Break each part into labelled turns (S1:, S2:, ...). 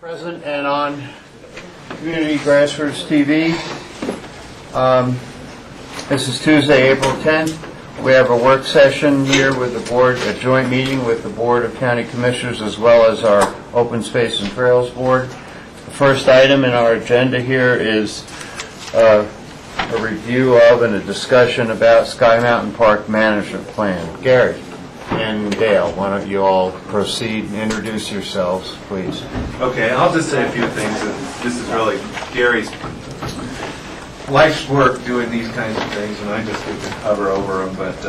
S1: Present and on Community Grassroots TV. This is Tuesday, April 10th. We have a work session here with the board, a joint meeting with the Board of County Commissioners as well as our Open Space and Trails Board. The first item in our agenda here is a review of and a discussion about Sky Mountain Park Management Plan. Gary and Dale, why don't you all proceed and introduce yourselves, please.
S2: Okay, I'll just say a few things. This is really Gary's life's work doing these kinds of things, and I just get to cover over them. But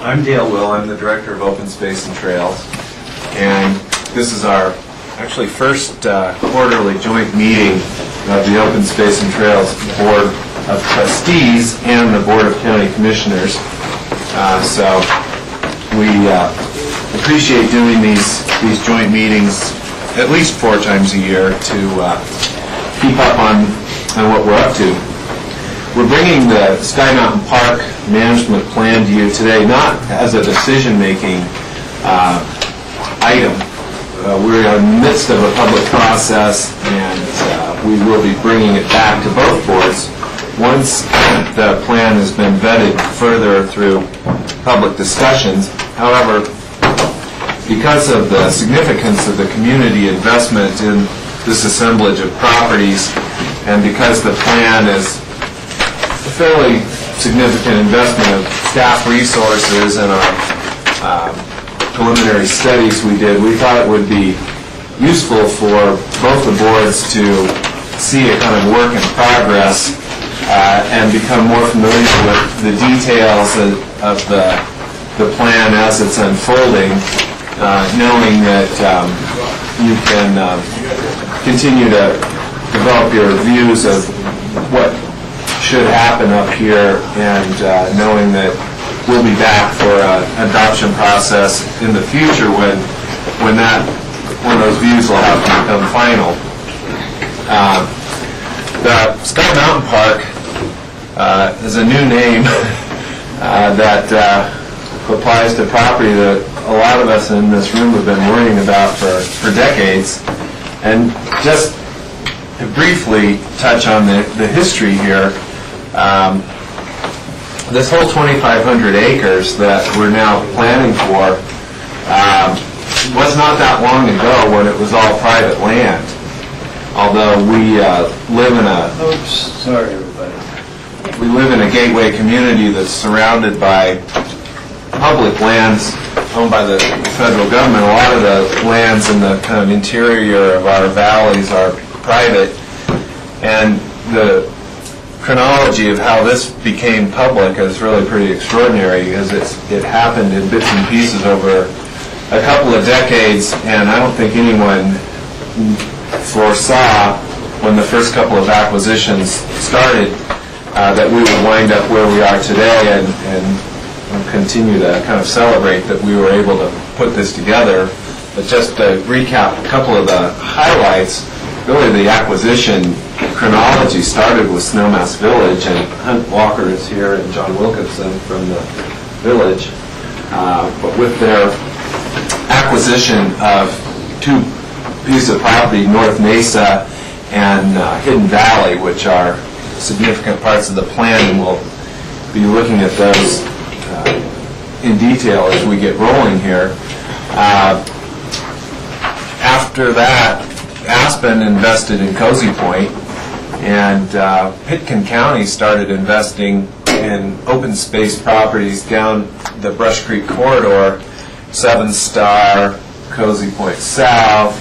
S2: I'm Dale Will. I'm the Director of Open Space and Trails. And this is our actually first quarterly joint meeting of the Open Space and Trails Board of Trustees and the Board of County Commissioners. So we appreciate doing these joint meetings at least 4 times a year to keep up on what we're up to. We're bringing the Sky Mountain Park Management Plan to you today, not as a decision-making item. We're in the midst of a public process, and we will be bringing it back to both boards once the plan has been vetted further through public discussions. However, because of the significance of the community investment in this assemblage of properties, and because the plan is a fairly significant investment of staff resources and our preliminary studies we did, we thought it would be useful for both the boards to see a kind of work in progress and become more familiar with the details of the plan as it's unfolding, knowing that you can continue to develop your views of what should happen up here, and knowing that we'll be back for an adoption process in the future when those views will have to become final. The Sky Mountain Park is a new name that applies to property that a lot of us in this room have been worrying about for decades. And just to briefly touch on the history here, this whole 2,500 acres that we're now planning for was not that long ago when it was all private land. Although we live in a we live in a gateway community that's surrounded by public lands owned by the federal government. A lot of the lands in the kind of interior of our valleys are private, and the chronology of how this became public is really pretty extraordinary, because it happened in bits and pieces over a couple of decades, and I don't think anyone foresaw when the first couple of acquisitions started that we would wind up where we are today, and continue to kind of celebrate that we were able to put this together. But just to recap a couple of the highlights, really the acquisition chronology started with Snowmass Village, and Hunt Walker is here and John Wilkinson from the village. But with their acquisition of 2 pieces of property, North Mesa and Hidden Valley, which are significant parts of the plan, and we'll be looking at those in detail as we get rolling here. After that, Aspen invested in Cozy Point, and Pitkin County started investing in open space properties down the Brush Creek corridor, 7 Star, Cozy Point South,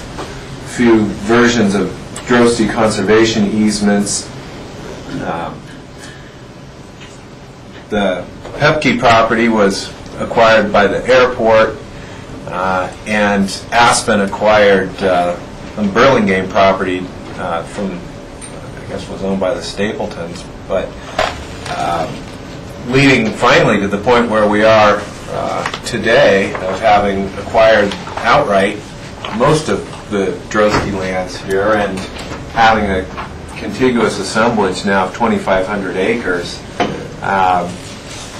S2: a few versions of Drosty conservation easements. The Pepke property was acquired by the airport, and Aspen acquired some Burlingame property from, I guess, was owned by the Stapletons, but leading finally to the point where we are today of having acquired outright most of the Drosky lands here and having a contiguous assemblage now of 2,500 acres.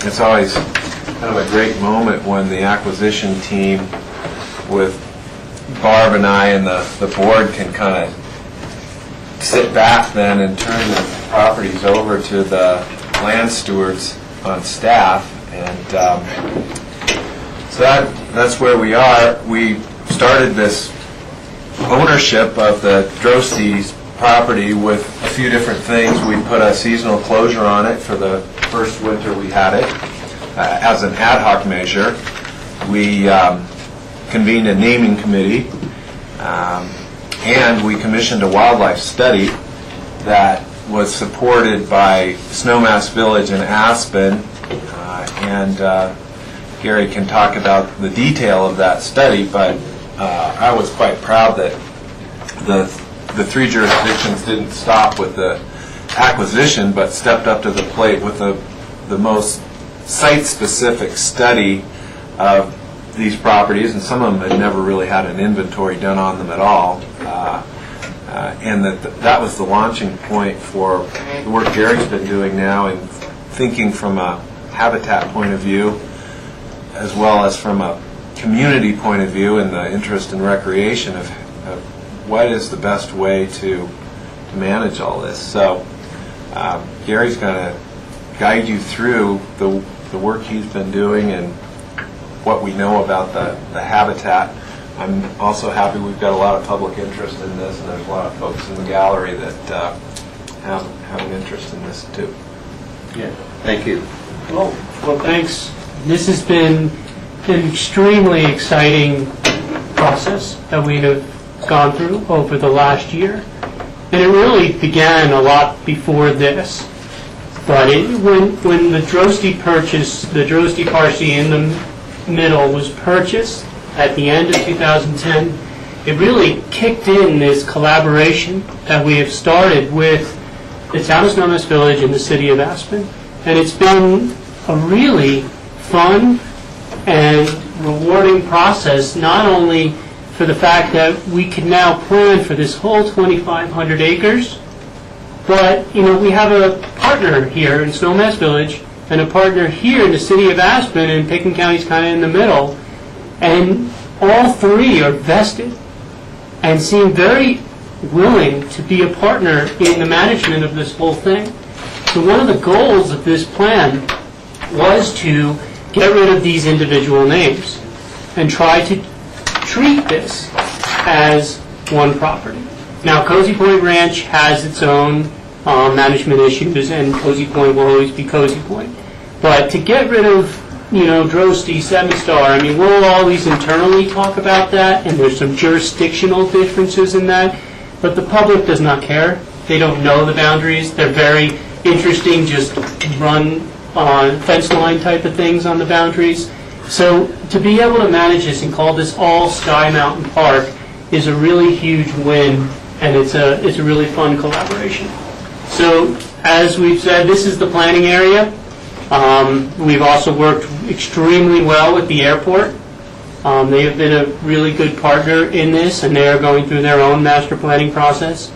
S2: It's always kind of a great moment when the acquisition team, with Barb and I and the board can kind of sit back then and turn the properties over to the land stewards on staff. And so that's where we are. We started this ownership of the Drosties property with a few different things. We put a seasonal closure on it for the first winter we had it as an ad hoc measure. We convened a naming committee, and we commissioned a wildlife study that was supported by Snowmass Village and Aspen, and Gary can talk about the detail of that study, but I was quite proud that the three jurisdictions didn't stop with the acquisition, but stepped up to the plate with the most site-specific study of these properties, and some of them had never really had an inventory done on them at all. And that was the launching point for the work Gary's been doing now in thinking from a habitat point of view as well as from a community point of view and the interest in recreation of what is the best way to manage all this. So Gary's going to guide you through the work he's been doing and what we know about the habitat. I'm also happy we've got a lot of public interest in this, and there's a lot of folks in the gallery that have an interest in this too.
S1: Yeah, thank you.
S3: Well, thanks. This has been an extremely exciting process that we have gone through over the last year. And it really began a lot before this. But when the Drosty purchase, the Drosty Parsi in the middle was purchased at the end of 2010, it really kicked in this collaboration that we have started with the town of Snowmass Village and the city of Aspen. And it's been a really fun and rewarding process, not only for the fact that we can now plan for this whole 2,500 acres, but we have a partner here in Snowmass Village and a partner here in the city of Aspen, and Pickens County's kind of in the middle, and all three are vested and seem very willing to be a partner in the management of this whole thing. So one of the goals of this plan was to get rid of these individual names and try to treat this as one property. Now, Cozy Point Ranch has its own management issues, and Cozy Point will always be Cozy Point. But to get rid of, Drosty, Seven Star, I mean, we'll always internally talk about that, and there's some jurisdictional differences in that, but the public does not care. They don't know the boundaries. They're very interesting, just run on fence line type of things on the boundaries. So to be able to manage this and call this all Sky Mountain Park is a really huge win, and it's a really fun collaboration. So as we've said, this is the planning area. We've also worked extremely well with the airport. They have been a really good partner in this, and they are going through their own master planning process.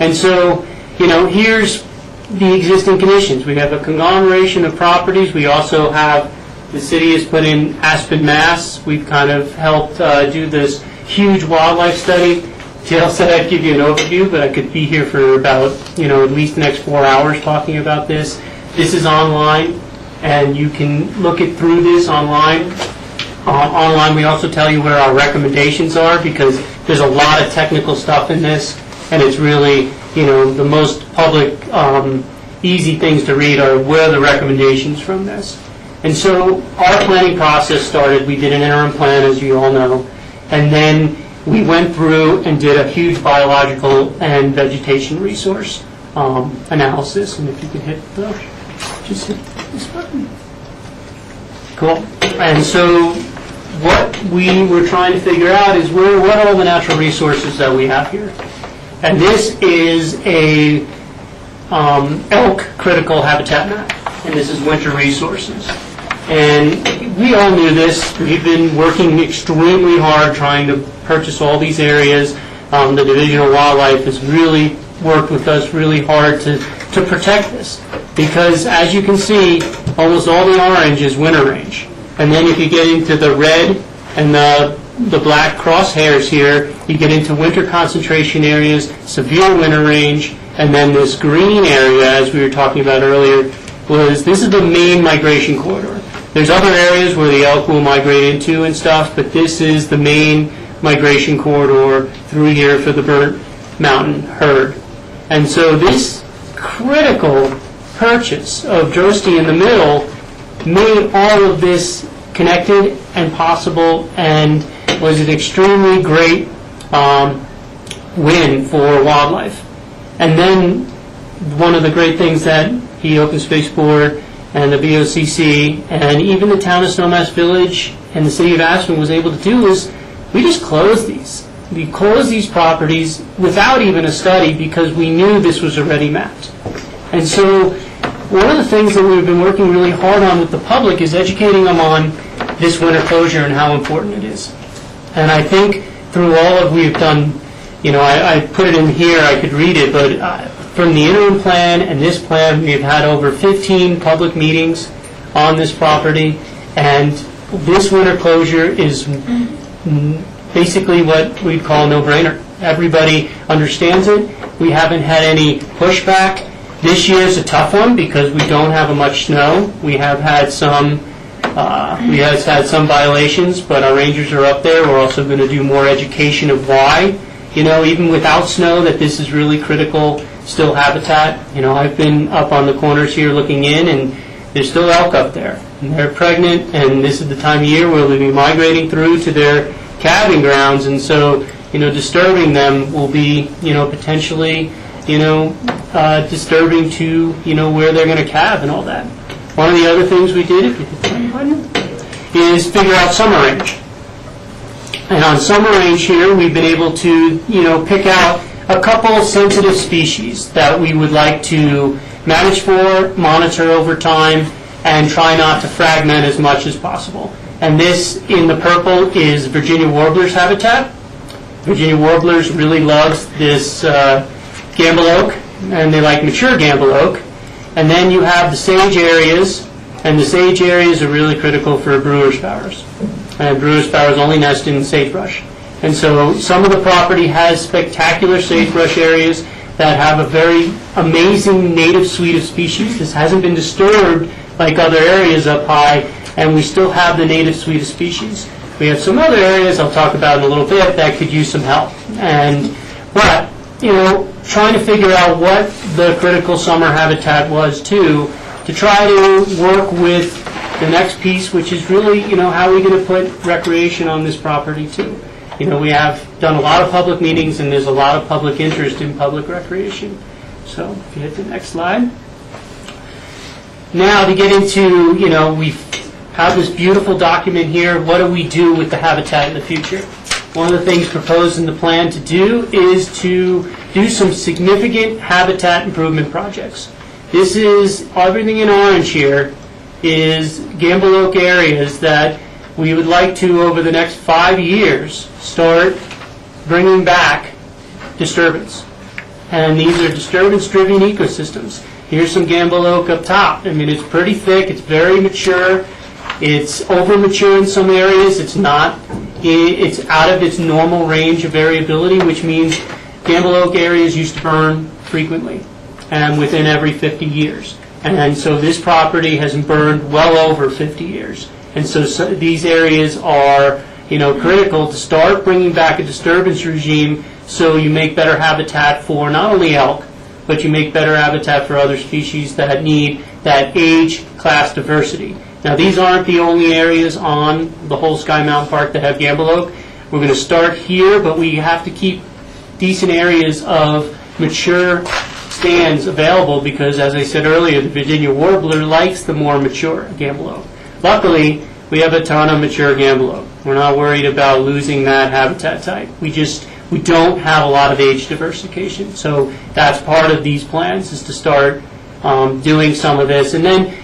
S3: And so, here's the existing conditions. We have a conglomeration of properties. We also have, the city has put in Aspen, Mass. We've kind of helped do this huge wildlife study. Jill said I'd give you an overview, but I could be here for about, at least the next 4 hours talking about this. This is online, and you can look through this online. Online, we also tell you where our recommendations are, because there's a lot of technical stuff in this, and it's really, the most public, easy things to read are where are the recommendations from this. And so our planning process started. We did an interim plan, as you all know, and then we went through and did a huge biological and vegetation resource analysis. And if you could just hit this button. Cool. And so what we were trying to figure out is what are all the natural resources that we have here. And this is a elk critical habitat map, and this is winter resources. And we all knew this. We've been working extremely hard trying to purchase all these areas. The Division of Wildlife has really worked with us really hard to protect this, because as you can see, almost all the orange is winter range. And then if you get into the red and the the black crosshairs here, you get into winter concentration areas, severe winter range, and then this green area, as we were talking about earlier, this is the main migration corridor. There's other areas where the elk will migrate into and stuff, but this is the main migration corridor through here for the Burnt Mountain herd. And so this critical purchase of Drosty in the middle made all of this connected and possible, and was an extremely great win for wildlife. And then one of the great things that the Open Space Board and the BOCC and even the town of Snowmass Village and the city of Aspen was able to do is we just closed these. We closed these properties without even a study because we knew this was already mapped. And so one of the things that we've been working really hard on with the public is educating them on this winter closure and how important it is. And I think through all of we've done, I put it in here, I could read it, but from the interim plan and this plan, we've had over 15 public meetings on this property, and this winter closure is basically what we'd call a no-brainer. Everybody understands it. We haven't had any pushback. This year is a tough one because we don't have much snow. We have had some violations, but our rangers are up there. We're also going to do more education of why, even without snow, that this is really critical still habitat. I've been up on the corners here looking in, and there's still elk up there. And they're pregnant, and this is the time of year where they'll be migrating through to their calving grounds, and so, disturbing them will be, potentially, disturbing to, where they're going to calve and all that. One of the other things we did, if you hit the play button, is figure out summer range. And on summer range here, we've been able to, pick out a couple sensitive species that we would like to manage for, monitor over time, and try not to fragment as much as possible. And this, in the purple, is Virginia warblers habitat. Virginia warblers really loves this gamble oak, and they like mature gamble oak. And then you have the sage areas, and the sage areas are really critical for brewer sparrows. And brewer sparrows only nest in sagebrush. And so some of the property has spectacular sagebrush areas that have a very amazing native suite of species. This hasn't been disturbed like other areas up high, and we still have the native suite of species. We have some other areas I'll talk about in a little bit that could use some help. But trying to figure out what the critical summer habitat was too, to try to work with the next piece, which is really, how are we going to put recreation on this property too? We have done a lot of public meetings, and there's a lot of public interest in public recreation. So if you hit the next slide. Now to get into, we have this beautiful document here. What do we do with the habitat in the future? One of the things proposed in the plan to do is to do some significant habitat improvement projects. This is everything in orange here is gamble oak areas that we would like to, over the next 5 years, start bringing back disturbance. And these are disturbance-driven ecosystems. Here's some gamble oak up top. It's pretty thick, it's very mature, it's over-mature in some areas, it's not. It's out of its normal range of variability, which means gamble oak areas used to burn frequently, and within every 50 years. And so this property has burned well over 50 years. And so these areas are, critical to start bringing back a disturbance regime so you make better habitat for not only elk, but you make better habitat for other species that need that age class diversity. Now, these aren't the only areas on the whole Sky Mountain Park that have gamble oak. We're going to start here, but we have to keep decent areas of mature stands available because, as I said earlier, the Virginia warbler likes the more mature gamble oak. Luckily, we have a ton of mature gamble oak. We're not worried about losing that habitat type. We don't have a lot of age diversification. So that's part of these plans, is to start doing some of this. And then,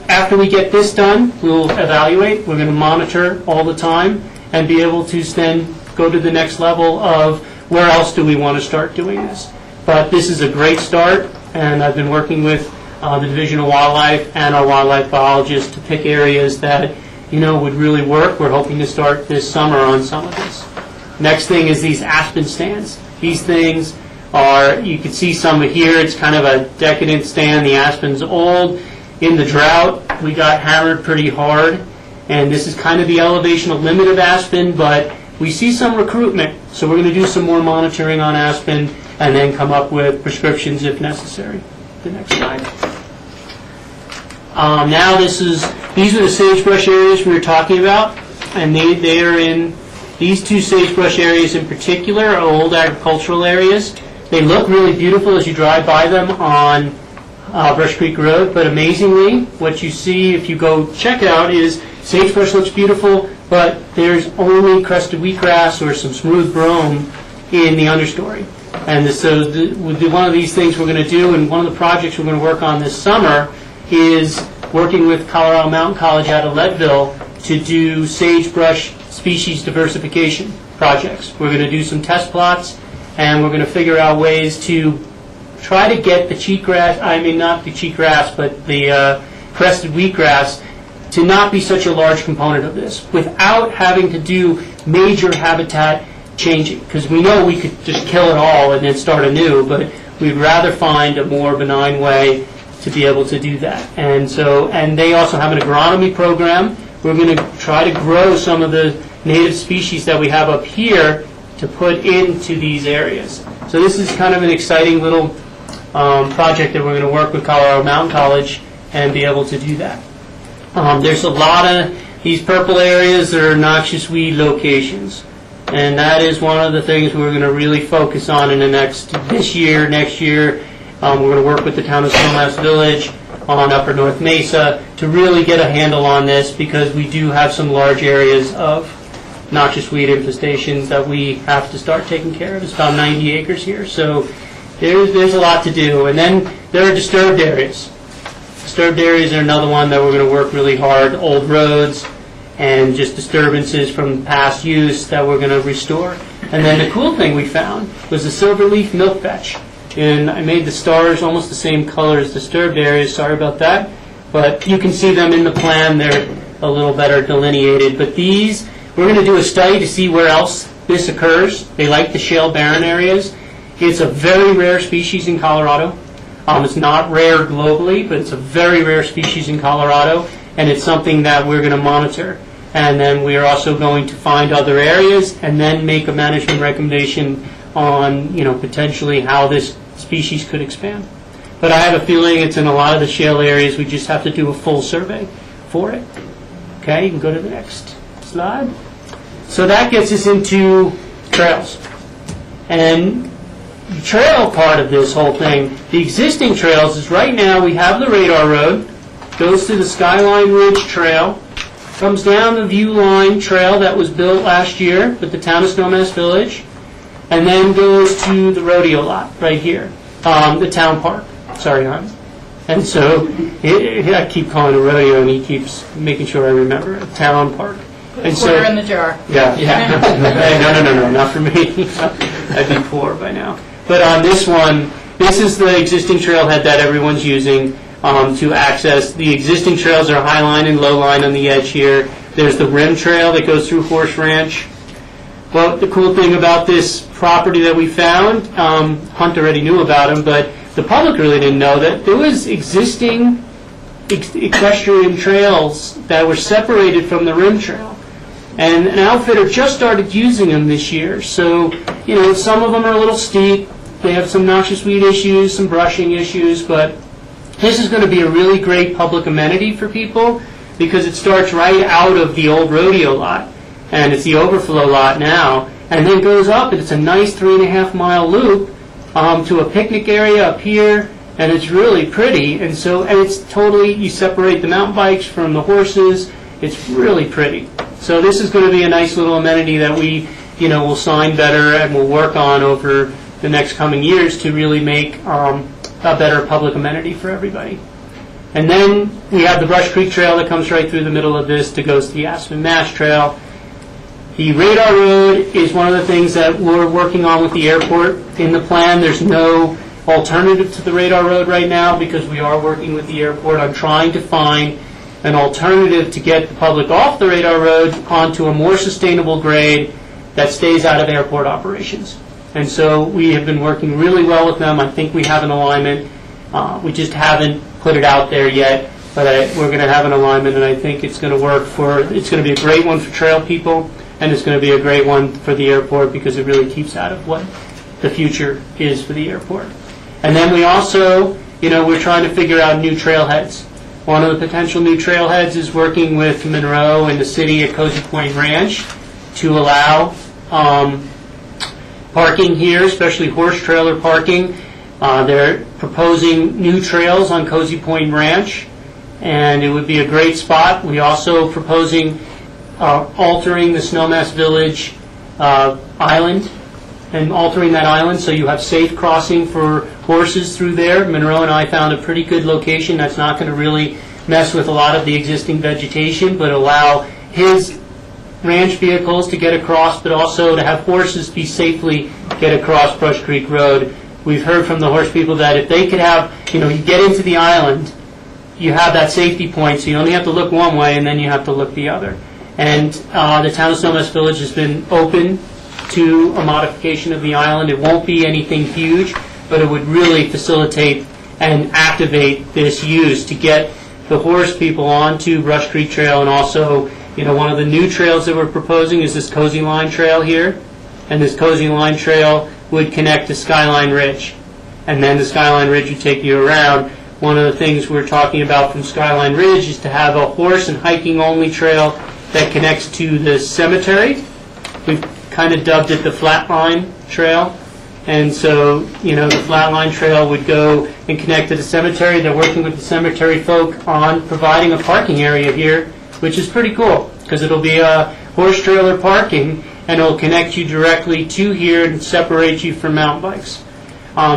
S3: after we get this done, we'll evaluate. We're going to monitor all the time and be able to then go to the next level of where else do we want to start doing this. But this is a great start, and I've been working with the Division of Wildlife and our wildlife biologists to pick areas that would really work. We're hoping to start this summer on some of this. Next thing is these aspen stands. These things are, you can see some here, it's kind of a decadent stand. The aspen's old. In the drought, we got hammered pretty hard, and this is kind of the elevational limit of aspen, but we see some recruitment, so we're going to do some more monitoring on aspen and then come up with prescriptions if necessary. The next slide. Now these are the sagebrush areas we were talking about, and they are in, these two sagebrush areas in particular are old agricultural areas. They look really beautiful as you drive by them on Brush Creek Road, but amazingly, what you see if you go check it out is sagebrush looks beautiful, but there's only crested wheatgrass or some smooth brome in the understory. And so one of these things we're going to do, and one of the projects we're going to work on this summer, is working with Colorado Mountain College out of Leadville to do sagebrush species diversification projects. We're going to do some test plots, and we're going to figure out ways to try to get the cheatgrass, not the cheatgrass, but the crested wheatgrass, to not be such a large component of this without having to do major habitat changing. Because we know we could just kill it all and then start anew, but we'd rather find a more benign way to be able to do that. And they also have an agronomy program. We're going to try to grow some of the native species that we have up here to put into these areas. So this is kind of an exciting little project that we're going to work with Colorado Mountain College and be able to do that. There's a lot of these purple areas that are noxious weed locations, and that is one of the things we're going to really focus on in next year. We're going to work with the town of Snowmass Village on Upper North Mesa to really get a handle on this, because we do have some large areas of noxious weed infestations that we have to start taking care of. It's about 90 acres here, so there's a lot to do. And then there are disturbed areas. Disturbed areas are another one that we're going to work really hard. Old roads and just disturbances from past use that we're going to restore. And then the cool thing we found was the silverleaf milkvetch. And I made the stars almost the same color as disturbed areas. Sorry about that. But you can see them in the plan. They're a little better delineated. But these, we're going to do a study to see where else this occurs. They like the shale barren areas. It's a very rare species in Colorado. It's not rare globally, but it's a very rare species in Colorado, and it's something that we're going to monitor. And then we are also going to find other areas and then make a management recommendation on, potentially how this species could expand. But I have a feeling it's in a lot of the shale areas. We just have to do a full survey for it. Okay, you can go to the next slide. So that gets us into trails. And the trail part of this whole thing, the existing trails is right now we have the Radar Road, goes to the Skyline Ridge Trail, comes down the View Line Trail that was built last year with the town of Snowmass Village, and then goes to the rodeo lot right here, the town park. Sorry, Hans. And so I keep calling it a rodeo, and he keeps making sure I remember it, town park. And
S4: Quarter in the jar.
S3: Yeah. No, not for me. I'd be poor by now. But on this one, this is the existing trailhead that everyone's using to access. The existing trails are high line and low line on the edge here. There's the rim trail that goes through Horse Ranch. Well, the cool thing about this property that we found, Hunt already knew about them, but the public really didn't know that there was existing equestrian trails that were separated from the rim trail. And an outfitter just started using them this year. So, some of them are a little steep. They have some noxious weed issues, some brushing issues, but this is going to be a really great public amenity for people because it starts right out of the old rodeo lot, and it's the overflow lot now, and then goes up, and it's a nice 3.5-mile loop to a picnic area up here, and it's really pretty. And it's totally, you separate the mountain bikes from the horses. It's really pretty. So this is going to be a nice little amenity that we, will sign better and we'll work on over the next coming years to really make a better public amenity for everybody. And then we have the Brush Creek Trail that comes right through the middle of this that goes to the Aspen Mash Trail. The Radar Road is one of the things that we're working on with the airport. In the plan, there's no alternative to the Radar Road right now because we are working with the airport on trying to find an alternative to get the public off the radar road onto a more sustainable grade that stays out of airport operations. And so we have been working really well with them. I think we have an alignment. We just haven't put it out there yet, but we're going to have an alignment, and I think it's going to work it's going to be a great one for trail people, and it's going to be a great one for the airport because it really keeps out of what the future is for the airport. And then we also, we're trying to figure out new trailheads. One of the potential new trailheads is working with Monroe and the city at Cozy Point Ranch to allow parking here, especially horse trailer parking. They're proposing new trails on Cozy Point Ranch, and it would be a great spot. We also proposing altering the Snowmass Village island, and altering that island so you have safe crossing for horses through there. Monroe and I found a pretty good location that's not going to really mess with a lot of the existing vegetation, but allow his ranch vehicles to get across, but also to have horses be safely get across Brush Creek Road. We've heard from the horse people that if they could have, you get into the island, you have that safety point, so you only have to look one way and then you have to look the other. And the town of Snowmass Village has been open to a modification of the island. It won't be anything huge, but it would really facilitate and activate this use to get the horse people onto Brush Creek Trail. And also, one of the new trails that we're proposing is this Cozy Line Trail here. And this Cozy Line Trail would connect to Skyline Ridge. And then the Skyline Ridge would take you around. One of the things we're talking about from Skyline Ridge is to have a horse and hiking only trail that connects to the cemetery. We've kind of dubbed it the Flatline Trail. And so, the Flatline Trail would go and connect to the cemetery. They're working with the cemetery folk on providing a parking area here, which is pretty cool because it'll be a horse trailer parking, and it'll connect you directly to here and separate you from mountain bikes.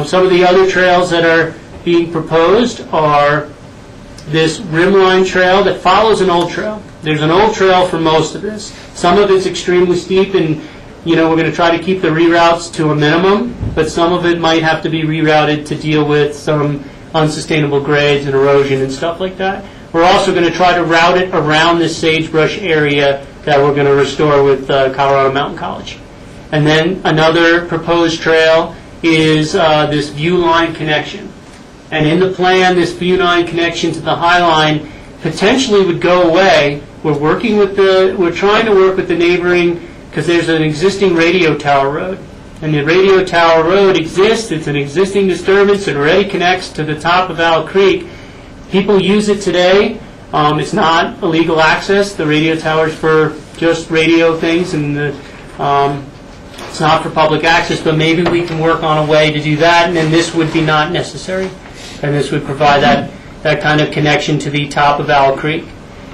S3: Some of the other trails that are being proposed are this Rimline Trail that follows an old trail. There's an old trail for most of this. Some of it's extremely steep, and we're going to try to keep the reroutes to a minimum, but some of it might have to be rerouted to deal with some unsustainable grades and erosion and stuff like that. We're also going to try to route it around this sagebrush area that we're going to restore with Colorado Mountain College. And then another proposed trail is this view line connection. And in the plan, this view line connection to the High Line potentially would go away. We're trying to work with the neighboring, because there's an existing radio tower road. And the radio tower road exists. It's an existing disturbance. It already connects to the top of Owl Creek. People use it today. It's not illegal access. The radio tower's for just radio things, and it's not for public access, but maybe we can work on a way to do that, and then this would be not necessary. And this would provide that kind of connection to the top of Owl Creek.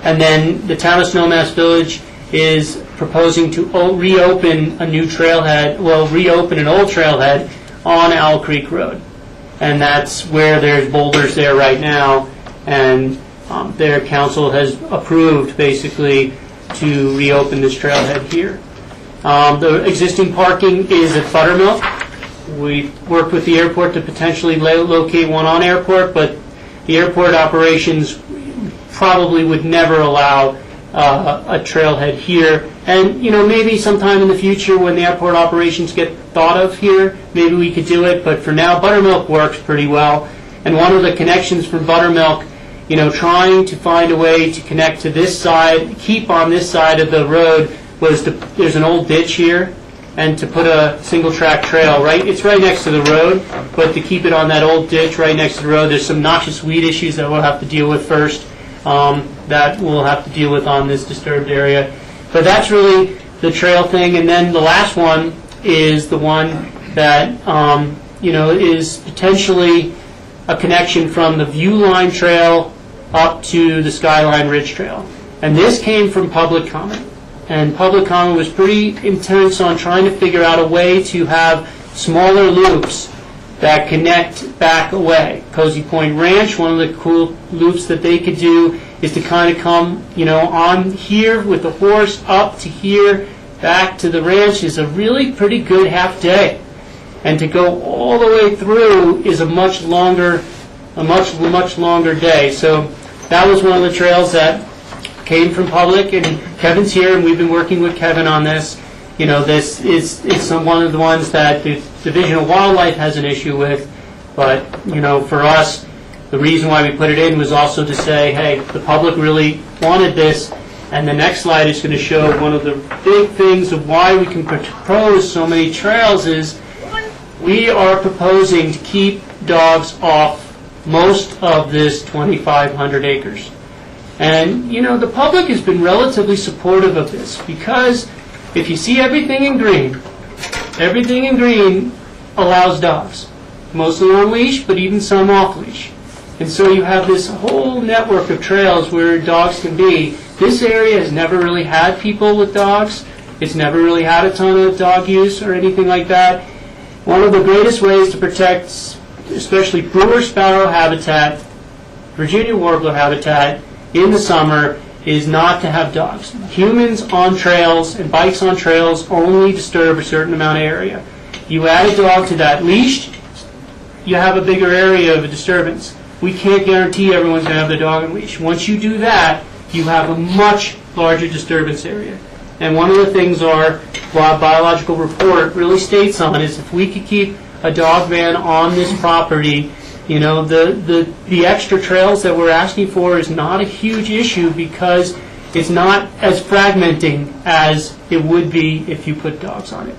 S3: And then the town of Snowmass Village is proposing to reopen a new trailhead, reopen an old trailhead on Owl Creek Road. And that's where there's boulders there right now, and their council has approved basically to reopen this trailhead here. The existing parking is at Buttermilk. We worked with the airport to potentially locate one on airport, but the airport operations probably would never allow a trailhead here. And maybe sometime in the future when the airport operations get thought of here, maybe we could do it. But for now, Buttermilk works pretty well. And one of the connections from Buttermilk, trying to find a way to connect to this side, keep on this side of the road, there's an old ditch here, and to put a single-track trail it's right next to the road, but to keep it on that old ditch right next to the road, there's some noxious weed issues that we'll have to deal with first, that we'll have to deal with on this disturbed area. But that's really the trail thing. And then the last one is the one that is potentially a connection from the View Line Trail up to the Skyline Ridge Trail. And this came from public comment. And public comment was pretty intense on trying to figure out a way to have smaller loops that connect back away. Cozy Point Ranch, one of the cool loops that they could do is to kind of come, on here with the horse up to here, back to the ranch is a really pretty good half day. And to go all the way through is a much longer day. So that was one of the trails that came from public, and Kevin's here, and we've been working with Kevin on this. You know, this is one of the ones that the Division of Wildlife has an issue with, but, you know, for us, the reason why we put it in was also to say, hey, the public really wanted this, and the next slide is going to show one of the big things of why we can propose so many trails is we are proposing to keep dogs off most of this 2,500 acres. And, you know, the public has been relatively supportive of this because if you see everything in green allows dogs, mostly on leash, but even some off leash. And so you have this whole network of trails where dogs can be. This area has never really had people with dogs. It's never really had a ton of dog use or anything like that. One of the greatest ways to protect, especially brewer sparrow habitat, Virginia warbler habitat, in the summer is not to have dogs. Humans on trails and bikes on trails only disturb a certain amount of area. You add a dog to that leash, you have a bigger area of a disturbance. We can't guarantee everyone's going to have the dog on leash. Once you do that, you have a much larger disturbance area. And one of the things our biological report really states on is if we could keep a dog ban on this property, you know, the extra trails that we're asking for is not a huge issue because it's not as fragmenting as it would be if you put dogs on it.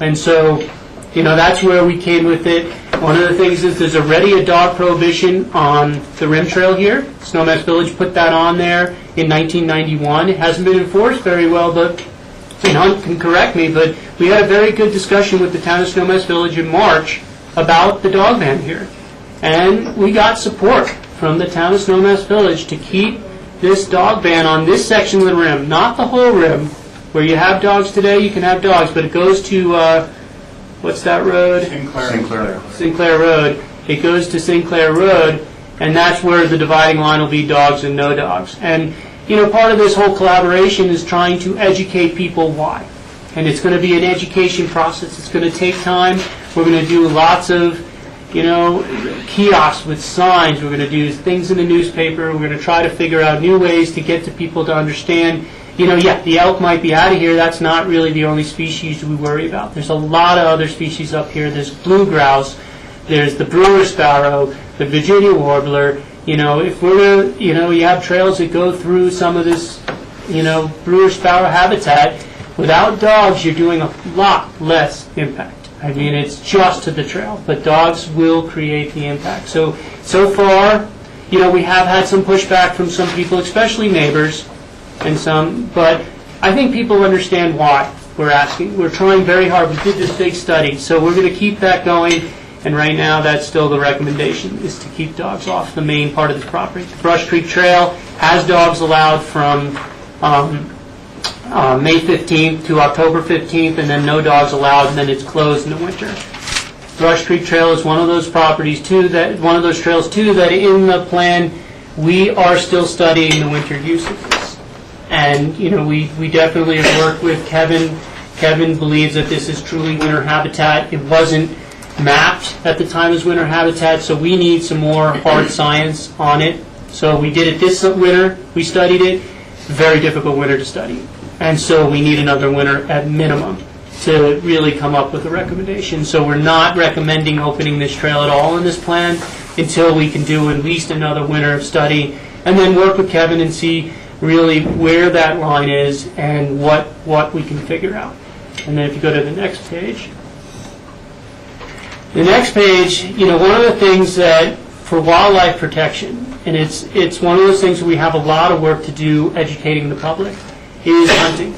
S3: And so, you know, that's where we came with it. One of the things is there's already a dog prohibition on the rim trail here. Snowmass Village put that on there in 1991. It hasn't been enforced very well, but Hunt can correct me, but we had a very good discussion with the town of Snowmass Village in March about the dog ban here. And we got support from the town of Snowmass Village to keep this dog ban on this section of the rim, not the whole rim. Where you have dogs today, you can have dogs, but it goes to, what's that road? Sinclair Road. It goes to Sinclair Road, and that's where the dividing line will be dogs and no dogs. And, you know, part of this whole collaboration is trying to educate people why. And it's going to be an education process. It's going to take time. We're going to do lots of, you know, kiosks with signs. We're going to do things in the newspaper. We're going to try to figure out new ways to get to people to understand, you know, yeah, the elk might be out of here. That's not really the only species we worry about. There's a lot of other species up here. There's blue grouse. There's the brewer sparrow, the Virginia warbler. You know, if we're going to, you know, you have trails that go through some of this, you know, brewer sparrow habitat. Without dogs, you're doing a lot less impact. I mean, it's just to the trail, but dogs will create the impact. So far, you know, we have had some pushback from some people, especially neighbors, and some, but I think people understand why we're asking. We're trying very hard. We did this big study, so we're going to keep that going, and right now that's still the recommendation, is to keep dogs off the main part of this property. Brush Creek Trail has dogs allowed from May 15th to October 15th, and then no dogs allowed, and then it's closed in the winter. Brush Creek Trail is one of those properties too, one of those trails too, that in the plan we are still studying the winter use of this. And, you know, we definitely have worked with Kevin. Kevin believes that this is truly winter habitat. It wasn't mapped at the time as winter habitat, so we need some more hard science on it. So we did it this winter. We studied it. Very difficult winter to study. And so we need another winter at minimum to really come up with a recommendation. So we're not recommending opening this trail at all in this plan until we can do at least another winter of study and then work with Kevin and see really where that line is and what we can figure out. And then if you go to the next page. The next page, you know, one of the things that for wildlife protection, and it's one of those things where we have a lot of work to do educating the public, is hunting.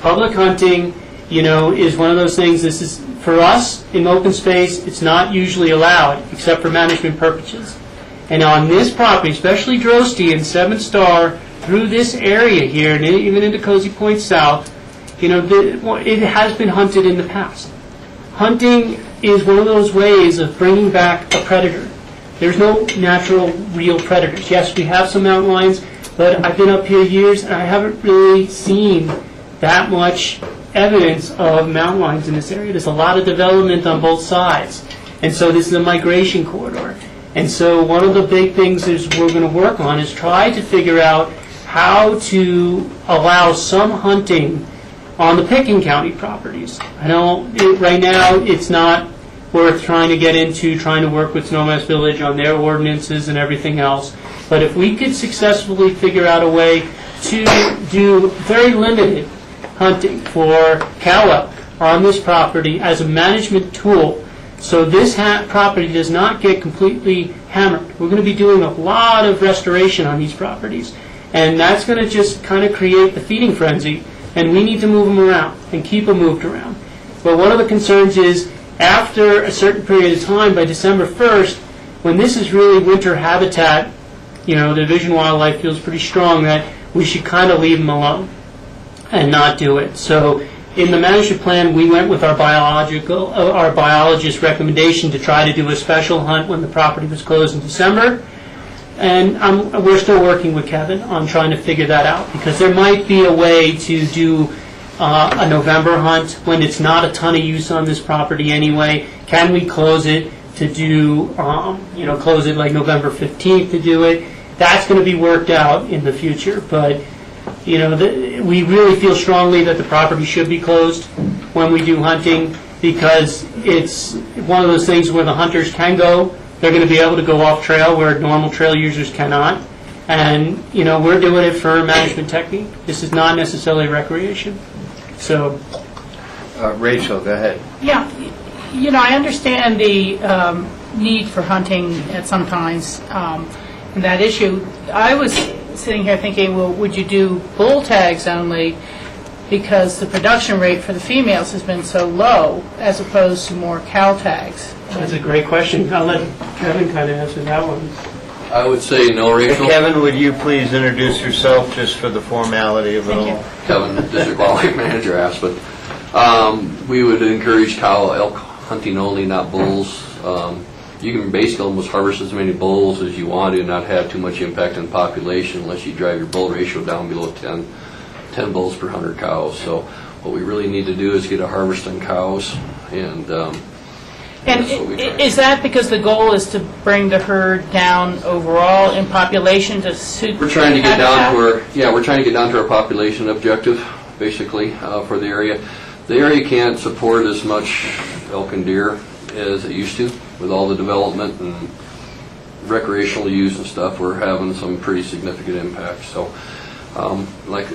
S3: Public hunting, you know, is one of those things. This is, for us, in open space, it's not usually allowed, except for management purposes. And on this property, especially Drosty and 7 Star, through this area here, and even into Cozy Point South, you know, it has been hunted in the past. Hunting is one of those ways of bringing back a predator. There's no natural, real predators. Yes, we have some mountain lions, but I've been up here years, and I haven't really seen that much evidence of mountain lions in this area. There's a lot of development on both sides, and so this is a migration corridor. And so one of the big things is we're going to work on is try to figure out how to allow some hunting on the Pickens County properties. Right now, it's not worth trying to get into, trying to work with Snowmass Village on their ordinances and everything else. But if we could successfully figure out a way to do very limited hunting for cow elk on this property as a management tool, so this property does not get completely hammered. We're going to be doing a lot of restoration on these properties, and that's going to just kind of create the feeding frenzy, and we need to move them around and keep them moved around. But one of the concerns is after a certain period of time, by December 1st, when this is really winter habitat, the Division of Wildlife feels pretty strong that we should kind of leave them alone and not do it. So in the management plan, we went with our biologist recommendation to try to do a special hunt when the property was closed in December. And we're still working with Kevin on trying to figure that out, because there might be a way to do a November hunt when it's not a ton of use on this property anyway. Can we close it to do, close it like November 15th to do it? That's going to be worked out in the future. But, we really feel strongly that the property should be closed when we do hunting, because it's one of those things where the hunters can go. They're going to be able to go off trail where normal trail users cannot. And, we're doing it for a management technique. This is not necessarily recreation. So,
S1: Rachel, go ahead.
S4: Yeah, I understand the need for hunting at some times, and that issue. I was sitting here thinking, well, would you do bull tags only, because the production rate for the females has been so low, as opposed to more cow tags?
S3: That's a great question. I'll let Kevin kind of answer that one.
S5: I would say no, Rachel.
S1: Kevin, would you please introduce yourself just for the formality of it all?
S5: Kevin, District Wildlife Manager, asked, but we would encourage cow elk hunting only, not bulls. You can basically almost harvest as many bulls as you want to and not have too much impact on the population unless you drive your bull ratio down below 10 bulls per 100 cows. So what we really need to do is get a harvest on cows, and
S4: is that because the goal is to bring the herd down overall in population to suit?
S5: We're trying to get down to we're trying to get down to our population objective, basically, for the area. The area can't support as much elk and deer as it used to with all the development and recreational use and stuff. We're having some pretty significant impacts. So, like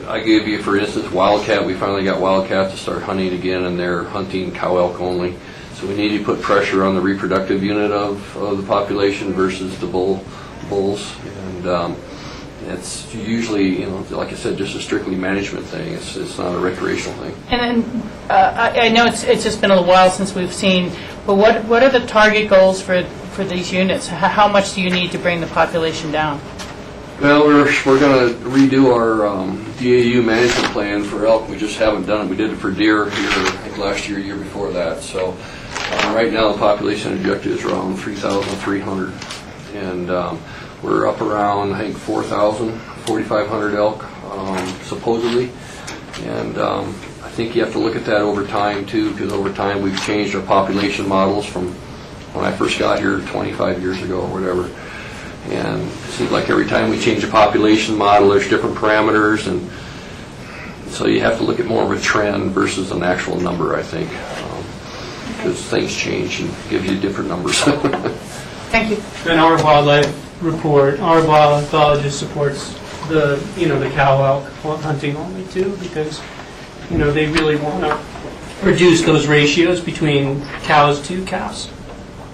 S5: I gave you, for instance, wildcat. We finally got wildcat to start hunting again, and they're hunting cow elk only. So we need to put pressure on the reproductive unit of the population versus the bulls, and it's usually, like I said, just a strictly management thing. It's not a recreational thing.
S4: And then I know it's just been a little while since we've seen, but what are the target goals for these units? How much do you need to bring the population down?
S5: Well, we're going to redo our DAU management plan for elk. We just haven't done it. We did it for deer here, I think last year, year before that. So right now the population objective is around 3,300, and we're up around, I think, 4,500 elk, supposedly. And I think you have to look at that over time, too, because over time we've changed our population models from when I first got here 25 years ago or whatever. And it seems like every time we change a population model, there's different parameters, and so you have to look at more of a trend versus an actual number, I think, because things change and give you different numbers.
S4: Thank you.
S3: And our wildlife report, our wildlife biologist supports the cow elk hunting only too, because they really want to reduce those ratios between cows to calves.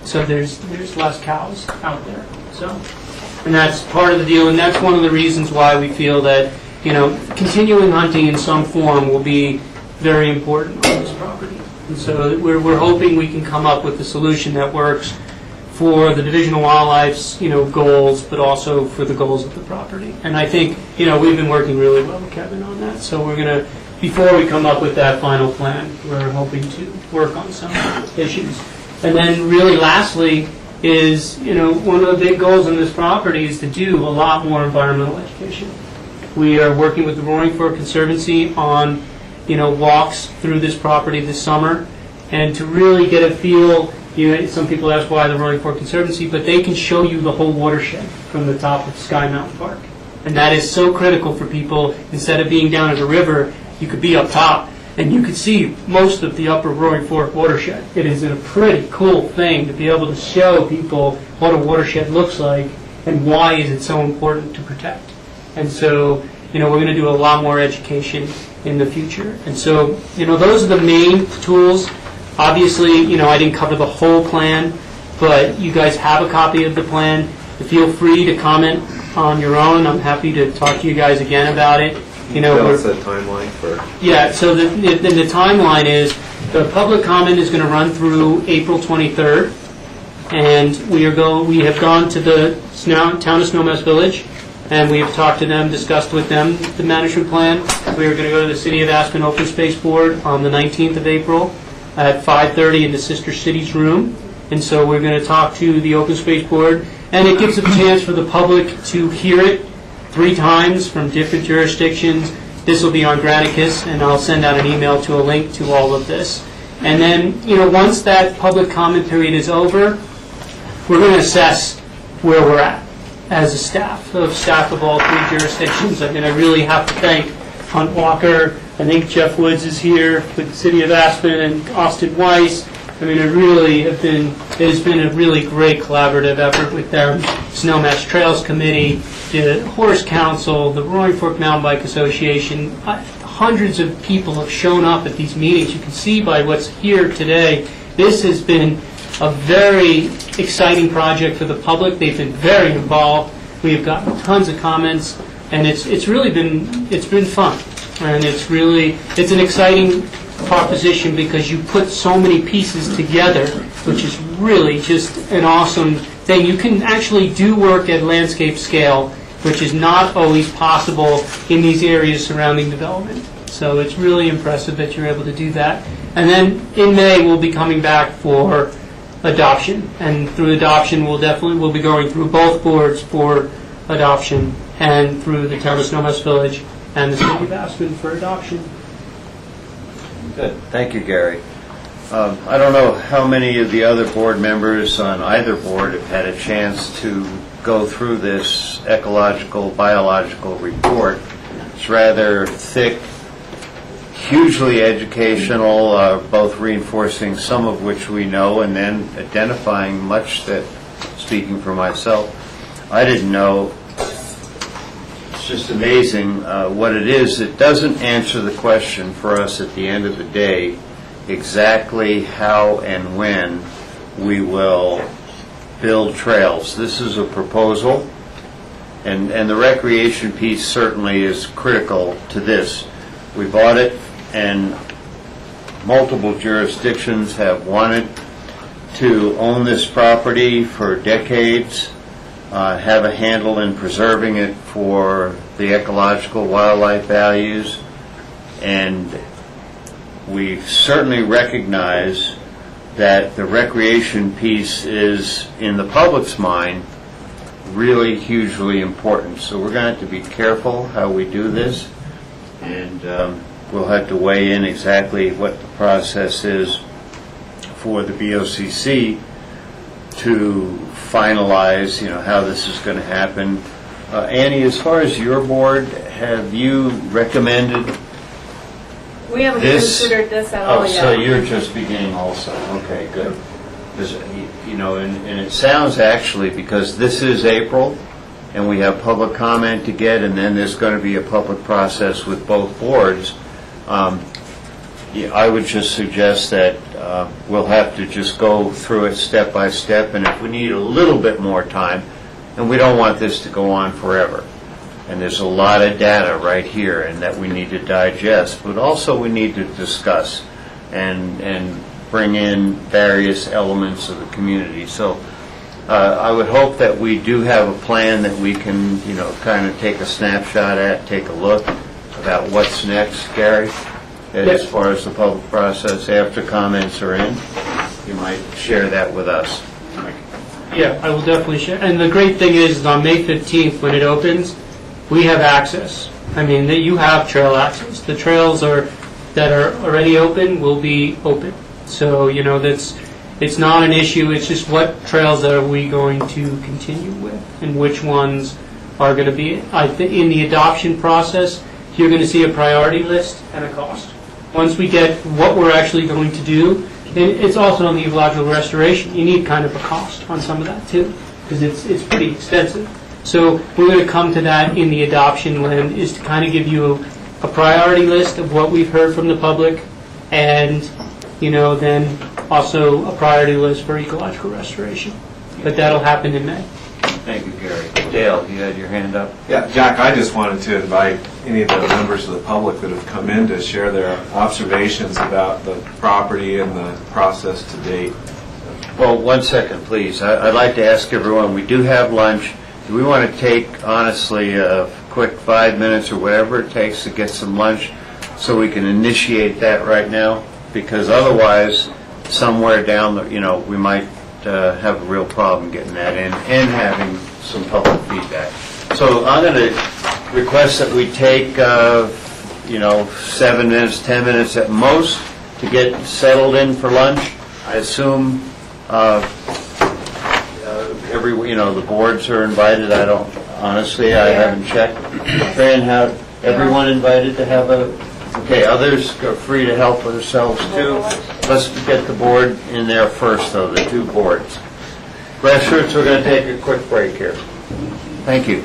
S3: So there's less cows out there. So, and that's part of the deal, and that's one of the reasons why we feel that continuing hunting in some form will be very important on this property. And so we're hoping we can come up with a solution that works for the Division of Wildlife's goals, but also for the goals of the property. And I think we've been working really well with Kevin on that. So we're going to, before we come up with that final plan, we're hoping to work on some issues. And then really lastly is one of the big goals on this property is to do a lot more environmental education. We are working with the Roaring Fork Conservancy on walks through this property this summer, and to really get a feel Some people ask why the Roaring Fork Conservancy, but they can show you the whole watershed from the top of Sky Mountain Park. And that is so critical for people. Instead of being down at the river, you could be up top, and you could see most of the upper Roaring Fork watershed. It is a pretty cool thing to be able to show people what a watershed looks like and why is it so important to protect. And so, we're going to do a lot more education in the future. And so, those are the main tools. Obviously, I didn't cover the whole plan, but you guys have a copy of the plan. Feel free to comment on your own. I'm happy to talk to you guys again about it.
S2: What's the timeline for?
S3: Yeah, so the timeline is the public comment is going to run through April 23rd, and we have gone to the town of Snowmass Village, and we have talked to them, discussed with them the management plan. We are going to go to the City of Aspen Open Space Board on the 19th of April at 5:30 in the Sister Cities room, and so we're going to talk to the Open Space Board, and it gives a chance for the public to hear it 3 times from different jurisdictions. This will be on Granicus, and I'll send out an email to a link to all of this. And then, once that public comment period is over, we're going to assess where we're at as a staff of all 3 jurisdictions. I really have to thank Hunt Walker. I think Jeff Woods is here with the City of Aspen and Austin Weiss. It has been a really great collaborative effort with them. Snowmass Trails Committee, the Horse Council, the Roaring Fork Mountain Bike Association. Hundreds of people have shown up at these meetings. You can see by what's here today, this has been a very exciting project for the public. They've been very involved. We have gotten tons of comments, and it's been fun. And it's an exciting proposition because you put so many pieces together, which is really just an awesome thing. You can actually do work at landscape scale, which is not always possible in these areas surrounding development. So it's really impressive that you're able to do that. And then in May, we'll be coming back for adoption. And through adoption, we'll be going through both boards for adoption and through the town of Snowmass Village and the City of Aspen for adoption.
S1: Good. Thank you, Gary. I don't know how many of the other board members on either board have had a chance to go through this ecological, biological report. It's rather thick, hugely educational, both reinforcing some of which we know and then identifying much that, speaking for myself, I didn't know. It's just amazing what it is. It doesn't answer the question for us at the end of the day exactly how and when we will build trails. This is a proposal, and the recreation piece certainly is critical to this. We bought it, and multiple jurisdictions have wanted to own this property for decades, have a handle in preserving it for the ecological wildlife values, and we certainly recognize that the recreation piece is, in the public's mind, really hugely important. So we're going to have to be careful how we do this, and we'll have to weigh in exactly what the process is for the BOCC to finalize, how this is going to happen. Annie, as far as your board, have you recommended
S6: We haven't
S1: this?
S6: considered this at all yet.
S1: So you're just beginning also. Okay, good. Because, and it sounds actually, because this is April, and we have public comment to get, and then there's going to be a public process with both boards. I would just suggest that we'll have to just go through it step by step, and if we need a little bit more time, and we don't want this to go on forever. And there's a lot of data right here and that we need to digest, but also we need to discuss and bring in various elements of the community. So I would hope that we do have a plan that we can, kind of take a snapshot at, take a look about what's next, Gary, as far as the public process after comments are in. You might share that with us.
S3: Yeah, I will definitely share. And the great thing is on May 15th, when it opens, we have access. You have trail access. The trails that are already open will be open. So, It's not an issue, it's just what trails are we going to continue with, and which ones are going to be. In the adoption process, you're going to see a priority list and a cost. Once we get what we're actually going to do, and it's also on the ecological restoration, you need kind of a cost on some of that too, because it's pretty extensive. So we're going to come to that in the adoption land, is to kind of give you a priority list of what we've heard from the public, and then also a priority list for ecological restoration. But that'll happen in May.
S1: Thank you, Gary. Dale, you had your hand up?
S2: Yeah, Jack, I just wanted to invite any of the members of the public that have come in to share their observations about the property and the process to date.
S1: Well, 1 second, please. I'd like to ask everyone, we do have lunch. Do we want to take, honestly, a quick 5 minutes or whatever it takes to get some lunch so we can initiate that right now? Because otherwise, somewhere down the, we might have a real problem getting that in and having some public feedback. So I'm going to request that we take, 7 minutes, 10 minutes at most to get settled in for lunch. I assume the boards are invited. I don't, honestly, I haven't checked. Fran, have everyone invited to have okay, others are free to help themselves too. Let's get the board in there first, though, the two boards. Grassroots, we're going to take a quick break here. Thank you.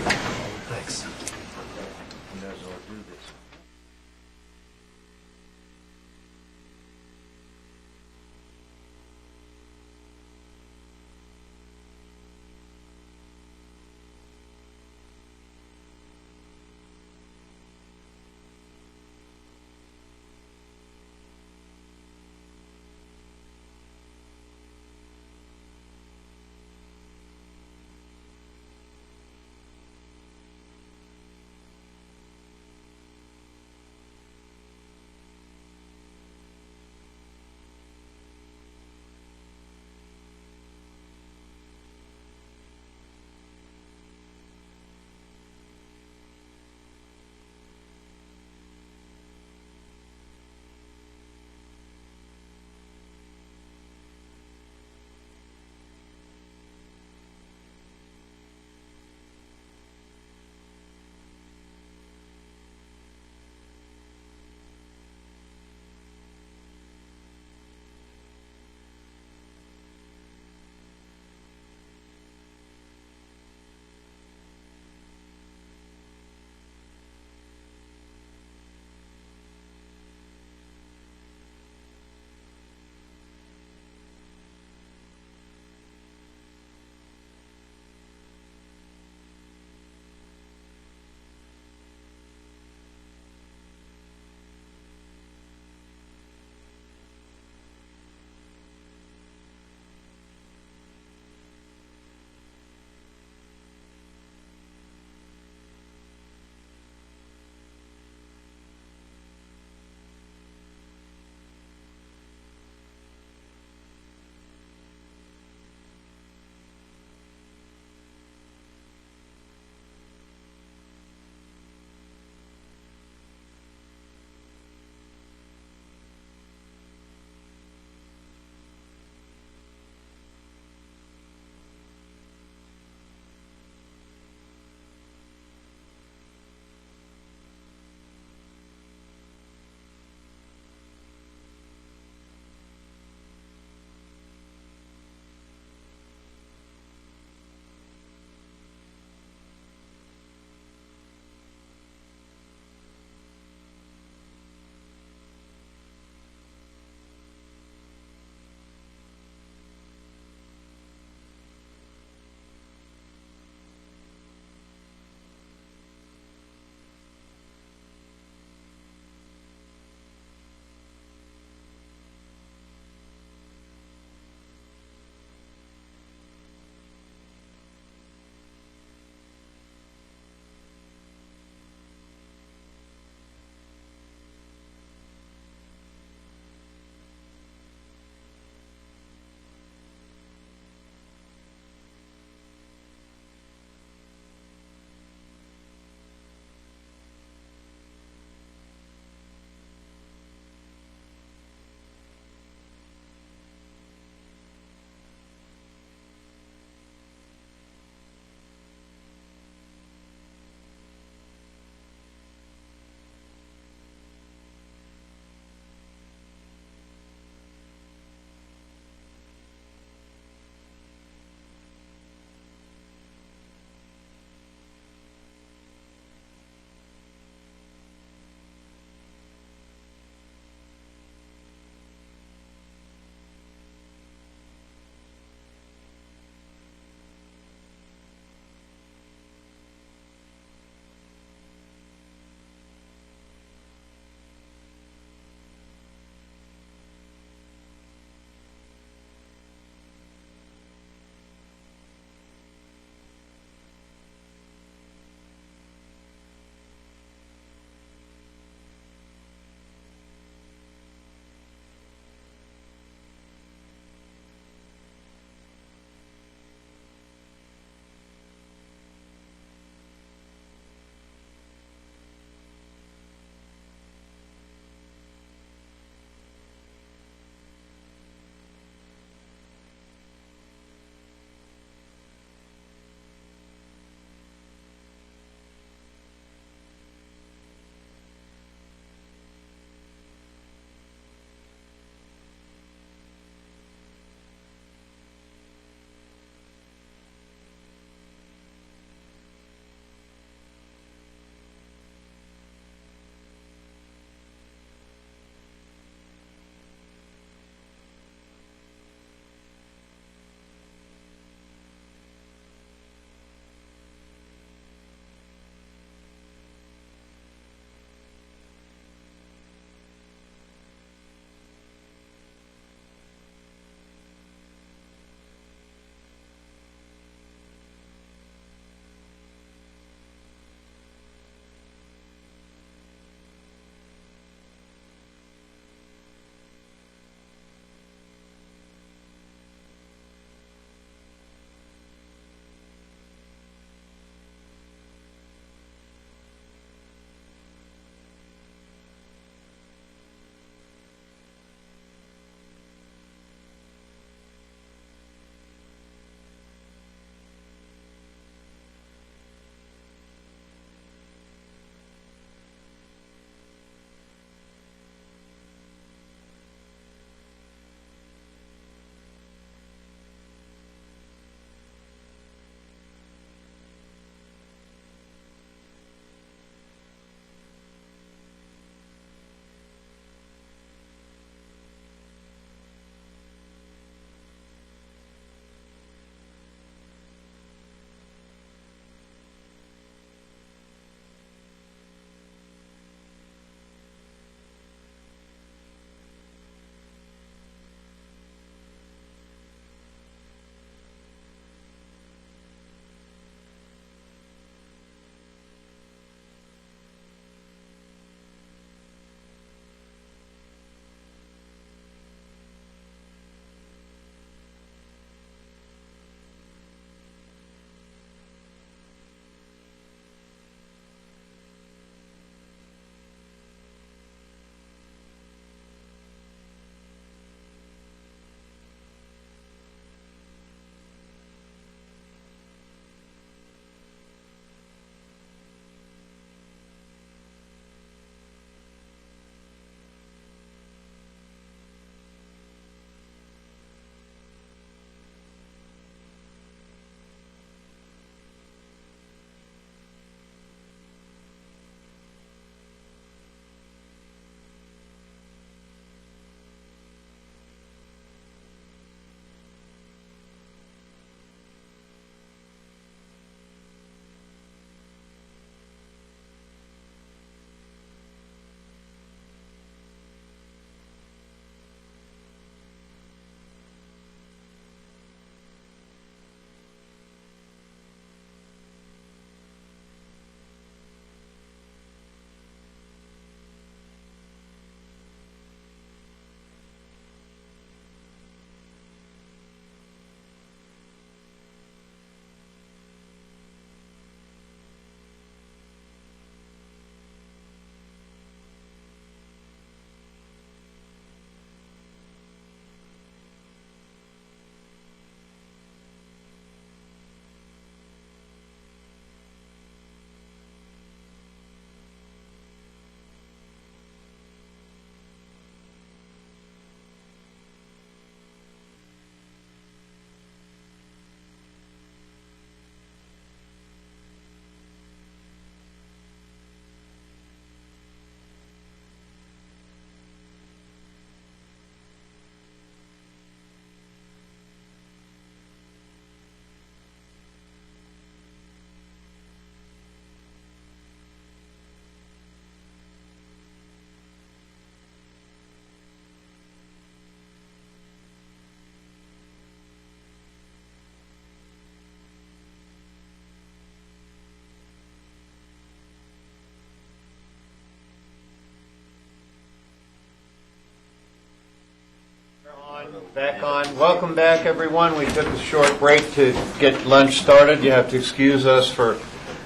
S1: Back on. Welcome back, everyone. We took a short break to get lunch started. You have to excuse us for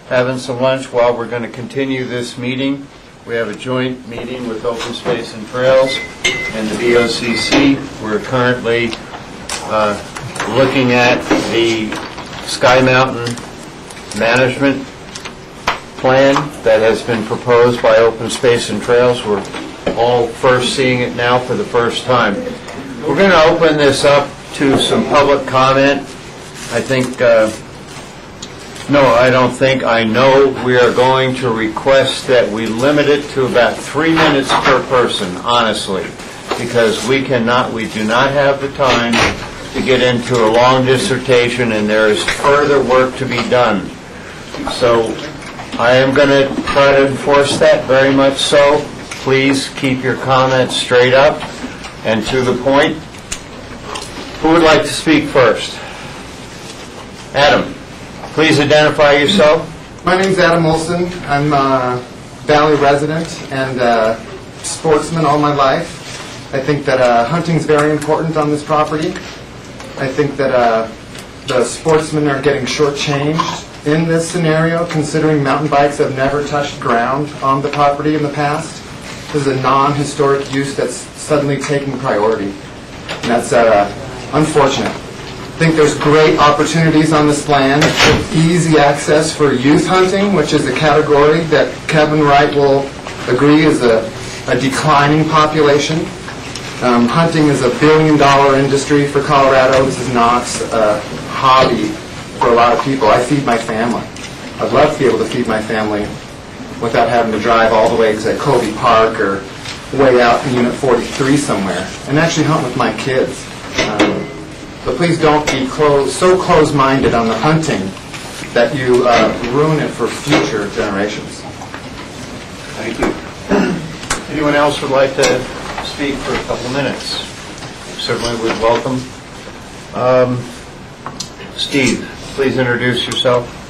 S1: having some lunch while we're going to continue this meeting. We have a joint meeting with Open Space and Trails and the BOCC. We're currently looking at the Sky Mountain Management Plan that has been proposed by Open Space and Trails. We're all first seeing it now for the first time. We're going to open this up to some public comment. I know we are going to request that we limit it to about 3 minutes per person, honestly, because we do not have the time to get into a long dissertation, and there is further work to be done. So I am going to try to enforce that very much so. Please keep your comments straight up and to the point. Who would like to speak first? Adam, please identify yourself.
S7: My name's Adam Olson. I'm a Valley resident and a sportsman all my life. I think that hunting's very important on this property. I think that the sportsmen are getting shortchanged in this scenario, considering mountain bikes have never touched ground on the property in the past. This is a non-historic use that's suddenly taking priority, and that's unfortunate. I think there's great opportunities on this land for easy access for youth hunting, which is a category that Kevin Wright will agree is a declining population. Hunting is $1 billion industry for Colorado. This is not a hobby for a lot of people. I feed my family. I'd love to be able to feed my family without having to drive all the way to Covey Park or way out in Unit 43 somewhere, and actually hunt with my kids. But please don't be so close-minded on the hunting that you ruin it for future generations.
S1: Thank you. Anyone else would like to speak for a couple minutes? Certainly would welcome. Steve, please introduce yourself.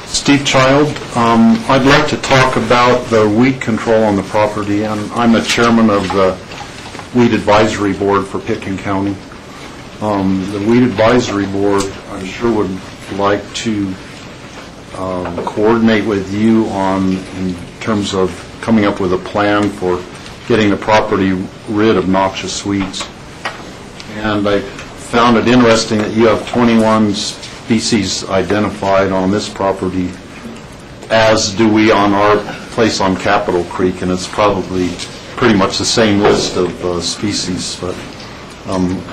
S8: Steve Child. I'd like to talk about the weed control on the property, and I'm the chairman of the Weed Advisory Board for Pitkin County. The Weed Advisory Board, I'm sure, would like to coordinate with you in terms of coming up with a plan for getting the property rid of noxious weeds. And I found it interesting that you have 21 species identified on this property, as do we on our place on Capitol Creek, and it's probably pretty much the same list of species. But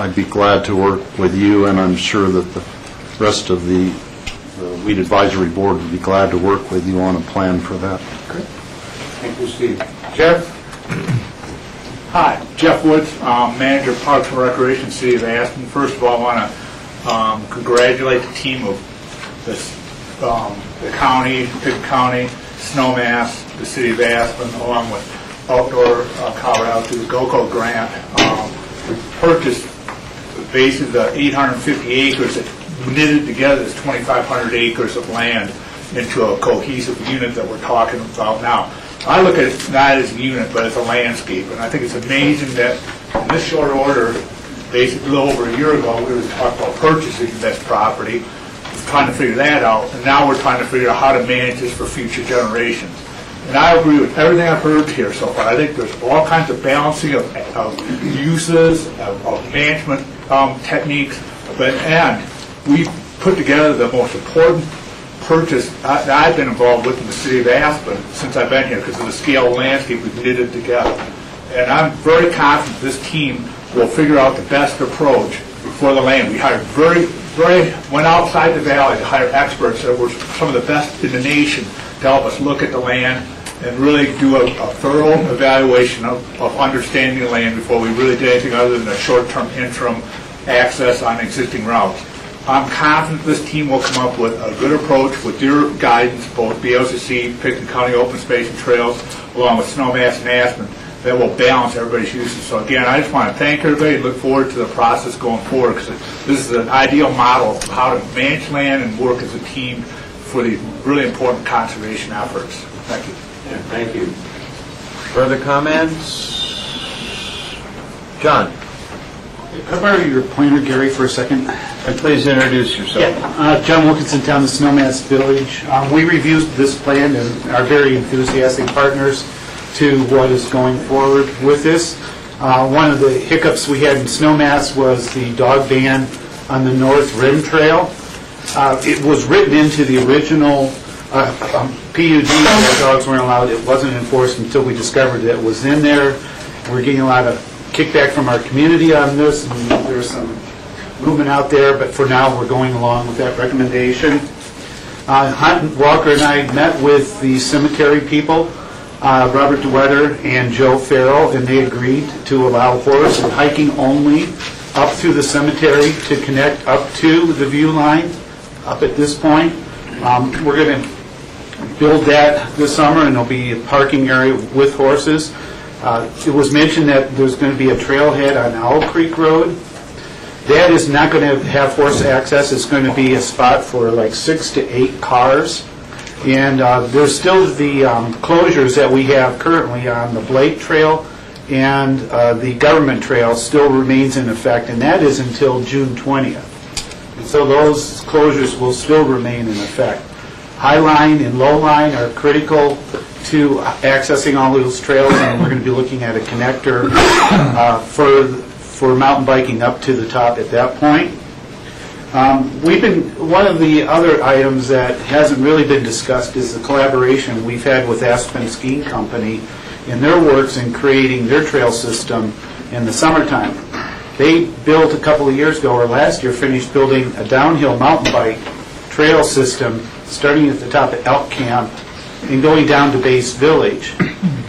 S8: I'd be glad to work with you, and I'm sure that the rest of the Weed Advisory Board would be glad to work with you on a plan for that.
S1: Okay. Thank you, Steve. Jeff?
S9: Hi, Jeff Woods, Manager of Parks and Recreation, City of Aspen. First of all, I want to congratulate the team of the county, Pitkin County, Snowmass, the City of Aspen, along with Outdoor Colorado through the GOCO grant. We purchased basically the 850 acres that knitted together as 2,500 acres of land into a cohesive unit that we're talking about now. I look at it not as a unit, but as a landscape, and I think it's amazing that in this short order, basically a little over a year ago, we were talking about purchasing this property, trying to figure that out, and now we're trying to figure out how to manage this for future generations. And I agree with everything I've heard here so far. I think there's all kinds of balancing of uses, of management techniques, and we've put together the most important purchase that I've been involved with in the City of Aspen since I've been here, because of the scale of landscape we've knitted together. And I'm very confident this team will figure out the best approach for the land. We hired went outside the valley to hire experts that were some of the best in the nation to help us look at the land and really do a thorough evaluation of understanding the land before we really did anything other than a short-term interim access on existing routes. I'm confident this team will come up with a good approach with your guidance, both BOCC, Pitkin County Open Space and Trails, along with Snowmass and Aspen, that will balance everybody's uses. So again, I just want to thank everybody and look forward to the process going forward, because this is an ideal model of how to manage land and work as a team for these really important conservation efforts. Thank you.
S1: Yeah, thank you. Further comments? John?
S10: Can I borrow your pointer, Gary, for a second?
S1: And please introduce yourself.
S10: John Wilkinson, Town of Snowmass Village. We reviewed this plan and are very enthusiastic partners to what is going forward with this. One of the hiccups we had in Snowmass was the dog ban on the North Rim Trail. It was written into the original PUD that dogs weren't allowed. It wasn't enforced until we discovered that it was in there. We're getting a lot of kickback from our community on this, and there's some movement out there, but for now, we're going along with that recommendation. Hunt Walker and I met with the cemetery people, Robert DeWetter and Joe Farrell, and they agreed to allow horse and hiking only up through the cemetery to connect up to the view line up at this point. We're going to build that this summer, and there'll be a parking area with horses. It was mentioned that there's going to be a trailhead on Owl Creek Road. That is not going to have horse access. It's going to be a spot for like 6 to 8 cars. And there's still the closures that we have currently on the Blake Trail, and the government trail still remains in effect, and that is until June 20th. And so those closures will still remain in effect. High line and low line are critical to accessing all those trails, and we're going to be looking at a connector for mountain biking up to the top at that point. One of the other items that hasn't really been discussed is the collaboration we've had with Aspen Skiing Company in their works in creating their trail system in the summertime. They built a couple of years ago, or last year, finished building a downhill mountain bike trail system starting at the top of Elk Camp and going down to Base Village.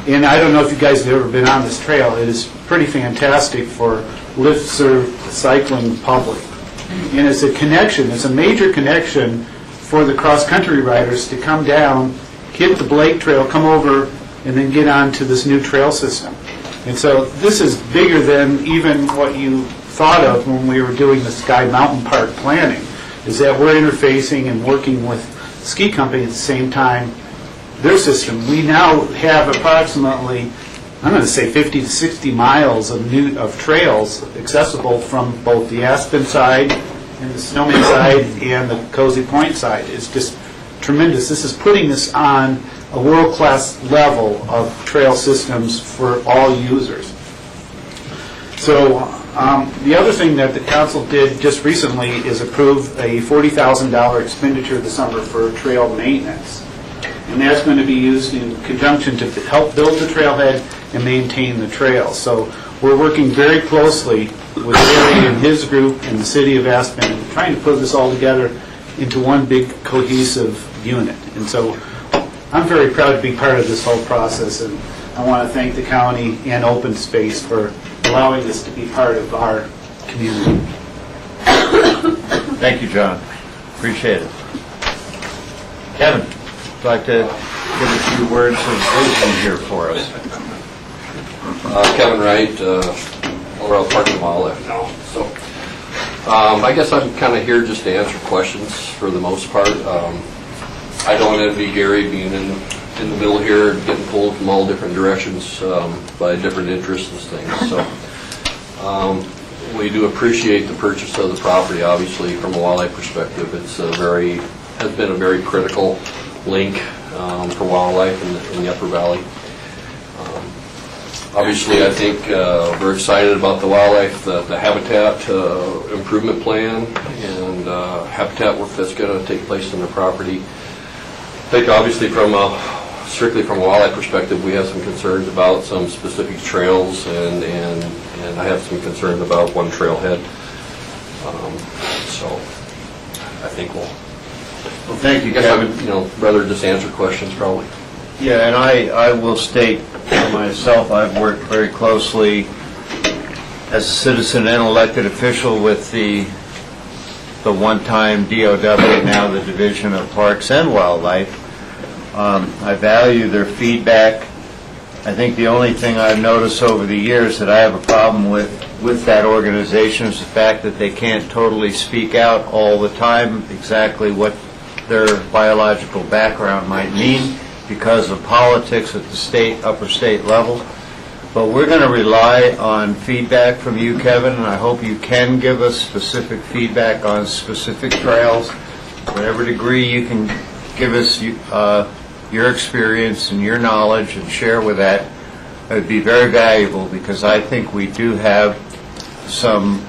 S10: And I don't know if you guys have ever been on this trail. It is pretty fantastic for lift-served cycling public. And it's a connection, it's a major connection for the cross-country riders to come down, hit the Blake Trail, come over, and then get onto this new trail system. And so this is bigger than even what you thought of when we were doing the Sky Mountain Park planning, is that we're interfacing and working with ski company at the same time, their system. We now have approximately, I'm going to say 50 to 60 miles of trails accessible from both the Aspen side and the Snowman side and the Cozy Point side. It's just tremendous. This is putting us on a world-class level of trail systems for all users. So the other thing that the council did just recently is approve a $40,000 expenditure this summer for trail maintenance. And that's going to be used in conjunction to help build the trailhead and maintain the trail. So we're working very closely with Gary and his group and the city of Aspen, trying to put this all together into one big cohesive unit. And so I'm very proud to be part of this whole process, and I want to thank the county and Open Space for allowing this to be part of our community.
S1: Thank you, John. Appreciate it. Kevin, would you like to give a few words of wisdom here for us?
S5: Kevin Wright, Laurel Park and Wildlife now. So I guess I'm kind of here just to answer questions for the most part. I don't envy Gary being in the middle here and getting pulled from all different directions by different interests and things. So we do appreciate the purchase of the property. Obviously, from a wildlife perspective, it's has been a very critical link for wildlife in the Upper Valley. Obviously, I think we're excited about the wildlife, the habitat improvement plan, and habitat work that's going to take place on the property. I think obviously strictly from a wildlife perspective, we have some concerns about some specific trails, and I have some concerns about one trailhead. So I think we'll.
S1: Well, thank you,
S5: I guess I
S1: Kevin.
S5: would, rather just answer questions probably.
S1: Yeah, and I will state for myself, I've worked very closely as a citizen and elected official with the one-time DOW, now the Division of Parks and Wildlife. I value their feedback. I think the only thing I've noticed over the years that I have a problem with that organization is the fact that they can't totally speak out all the time exactly what their biological background might mean because of politics at the upper state level. But we're going to rely on feedback from you, Kevin, and I hope you can give us specific feedback on specific trails. Whatever degree you can give us your experience and your knowledge and share with that, it would be very valuable, because I think we do have some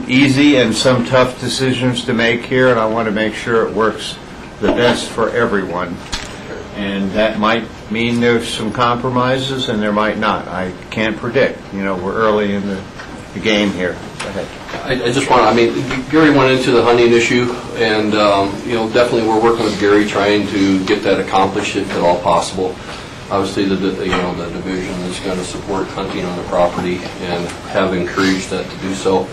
S1: easy and some tough decisions to make here, and I want to make sure it works the best for everyone. And that might mean there's some compromises, and there might not. I can't predict. We're early in the game here. Go ahead.
S5: I just want, Gary went into the hunting issue, and, definitely we're working with Gary trying to get that accomplished if at all possible. Obviously, the division is going to support hunting on the property and have encouraged that to do so.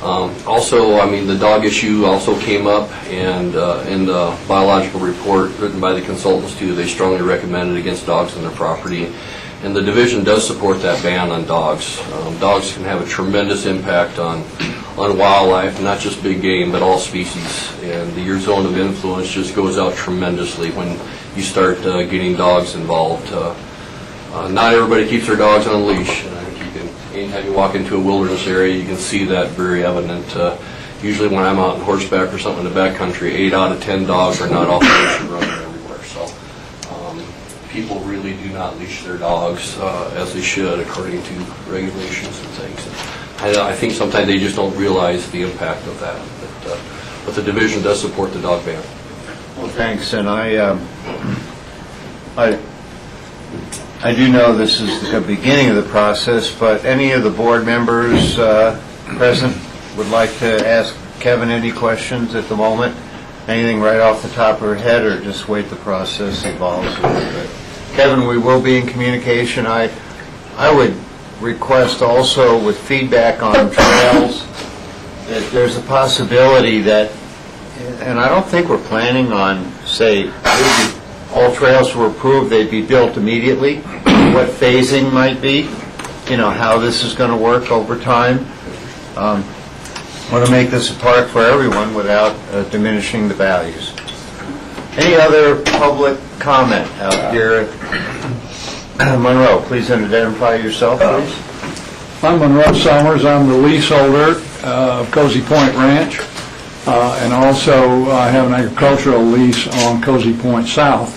S5: Also, the dog issue also came up, and in the biological report written by the consultants too, they strongly recommended against dogs on their property. And the division does support that ban on dogs. Dogs can have a tremendous impact on wildlife, not just big game, but all species. And your zone of influence just goes out tremendously when you start getting dogs involved. Not everybody keeps their dogs on a leash. Anytime you walk into a wilderness area, you can see that very evident. Usually when I'm out on horseback or something in the backcountry, 8 out of 10 dogs are not off the leash and running everywhere. So people really do not leash their dogs as they should, according to regulations and things. I think sometimes they just don't realize the impact of that. But the division does support the dog ban.
S1: Well, thanks. And I do know this is the beginning of the process, but any of the board members present would like to ask Kevin any questions at the moment? Anything right off the top of her head, or just wait the process evolves a little bit? Kevin, we will be in communication. I would request also with feedback on trails that there's a possibility that, and I don't think we're planning on, say, all trails were approved, they'd be built immediately. What phasing might be, how this is going to work over time. Want to make this a park for everyone without diminishing the values. Any other public comment out here? Monroe, please identify yourself, please.
S11: I'm Monroe Summers. I'm the leaseholder of Cozy Point Ranch, and also I have an agricultural lease on Cozy Point South.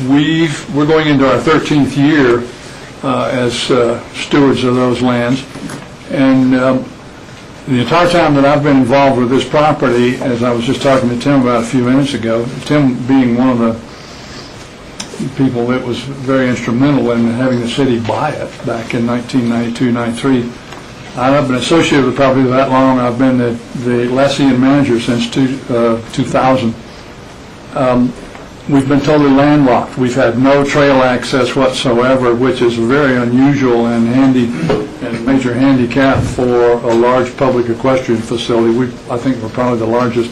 S11: We're going into our 13th year as stewards of those lands, and the entire time that I've been involved with this property, as I was just talking to Tim about a few minutes ago, Tim being one of the people that was very instrumental in having the city buy it back in 1992-93. I've been associated with the property that long. I've been the lessee and manager since 2000. We've been totally landlocked. We've had no trail access whatsoever, which is very unusual and handy and major handicap for a large public equestrian facility. I think we're probably the largest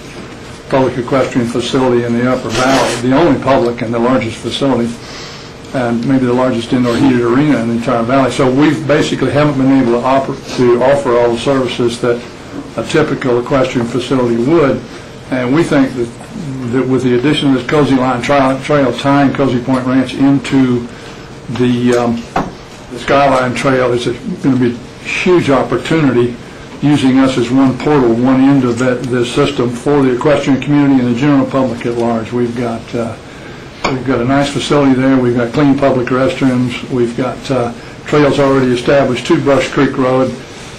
S11: public equestrian facility in the Upper Valley, the only public and the largest facility, and maybe the largest indoor heated arena in the entire valley. So we basically haven't been able to offer all the services that a typical equestrian facility would, and we think that with the addition of this Cozy Line Trail tying Cozy Point Ranch into the Skyline Trail is going to be a huge opportunity, using us as one portal, one end of this system for the equestrian community and the general public at large. We've got a nice facility there. We've got clean public restrooms. We've got trails already established to Brush Creek Road.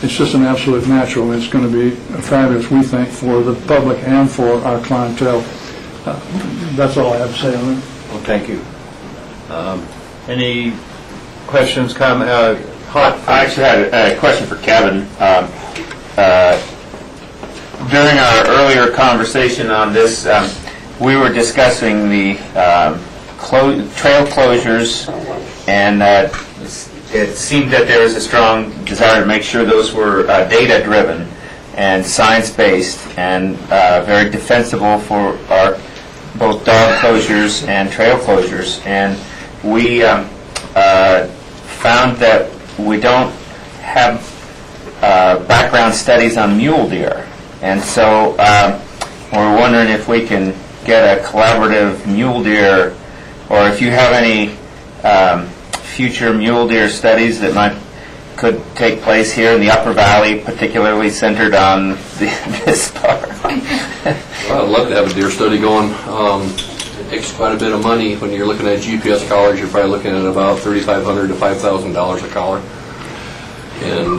S11: It's just an absolute natural. It's going to be fabulous, we think, for the public and for our clientele. That's all I have to say on it.
S1: Well, thank you. Any questions, comments?
S12: I actually had a question for Kevin. During our earlier conversation on this, we were discussing the trail closures, and it seemed that there was a strong desire to make sure those were data-driven and science-based and very defensible for our both dog closures and trail closures. And we found that we don't have background studies on mule deer, and so we're wondering if we can get a collaborative mule deer, or if you have any future mule deer studies that could take place here in the Upper Valley, particularly centered on this park?
S5: Well, I'd love to have a deer study going. It takes quite a bit of money. When you're looking at GPS collars, you're probably looking at about $3,500 to $5,000 a collar. And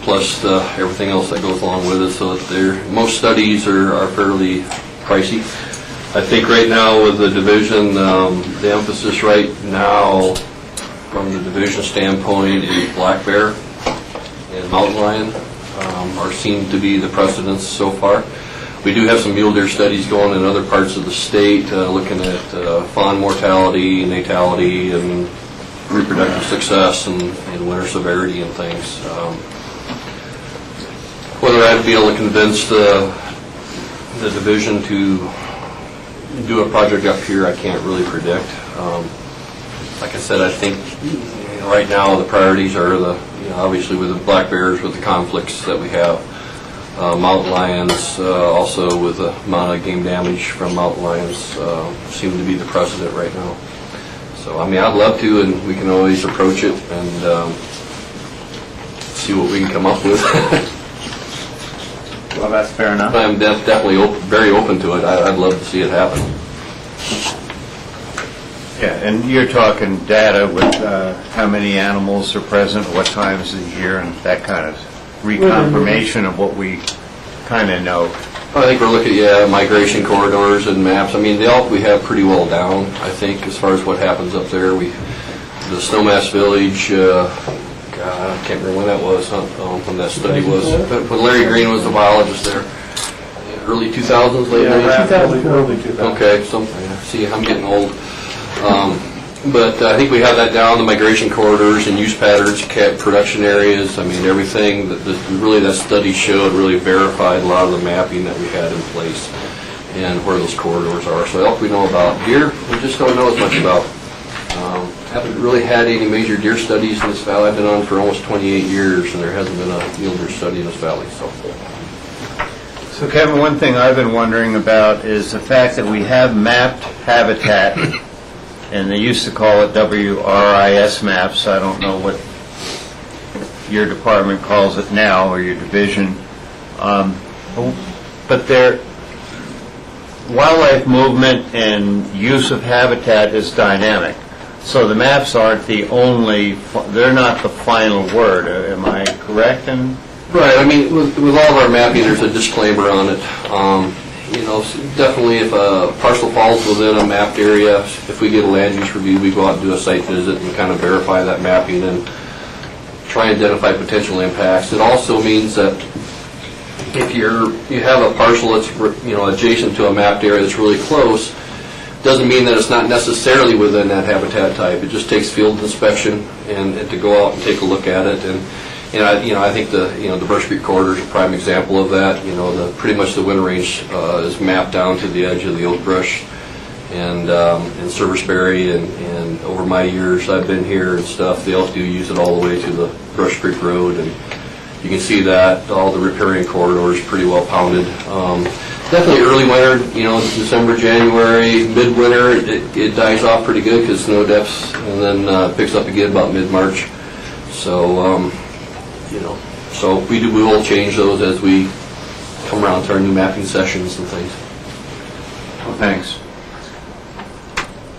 S5: plus everything else that goes along with it. So that most studies are fairly pricey. I think right now with the division, the emphasis right now from the division standpoint is black bear and mountain lion are seen to be the precedents so far. We do have some mule deer studies going in other parts of the state, looking at fawn mortality, natality, and reproductive success and winter severity and things. Whether I'd be able to convince the division to do a project up here, I can't really predict. Like I said, I think right now the priorities are obviously with the black bears, with the conflicts that we have, mountain lions, also with the amount of game damage from mountain lions seem to be the precedent right now. So I mean, I'd love to, and we can always approach it and see what we can come up with.
S12: Well, that's fair enough.
S5: I'm definitely very open to it. I'd love to see it happen.
S1: Yeah, and you're talking data with how many animals are present, what times of the year, and that kind of reconfirmation of what we kind of know.
S5: I think we're looking at migration corridors and maps. I mean, the elk we have pretty well down, I think, as far as what happens up there. The Snowmass Village, God, I can't remember when that was, when that study was. But when Larry Green was the biologist there, early 2000s, late 90s?
S11: Early 2000s.
S5: Okay, see, I'm getting old. But I think we have that down, the migration corridors and use patterns, cat production areas. I mean, everything that that study showed really verified a lot of the mapping that we had in place and where those corridors are. So elk we know about. Deer, we just don't know as much about. Haven't really had any major deer studies in this valley. I've been on for almost 28 years, and there hasn't been a mule deer study in this valley.
S1: So Kevin, one thing I've been wondering about is the fact that we have mapped habitat, and they used to call it WRIS maps. I don't know what your department calls it now, or your division. But wildlife movement and use of habitat is dynamic. So the maps aren't they're not the final word. Am I correct?
S5: Right. I mean, with all of our mapping, there's a disclaimer on it. Definitely if a parcel falls within a mapped area, if we get a land use review, we go out and do a site visit and kind of verify that mapping and try and identify potential impacts. It also means that if you have a parcel that's adjacent to a mapped area that's really close, doesn't mean that it's not necessarily within that habitat type. It just takes field inspection and to go out and take a look at it. And I think the Brush Creek corridor is a prime example of that. Pretty much the winter range is mapped down to the edge of the oak brush and Serviceberry, and over my years I've been here and stuff, the elk do use it all the way to the Brush Creek Road, and you can see that all the riparian corridors pretty well pounded. Definitely early winter, December, January, midwinter, it dies off pretty good because snow depths, and then picks up again about mid-March. So, so we will change those as we come around to our new mapping sessions and things.
S1: Well, thanks.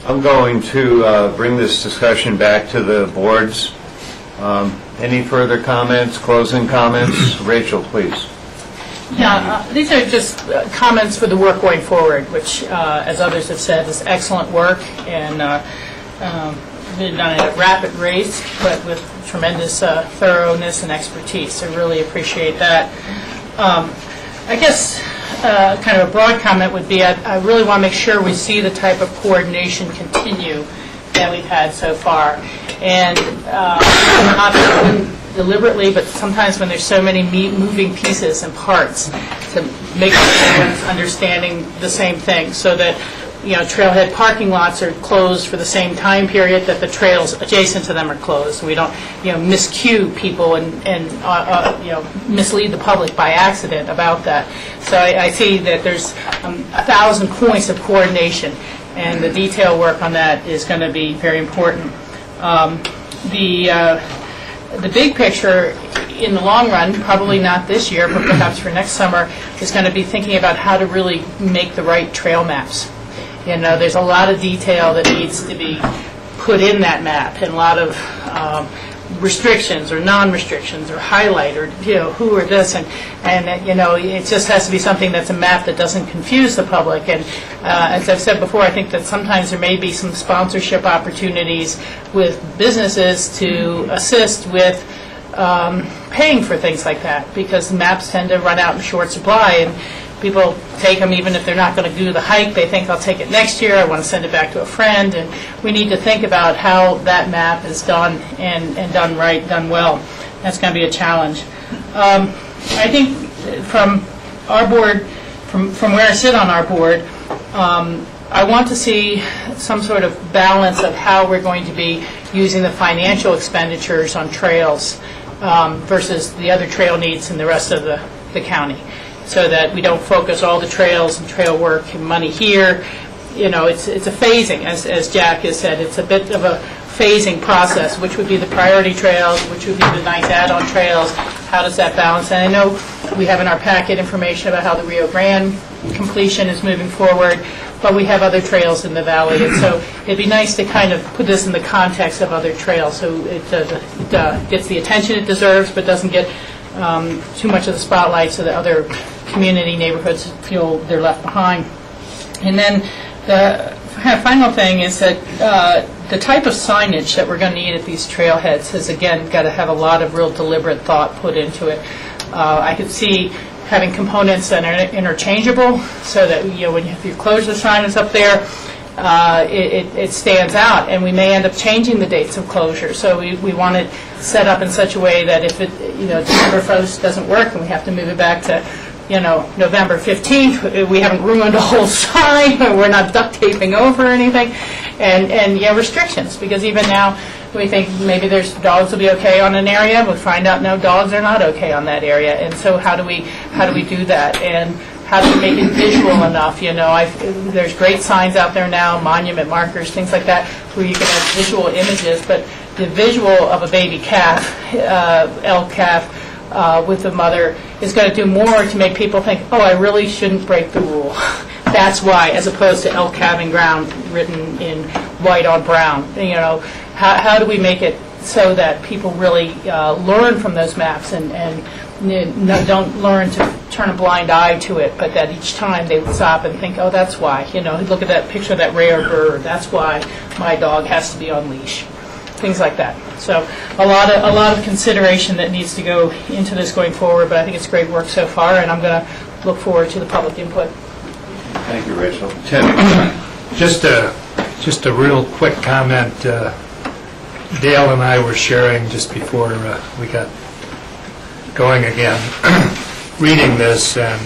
S1: I'm going to bring this discussion back to the boards. Any further comments, closing comments? Rachel, please.
S4: Yeah, these are just comments for the work going forward, which, as others have said, is excellent work and been done at a rapid rate, but with tremendous thoroughness and expertise. I really appreciate that. I guess kind of a broad comment would be I really want to make sure we see the type of coordination continue that we've had so far. And not deliberately, but sometimes when there's so many moving pieces and parts, to make sure everyone's understanding the same thing, so that trailhead parking lots are closed for the same time period that the trails adjacent to them are closed. So we don't miscue people and mislead the public by accident about that. So I see that there's 1,000 points of coordination, and the detail work on that is going to be very important. the big picture in the long run, probably not this year, but perhaps for next summer, is going to be thinking about how to really make the right trail maps. You know, there's a lot of detail that needs to be put in that map, and a lot of restrictions or non-restrictions or highlight or, you know, who are this, and you know, it just has to be something that's a map that doesn't confuse the public. And as I've said before, I think that sometimes there may be some sponsorship opportunities with businesses to assist with paying for things like that, because the maps tend to run out in short supply, and people take them even if they're not going to do the hike. They think, I'll take it next year, I want to send it back to a friend, and we need to think about how that map is done and done right, done well. That's going to be a challenge. I think from our board, from where I sit on our board, I want to see some sort of balance of how we're going to be using the financial expenditures on trails versus the other trail needs in the rest of the county, so that we don't focus all the trails and trail work and money here. You know, it's a phasing, as Jack has said. It's a bit of a phasing process, which would be the priority trails, which would be the nice add-on trails. How does that balance? And I know we have in our packet information about how the Rio Grande completion is moving forward, but we have other trails in the valley, and so it'd be nice to kind of put this in the context of other trails, so it gets the attention it deserves, but doesn't get too much of the spotlight, so that other community neighborhoods feel they're left behind. And then the final thing is that the type of signage that we're going to need at these trailheads has, again, got to have a lot of real deliberate thought put into it. I could see having components that are interchangeable, so that, you know, when you close the sign is up there, it stands out, and we may end up changing the dates of closure. So we want it set up in such a way that if it, you know, December 1st doesn't work and we have to move it back to, you know, November 15th, we haven't ruined a whole sign, or we're not duct taping over anything, and yeah, restrictions, because even now we think maybe there's dogs will be okay on an area, we'll find out no, dogs are not okay on that area. And so how do we do that, and how do we make it visual enough? You know, there's great signs out there now, monument markers, things like that, where you can have visual images, but the visual of a baby calf, elk calf, with the mother is going to do more to make people think, oh, I really shouldn't break the rule. That's why, as opposed to elk calving ground written in white on brown. You know, how do we make it so that people really learn from those maps and don't learn to turn a blind eye to it, but that each time they would stop and think, oh, that's why. You know, look at that picture of that rare bird. That's why my dog has to be on leash. Things like that. So a lot of consideration that needs to go into this going forward, but I think it's great work so far, and I'm going to look forward to the public input.
S1: Thank you, Rachel.
S13: Tim, just a real quick comment. Dale and I were sharing just before we got going again, reading this, and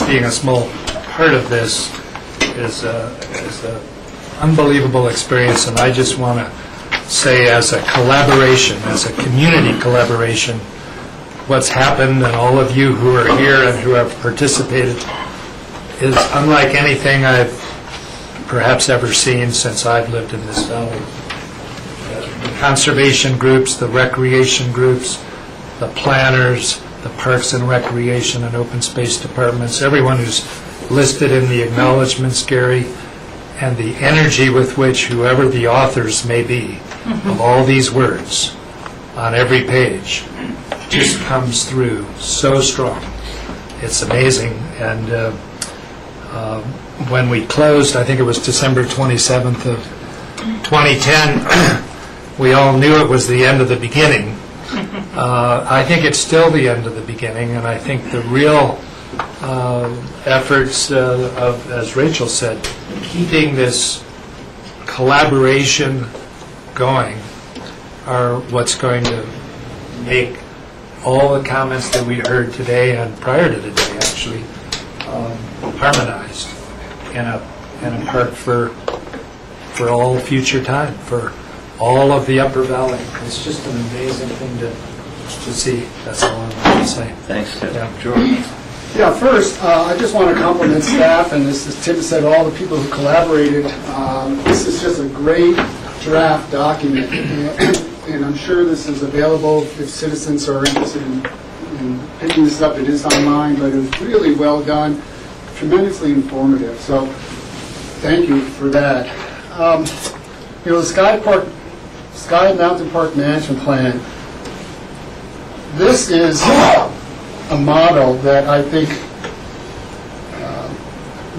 S13: being a small part of this is an unbelievable experience, and I just want to say, as a collaboration, as a community collaboration, what's happened, and all of you who are here and who have participated, is unlike anything I've perhaps ever seen since I've lived in this valley. The conservation groups, the recreation groups, the planners, the parks and recreation and open space departments, everyone who's listed in the acknowledgments, Gary, and the energy with which whoever the authors may be of all these words on every page just comes through so strong. It's amazing. And when we closed, I think it was December 27th of 2010, we all knew it was the end of the beginning. I think it's still the end of the beginning, and I think the real efforts of, as Rachel said, keeping this collaboration going are what's going to make all the comments that we heard today and prior to today actually harmonized in a part for all future time, for all of the Upper Valley. It's just an amazing thing to see. That's all I want to say.
S1: Thanks, Tim.
S13: Yeah.
S1: George?
S14: Yeah, first, I just want to compliment staff, and as Tim said, all the people who collaborated. This is just a great draft document, and I'm sure this is available if citizens are interested in picking this up. It is online, but it was really well done, tremendously informative. So thank you for that. The Sky Mountain Park Management Plan. This is a model that I think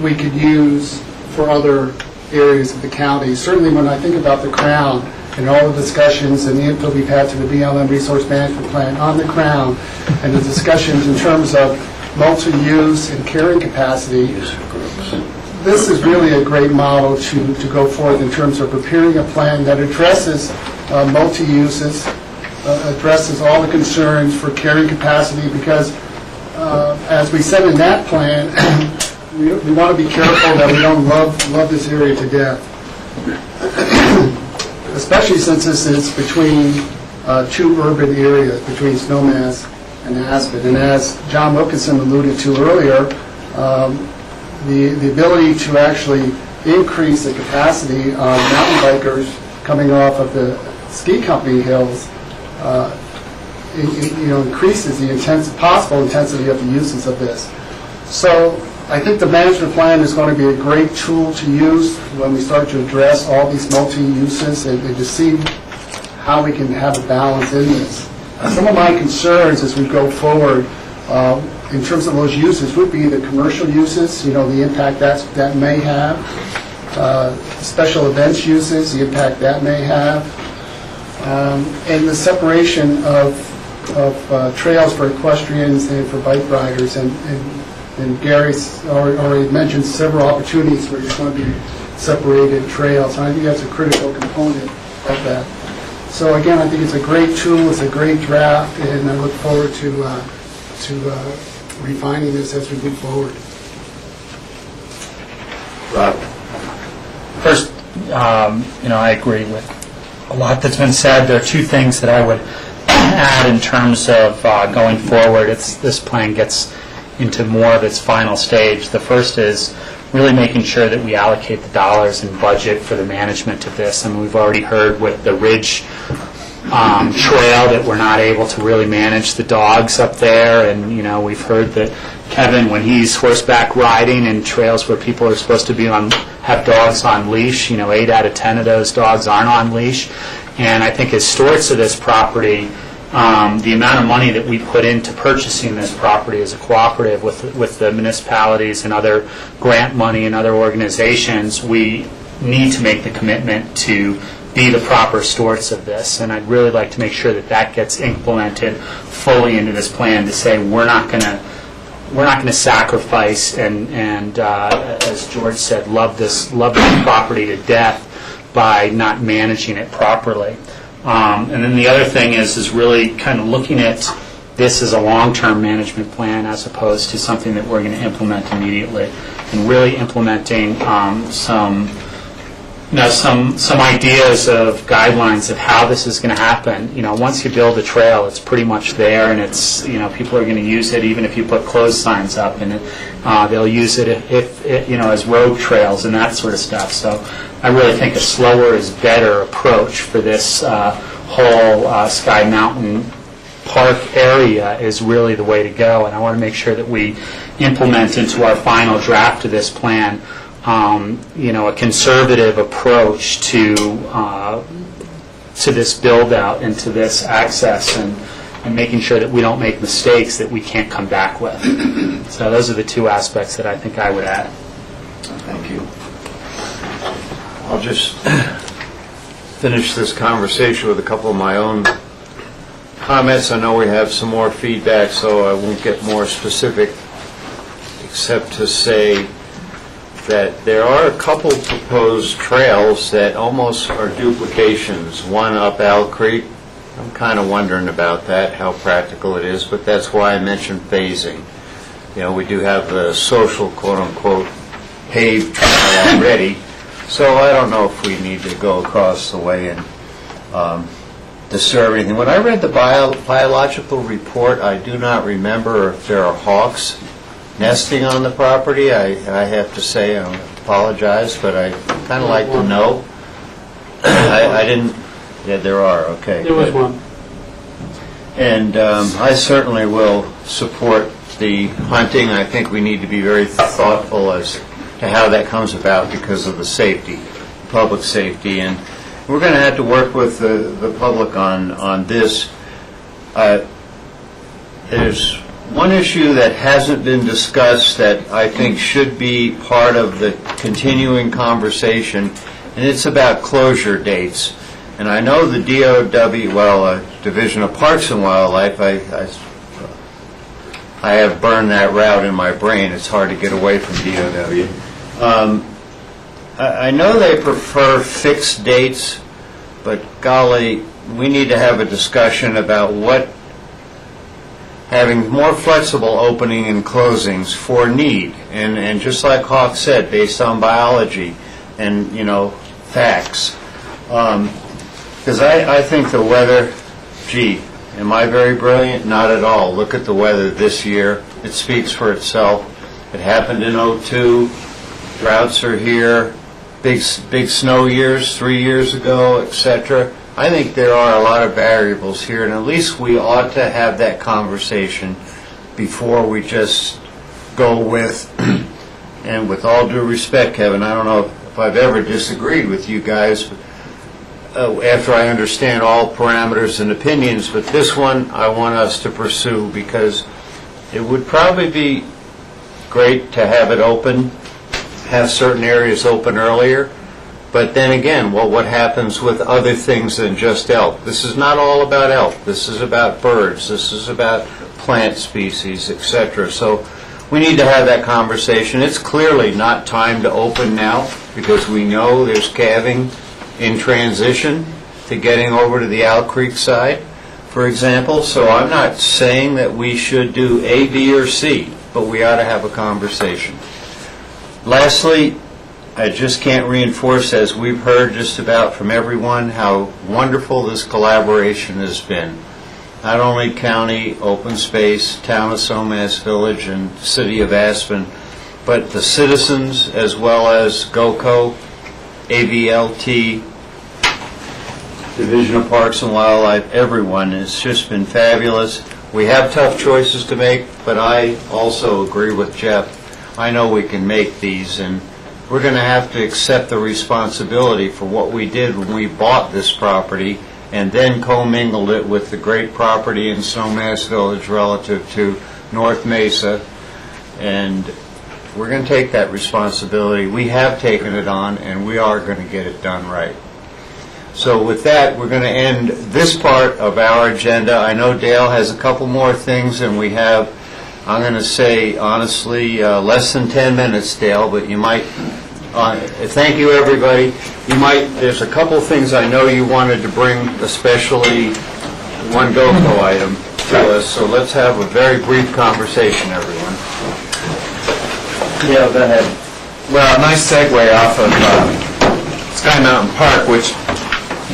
S14: we could use for other areas of the county. Certainly when I think about the Crown and all the discussions and the input we've had to the BLM Resource Management Plan on the Crown and the discussions in terms of multi-use and carrying capacity, this is really a great model to go forth in terms of preparing a plan that addresses multi-uses, addresses all the concerns for carrying capacity, because as we said in that plan, we want to be careful that we don't love this area to death, especially since this is between two urban areas, between Snowmass and Aspen. And as John Wilkinson alluded to earlier, the ability to actually increase the capacity on mountain bikers coming off of the ski company hills increases the possible intensity of the uses of this. So I think the management plan is going to be a great tool to use when we start to address all these multi-uses and to see how we can have a balance in this. Some of my concerns as we go forward in terms of those uses would be the commercial uses, the impact that may have, special events uses, the impact that may have, and the separation of trails for equestrians and for bike riders. And Gary's already mentioned several opportunities where there's going to be separated trails. And I think that's a critical component of that. So again, I think it's a great tool, it's a great draft, and I look forward to refining this as we move forward.
S15: First, I agree with a lot that's been said. There are two things that I would add in terms of going forward. This plan gets into more of its final stage. The first is really making sure that we allocate the dollars and budget for the management of this. I mean, we've already heard with the Ridge Trail that we're not able to really manage the dogs up there, and we've heard that Kevin, when he's horseback riding in trails where people are supposed to have dogs on leash, 8 out of 10 of those dogs aren't on leash. And I think as stewards of this property, the amount of money that we put into purchasing this property as a cooperative with the municipalities and other grant money and other organizations, we need to make the commitment to be the proper stewards of this. And I'd really like to make sure that gets implemented fully into this plan, to say we're not going to sacrifice and as George said, love this property to death by not managing it properly. And then the other thing is really kind of looking at this as a long-term management plan as opposed to something that we're going to implement immediately, and really implementing some ideas of guidelines of how this is going to happen. Once you build a trail, it's pretty much there, and it's people are going to use it even if you put closed signs up, and they'll use it if as road trails and that sort of stuff. So I really think a slower is better approach for this whole Sky Mountain Park area is really the way to go, and I want to make sure that we implement into our final draft of this plan a conservative approach to this build-out and to this access, and making sure that we don't make mistakes that we can't come back with. So those are the two aspects that I think I would add.
S1: Thank you. I'll just finish this conversation with a couple of my own comments. I know we have some more feedback, so I won't get more specific, except to say that there are a couple proposed trails that almost are duplications. One up Owl Creek, I'm kind of wondering about that, how practical it is, but that's why I mentioned phasing. We do have the social, quote-unquote, paved trail already, so I don't know if we need to go across the way and disturb anything. When I read the biological report, I do not remember if there are hawks nesting on the property. I have to say, I apologize, but I kind of like to know. I didn't, yeah, there are, okay.
S3: There was
S1: good.
S3: one.
S1: And I certainly will support the hunting. I think we need to be very thoughtful as to how that comes about because of the safety, public safety. And we're going to have to work with the public on this. There's one issue that hasn't been discussed that I think should be part of the continuing conversation, and it's about closure dates. And I know the DOW, Division of Parks and Wildlife, I have burned that route in my brain. It's hard to get away from DOW. I know they prefer fixed dates, but golly, we need to have a discussion about having more flexible opening and closings for need. And just like Hawk said, based on biology and, facts. Because I think the weather, gee, am I very brilliant? Not at all. Look at the weather this year. It speaks for itself. It happened in '02. Droughts are here. Big snow years 3 years ago, etc. I think there are a lot of variables here, and at least we ought to have that conversation before we just go with, and with all due respect, Kevin, I don't know if I've ever disagreed with you guys, after I understand all parameters and opinions, but this one I want us to pursue because it would probably be great to have it open, have certain areas open earlier, but then again, what happens with other things than just elk? This is not all about elk. This is about birds. This is about plant species, etc. So we need to have that conversation. It's clearly not time to open now because we know there's calving in transition to getting over to the Owl Creek side, for example. So I'm not saying that we should do A, B, or C, but we ought to have a conversation. Lastly, I just can't reinforce, as we've heard just about from everyone, how wonderful this collaboration has been. Not only county, open space, town of Somas Village, and city of Aspen, but the citizens as well as GOCO, AVLT, Division of Parks and Wildlife, everyone. It's just been fabulous. We have tough choices to make, but I also agree with Jeff. I know we can make these, and we're going to have to accept the responsibility for what we did when we bought this property and then commingled it with the great property in Somas Village relative to North Mesa. And we're going to take that responsibility. We have taken it on, and we are going to get it done right. So with that, we're going to end this part of our agenda. I know Dale has a couple more things, and we have, I'm going to say, honestly, less than 10 minutes, Dale, but you might, thank you, everybody. There's a couple things I know you wanted to bring, especially one GOCO item to us, so let's have a very brief conversation, everyone.
S2: Yeah, go ahead. Well, a nice segue off of Sky Mountain Park, which,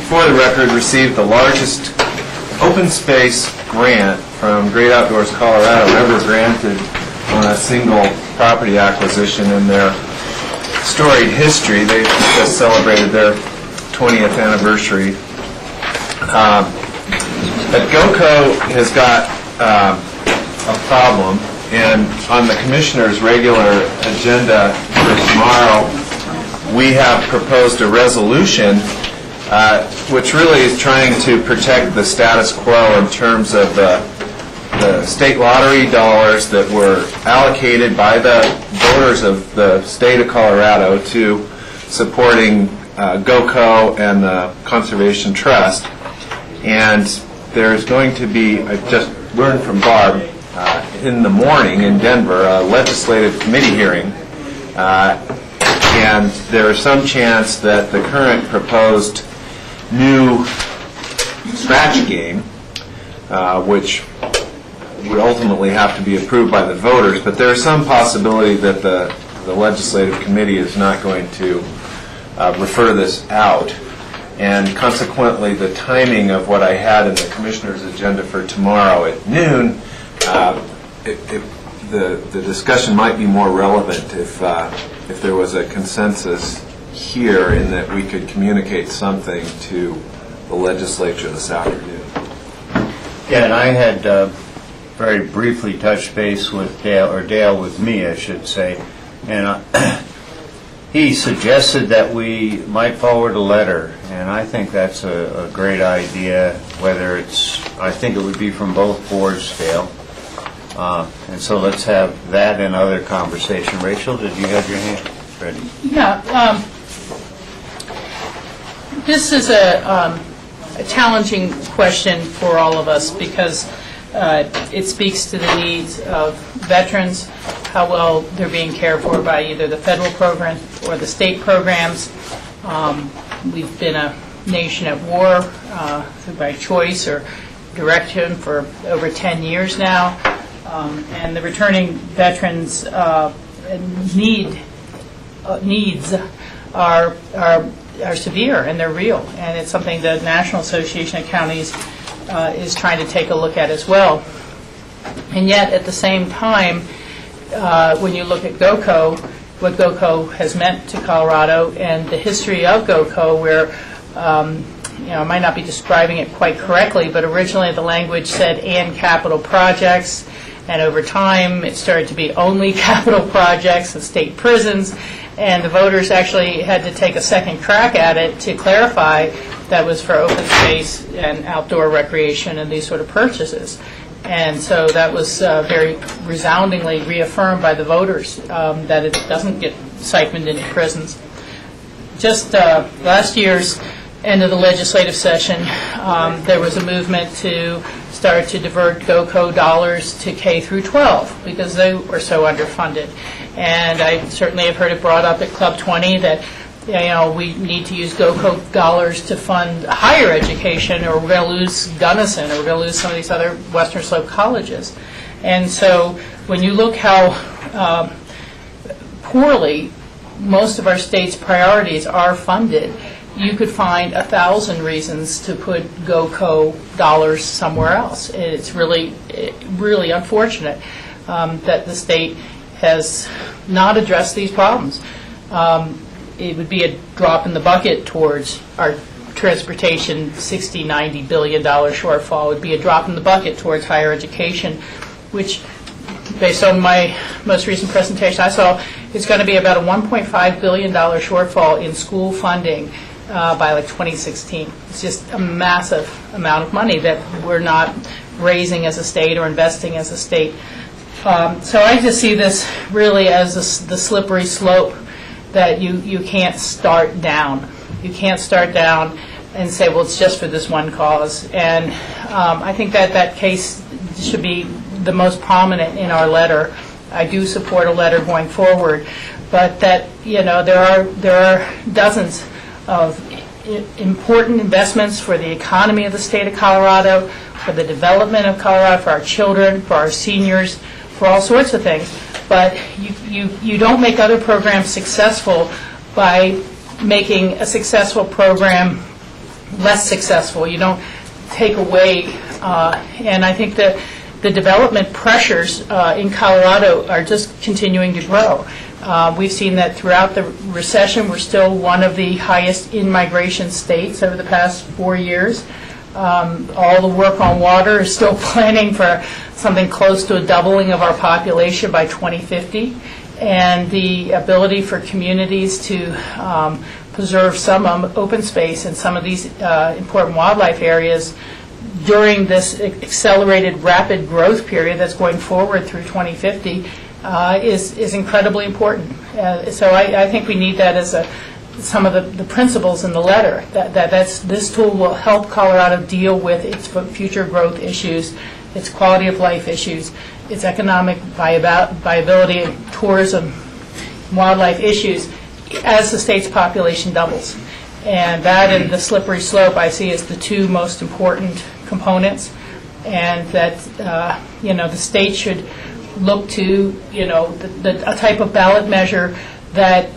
S2: for the record, received the largest open space grant from Great Outdoors Colorado ever granted on a single property acquisition in their storied history. They just celebrated their 20th anniversary. But GOCO has got a problem, and on the Commissioner's regular agenda for tomorrow, we have proposed a resolution which really is trying to protect the status quo in terms of the state lottery dollars that were allocated by the voters of the state of Colorado to supporting GOCO and the Conservation Trust. And there's going to be, I just learned from Barb, in the morning in Denver, a legislative committee hearing. And there is some chance that the current proposed new scratch game, which would ultimately have to be approved by the voters, but there is some possibility that the legislative committee is not going to refer this out. And consequently, the timing of what I had in the Commissioner's agenda for tomorrow at noon, the discussion might be more relevant if there was a consensus here in that we could communicate something to the legislature this afternoon.
S1: Yeah, and I had very briefly touched base with Dale, or Dale with me, I should say, and he suggested that we might forward a letter, and I think that's a great idea, whether it's, I think it would be from both boards, Dale. And so let's have that and other conversation. Rachel, did you have your hand ready?
S4: Yeah, this is a challenging question for all of us because it speaks to the needs of veterans, how well they're being cared for by either the federal program or the state programs. We've been a nation at war by choice or direction for over 10 years now, and the returning veterans' needs are severe and they're real, and it's something the National Association of Counties is trying to take a look at as well. And yet, at the same time, when you look at GOCO, what GOCO has meant to Colorado and the history of GOCO, where I might not be describing it quite correctly, but originally the language said "and capital projects," and over time it started to be only capital projects and state prisons, and the voters actually had to take a second crack at it to clarify that was for open space and outdoor recreation and these sort of purchases. And so that was very resoundingly reaffirmed by the voters, that it doesn't get siphoned into prisons. Just last year's end of the legislative session, there was a movement to start to divert GOCO dollars to K through 12 because they were so underfunded. And I certainly have heard it brought up at Club 20 that we need to use GOCO dollars to fund higher education, or we're going to lose Gunnison, or we're going to lose some of these other Western Slope colleges. And so when you look how poorly most of our state's priorities are funded, you could find 1,000 reasons to put GOCO dollars somewhere else. It's really, really unfortunate that the state has not addressed these problems. It would be a drop in the bucket towards our transportation $60, $90 billion shortfall. It would be a drop in the bucket towards higher education, which, based on my most recent presentation I saw, is going to be about a $1.5 billion shortfall in school funding by like 2016. It's just a massive amount of money that we're not raising as a state or investing as a state. So I just see this really as the slippery slope that you can't start down. You can't start down and say, well, it's just for this one cause. And I think that case should be the most prominent in our letter. I do support a letter going forward, but that there are dozens of important investments for the economy of the state of Colorado, for the development of Colorado, for our children, for our seniors, for all sorts of things. But you don't make other programs successful by making a successful program less successful. You don't take away, and I think that the development pressures in Colorado are just continuing to grow. We've seen that throughout the recession. We're still one of the highest in-migration states over the past 4 years. All the work on water is still planning for something close to a doubling of our population by 2050. And the ability for communities to preserve some open space in some of these important wildlife areas during this accelerated rapid growth period that's going forward through 2050 is incredibly important. So I think we need that as some of the principles in the letter, this tool will help Colorado deal with its future growth issues, its quality of life issues, its economic viability, tourism, wildlife issues as the state's population doubles. And that and the slippery slope I see as the two most important components, and that the state should look to a type of ballot measure that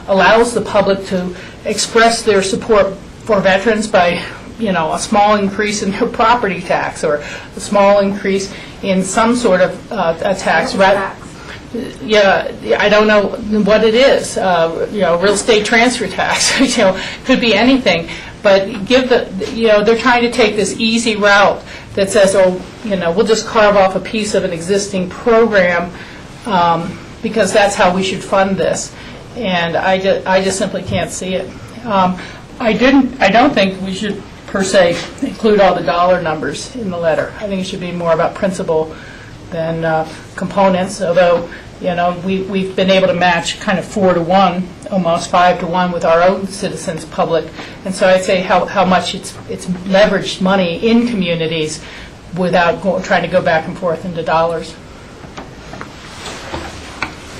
S4: allows the public to express their support for veterans by a small increase in their property tax or a small increase in some sort of a tax. yeah, I don't know what it is, real estate transfer tax, could be anything, but they're trying to take this easy route that says, we'll just carve off a piece of an existing program because that's how we should fund this, and I just simply can't see it. I don't think we should per se include all the dollar numbers in the letter. I think it should be more about principle than components, although we've been able to match kind of 4-to-1, almost 5-to-1 with our own citizens public, and so I'd say how much it's leveraged money in communities without trying to go back and forth into dollars.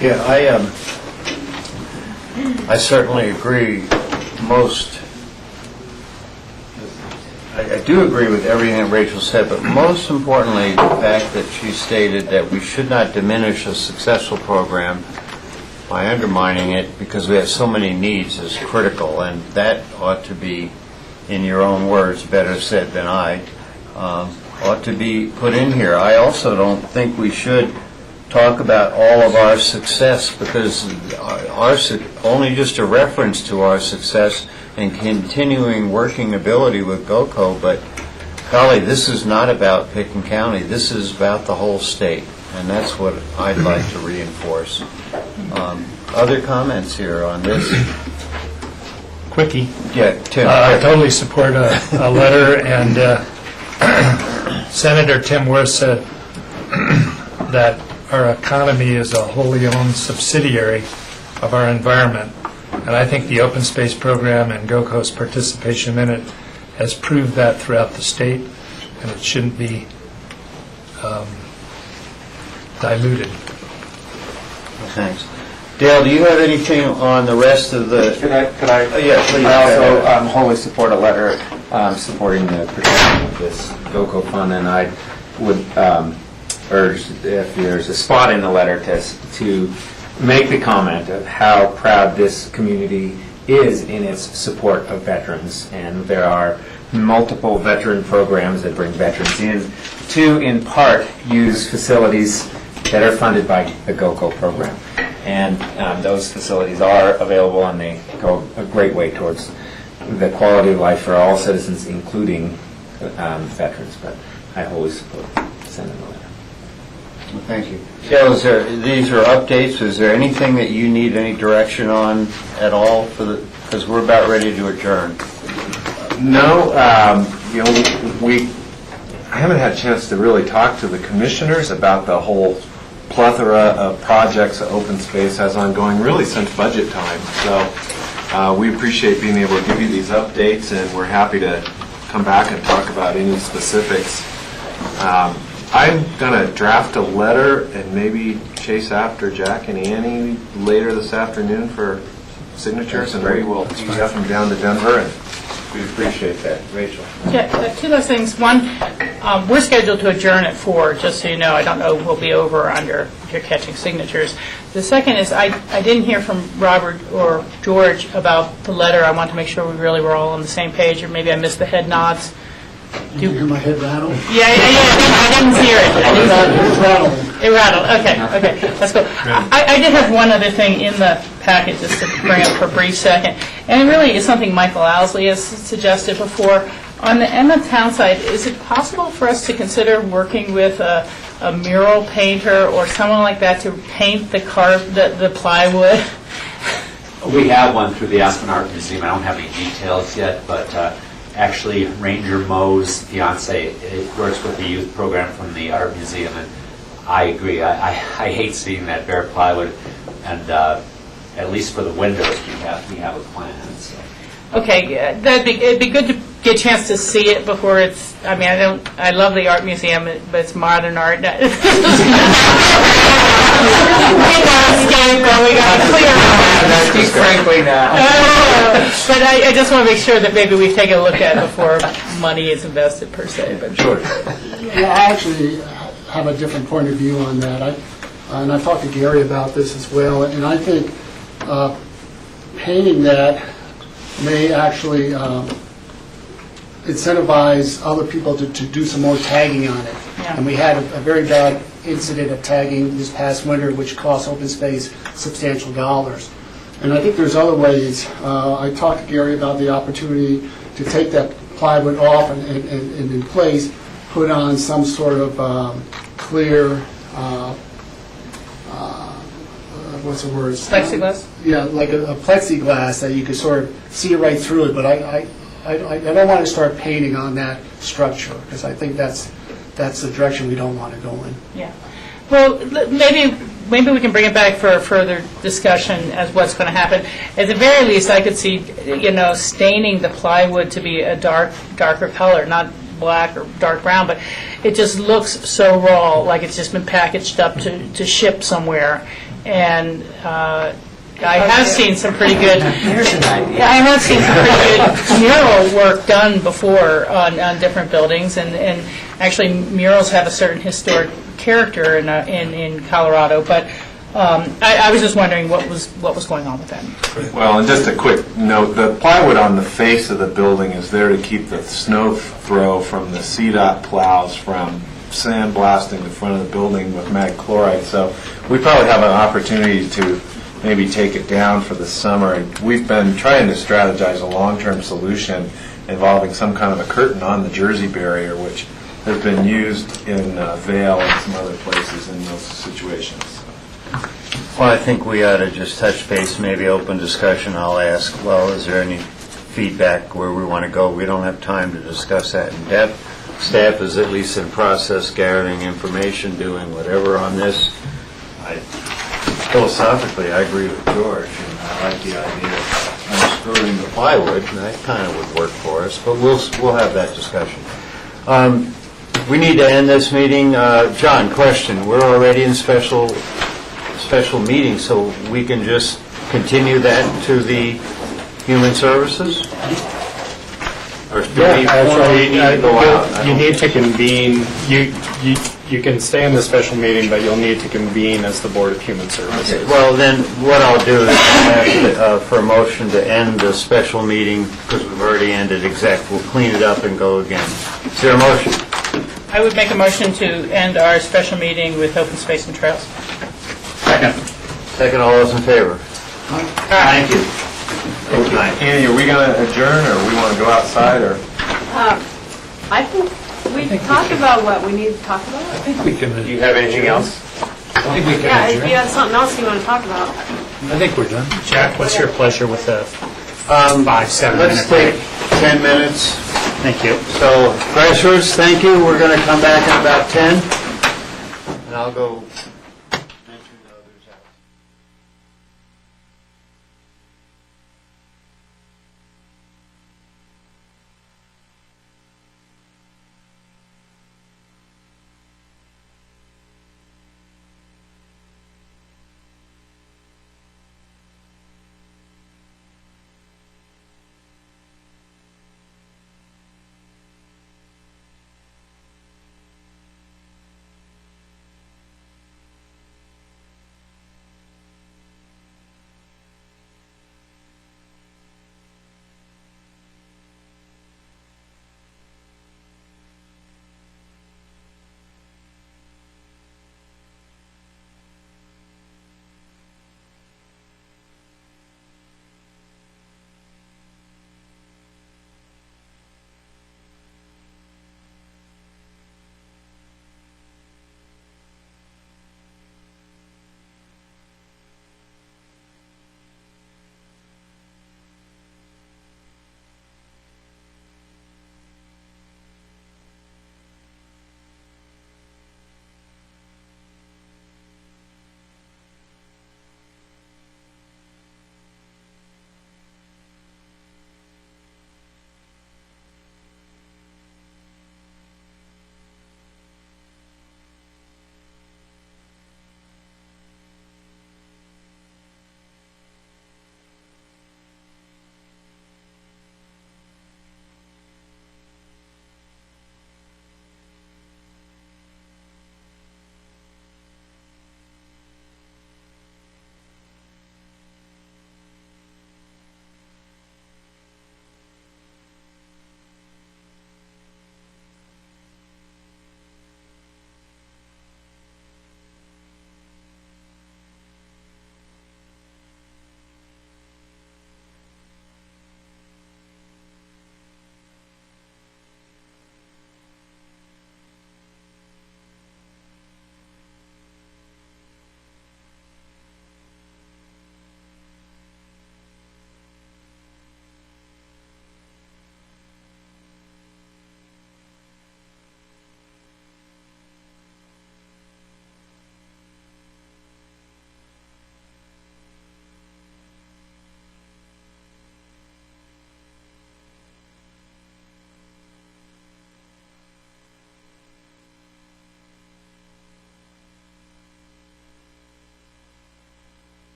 S1: Yeah, I certainly agree. I do agree with everything that Rachel said, but most importantly, the fact that she stated that we should not diminish a successful program by undermining it because we have so many needs is critical, and that ought to be, in your own words, better said than I, ought to be put in here. I also don't think we should talk about all of our success because only just a reference to our success and continuing working ability with GOCO, but golly, this is not about Picken County. This is about the whole state, and that's what I'd like to reinforce. Other comments here on this?
S13: Quickie.
S1: Yeah, Tim.
S13: I totally support a letter, and Senator Tim Worth said that our economy is a wholly owned subsidiary of our environment. And I think the open space program and GOCO's participation in it has proved that throughout the state, and it shouldn't be diluted.
S1: Thanks. Dale, do you have anything on the rest of the...
S12: Could I?
S1: Yeah, please.
S12: I also wholly support a letter supporting the protection of this GOCO fund, and I would urge, if there's a spot in the letter, to make the comment of how proud this community is in its support of veterans. And there are multiple veteran programs that bring veterans in to, in part, use facilities that are funded by the GOCO program. And those facilities are available, and they go a great way towards the quality of life for all citizens, including veterans. But I wholly support sending the letter.
S1: Well, thank you. Dale, these are updates. Is there anything that you need any direction on at all? Because we're about ready to adjourn.
S2: No, I haven't had a chance to really talk to the commissioners about the whole plethora of projects that Open Space has ongoing really since budget time. So we appreciate being able to give you these updates, and we're happy to come back and talk about any specifics. I'm going to draft a letter and maybe chase after Jack and Annie later this afternoon for signatures, and we will get them down to Denver, and we appreciate that. Rachel?
S4: Yeah, two of those things. One, we're scheduled to adjourn at 4, just so you know. I don't know if we'll be over or under if you're catching signatures. The second is I didn't hear from Robert or George about the letter. I want to make sure we really were all on the same page, or maybe I missed the head nods.
S14: Did you hear my head rattle?
S4: Yeah, I didn't hear it.
S14: It rattled.
S4: It rattled. Okay, that's cool. I did have one other thing in the packet just to bring up for a brief second, and it really is something Michael Owsley has suggested before. On the Emma Town side, is it possible for us to consider working with a mural painter or someone like that to paint the plywood?
S16: We have one through the Aspen Art Museum. I don't have any details yet, but actually Ranger Moe's fiance works with the youth program from the Art Museum, and I agree. I hate seeing that bare plywood, and at least for the windows we have a plan. So.
S4: Okay, it'd be good to get a chance to see it before it's. I mean, I love the art museum, but it's modern art. We got to clear.
S12: Speak frankly now.
S4: But I just want to make sure that maybe we take a look at it before money is invested per se. But
S1: sure.
S14: Yeah, I actually have a different point of view on that. And I talked to Gary about this as well, and I think painting that may actually incentivize other people to do some more tagging on it.
S4: Yeah.
S14: And we had a very bad incident of tagging this past winter, which cost open space substantial dollars. And I think there's other ways. I talked to Gary about the opportunity to take that plywood off and in place, put on some sort of clear, what's the word?
S4: Plexiglass?
S14: Yeah, like a plexiglass that you could sort of see right through it, but I don't want to start painting on that structure, because I think that's the direction we don't want to go in.
S4: Yeah. Well, maybe we can bring it back for a further discussion as what's going to happen. At the very least, I could see, staining the plywood to be a darker color, not black or dark brown, but it just looks so raw, like it's just been packaged up to ship somewhere. And I have seen some pretty good. I have seen some pretty good mural work done before on different buildings, and actually murals have a certain historic character in Colorado. But I was just wondering what was going on with that.
S2: Well, and just a quick note, the plywood on the face of the building is there to keep the snow throw from the CDOT plows from sandblasting the front of the building with mag chloride. So we probably have an opportunity to maybe take it down for the summer. And we've been trying to strategize a long-term solution involving some kind of a curtain on the Jersey barrier, which has been used in Vail and some other places in those situations.
S1: Well, I think we ought to just touch base, maybe open discussion. I'll ask, well, is there any feedback where we want to go? We don't have time to discuss that in depth. Staff is at least in process gathering information, doing whatever on this. Philosophically, I agree with George, and I like the idea of unscrewing the plywood, and that kind of would work for us, but we'll have that discussion. We need to end this meeting. John, question. We're already in special meeting, so we can just continue that to the Human Services? Or do we formally need to go out?
S17: You need to convene. You can stay in the special meeting, but you'll need to convene as the Board of Human Services.
S1: Okay. Well, then, what I'll do is ask for a motion to end the special meeting, because we've already ended exec. We'll clean it up and go again. Is there a motion?
S4: I would make a motion to end our special meeting with Open Space and Trails.
S1: Second. Second, all those in favor? Thank you.
S2: Andy, are we going to adjourn, or we want to go outside, or?
S6: I think we talked about what we need to talk about.
S13: I think we can.
S2: Do you have anything else?
S13: I think we can
S6: Yeah, if
S13: adjourn.
S6: you have something else you want to talk about.
S13: I think we're done.
S15: Jack, what's your pleasure with the 5-7 minute
S1: Let's
S15: break?
S1: take 10 minutes.
S15: Thank you.
S1: So, Crashers, thank you. We're going to come back in about 10, and I'll go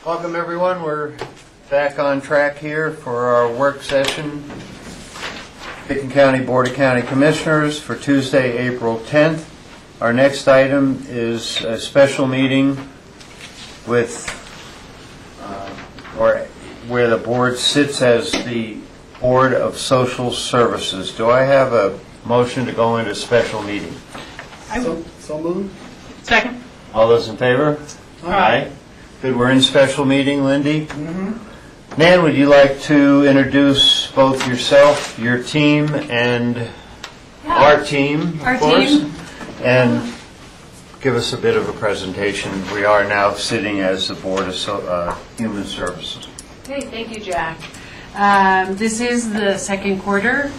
S1: Welcome, everyone. We're back on track here for our work session. Picken County Board of County Commissioners for Tuesday, April 10th. Our next item is a special meeting with, or where the board sits as the Board of Social Services. Do I have a motion to go into special meeting?
S14: So moved.
S4: Second?
S1: All those in favor? Aye. Good, we're in special meeting, Lindy. Nan, would you like to introduce both yourself, your team, and our team,
S6: Our
S1: of course?
S6: team.
S1: And give us a bit of a presentation. We are now sitting as the Board of Human Services.
S6: Okay, thank you, Jack. This is the second quarter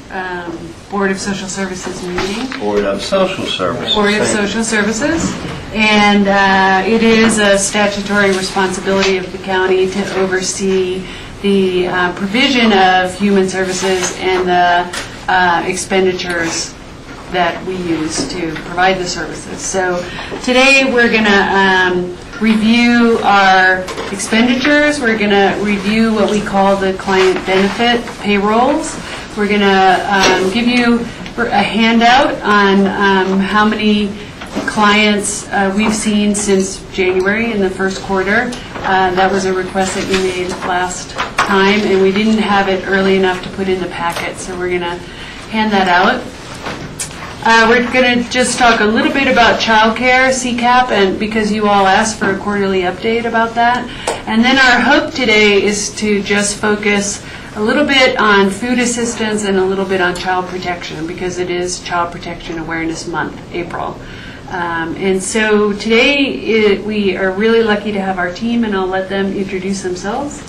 S6: Board of Social Services meeting.
S1: Board of Social Services.
S6: Board of Social Services. And it is a statutory responsibility of the county to oversee the provision of human services and the expenditures that we use to provide the services. So today we're going to review our expenditures. We're going to review what we call the client benefit payrolls. We're going to give you a handout on how many clients we've seen since January in the first quarter. That was a request that you made last time, and we didn't have it early enough to put in the packet, so we're going to hand that out. We're going to just talk a little bit about childcare, CCAP, and because you all asked for a quarterly update about that. And then our hope today is to just focus a little bit on food assistance and a little bit on child protection, because it is Child Protection Awareness Month, April. And so today we are really lucky to have our team, and I'll let them introduce themselves.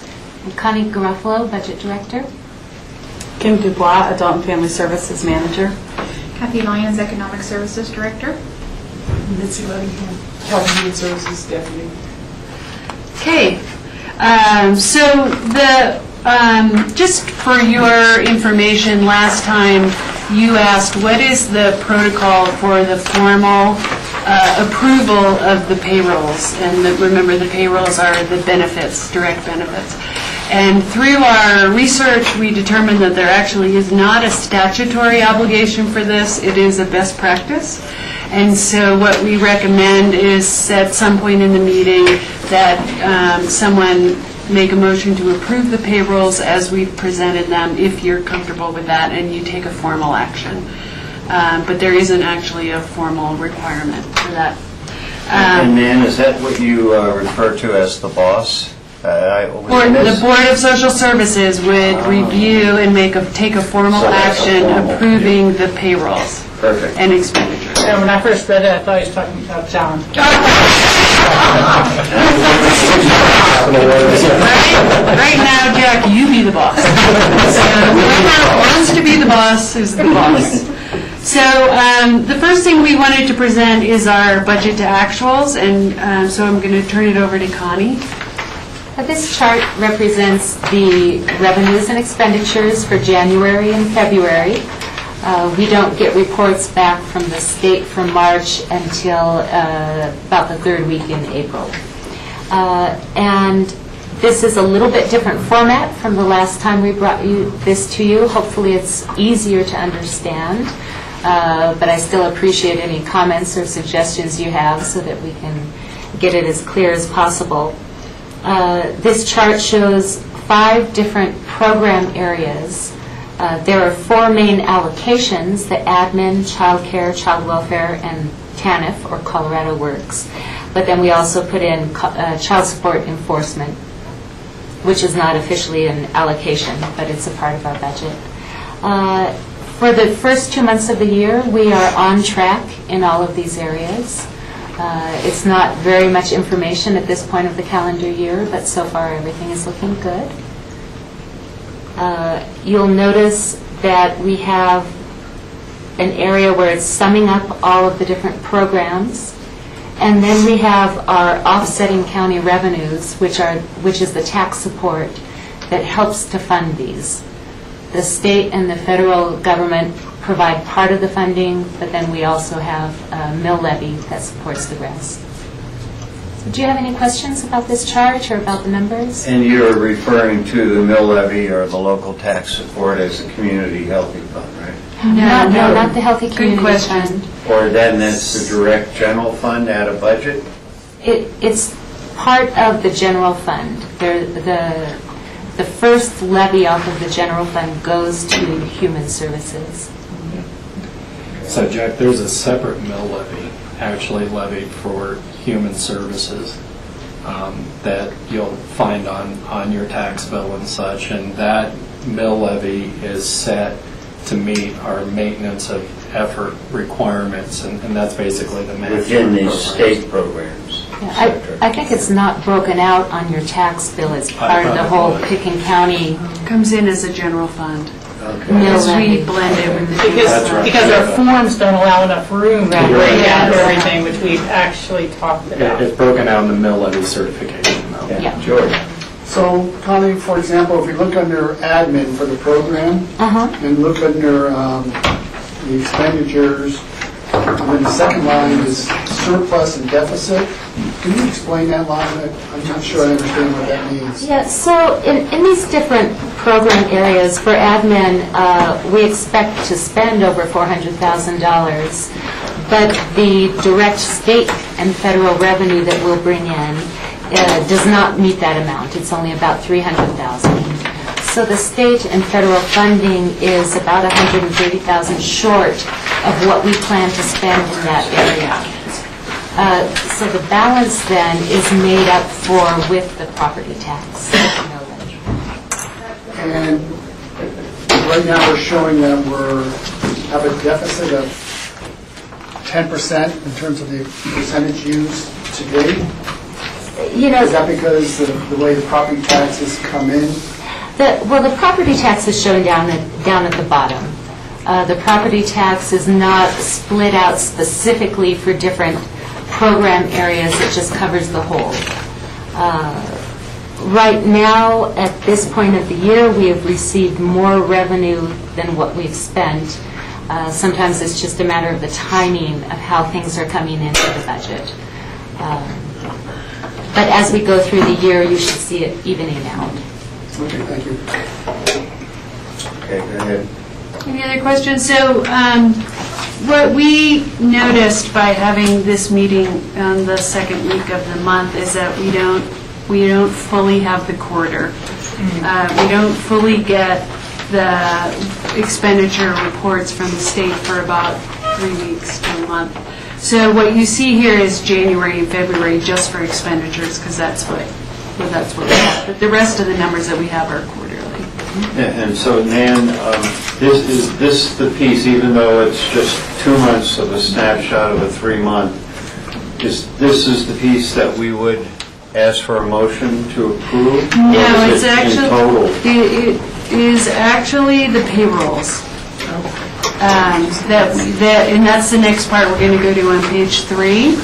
S18: I'm Connie Garofalo, Budget Director.
S19: Kim Dubois, Adult and Family Services Manager.
S20: Kathy Lyons, Economic Services Director.
S19: Mitzi Ludingham, Health and Human Services Deputy.
S6: Okay, so just for your information, last time you asked what is the protocol for the formal approval of the payrolls, and remember the payrolls are the benefits, direct benefits. And through our research, we determined that there actually is not a statutory obligation for this. It is a best practice. And so what we recommend is at some point in the meeting that someone make a motion to approve the payrolls as we've presented them, if you're comfortable with that, and you take a formal action. But there isn't actually a formal requirement for that.
S1: And Nan, is that what you refer to as the boss?
S6: The Board of Social Services would review and take a formal action approving the payrolls.
S1: Perfect.
S6: And expenditures.
S4: And when I first read it, I thought he was talking about John.
S6: Right now, Jack, you be the boss. So whoever wants to be the boss is the boss. So the first thing we wanted to present is our budget to actuals, and so I'm going to turn it over to Connie.
S18: This chart represents the revenues and expenditures for January and February. We don't get reports back from the state from March until about the third week in April. And this is a little bit different format from the last time we brought this to you. Hopefully it's easier to understand, but I still appreciate any comments or suggestions you have so that we can get it as clear as possible. This chart shows 5 different program areas. There are 4 main allocations: the admin, child care, child welfare, and TANF, or Colorado Works. But then we also put in child support enforcement, which is not officially an allocation, but it's a part of our budget. For the first 2 months of the year, we are on track in all of these areas. It's not very much information at this point of the calendar year, but so far everything is looking good. You'll notice that we have an area where it's summing up all of the different programs, and then we have our offsetting county revenues, which is the tax support that helps to fund these. The state and the federal government provide part of the funding, but then we also have a mill levy that supports the rest. Do you have any questions about this chart or about the numbers?
S1: And you're referring to the mill levy or the local tax support as a community healthy fund, right?
S18: No, not the Healthy Community Fund.
S1: Or then that's the direct general fund out of budget?
S18: It's part of the general fund. The first levy off of the general fund goes to Human Services.
S17: So Jack, there's a separate mill levy actually levied for Human Services that you'll find on your tax bill and such, and that mill levy is set to meet our maintenance of effort requirements, and that's basically the management
S1: Within these
S17: programs.
S1: state programs.
S18: Yeah, I think it's not broken out on your tax bill as part of the whole Picken County.
S6: Comes in as a general fund.
S1: Okay.
S18: Mill
S6: Because we
S18: levy.
S6: blend it with the
S4: Because our forms don't allow enough room to
S18: Right.
S4: break out
S6: Yes.
S4: everything, which we've actually talked about.
S17: It's broken out in the mill levy certification, though.
S18: Yeah.
S1: George?
S14: So, Connie, for example, if we look under admin for the program and look under the expenditures, and then the second line is surplus and deficit. Can you explain that line? I'm not sure I understand what that means.
S18: Yeah, so in these different program areas for admin, we expect to spend over $400,000, but the direct state and federal revenue that we'll bring in does not meet that amount. It's only about $300,000. So the state and federal funding is about $130,000 short of what we plan to spend in that area. So the balance then is made up for with the property tax.
S14: And right now, we're showing that have a deficit of 10% in terms of the percentage used to date. Is that because of the way the property taxes come in?
S18: Well, the property tax is shown down at the bottom. The property tax is not split out specifically for different program areas. It just covers the whole. Right now, at this point of the year, we have received more revenue than what we've spent. Sometimes it's just a matter of the timing of how things are coming into the budget. But as we go through the year, you should see it evening out.
S14: Okay, thank you.
S1: Okay, go ahead.
S6: Any other questions? So what we noticed by having this meeting on the second week of the month is that we don't fully have the quarter. We don't fully get the expenditure reports from the state for about 3 weeks to a month. So what you see here is January and February just for expenditures, because that's what we have. But the rest of the numbers that we have are quarterly.
S1: And so, Nan, is this the piece, even though it's just 2 months of a snapshot of a 3-month, this is the piece that we would ask for a motion to approve?
S6: No,
S1: Or
S6: it's
S1: is it
S6: actually,
S1: in total?
S6: it is actually the payrolls. And that's the next part we're going to go to on page 3.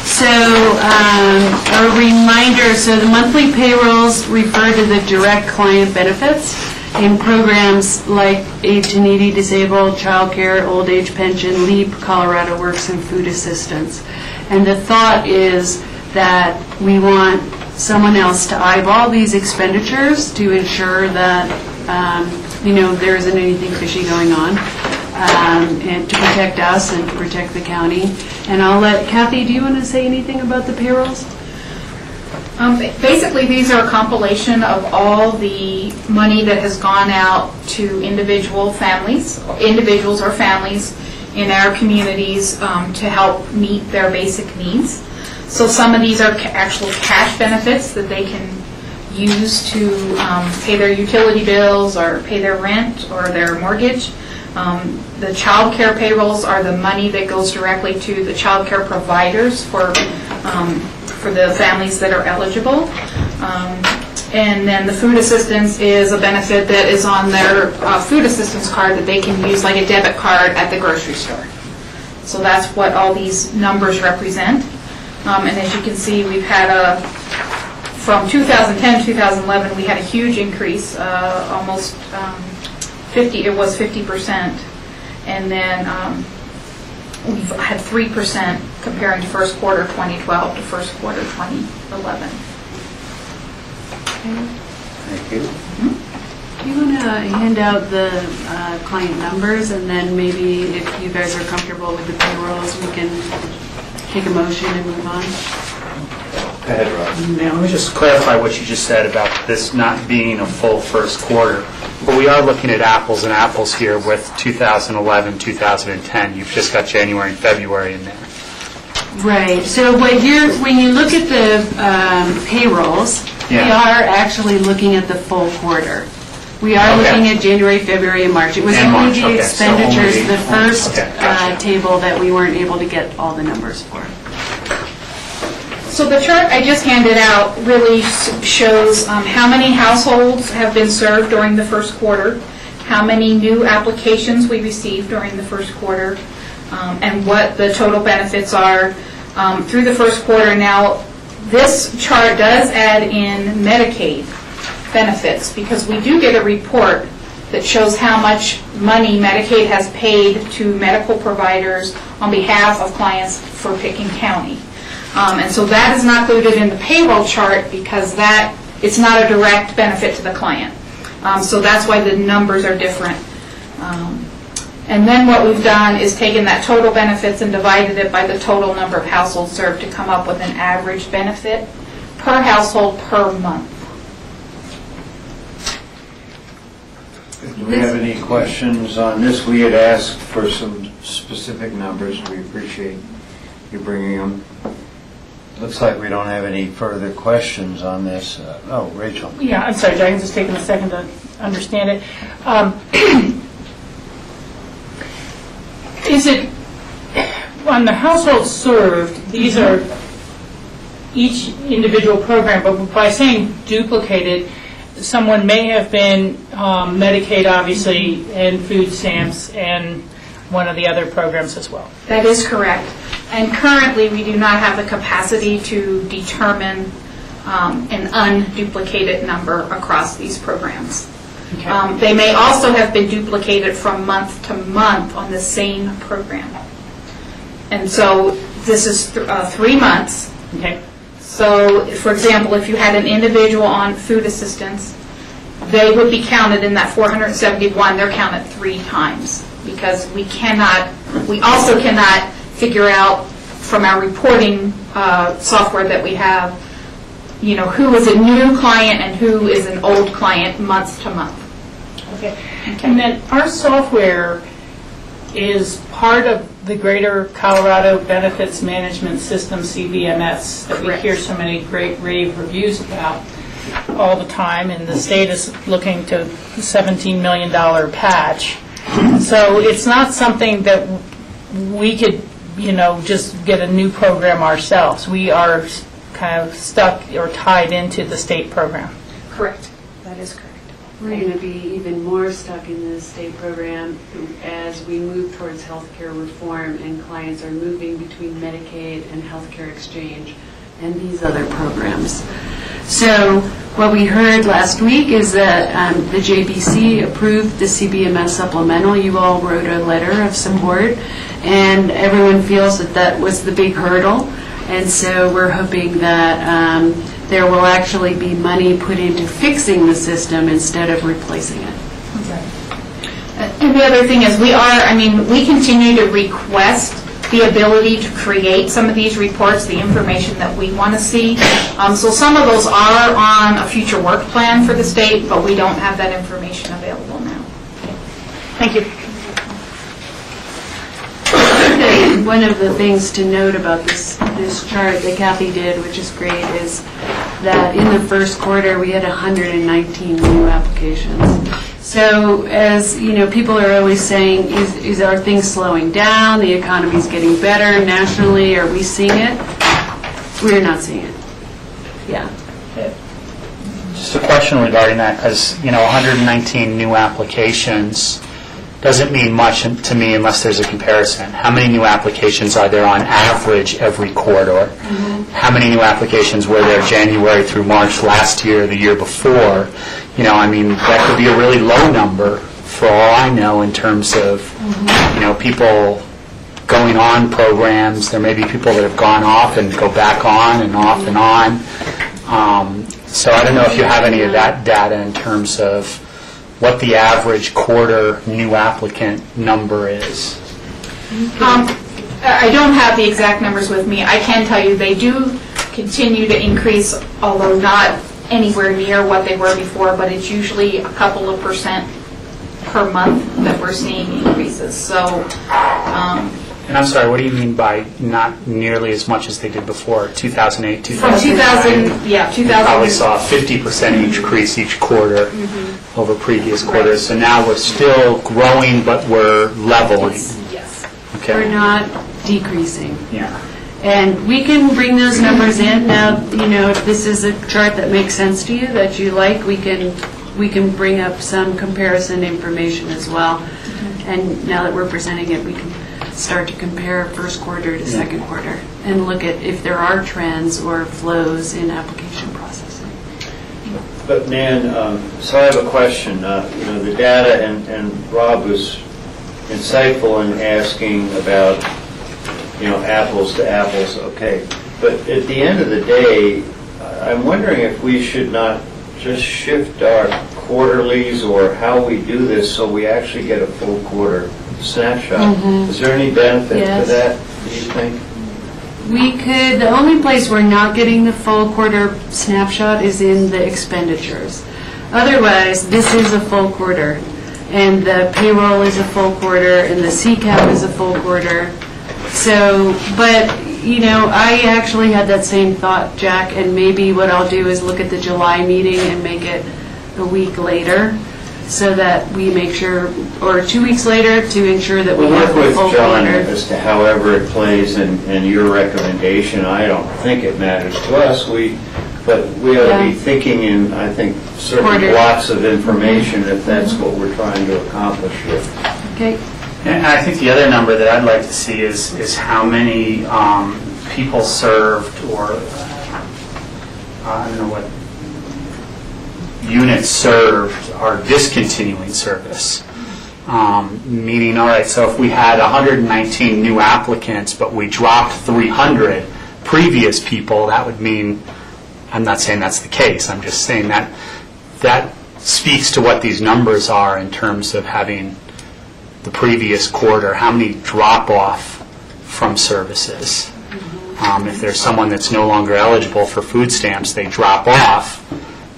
S6: So a reminder, so the monthly payrolls refer to the direct client benefits in programs like Age to Needy Disabled, Child Care, Old Age Pension, LEAP, Colorado Works, and Food Assistance. And the thought is that we want someone else to eyeball these expenditures to ensure that there isn't anything fishy going on, and to protect us and to protect the county. And I'll let Kathy, do you want to say anything about the payrolls?
S20: Basically, these are a compilation of all the money that has gone out to individuals or families in our communities to help meet their basic needs. So some of these are actual cash benefits that they can use to pay their utility bills or pay their rent or their mortgage. The child care payrolls are the money that goes directly to the child care providers for the families that are eligible. And then the food assistance is a benefit that is on their food assistance card that they can use like a debit card at the grocery store. So that's what all these numbers represent. And as you can see, we've had from 2010 to 2011, we had a huge increase, almost 50%, 50%. And then we've had 3% comparing to first quarter 2012 to first quarter 2011.
S1: Thank you.
S6: Do you want to hand out the client numbers, and then maybe if you guys are comfortable with the payrolls, we can take a motion and move on?
S2: Go ahead, Rob.
S15: Now, let me just clarify what you just said about this not being a full first quarter. But we are looking at apples and apples here with 2011, 2010. You've just got January and February in there.
S6: Right. So when you look at the payrolls, we are actually looking at the full quarter. We are looking at January, February, and March. It was only the expenditures, the first table, that we weren't able to get all the numbers for.
S20: So the chart I just handed out really shows how many households have been served during the first quarter, how many new applications we received during the first quarter, and what the total benefits are through the first quarter. Now, this chart does add in Medicaid benefits, because we do get a report that shows how much money Medicaid has paid to medical providers on behalf of clients for Pickens County. And so that is not included in the payroll chart because it's not a direct benefit to the client. So that's why the numbers are different. And then what we've done is taken that total benefits and divided it by the total number of households served to come up with an average benefit per household per month.
S1: Do we have any questions on this? We had asked for some specific numbers. We appreciate you bringing them. Looks like we don't have any further questions on this. Oh, Rachel.
S4: Yeah, I'm sorry, Jack, just taking a second to understand it. Is it, on the households served, these are each individual program, but by saying duplicated, someone may have been Medicaid, obviously, and food stamps, and one of the other programs as well.
S20: That is correct. And currently, we do not have the capacity to determine an unduplicated number across these programs.
S4: Okay.
S20: They may also have been duplicated from month to month on the same program. And so this is 3 months.
S4: Okay.
S20: So, for example, if you had an individual on food assistance, they would be counted in that 471. They're counted 3 times because we also cannot figure out from our reporting software that we have, who is a new client and who is an old client month to month.
S4: Okay. And then our software is part of the Greater Colorado Benefits Management System, CBMS, that we hear so many great rave reviews about all the time, and the state is looking to $17 million patch. So it's not something that we could, just get a new program ourselves. We are kind of stuck or tied into the state program.
S20: Correct. That is correct.
S6: We're going to be even more stuck in the state program as we move towards healthcare reform and clients are moving between Medicaid and healthcare exchange and these other programs. So what we heard last week is that the JBC approved the CBMS supplemental. You all wrote a letter of support, and everyone feels that that was the big hurdle. And so we're hoping that there will actually be money put into fixing the system instead of replacing it.
S20: And the other thing is we continue to request the ability to create some of these reports, the information that we want to see. So some of those are on a future work plan for the state, but we don't have that information available now.
S4: Thank you.
S6: One of the things to note about this chart that Kathy did, which is great, is that in the first quarter we had 119 new applications. So as people are always saying, is our things slowing down? The economy's getting better nationally. Are we seeing it? We're not seeing it. Yeah.
S15: Just a question regarding that, because 119 new applications doesn't mean much to me unless there's a comparison. How many new applications are there on average every quarter? Mm-hmm. How many new applications were there January through March last year, the year before? That could be a really low number for all I know in terms of, people going on programs. There may be people that have gone off and go back on and off and on. So I don't know if you have any of that data in terms of what the average quarter new applicant number is.
S20: I don't have the exact numbers with me. I can tell you they do continue to increase, although not anywhere near what they were before, but it's usually a couple of % per month that we're seeing increases. So,
S15: and I'm sorry, what do you mean by not nearly as much as they did before, 2008, 2009?
S20: From 2000, yeah, 2000.
S15: We probably saw a 50% increase each quarter over previous quarters. So now we're still growing, but we're leveling.
S20: Yes.
S15: Okay.
S6: We're not decreasing.
S15: Yeah.
S6: And we can bring those numbers in. Now, if this is a chart that makes sense to you, that you like, we can bring up some comparison information as well. And now that we're presenting it, we can start to compare first quarter to second quarter and look at if there are trends or flows in application processing.
S1: But Nan, so I have a question. The data, and Rob was insightful in asking about, apples to apples, okay. But at the end of the day, I'm wondering if we should not just shift our quarterlies or how we do this so we actually get a full quarter snapshot. Is there any benefit to that, do you think?
S6: We could, the only place we're not getting the full quarter snapshot is in the expenditures. Otherwise, this is a full quarter, and the payroll is a full quarter, and the CCAP is a full quarter. So, but, I actually had that same thought, Jack, and maybe what I'll do is look at the July meeting and make it a week later, so that we make sure, or 2 weeks later, to ensure that we have the full
S1: We'll work with John
S6: quarter.
S1: as to however it plays and your recommendation. I don't think it matters to us, but we ought to be thinking in, I think, certain
S6: Quarter.
S1: blocks of information if that's what we're trying to accomplish here.
S6: Okay.
S15: And I think the other number that I'd like to see is how many people served, or I don't know what units served are discontinuing service. Meaning, all right, so if we had 119 new applicants, but we dropped 300 previous people, that would mean, I'm not saying that's the case, I'm just saying that speaks to what these numbers are in terms of having the previous quarter, how many drop off from services. If there's someone that's no longer eligible for food stamps, they drop off,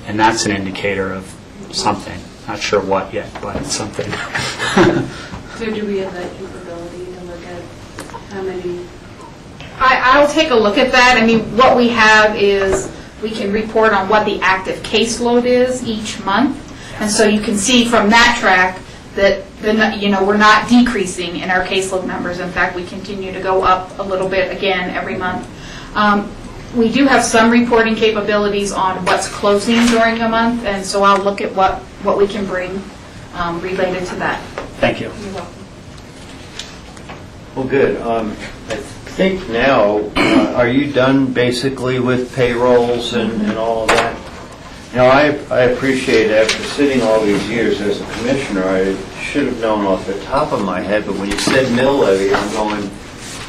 S15: and that's an indicator of something. Not sure what yet, but it's something.
S6: So do we have that capability to look at how many?
S20: I'll take a look at that. I mean, what we have is we can report on what the active caseload is each month. And so you can see from that track that we're not decreasing in our caseload numbers. In fact, we continue to go up a little bit again every month. We do have some reporting capabilities on what's closing during a month, and so I'll look at what we can bring related to that.
S15: Thank you.
S20: You're welcome.
S1: Well, good. I think now, are you done basically with payrolls and all of that? I appreciate, after sitting all these years as a commissioner, I should have known off the top of my head, but when you said mill levy, I'm going,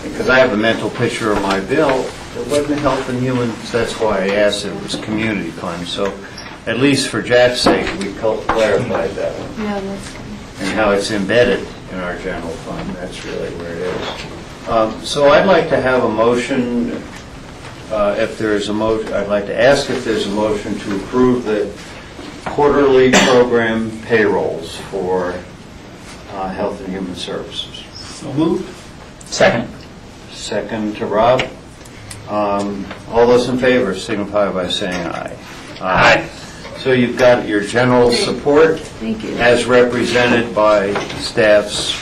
S1: because I have a mental picture of my bill, it wasn't Health and Human, that's why I asked if it was community fund. So at least for Jack's sake, we clarified that one.
S6: Yeah, that's good.
S1: And how it's embedded in our general fund, that's really where it is. So I'd like to have a motion, if there is a motion, I'd like to ask if there's a motion to approve the quarterly program payrolls for Health and Human Services.
S10: So moved.
S15: Second.
S1: Second to Rob. All those in favor signify by saying aye.
S15: Aye.
S1: So you've got your general support
S6: Thank you.
S1: as represented by staff's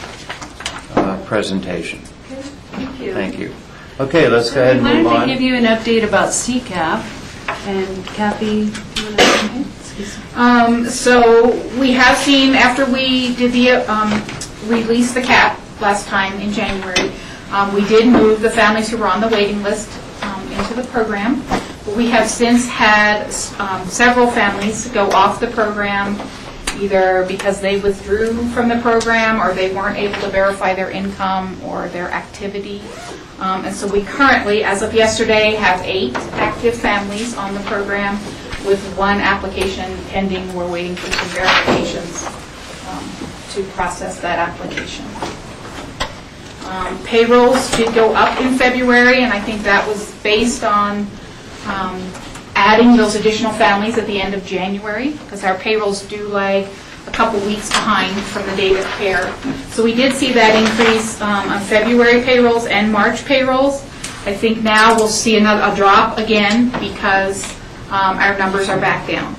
S1: presentation.
S6: Thank you.
S1: Thank you. Okay, let's go ahead and move
S6: I wanted to
S1: on.
S6: give you an update about CCAP, and Kathy, you want to excuse me?
S20: So we have seen, after we did release the cap last time in January, we did move the families who were on the waiting list into the program. We have since had several families go off the program either because they withdrew from the program or they weren't able to verify their income or their activity. And so we currently, as of yesterday, have 8 active families on the program with 1 application pending. We're waiting for some verifications to process that application. Payrolls did go up in February, and I think that was based on adding those additional families at the end of January, because our payrolls do lag a couple weeks behind from the date of care. So we did see that increase on February payrolls and March payrolls. I think now we'll see a drop again because our numbers are back down.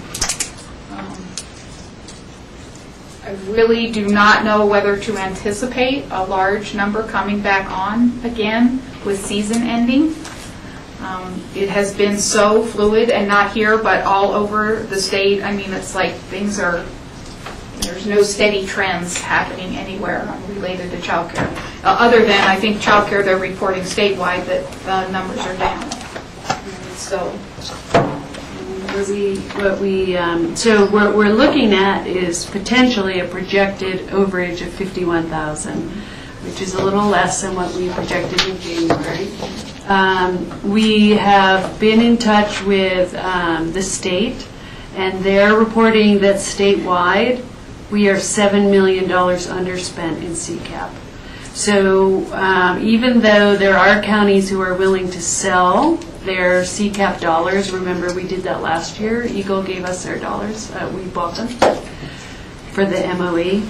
S20: I really do not know whether to anticipate a large number coming back on again with season ending. It has been so fluid, and not here, but all over the state. I mean, it's like there's no steady trends happening anywhere related to child care. Other than, I think, child care, they're reporting statewide that the numbers are down. So
S6: what we're looking at is potentially a projected overage of $51,000, which is a little less than what we projected in January. We have been in touch with the state, and they're reporting that statewide we are $7 million underspent in CCAP. So even though there are counties who are willing to sell their CCAP dollars, remember we did that last year, Eagle gave us their dollars, we bought them for the MOE.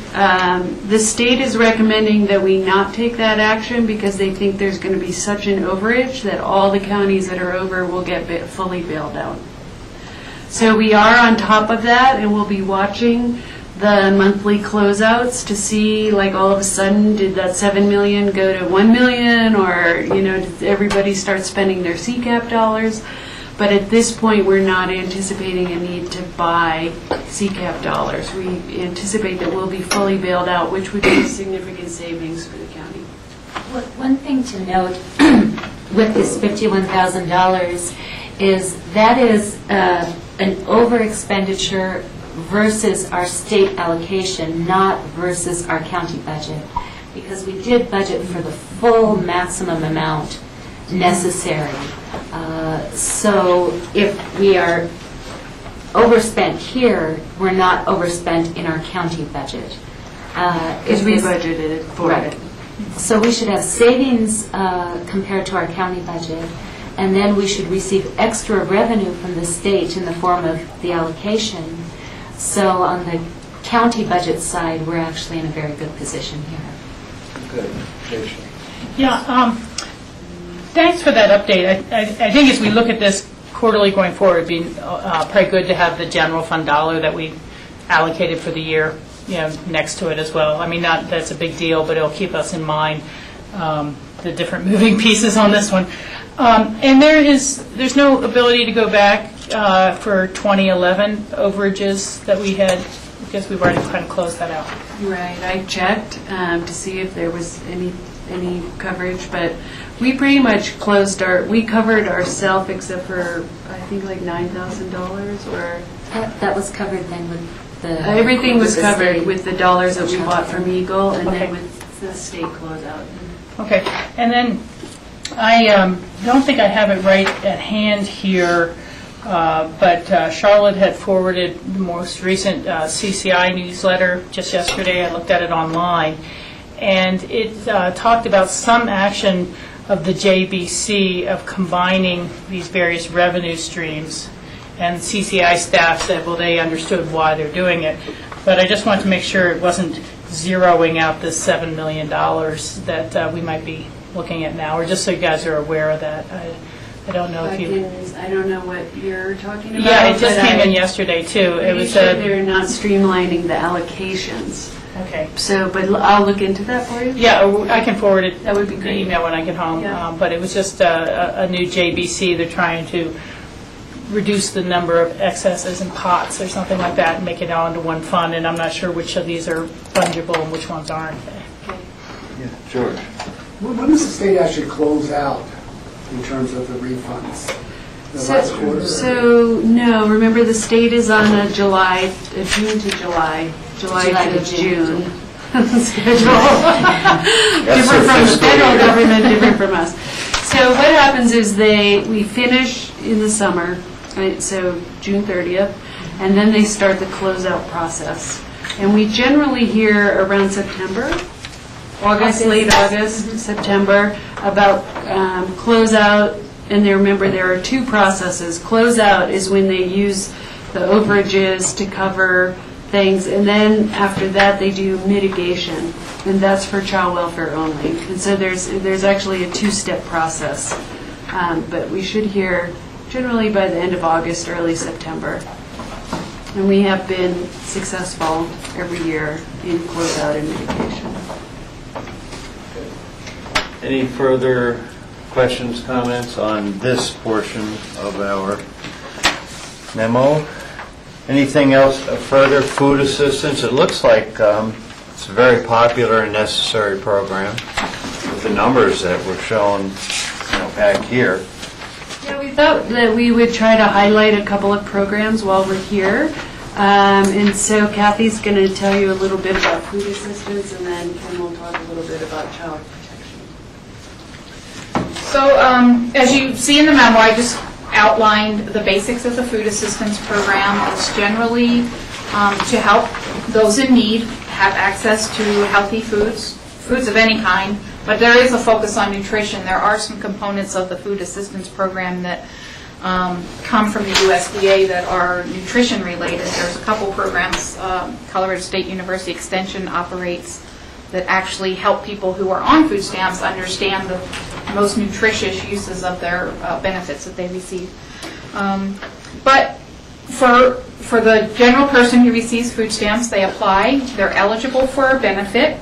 S6: The state is recommending that we not take that action because they think there's going to be such an overage that all the counties that are over will get fully bailed out. So we are on top of that, and we'll be watching the monthly closeouts to see, like, all of a sudden, did that $7 million go to $1 million, or, did everybody start spending their CCAP dollars? But at this point, we're not anticipating a need to buy CCAP dollars. We anticipate that we'll be fully bailed out, which would be significant savings for the county.
S18: One thing to note with this $51,000 is that is an over expenditure versus our state allocation, not versus our county budget, because we did budget for the full maximum amount necessary. So if we are overspent here, we're not overspent in our county budget.
S6: Because we budgeted for it.
S18: So we should have savings compared to our county budget, and then we should receive extra revenue from the state in the form of the allocation. So on the county budget side, we're actually in a very good position here.
S2: Good.
S4: Yeah, thanks for that update. I think as we look at this quarterly going forward, it'd be probably good to have the general fund dollar that we allocated for the year, next to it as well. I mean, not that's a big deal, but it'll keep us in mind the different moving pieces on this one. And there's no ability to go back for 2011 overages that we had, because we've already kind of closed that out.
S6: Right, I checked to see if there was any coverage, but we pretty much we covered ourselves except for, I think, like $9,000 or...
S18: That was covered then with the...
S6: Everything was covered with the dollars that we bought from Eagle, and then with the state closeout.
S4: Okay, and then I don't think I have it right at hand here, but Charlotte had forwarded the most recent CCI newsletter just yesterday. I looked at it online, and it talked about some action of the JBC of combining these various revenue streams. And CCI staff said, well, they understood why they're doing it. But I just wanted to make sure it wasn't zeroing out this $7 million that we might be looking at now, or just so you guys are aware of that. I don't know if you...
S6: I don't know what you're talking about.
S4: Yeah, it just came in yesterday, too. It was
S6: they're not streamlining the allocations.
S4: Okay.
S6: So, but I'll look into that for you.
S4: Yeah, I can forward it.
S6: That would be great.
S4: Email when I get home.
S6: Yeah.
S4: But it was just a new JBC. They're trying to reduce the number of excesses and pots or something like that and make it all into one fund. And I'm not sure which of these are fungible and which ones aren't.
S6: Okay.
S2: Yeah, George.
S14: When does the state actually close out in terms of the refunds?
S6: So, no, remember the state is on a June to July to June schedule. Different from the federal government, different from us. So what happens is we finish in the summer, right, so June 30th, and then they start the closeout process. And we generally hear around September, late August, September, about closeout. And remember, there are two processes. Closeout is when they use the overages to cover things, and then after that they do mitigation, and that's for child welfare only. And so there's actually a two-step process. But we should hear generally by the end of August, early September. And we have been successful every year in closeout and mitigation.
S1: Any further questions, comments on this portion of our memo? Anything else further? Food assistance, it looks like it's a very popular and necessary program with the numbers that were shown back here.
S6: Yeah, we thought that we would try to highlight a couple of programs while we're here. And so Kathy's going to tell you a little bit about food assistance, and then Ken will talk a little bit about child protection.
S20: So as you see in the memo, I just outlined the basics of the food assistance program. It's generally to help those in need have access to healthy foods of any kind, but there is a focus on nutrition. There are some components of the food assistance program that come from the USDA that are nutrition related. There's a couple programs Colorado State University Extension operates that actually help people who are on food stamps understand the most nutritious uses of their benefits that they receive. But for the general person who receives food stamps, they apply, they're eligible for a benefit,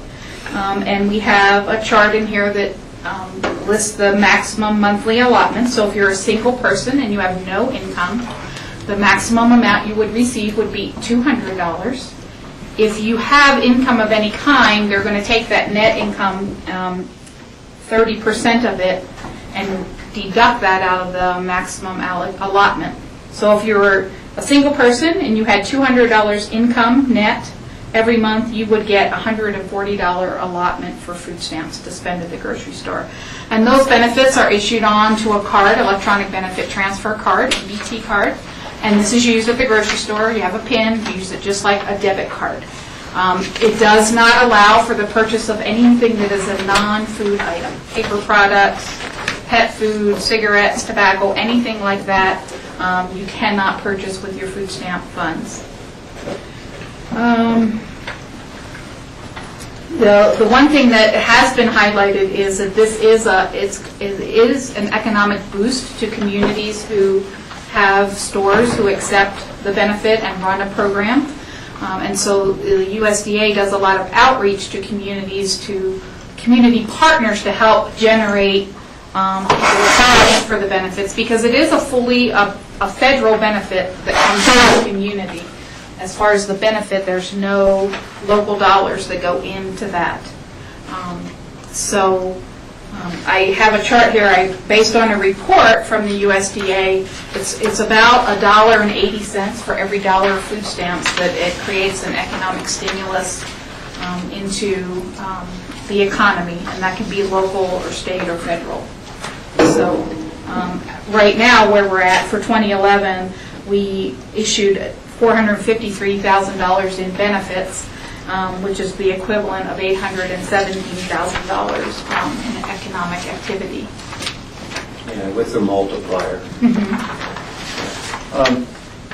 S20: and we have a chart in here that lists the maximum monthly allotment. So if you're a single person and you have no income, the maximum amount you would receive would be $200. If you have income of any kind, they're going to take that net income, 30% of it, and deduct that out of the maximum allotment. So if you were a single person and you had $200 income net, every month you would get a $140 allotment for food stamps to spend at the grocery store. And those benefits are issued on to a card, electronic benefit transfer card, BT card. And this is used at the grocery store. You have a PIN. You use it just like a debit card. It does not allow for the purchase of anything that is a non-food item. Paper products, pet food, cigarettes, tobacco, anything like that, you cannot purchase with your food stamp funds. The one thing that has been highlighted is that this is it is an economic boost to communities who have stores who accept the benefit and run a program. And so the USDA does a lot of outreach to community partners to help generate people for the benefits, because it is a federal benefit that comes to the community. As far as the benefit, there's no local dollars that go into that. I have a chart here based on a report from the USDA. It's about $1.80 for every dollar of food stamps that it creates an economic stimulus into the economy, and that can be local or state or federal. So right now, where we're at for 2011, we issued $453,000 in benefits, which is the equivalent of $817,000 in economic activity.
S1: Yeah, with the multiplier.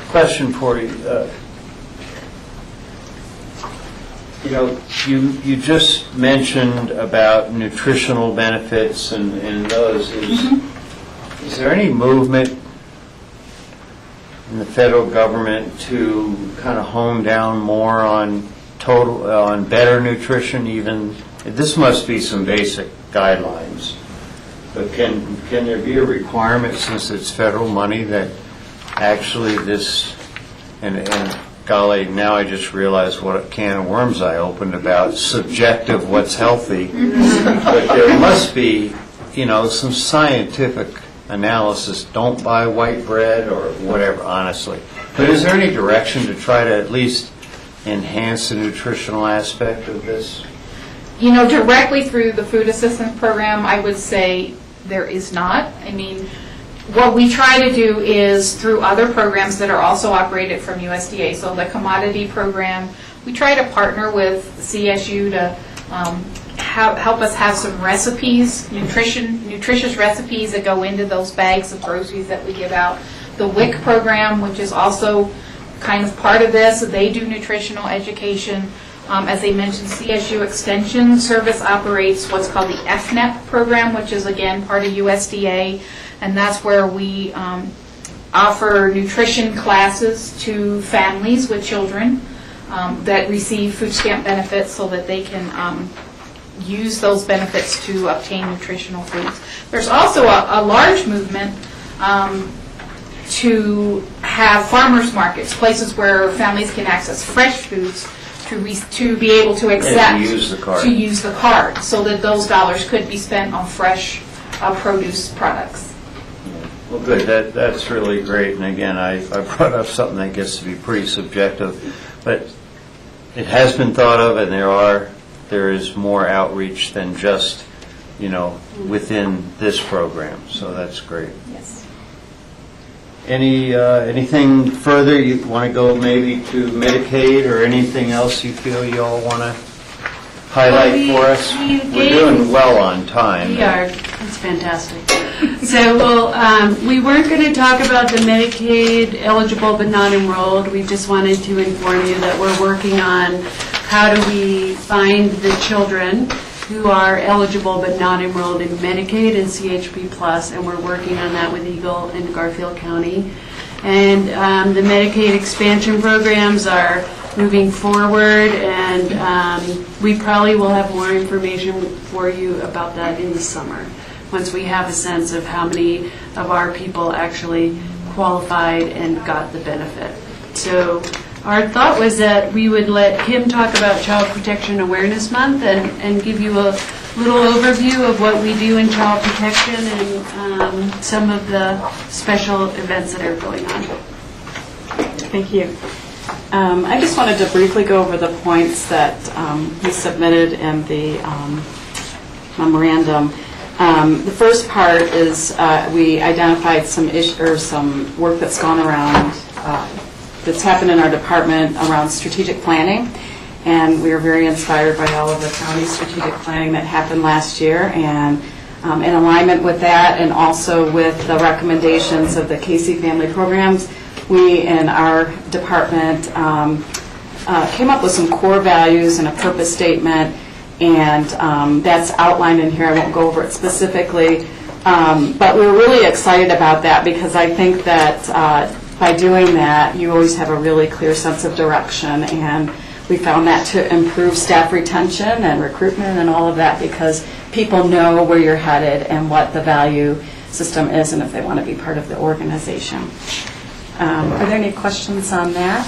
S1: Question for you. You just mentioned about nutritional benefits and those. Is there any movement in the federal government to kind of hone down more on better nutrition? Even this must be some basic guidelines, but can there be a requirement, since it's federal money, that actually this and golly, now I just realized what a can of worms I opened about what's healthy. But there must be some scientific analysis, don't buy white bread or whatever, honestly. But is there any direction to try to at least enhance the nutritional aspect of this?
S20: You know, directly through the food assistance program, I would say there is not. I mean, what we try to do is through other programs that are also operated from USDA, so the commodity program, we try to partner with CSU to help us have some recipes, nutritious recipes that go into those bags of groceries that we give out. The WIC program, which is also kind of part of this, they do nutritional education. As I mentioned, CSU Extension Service operates what's called the FNEP program, which is again part of USDA, and that's where we offer nutrition classes to families with children that receive food stamp benefits so that they can use those benefits to obtain nutritional foods. There's also a large movement to have farmers markets, places where families can access fresh foods to be able to accept, to use the card, so that those dollars could be spent on fresh produce products.
S1: Well, good. That's really great. And again, I brought up something that gets to be pretty subjective, but it has been thought of, and there is more outreach than just, within this program. So that's great.
S20: Yes.
S1: Anything further you want to go maybe to Medicaid or anything else you feel you all want to highlight for us? We're doing well on time.
S6: We are. That's fantastic. So, we weren't going to talk about the Medicaid eligible but not enrolled. We just wanted to inform you that we're working on how do we find the children who are eligible but not enrolled in Medicaid and CHP Plus, and we're working on that with Eagle and Garfield County. And the Medicaid expansion programs are moving forward, and we probably will have more information for you about that in the summer, once we have a sense of how many of our people actually qualified and got the benefit. So our thought was that we would let Kim talk about Child Protection Awareness Month and give you a little overview of what we do in child protection and some of the special events that are going on.
S21: Thank you. I just wanted to briefly go over the points that we submitted in the memorandum. The first part is we identified some work that's gone around that's happened in our department around strategic planning, and we are very inspired by all of the county strategic planning that happened last year, and in alignment with that and also with the recommendations of the Casey Family Programs, we in our department came up with some core values and a purpose statement, and that's outlined in here. I won't go over it specifically, but we're really excited about that because I think that by doing that, you always have a really clear sense of direction, and we found that to improve staff retention and recruitment and all of that because people know where you're headed and what the value system is and if they want to be part of the organization. Are there any questions on that?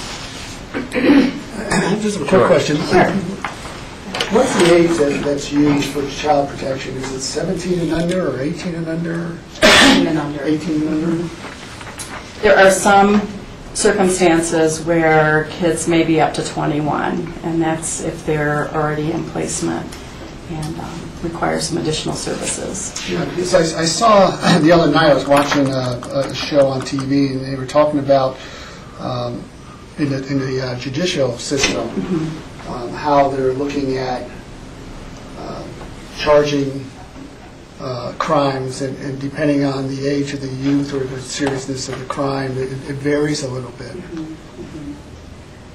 S14: Just a quick question. What's the age that's used for child protection? Is it 17 and under or 18 and under?
S21: 18 and under.
S14: 18 and under?
S21: There are some circumstances where kids may be up to 21, and that's if they're already in placement and require some additional services.
S14: Yeah, because I saw the other night, I was watching a show on TV, and they were talking about in the judicial system, how they're looking at charging crimes, and depending on the age of the youth or the seriousness of the crime, it varies a little bit.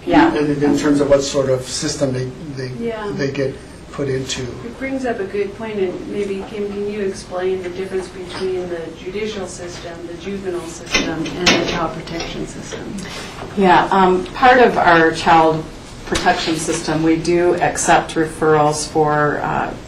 S21: Yeah.
S14: In terms of what sort of system they get put into.
S6: It brings up a good point, and maybe, Kim, can you explain the difference between the judicial system, the juvenile system, and the child protection system?
S21: Yeah, part of our child protection system, we do accept referrals for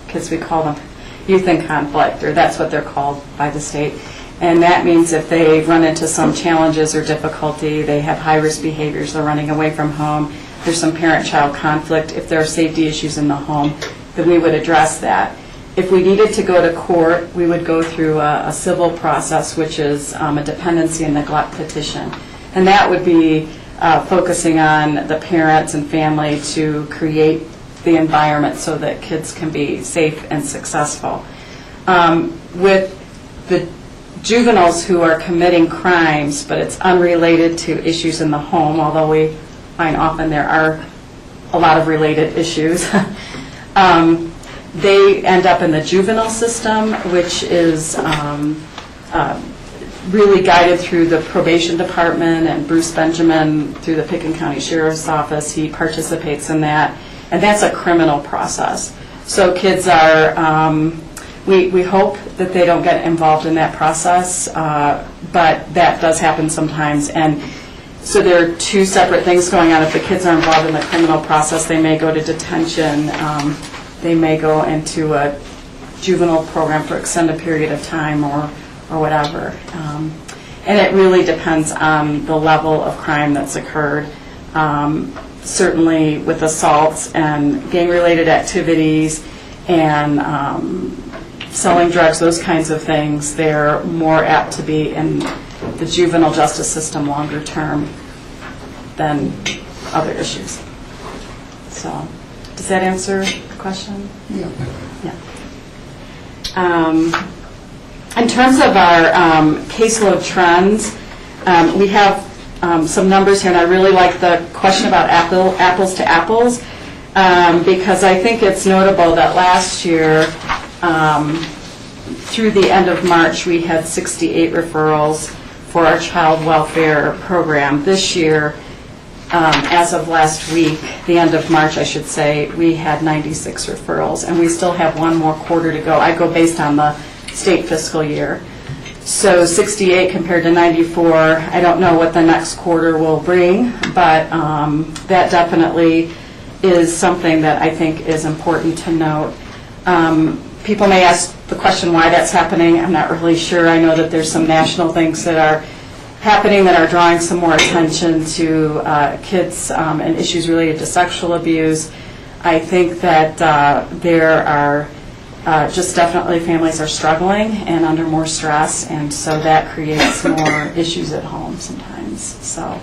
S21: kids, we call them youth in conflict, or that's what they're called by the state. And that means if they run into some challenges or difficulty, they have high-risk behaviors, they're running away from home, there's some parent-child conflict, if there are safety issues in the home, then we would address that. If we needed to go to court, we would go through a civil process, which is a dependency and neglect petition. And that would be focusing on the parents and family to create the environment so that kids can be safe and successful. With the juveniles who are committing crimes, but it's unrelated to issues in the home, although we find often there are a lot of related issues, they end up in the juvenile system, which is really guided through the probation department, and Bruce Benjamin through the Pickens County Sheriff's Office. He participates in that, and that's a criminal process. So kids are, we hope that they don't get involved in that process, but that does happen sometimes. And so there are two separate things going on. If the kids are involved in the criminal process, they may go to detention, they may go into a juvenile program for extended period of time or whatever. And it really depends on the level of crime that's occurred. Certainly with assaults and gang-related activities and selling drugs, those kinds of things, they're more apt to be in the juvenile justice system longer term than other issues. So, does that answer the question?
S14: Yeah.
S21: In terms of our caseload trends, we have some numbers here, and I really like the question about apples to apples, because I think it's notable that last year, through the end of March, we had 68 referrals for our child welfare program. This year, as of last week, the end of March, I should say, we had 96 referrals, and we still have one more quarter to go. I go based on the state fiscal year. So 68 compared to 94, I don't know what the next quarter will bring, but that definitely is something that I think is important to note. People may ask the question why that's happening. I'm not really sure. I know that there's some national things that are happening that are drawing some more attention to kids and issues related to sexual abuse. I think that there are just definitely families are struggling and under more stress, and so that creates more issues at home sometimes. So,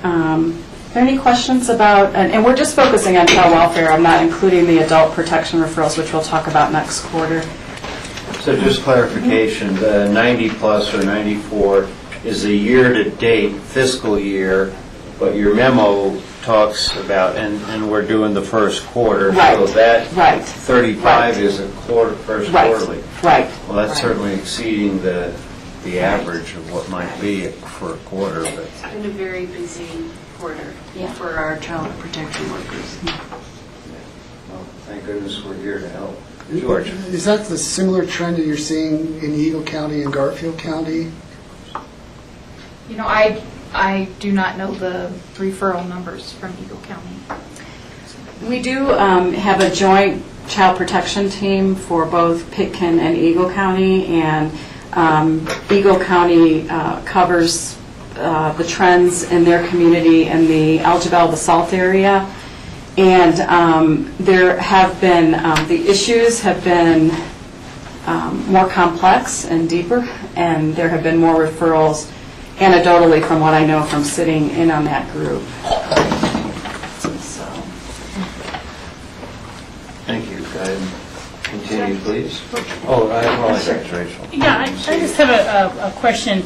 S21: are there any questions about, and we're just focusing on child welfare, I'm not including the adult protection referrals, which we'll talk about next quarter.
S1: So just clarification, the 90 plus or 94 is the year-to-date fiscal year, but your memo talks about, and we're doing the first quarter, so that 35 is a first quarterly.
S21: Right.
S1: Well, that's certainly exceeding the average of what might be for a quarter, but.
S6: It's been a very busy quarter for our child protection workers.
S1: Well, thank goodness we're here to help. George?
S14: Is that the similar trend that you're seeing in Eagle County and Garfield County?
S20: You know, I do not know the referral numbers from Eagle County.
S21: We do have a joint child protection team for both Pitkin and Eagle County, and Eagle County covers the trends in their community in the Algebel basalt area. And there have been, the issues have been more complex and deeper, and there have been more referrals anecdotally from what I know from sitting in on that group.
S1: Thank you. Go ahead and continue, please. Oh, that's Rachel.
S4: Yeah, I just have a question.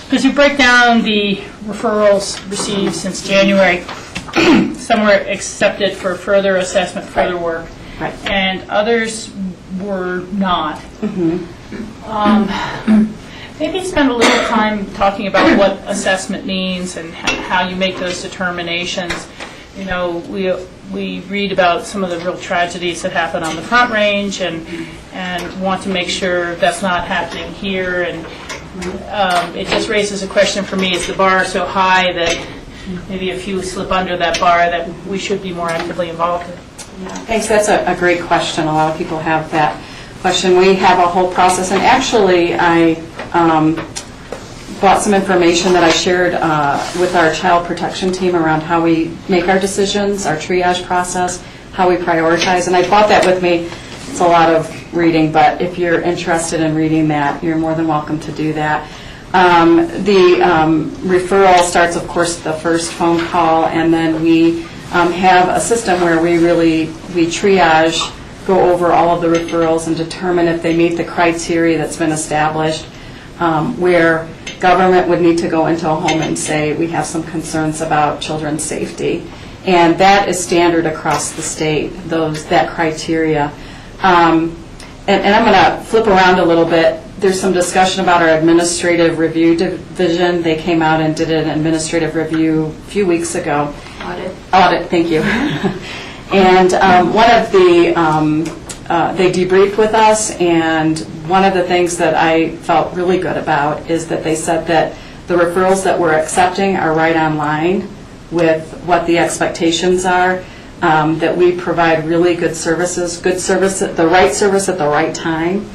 S4: Because you break down the referrals received since January, some were accepted for further assessment, further work, and others were not. Maybe spend a little time talking about what assessment means and how you make those determinations. You know, we read about some of the real tragedies that happen on the Front Range, and want to make sure that's not happening here. And it just raises a question for me: is the bar so high that maybe a few slip under that bar that we should be more actively involved in?
S21: Thanks. That's a great question. A lot of people have that question. We have a whole process, and actually, I brought some information that I shared with our child protection team around how we make our decisions, our triage process. how we prioritize. And I brought that with me. It's a lot of reading, but if you're interested in reading that, you're more than welcome to do that. The referral starts, of course, the first phone call, and then we have a system where we triage, go over all of the referrals and determine if they meet the criteria that's been established, where government would need to go into a home and say, we have some concerns about children's safety. And that is standard across the state, that criteria. And I'm going to flip around a little bit. There's some discussion about our administrative review division. They came out and did an administrative review a few weeks ago. Audit, thank you. And one of they debriefed with us, and one of the things that I felt really good about is that they said that the referrals that we're accepting are right on line with what the expectations are, that we provide really good services, the right service at the right time,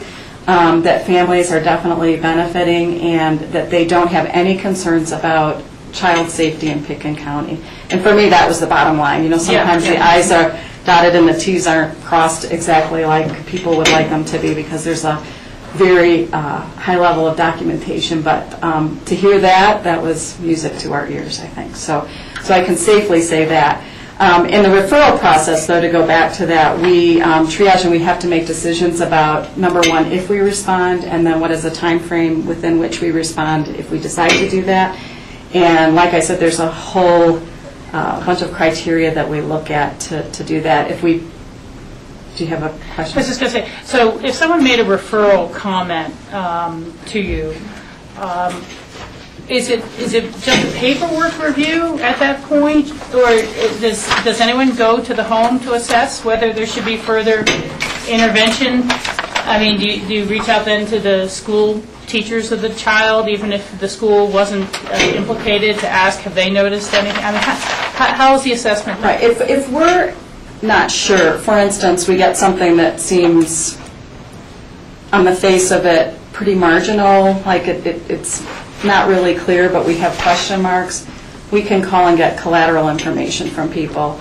S21: that families are definitely benefiting, and that they don't have any concerns about child safety in Pitkin County. And for me, that was the bottom line. You know, sometimes the I's are dotted and the T's aren't crossed exactly like people would like them to be, because there's a very high level of documentation. But to hear that was music to our ears, I think. So I can safely say that. In the referral process, though, to go back to that, we triage, and we have to make decisions about, number one, if we respond, and then what is the time frame within which we respond if we decide to do that. And like I said, there's a whole bunch of criteria that we look at to do that. Do you have a question?
S4: I was just going to say, so if someone made a referral comment to you, is it just a paperwork review at that point, or does anyone go to the home to assess whether there should be further intervention? I mean, do you reach out then to the school teachers of the child, even if the school wasn't implicated, to ask, have they noticed anything? I mean, how is the assessment?
S21: Right. If we're not sure, for instance, we get something that seems, on the face of it, pretty marginal, like it's not really clear, but we have question marks, we can call and get collateral information from people.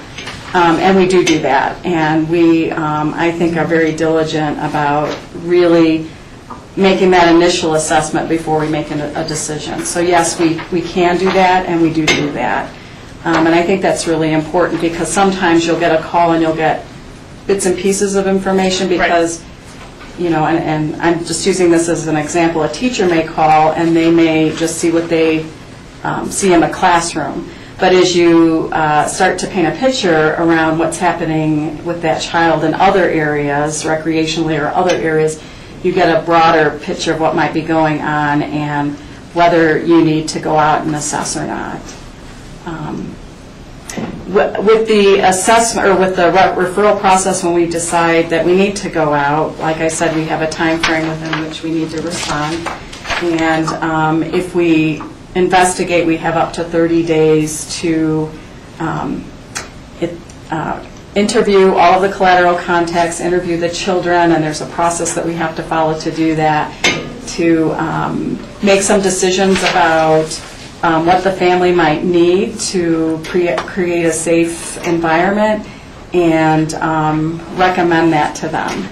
S21: And we do that. And we, I think, are very diligent about really making that initial assessment before we make a decision. So yes, we can do that, and we do that. And I think that's really important, because sometimes you'll get a call and you'll get bits and pieces of information because, you know, and I'm just using this as an example, a teacher may call and they may just see what they see in the classroom. But as you start to paint a picture around what's happening with that child in other areas, recreationally or other areas, you get a broader picture of what might be going on and whether you need to go out and assess or not. With the assessment, or with the referral process, when we decide that we need to go out, like I said, we have a time frame within which we need to respond. And if we investigate, we have up to 30 days to interview all of the collateral contacts, interview the children, and there's a process that we have to follow to do that, to make some decisions about what the family might need to create a safe environment, and recommend that to them.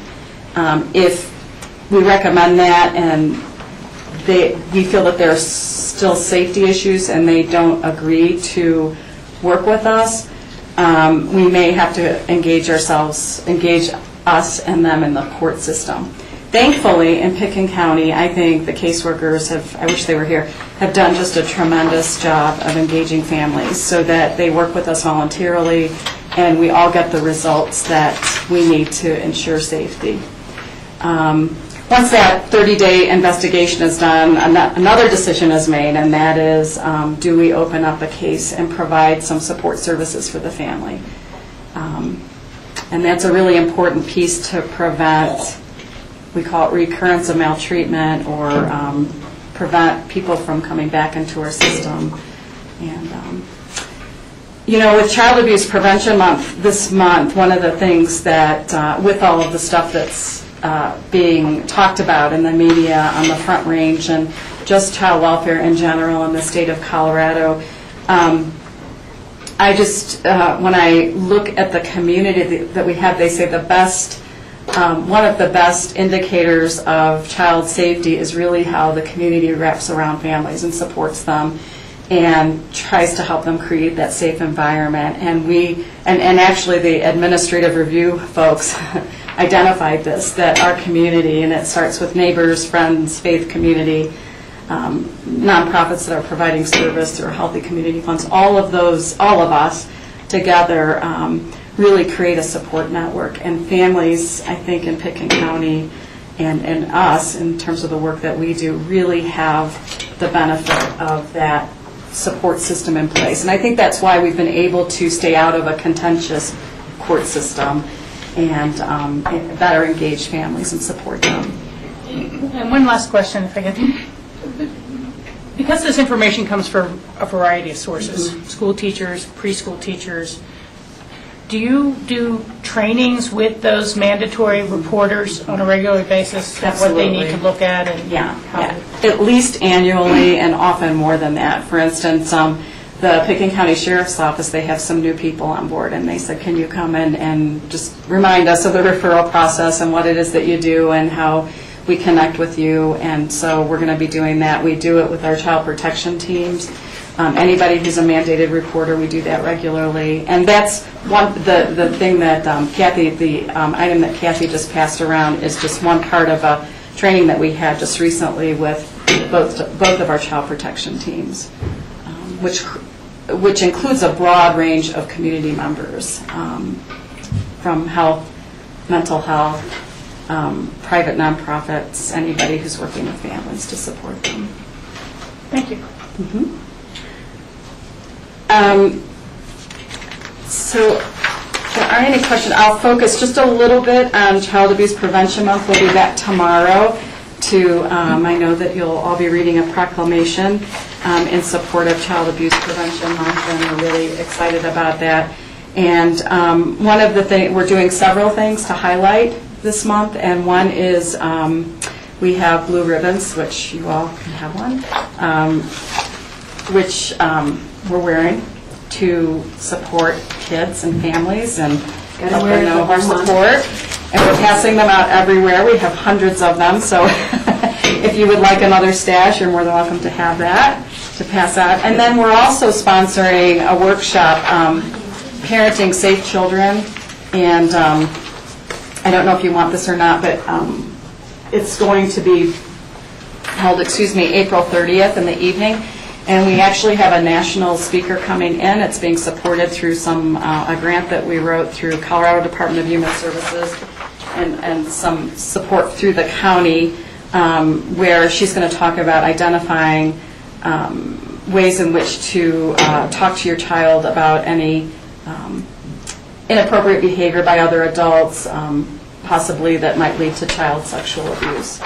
S21: If we recommend that and we feel that there's still safety issues and they don't agree to work with us, we may have to engage us and them in the court system. Thankfully, in Pitkin County, I think the caseworkers I wish they were here, have done just a tremendous job of engaging families so that they work with us voluntarily and we all get the results that we need to ensure safety. Once that 30-day investigation is done, another decision is made, and that is, do we open up a case and provide some support services for the family? And that's a really important piece to prevent, we call it recurrence of maltreatment, or prevent people from coming back into our system. And you know, with Child Abuse Prevention Month this month, one of the things that, with all of the stuff that's being talked about in the media on the Front Range and just child welfare in general in the state of Colorado, I I just, when I look at the community that we have, they say the best, one of the best indicators of child safety is really how the community wraps around families and supports them and tries to help them create that safe environment. And and actually the administrative review folks identified this, that our community, and it starts with neighbors, friends, faith community, nonprofits that are providing service through healthy community funds, all of us together really create a support network. And families, I think, in Pitkin County and us, in terms of the work that we do, really have the benefit of that support system in place. And I think that's why we've been able to stay out of a contentious court system and better engage families and support them.
S4: And one last question, if I can. Because this information comes from a variety of sources, school teachers, preschool teachers, do you do trainings with those mandatory reporters on a regular basis? What they need to look at? And
S21: At least annually, and often more than that. For instance, the Pitkin County Sheriff's Office, they have some new people on board, and they said, can you come in and just remind us of the referral process and what it is that you do and how we connect with you. And so we're going to be doing that. We do it with our child protection teams. Anybody who's a mandated reporter, we do that regularly. And that's the thing that Kathy, the item that Kathy just passed around is just one part of a training that we had just recently with both of our child protection teams, which includes a broad range of community members, from health, mental health, private nonprofits, anybody who's working with families to support them.
S4: Thank you.
S21: So if there aren't any questions, I'll focus just a little bit on Child Abuse Prevention Month. We'll be back tomorrow to, I know that you'll all be reading a proclamation in support of Child Abuse Prevention Month, and we're really excited about that. And one of the things, we're doing several things to highlight this month, and one is we have blue ribbons, which you all can have one, which we're wearing to support kids and families and let them know of our support. And we're passing them out everywhere. We have hundreds of them, so if you would like another stash, you're more than welcome to have that to pass out. And then we're also sponsoring a workshop, Parenting Safe Children, and I don't know if you want this or not, but it's going to be held, April 30th in the evening. And we actually have a national speaker coming in. It's being supported through a grant that we wrote through Colorado Department of Human Services and some support through the county, where she's going to talk about identifying ways in which to talk to your child about any inappropriate behavior by other adults, possibly that might lead to child sexual abuse.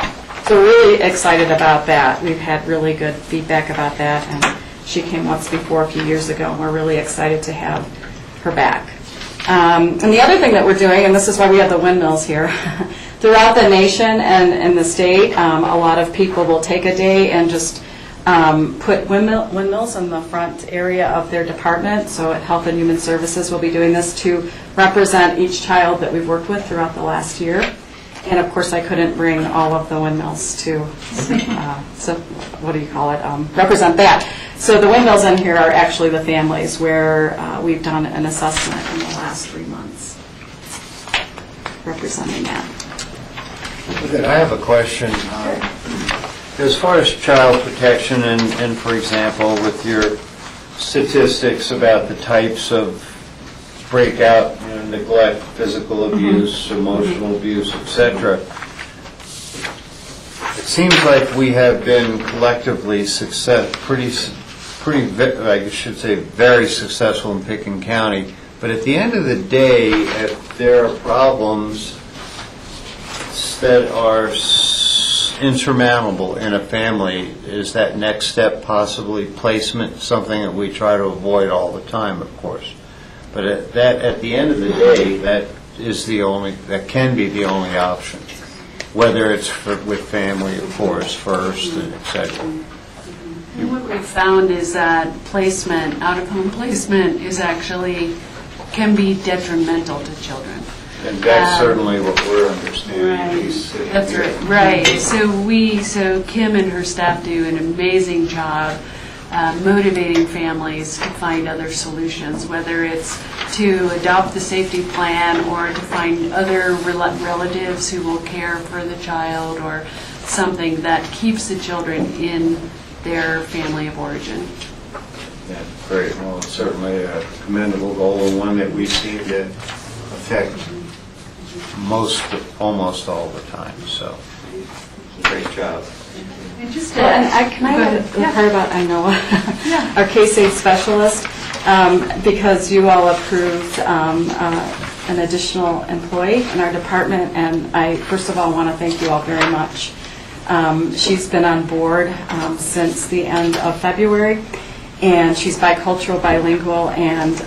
S21: So we're really excited about that. We've had really good feedback about that, and she came once before a few years ago, and we're really excited to have her back. And the other thing that we're doing, and this is why we have the windmills here, throughout the nation and the state, a lot of people will take a day and just put windmills in the front area of their department. So at Health and Human Services, we'll be doing this to represent each child that we've worked with throughout the last year. And of course, I couldn't bring all of the windmills to, represent that. So the windmills in here are actually the families where we've done an assessment in the last 3 months, representing that.
S1: I have a question. As far as child protection and for example, with your statistics about the types of breakout, neglect, physical abuse, emotional abuse, etc., it seems like we have been collectively very successful in Pitkin County. But at the end of the day, if there are problems that are insurmountable in a family, is that next step possibly placement, something that we try to avoid all the time, of course. But at the end of the day, that can be the only option, whether it's with family, of course, first, and et cetera.
S21: And what we
S6: we've found is that placement, out-of-home placement, is actually, can be detrimental to children.
S1: And that's certainly what we're understanding.
S6: Right, that's right, right. So Kim and her staff do an amazing job motivating families to find other solutions, whether it's to adopt the safety plan or to find other relatives who will care for the child or something that keeps the children in their family of origin.
S1: Yeah, great. Well, it's certainly a commendable goal and one that we seem to affect almost all the time. So, great job.
S21: And just can I have a part about our case aid specialist, because you all approved an additional employee in our department, and I first of all want to thank you all very much. She's been on board since the end of February, and she's bicultural, bilingual, and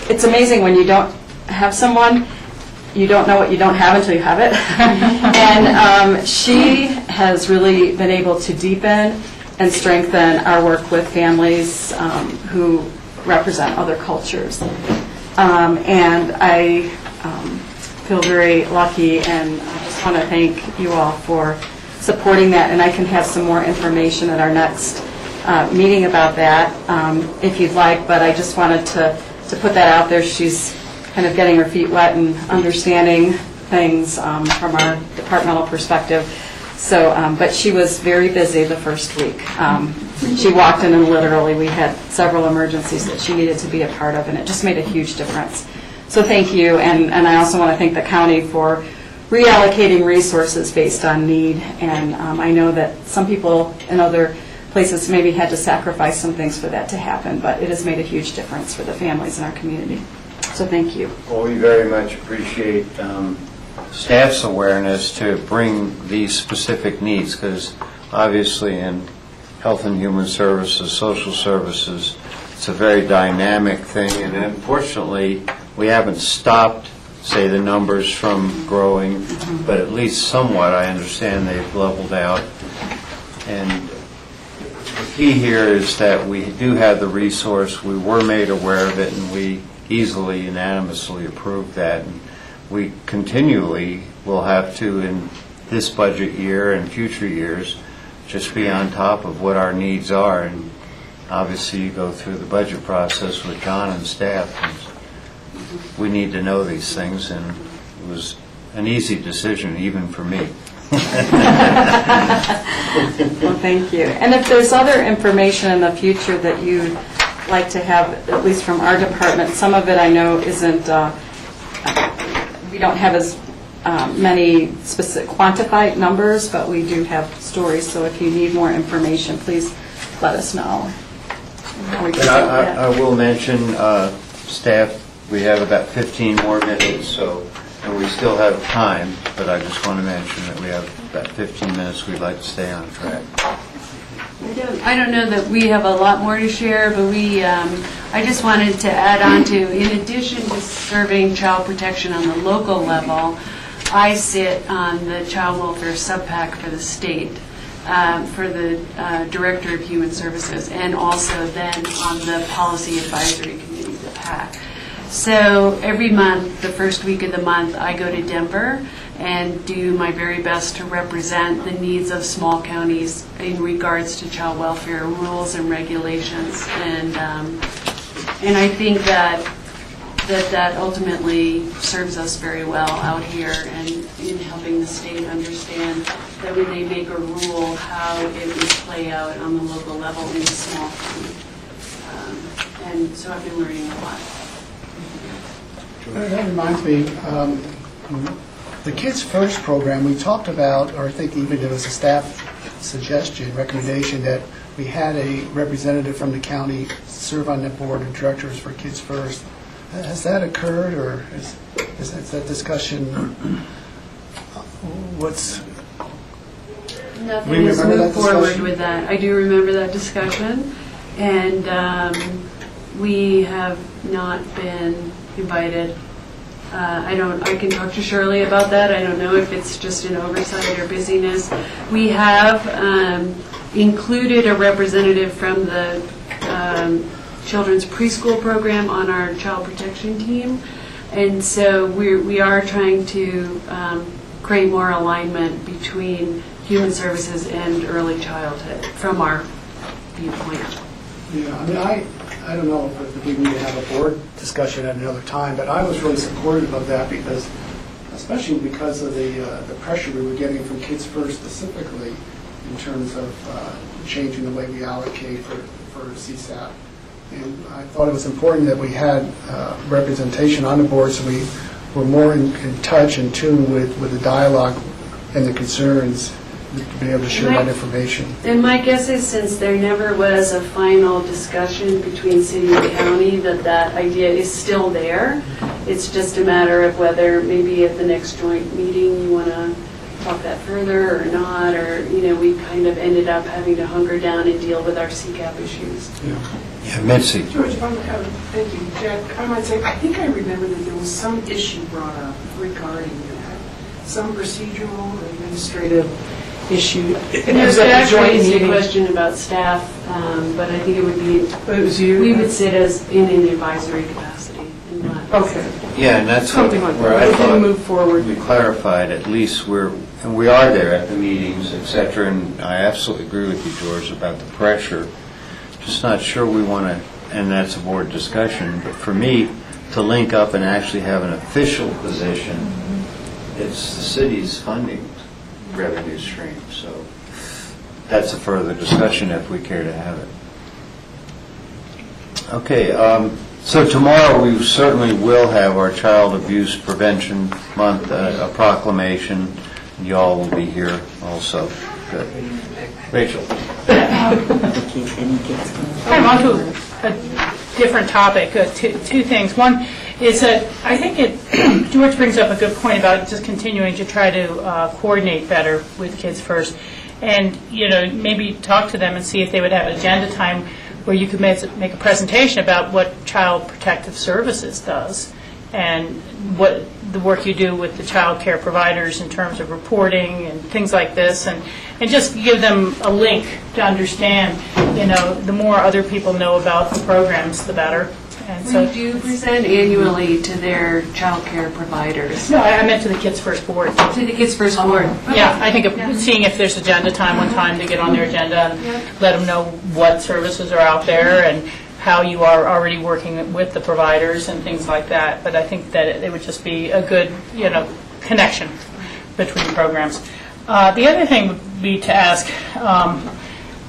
S21: it's amazing when you don't have someone, you don't know what you don't have until you have it. And she has really been able to deepen and strengthen our work with families who represent other cultures. And I feel very lucky, and I just want to thank you all for supporting that. And I can have some more information at our next meeting about that if you'd like, but I just wanted to put that out there. She's kind of getting her feet wet and understanding things from our departmental perspective. So, but she was very busy the first week. She walked in and literally we had several emergencies that she needed to be a part of, and it just made a huge difference. So thank you, and I also want to thank the county for reallocating resources based on need. And I know that some people in other places maybe had to sacrifice some things for that to happen, but it has made a huge difference for the families in our community. So thank you.
S1: Well, we very much appreciate staff's awareness to bring these specific needs, because obviously in Health and Human Services, social services, it's a very dynamic thing, and unfortunately we haven't stopped, say, the numbers from growing, but at least somewhat I understand they've leveled out. And the key here is that we do have the resource, we were made aware of it, and we easily, unanimously approved that. And we continually will have to, in this budget year and future years, just be on top of what our needs are. And obviously you go through the budget process with John and staff. And we need to know these things, and it was an easy decision even for me.
S21: Well, thank you. And if there's other information in the future that you'd like to have, at least from our department, some of it I know isn't, we don't have as many specific quantified numbers, but we do have stories. So if you need more information, please let us know.
S1: I will mention, staff, we have about 15 more minutes, so, and we still have time, but I just want to mention that we have about 15 minutes we'd like to stay on track.
S6: I don't know that we have a lot more to share, but I just wanted to add on to, in addition to serving child protection on the local level, I sit on the Child Welfare Sub-PAC for the state, for the Director of Human Services, and also then on the Policy Advisory Committee, the PAC. So every month, the first week of the month, I go to Denver and do my very best to represent the needs of small counties in regards to child welfare rules and regulations. And I think that ultimately serves us very well out here, and in helping the state understand that when they make a rule, how it would play out on the local level in a small county. And so I've been learning a lot.
S14: That reminds me, the Kids First program, we talked about, or I think even there was a staff suggestion, recommendation, that we had a representative from the county serve on the board of directors for Kids First. Has that occurred, or is that discussion, what's...
S6: Nothing has moved forward with that. I do remember that discussion, and we have not been invited I can talk to Shirley about that. I don't know if it's just an oversight or busyness. We have included a representative from the children's preschool program on our child protection team. And so we are trying to create more alignment between human services and early childhood from our viewpoint.
S14: Yeah, I mean, I don't know if we need to have a board discussion at another time, but I was really supportive of that because, especially because of the pressure we were getting from Kids First specifically in terms of changing the way we allocate for CSAP. And I thought it was important that we had representation on the board so we were more in touch and tune with the dialogue and the concerns to be able to share that information.
S6: And my guess is since there never was a final discussion between city and county, that idea is still there. It's just a matter of whether maybe at the next joint meeting you want to talk that further or not, or, we kind of ended up having to hunker down and deal with our CCAP issues.
S1: Yeah, Mitzi.
S19: George, thank you. Jack, I might say, I think I remember that there was some issue brought up regarding that, some procedural or administrative issue.
S6: There's actually a question about staff, but I think it would be,
S19: it was you?
S6: We would sit as in an advisory capacity.
S19: Okay.
S1: Yeah, and that's
S19: Something like
S1: where
S19: that.
S1: I
S19: We can
S1: thought
S19: move forward.
S1: we clarified, at least and we are there at the meetings, et cetera, and I absolutely agree with you, George, about the pressure. Just not sure we want to, and that's a board discussion, but for me, to link up and actually have an official position, it's the city's funding revenue stream, so that's a further discussion if we care to have it. Okay, so tomorrow we certainly will have our Child Abuse Prevention Month, a proclamation. Y'all will be here also. Good. Rachel.
S4: I'm on to a different topic, two things. One is that I think George brings up a good point about just continuing to try to coordinate better with Kids First, and maybe talk to them and see if they would have an agenda time where you could make a presentation about what Child Protective Services does and what the work you do with the child care providers in terms of reporting and things like this, and just give them a link to understand, the more other people know about the programs, the better. And so,
S6: we do present annually to their child care providers.
S4: No, I meant to the Kids First Board.
S6: To the Kids First Board.
S4: Yeah, I think seeing if there's agenda time, one time to get on their agenda and let them know what services are out there and how you are already working with the providers and things like that. But I think that it would just be a good, connection between programs. The other thing would be to ask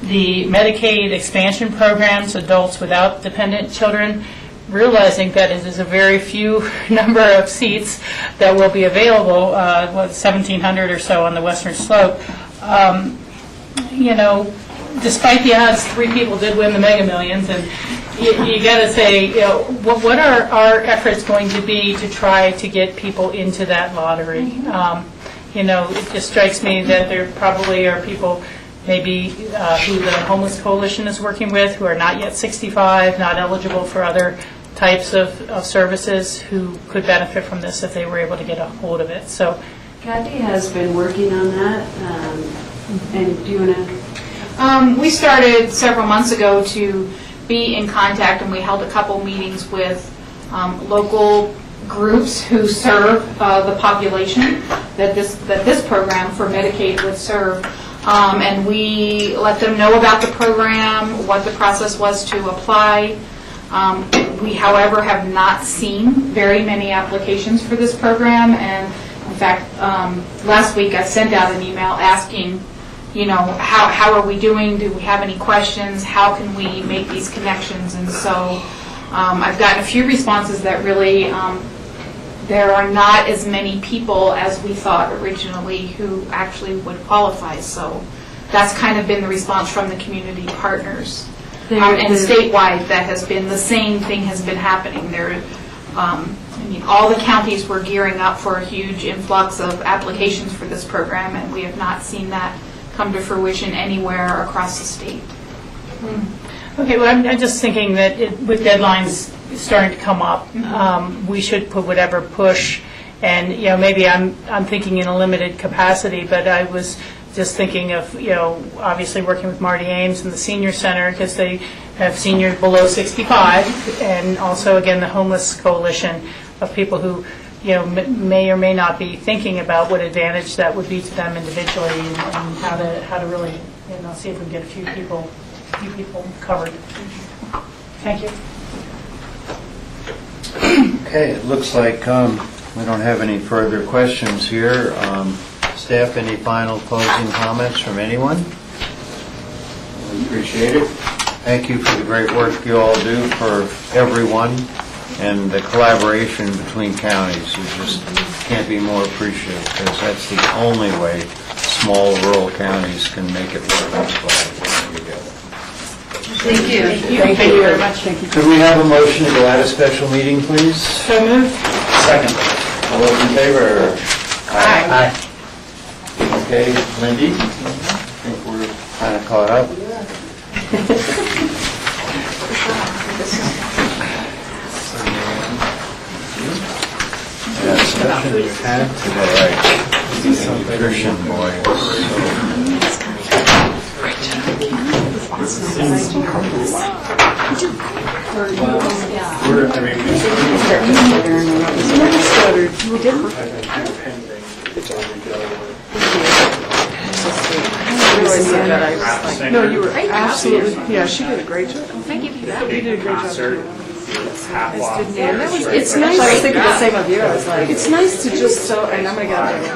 S4: the Medicaid expansion programs, adults without dependent children, realizing that it is a very few number of seats that will be available, 1,700 or so on the Western Slope. Despite the odds, 3 people did win the Mega Millions, and you got to say, what are our efforts going to be to try to get people into that lottery? It just strikes me that there probably are people maybe who the Homeless Coalition is working with who are not yet 65, not eligible for other types of services, who could benefit from this if they were able to get a hold of it. So,
S6: Kathy has been working on that, and do you want to?
S20: We started several months ago to be in contact, and we held a couple meetings with local groups who serve the population that this program for Medicaid would serve. And we let them know about the program, what the process was to apply. We, however, have not seen very many applications for this program, and in fact, last week I sent out an email asking, how are we doing? Do we have any questions? How can we make these connections? And so I've gotten a few responses that really there are not as many people as we thought originally who actually would qualify. So that's kind of been the response from the community partners. And statewide, that has been the same thing has been happening. All the counties were gearing up for a huge influx of applications for this program, and we have not seen that come to fruition anywhere across the state.
S4: Okay, well, I'm just thinking that with deadlines starting to come up, we should put whatever push, and, maybe I'm thinking in a limited capacity, but I was just thinking of, obviously working with Marty Ames and the Senior Center, because they have seniors below 65, and also, again, the Homeless Coalition of people who, may or may not be thinking about what advantage that would be to them individually, and how to really, see if we can get a few people covered. Thank you.
S1: Okay, it looks like we don't have any further questions here. Staff, any final closing comments from anyone? We appreciate it. Thank you for the great work you all do for everyone, and the collaboration between counties. You just can't be more appreciated, because that's the only way small rural counties can make it work together.
S6: Thank you.
S4: Thank you very much. Thank you.
S1: Could we have a motion to go out of special meeting, please?
S4: So moved.
S1: Second. All those in favor?
S4: Aye.
S1: Okay, Lindy, I think we're kind of caught up. Yeah, discussion we've had today. Christian
S19: No, you were absolutely, yeah, she did a great job.
S20: Thank you for that.
S19: You did a great job.
S21: It's nice.
S19: I was thinking the same of you. I was like, it's nice to just and I'm gonna get out of here.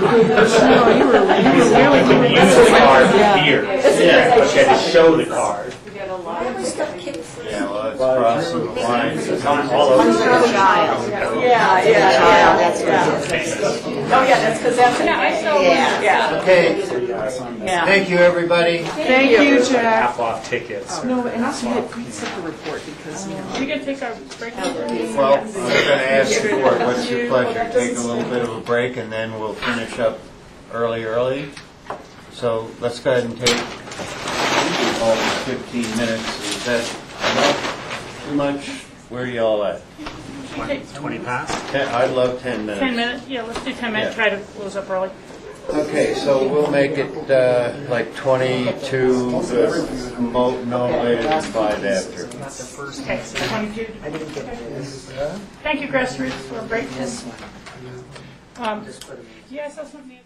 S19: No, you were really good.
S13: Use the card here.
S19: Yeah.
S13: But you had to show the card.
S1: Yeah, well, it's crossing the lines. It's on
S13: all over.
S19: Yeah. That's Oh, yeah, that's because that's. Yeah.
S1: Okay, thank you, everybody.
S19: Thank you, Jack.
S13: Half off tickets.
S19: No, and also you had great supper report because,
S4: We can take our break.
S1: Well, I'm going to ask the board, what's your pleasure? Take a little bit of a break, and then we'll finish up early. So let's go ahead and take almost 15 minutes. Is that enough? Too much? Where are y'all at?
S13: 20 past?
S1: I'd love 10 minutes.
S4: 10 minutes? Yeah, let's do 10 minutes, try to close up early.
S1: Okay, so we'll make it like 22, no later than 5 after.
S4: Okay, so 22. Thank you, Chris, for a break. Yes, I saw something.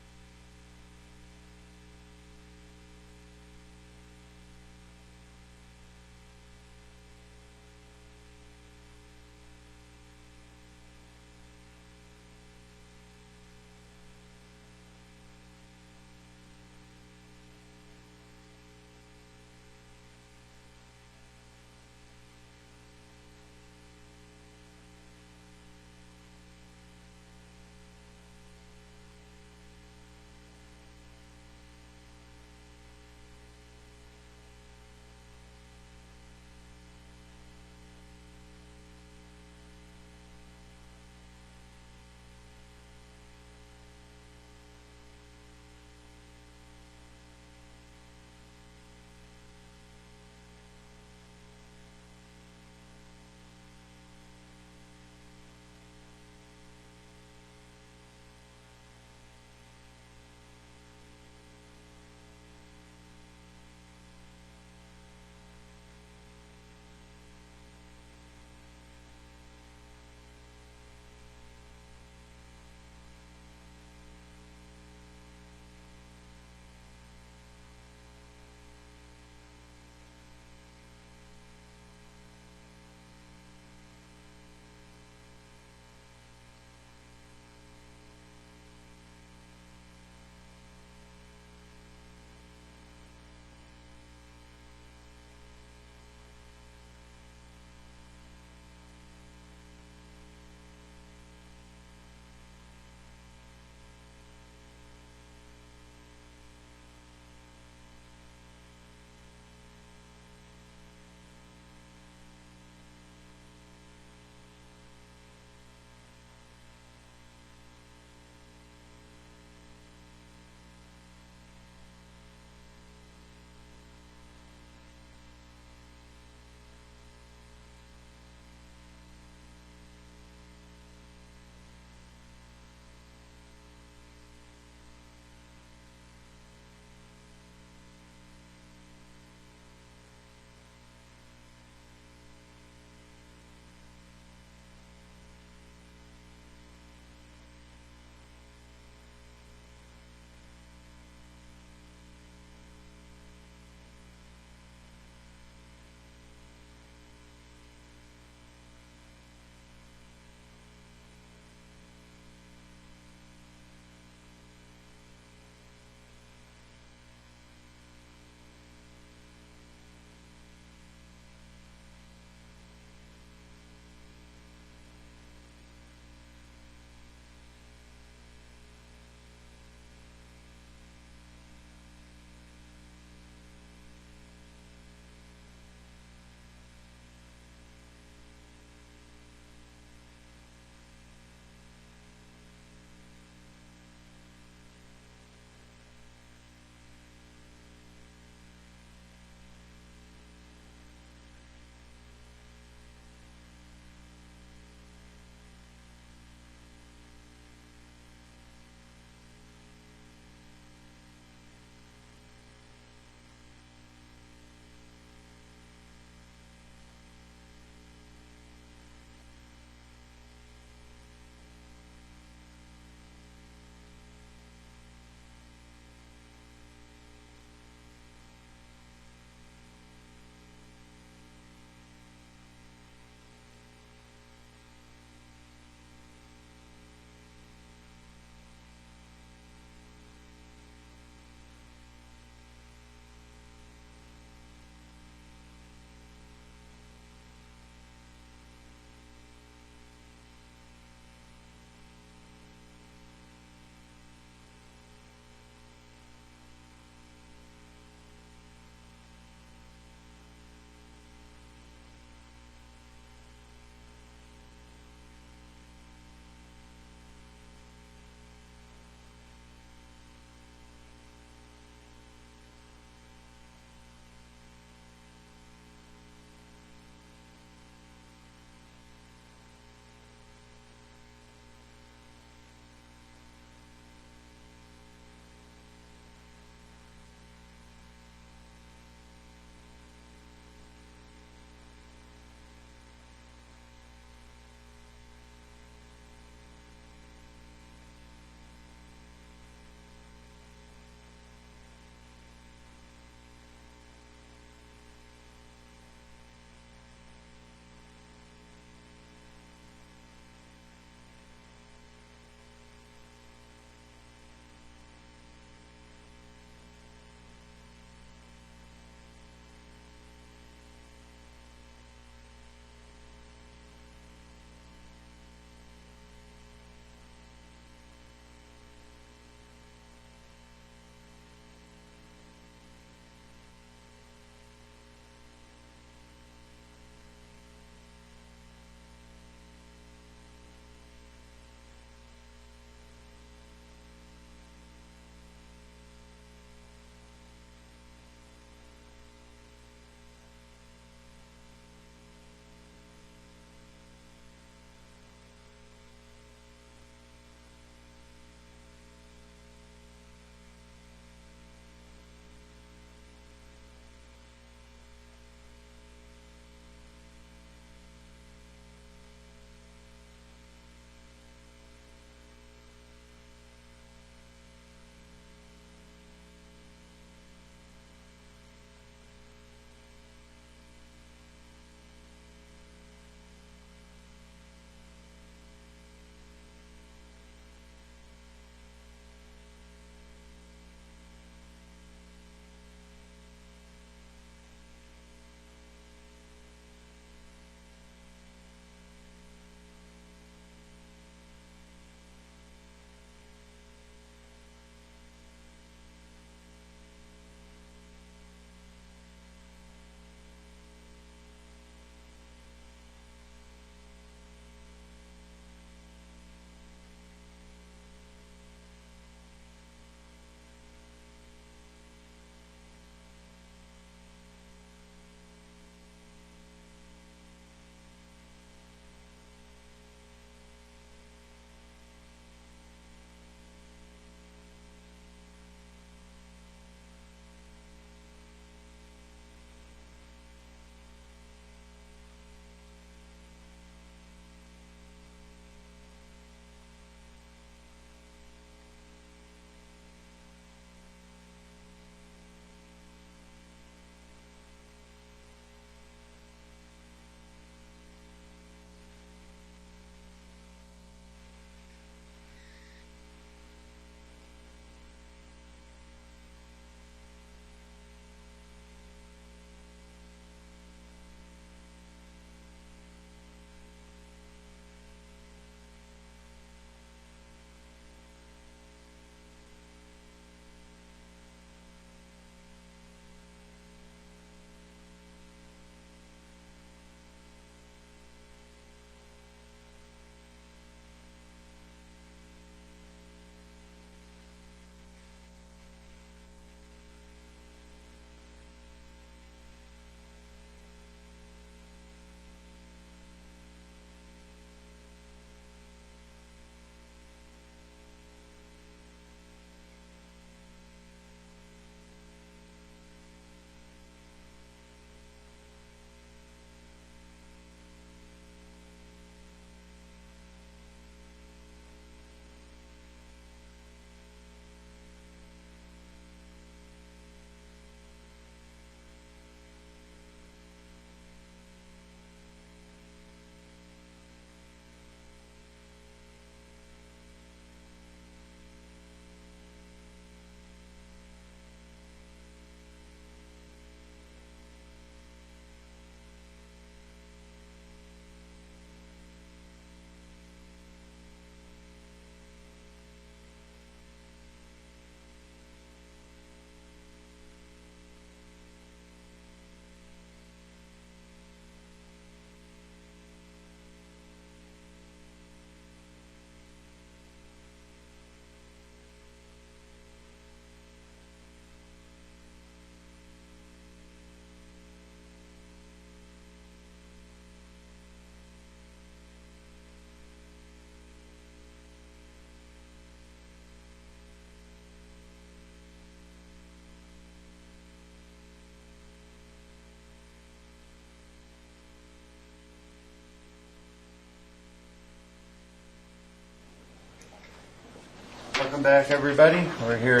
S1: Welcome back, everybody. We're here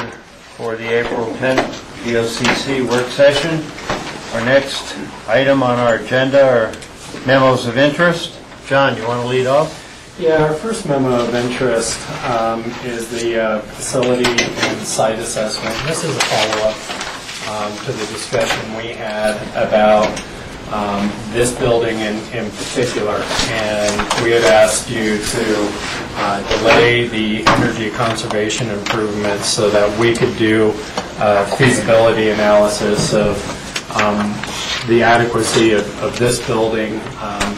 S1: for the April 10th BOCC work session. Our next item on our agenda are memos of interest. John, you want to lead off?
S17: Yeah, our first memo of interest is the facility and site assessment. This is a follow-up to the discussion we had about this building in particular, and we had asked you to delay the energy conservation improvements so that we could do a feasibility analysis of the adequacy of this building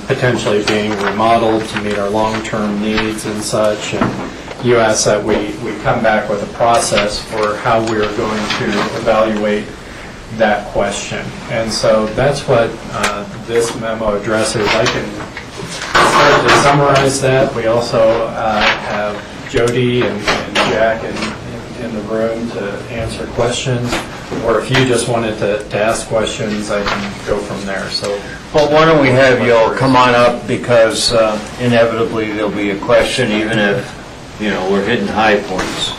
S17: potentially being remodeled to meet our long-term needs and such. And you asked that we come back with a process for how we are going to evaluate that question. And so that's what this memo addresses. I can start to summarize that. We also have Jody and Jack in the room to answer questions. Or if you just wanted to ask questions, I can go from there. So,
S1: well, why don't we have you all come on up, because inevitably there'll be a question, even if, you know, we're hitting high points.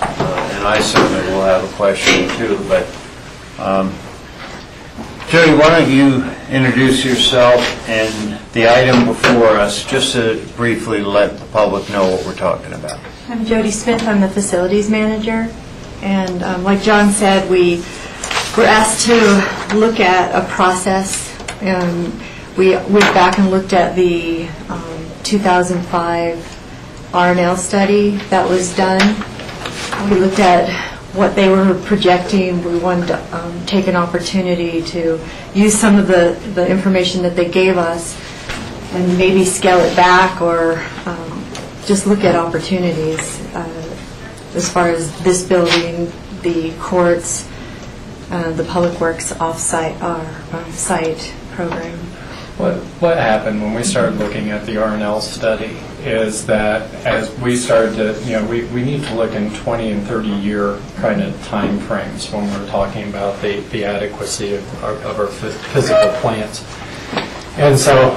S1: And I certainly will have a question too. But Jody, why don't you introduce yourself and the item before us, just to briefly let the public know what we're talking about.
S7: I'm Jody Smith. I'm the facilities manager. And like John said, we were asked to look at a process. We went back and looked at the 2005 R&L study that was done. We looked at what they were projecting. We wanted to take an opportunity to use some of the information that they gave us and maybe scale it back, or just look at opportunities as far as this building, the courts, the public works off-site program.
S17: What happened when we started looking at the R&L study is that as we started to, you know, we need to look in 20 and 30 year kind of time frames when we're talking about the adequacy of our physical plants. And so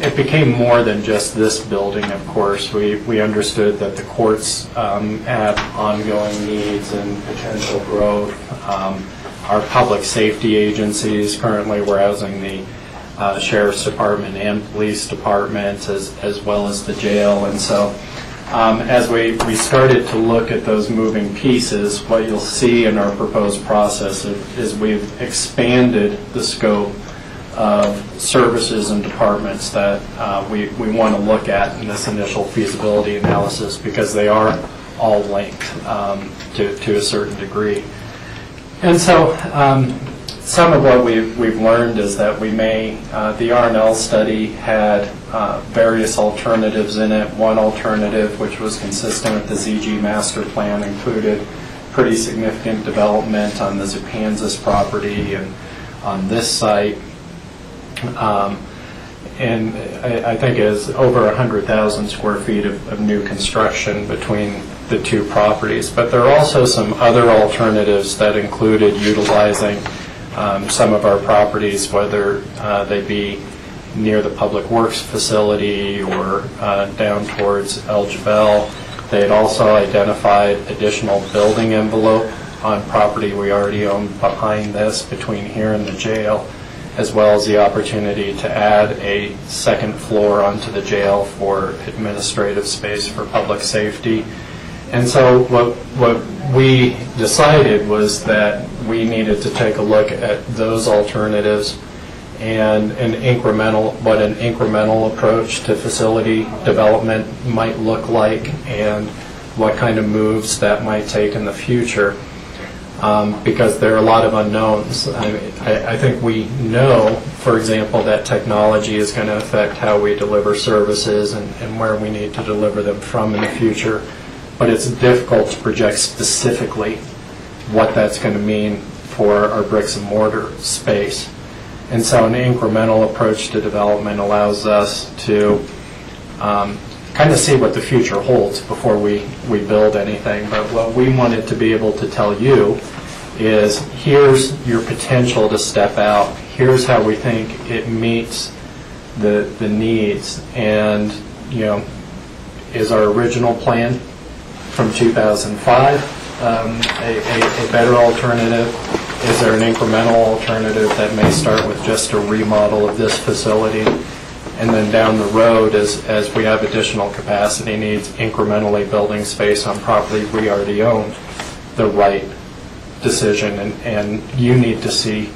S17: it became more than just this building, of course. We understood that the courts have ongoing needs and potential growth. Our public safety agencies, currently we're housing the Sheriff's Department and Police Department, as well as the jail. And so as we started to look at those moving pieces, what you'll see in our proposed process is we've expanded the scope of services and departments that we want to look at in this initial feasibility analysis, because they are all linked to a certain degree. And so some of what we've learned is that the R&L study had various alternatives in it. One alternative, which was consistent with the ZG master plan, included pretty significant development on the Zupanzas property and on this site. And I think is over 100,000 square feet of new construction between the two properties. But there are also some other alternatives that included utilizing some of our properties, whether they be near the Public Works facility or down towards El Jebel. They had also identified additional building envelope on property we already own behind this, between here and the jail, as well as the opportunity to add a second floor onto the jail for administrative space for public safety. And so what we decided was that we needed to take a look at those alternatives and what an incremental approach to facility development might look like, and what kind of moves that might take in the future. Because there are a lot of unknowns. I think we know, for example, that technology is going to affect how we deliver services and where we need to deliver them from in the future. But it's difficult to project specifically what that's going to mean for our bricks and mortar space. And so an incremental approach to development allows us to kind of see what the future holds before we build anything. But what we wanted to be able to tell you is, here's your potential to step out. Here's how we think it meets the needs. And, you know, is our original plan from 2005 a better alternative? Is there an incremental alternative that may start with just a remodel of this facility? And then down the road, as we have additional capacity needs, incrementally building space on property we already own, the right decision. And you need to see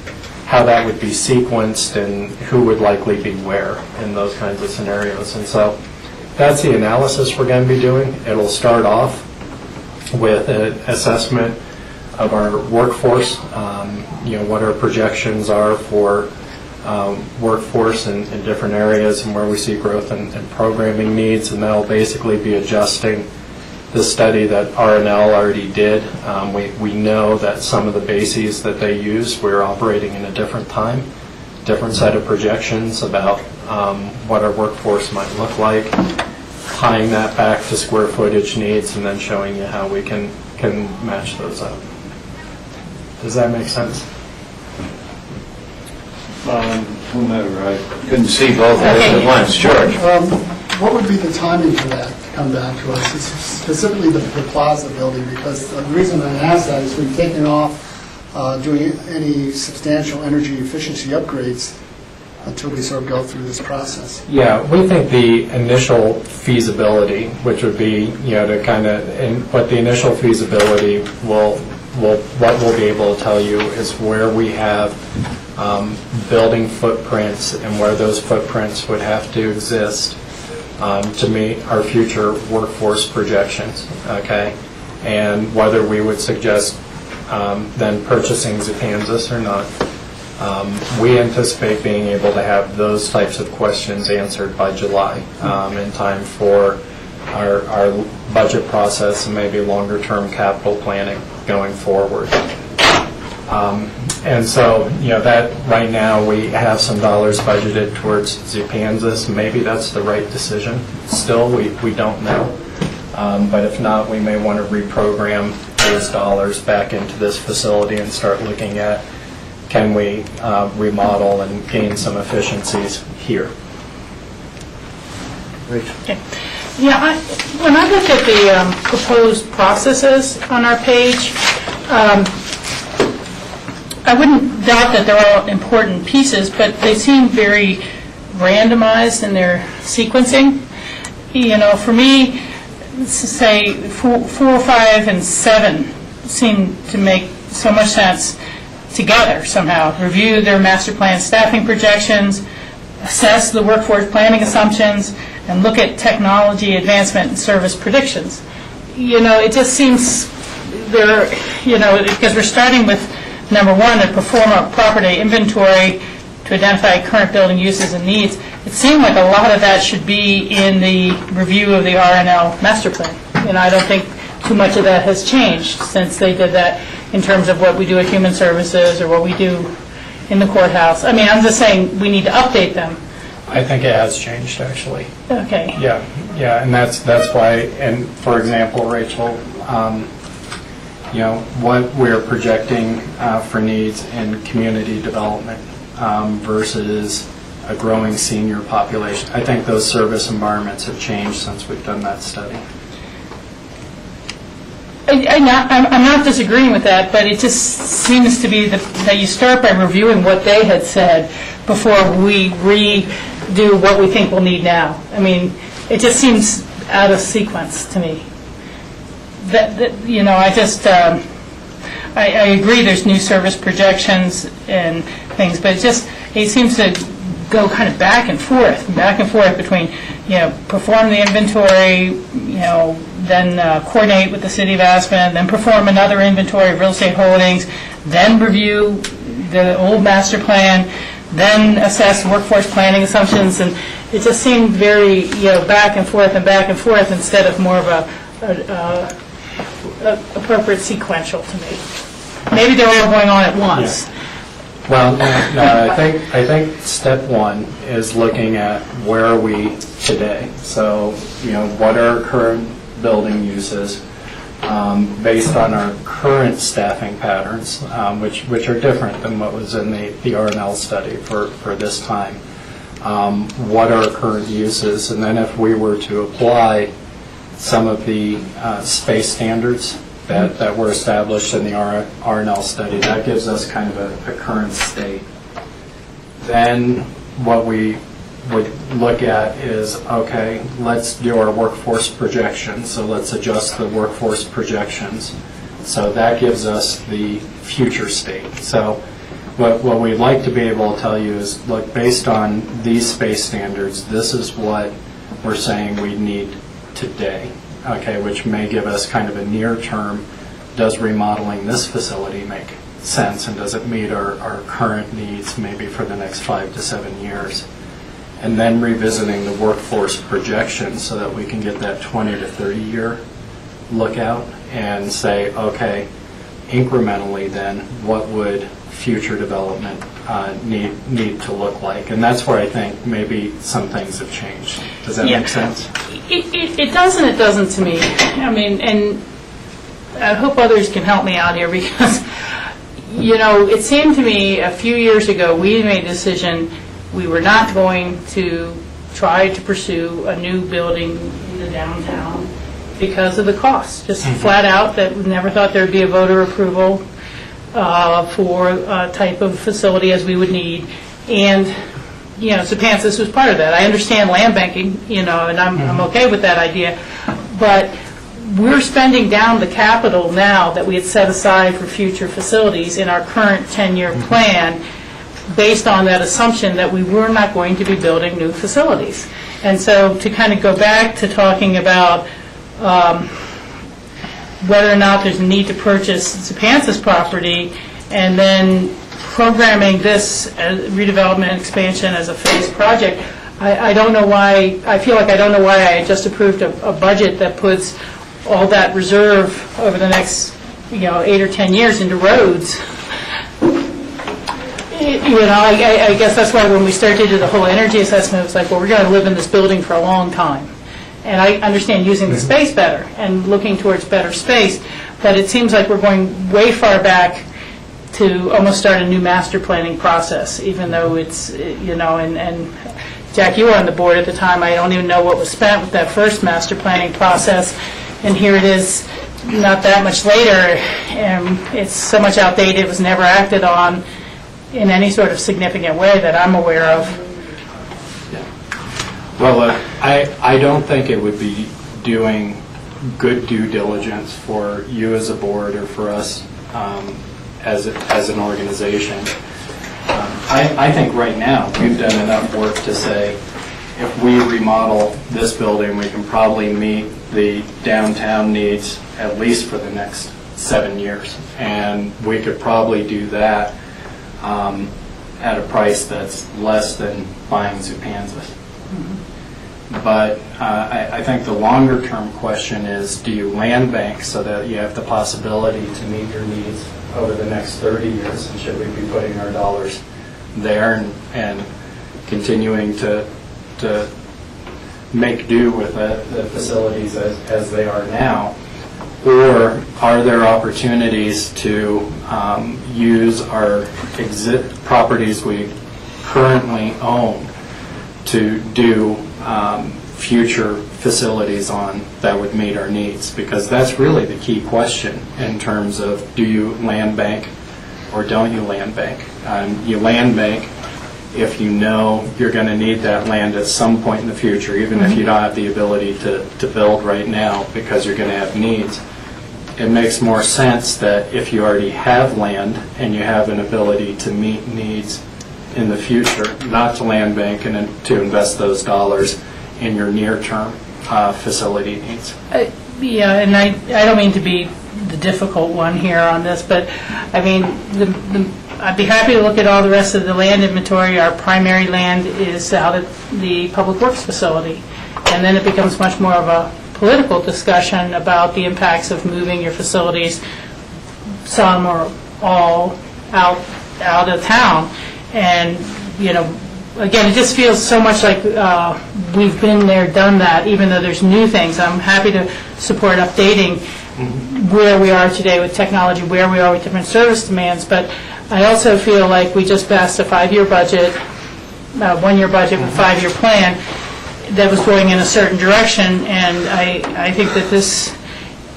S17: how that would be sequenced and who would likely be where in those kinds of scenarios. And so that's the analysis we're going to be doing. It'll start off with an assessment of our workforce, what our projections are for workforce in different areas and where we see growth and programming needs, and that'll basically be adjusting the study that R&L already did. We know that some of the bases that they use, we're operating in a different time, different set of projections about what our workforce might look like, tying that back to square footage needs, and then showing you how we can match those up. Does that make sense?
S1: Whomever, I couldn't see both of them at once. George?
S14: What would be the timing for that to come back to us, specifically the Plaza building? Because the reason I ask that is we've taken off doing any substantial energy efficiency upgrades until we sort of go through this process.
S17: Yeah, we think the initial feasibility, which would be, to kind of, and what the initial feasibility what we'll be able to tell you is where we have building footprints and where those footprints would have to exist to meet our future workforce projections, okay? And whether we would suggest then purchasing Kansas or not. We anticipate being able to have those types of questions answered by July in time for our budget process and maybe longer-term capital planning going forward. And so, that right now we have some dollars budgeted towards Kansas. Maybe that's the right decision. Still, we don't know. But if not, we may want to reprogram those dollars back into this facility and start looking at, can we remodel and gain some efficiencies here?
S4: Okay. Yeah, when I look at the proposed processes on our page, I wouldn't doubt that they're all important pieces, but they seem very randomized in their sequencing. For me, say 4, 5, and 7 seem to make so much sense together somehow. Review their master plan staffing projections, assess the workforce planning assumptions, and look at technology advancement and service predictions. It just seems because we're starting with number 1, to perform a property inventory to identify current building uses and needs. It seemed like a lot of that should be in the review of the R&L master plan. I don't think too much of that has changed since they did that in terms of what we do at Human Services or what we do in the courthouse. I'm just saying we need to update them.
S17: I think it has changed, actually.
S4: Okay.
S17: Yeah, and that's why, and for example, Rachel, what we're projecting for needs in community development versus a growing senior population. I think those service environments have changed since we've done that study.
S4: I'm not disagreeing with that, but it just seems to be that you start by reviewing what they had said before we redo what we think we'll need now. It just seems out of sequence to me. I agree there's new service projections and things, but it seems to go kind of back and forth between, perform the inventory, then coordinate with the city of Aspen, then perform another inventory of real estate holdings, then review the old master plan, then assess workforce planning assumptions, and it just seemed very, back and forth instead of more of a appropriate sequential to me. Maybe they're all going on at once.
S17: Yeah. Well, no, I think step 1 is looking at where are we today. So, what are our current building uses based on our current staffing patterns, which are different than what was in the R&L study for this time. What are our current uses? And then if we were to apply some of the space standards that were established in the R&L study. That gives us kind of a current state. Then what we would look at is, okay, let's do our workforce projections. So let's adjust the workforce projections. So that gives us the future state. So what we'd like to be able to tell you is, look, based on these space standards, this is what we're saying we need today, okay, which may give us kind of a near term, does remodeling this facility make sense, and does it meet our current needs maybe for the next 5 to 7 years? And then revisiting the workforce projection so that we can get that 20 to 30 year lookout and say, okay, incrementally then, what would future development need to look like? And that's where I think maybe some things have changed. Does that make sense?
S4: It does and it doesn't to me. I mean, and I hope others can help me out here because, you know, it seemed to me a few years ago we made a decision we were not going to try to pursue a new building in the downtown because of the cost. Just flat out, that we never thought there would be a voter approval for a type of facility as we would need. And, you know, Zupancis was part of that. I understand land banking, you know, and I'm okay with that idea. But we're spending down the capital now that we had set aside for future facilities in our current 10-year plan based on that assumption that we were not going to be building new facilities. And so to kind of go back to talking about whether or not there's a need to purchase Zupancis property and then programming this redevelopment expansion as a phased project, I don't know why, I feel like I don't know why I just approved a budget that puts all that reserve over the next, you know, 8 or 10 years into roads. You know, I guess that's why when we started to do the whole energy assessment, it was like, well, we're going to live in this building for a long time. And I understand using the space better and looking towards better space, but it seems like we're going way far back to almost start a new master planning process, even though it's, you know, and Jack, you were on the board at the time. I don't even know what was spent with that first master planning process, and here it is not that much later, and it's so much outdated, it was never acted on in any sort of significant way that I'm aware of.
S17: Well, I don't think it would be doing good due diligence for you as a board or for us as an organization. I think right now we've done enough work to say if we remodel this building, we can probably meet the downtown needs at least for the next 7 years. And we could probably do that at a price that's less than buying Zupancis. But I think the longer term question is, do you land bank so that you have the possibility to meet your needs over the next 30 years? And should we be putting our dollars there and continuing to make do with the facilities as they are now? Or are there opportunities to use our properties we currently own to do future facilities on that would meet our needs? Because that's really the key question in terms of, do you land bank or don't you land bank? You land bank if you know you're going to need that land at some point in the future, even if you don't have the ability to build right now because you're going to have needs. It makes more sense that if you already have land and you have an ability to meet needs in the future, not to land bank and to invest those dollars in your near-term facility needs.
S4: Yeah, and I don't mean to be the difficult one here on this, but I mean, I'd be happy to look at all the rest of the land inventory. Our primary land is out at the Public Works facility, and then it becomes much more of a political discussion about the impacts of moving your facilities, some or all, out of town. And, you know, again, it just feels so much like we've been there, done that, even though there's new things. I'm happy to support updating where we are today with technology, where we are with different service demands, but I also feel like we just passed a 5-year budget, 1-year budget with 5-year plan. that was going in a certain direction, and I think that this,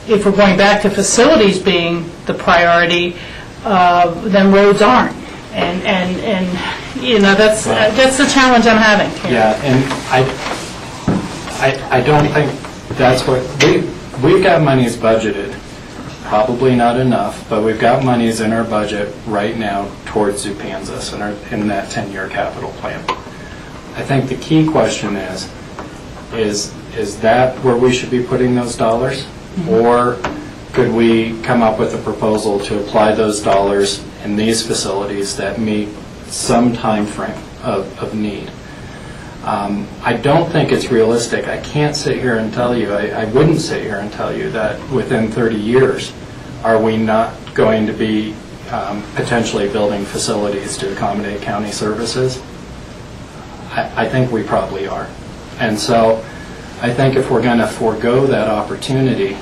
S4: if we're going back to facilities being the priority, then roads aren't. And you know, that's the challenge I'm having here.
S17: Yeah, and I don't think that's what, we've got monies budgeted, probably not enough, but we've got monies in our budget right now towards Zupanzas in that 10-year capital plan. I think the key question is that where we should be putting those dollars? Mm-hmm. Or could we come up with a proposal to apply those dollars in these facilities that meet some time frame of need? I don't think it's realistic. I can't sit here and tell you, I wouldn't sit here and tell you that within 30 years are we not going to be potentially building facilities to accommodate county services. I think we probably are. And so I think if we're going to forego that opportunity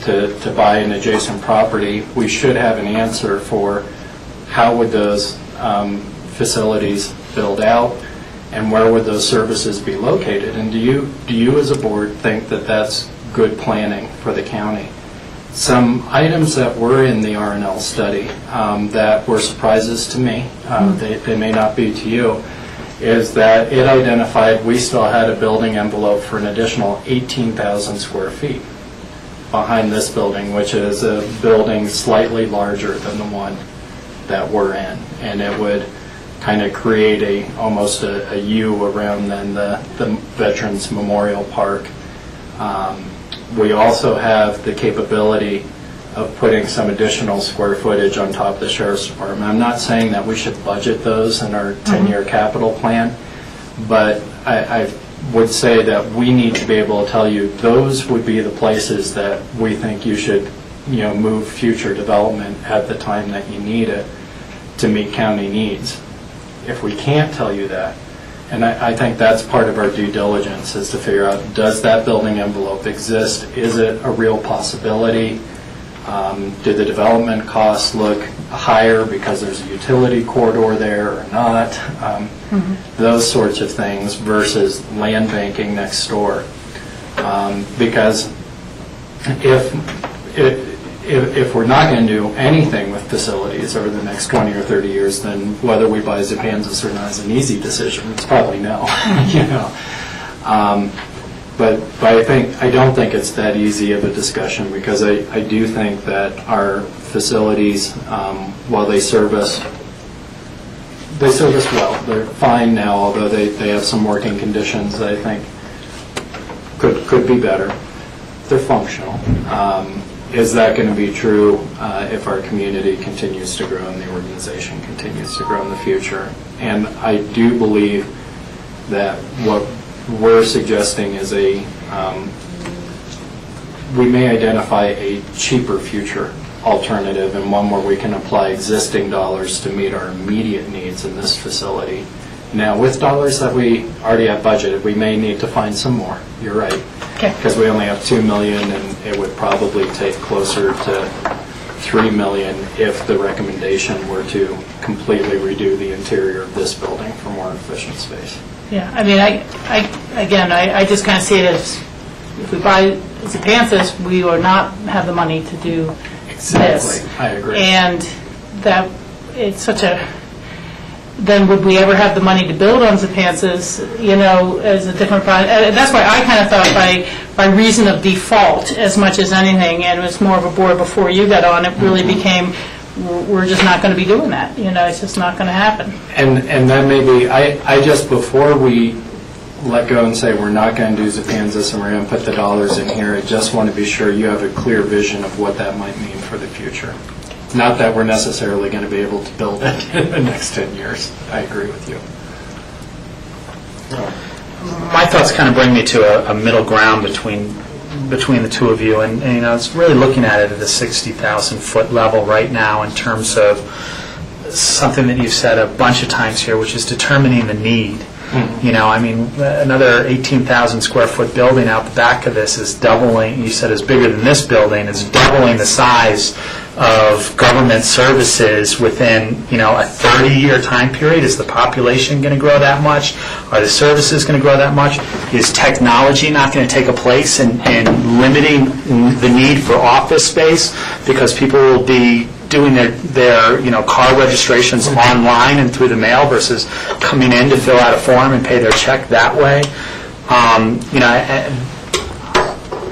S17: to buy an adjacent property, we should have an answer for how would those facilities build out and where would those services be located. And do you as a board think that that's good planning for the county? Some items that were in the R&L study that were surprises to me, they may not be to you, is that it identified we still had a building envelope for an additional 18,000 square feet behind this building, which is a building slightly larger than the one that we're in. And it would kind of create almost a U around then the Veterans Memorial Park. We also have the capability of putting some additional square footage on top of the Sheriff's Department. I'm not saying that we should budget those in our 10-year capital plan, but I would say that we need to be able to tell you those would be the places that we think you should, move future development at the time that you need it to meet county needs. If we can't tell you that, and I think that's part of our due diligence, is to figure out, does that building envelope exist? Is it a real possibility? Do the development costs look higher because there's a utility corridor there or not? Those sorts of things versus land banking next door. Because if we're not going to do anything with facilities over the next 20 or 30 years, then whether we buy Zupanzas or not is an easy decision. It's probably no. But I don't think it's that easy of a discussion, because I do think that our facilities, while they serve us well. They're fine now, although they have some working conditions that I think could be better. They're functional. Is that going to be true if our community continues to grow and the organization continues to grow in the future? And I do believe that what we're suggesting is we may identify a cheaper future alternative, and one where we can apply existing dollars to meet our immediate needs in this facility. Now, with dollars that we already have budgeted, we may need to find some more. You're right. Because we only have $2 million, and it would probably take closer to $3 million if the recommendation were to completely redo the interior of this building for more efficient space.
S4: Yeah, I mean, I just kind of see it as, if we buy Zupanzas, we will not have the money to do this.
S17: Exactly, I agree.
S4: And that it's such a, then would we ever have the money to build on Zupanzas, as a different project? That's why I kind of thought by reason of default, as much as anything, and it was more of a board before you got on, it really became, we're just not going to be doing that. It's just not going to happen.
S17: And then maybe, I just, before we let go and say we're not going to do Zupanzas and we're going to put the dollars in here, I just want to be sure you have a clear vision of what that might mean for the future. Not that we're necessarily going to be able to build it in the next 10 years. I agree with you.
S15: My thoughts kind of bring me to a middle ground between the two of you, and it's really looking at it at the 60,000 foot level right now in terms of something that you've said a bunch of times here, which is determining the need. You know, I mean, another 18,000 square foot building out the back of this is doubling, you said is bigger than this building, is doubling the size of government services within, you know, a 30-year time period. Is the population going to grow that much? Are the services going to grow that much? Is technology not going to take a place in limiting the need for office space because people will be doing their you know, car registrations online and through the mail versus coming in to fill out a form and pay their check that way? You know,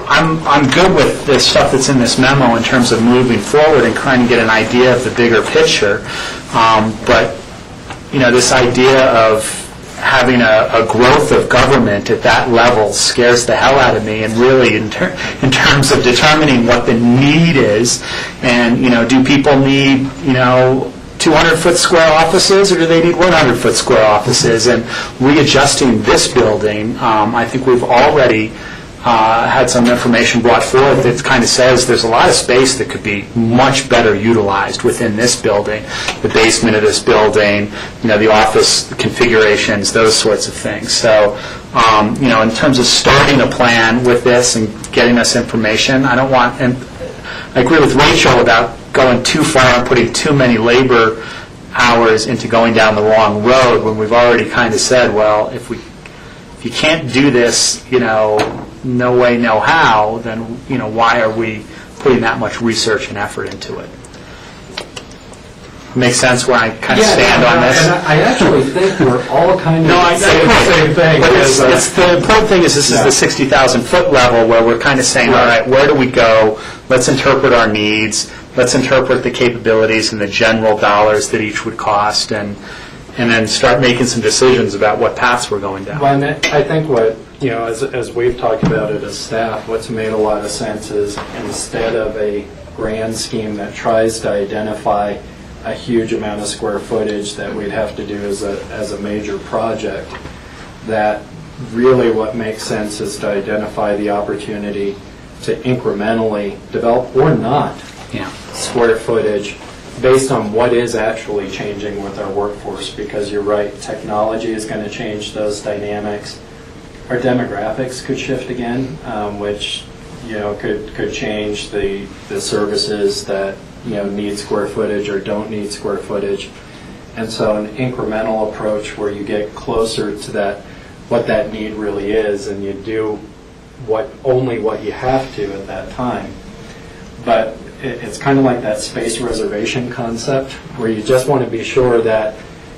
S15: I'm good with the stuff that's in this memo in terms of moving forward and trying to get an idea of the bigger picture. But, you know, this idea of having a growth of government at that level scares the hell out of me, and really in terms of determining what the need is, and, you know, do people need, you know, 200-foot square offices, or do they need 100-foot square offices? And readjusting this building, I think we've already had some information brought forth that kind of says there's a lot of space that could be much better utilized within this building, the basement of this building, you know, the office configurations, those sorts of things. So, you know, in terms of starting a plan with this and getting us information, I don't want, and I agree with Rachel about going too far and putting too many labor hours into going down the wrong road when we've already kind of said, well, if you can't do this, you know, no way, no how, then, you know, why are we putting that much research and effort into it? Make sense where I kind of stand on this?
S17: And I actually think we're all kind of
S15: saying
S17: the same thing.
S15: But it's the important thing is this is the 60,000 foot level where we're kind of saying, all right, where do we go? Let's interpret our needs. Let's interpret the capabilities and the general dollars that each would cost, and then start making some decisions about what paths we're going down.
S17: Well, and I think what, you know, as we've talked about it as staff, what's made a lot of sense is instead of a grand scheme that tries to identify a huge amount of square footage that we'd have to do as a major project, that really what makes sense is to identify the opportunity to incrementally develop or not square footage based on what is actually changing with our workforce, because you're right, technology is going to change those dynamics. Our demographics could shift again, which, you know, could change the services that, you know, need square footage or don't need square footage. And so an incremental approach where you get closer to that, what that need really is, and you do only what you have to at that time. But it's kind of like that space reservation concept where you just want to be sure that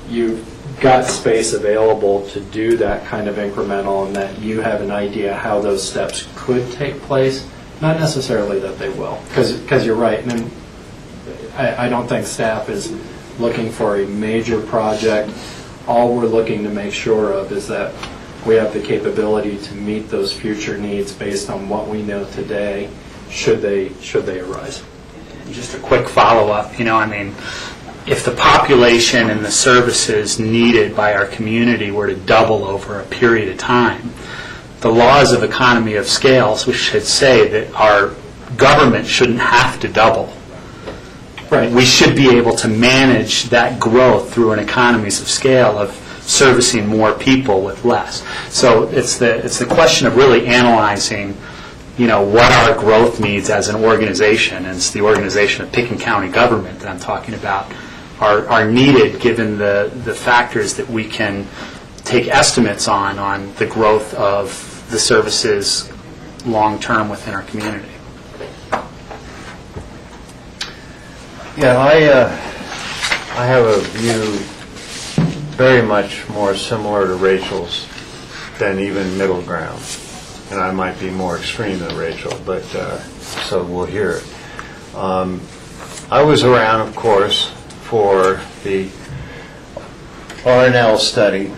S17: you've got space available to do that kind of incremental, and that you have an idea how those steps could take place, not necessarily that they will. Because you're right, and I don't think staff is looking for a major project. All we're looking to make sure of is that we have the capability to meet those future needs based on what we know today, should they arise.
S15: Just a quick follow-up, you know, I mean, if the population and the services needed by our community were to double over a period of time, the laws of economy of scales, which should say that our government shouldn't have to double. Right. We should be able to manage that growth through an economies of scale of servicing more people with less. So it's the question of really analyzing, you know, what our growth needs as an organization, and it's the organization of Pickens County government that I'm talking about, are needed given the factors that we can take estimates on the growth of the services long-term within our community.
S1: Yeah, I have a view very much more similar to Rachel's than even middle ground. And I might be more extreme than Rachel, but so we'll hear it. I was around, of course, for the R&L study,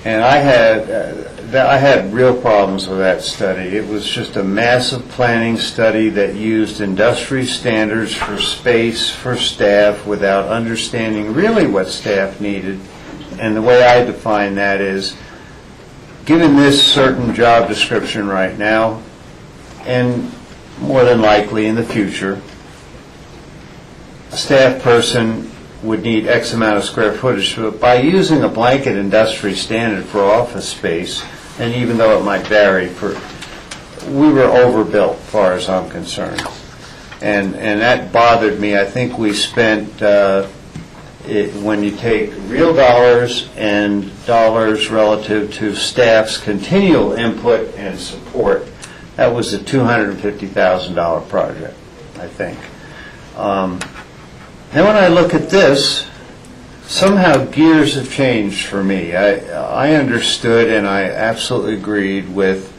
S1: and I had real problems with that study. It was just a massive planning study that used industry standards for space for staff without understanding really what staff needed. And the way I define that is, given this certain job description right now, and more than likely in the future, a staff person would need X amount of square footage. But by using a blanket industry standard for office space, and even though it might vary, we were overbuilt, as far as I'm concerned. And that bothered me. I think we spent, when you take real dollars and dollars relative to staff's continual input and support, that was a $250,000 project, I think. Then when I look at this, somehow gears have changed for me. I understood and I absolutely agreed with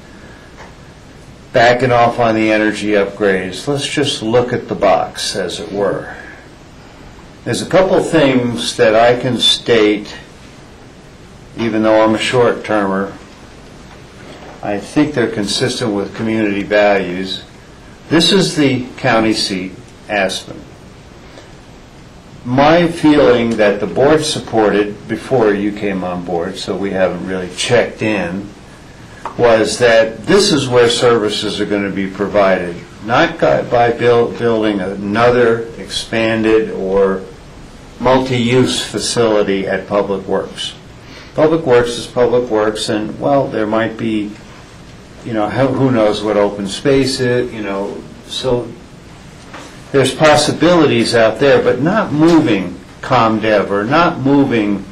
S1: backing off on the energy upgrades. Let's just look at the box, as it were. There's a couple things that I can state, even though I'm a short-termer. I think they're consistent with community values. This is the county seat, Aspen. My feeling that the board supported before you came on board, so we haven't really checked in, was that this is where services are going to be provided, not by building another expanded or multi-use facility at Public Works. Public Works is Public Works, and, well, there might be, who knows what open space is, so there's possibilities out there, but not moving ComDev or not moving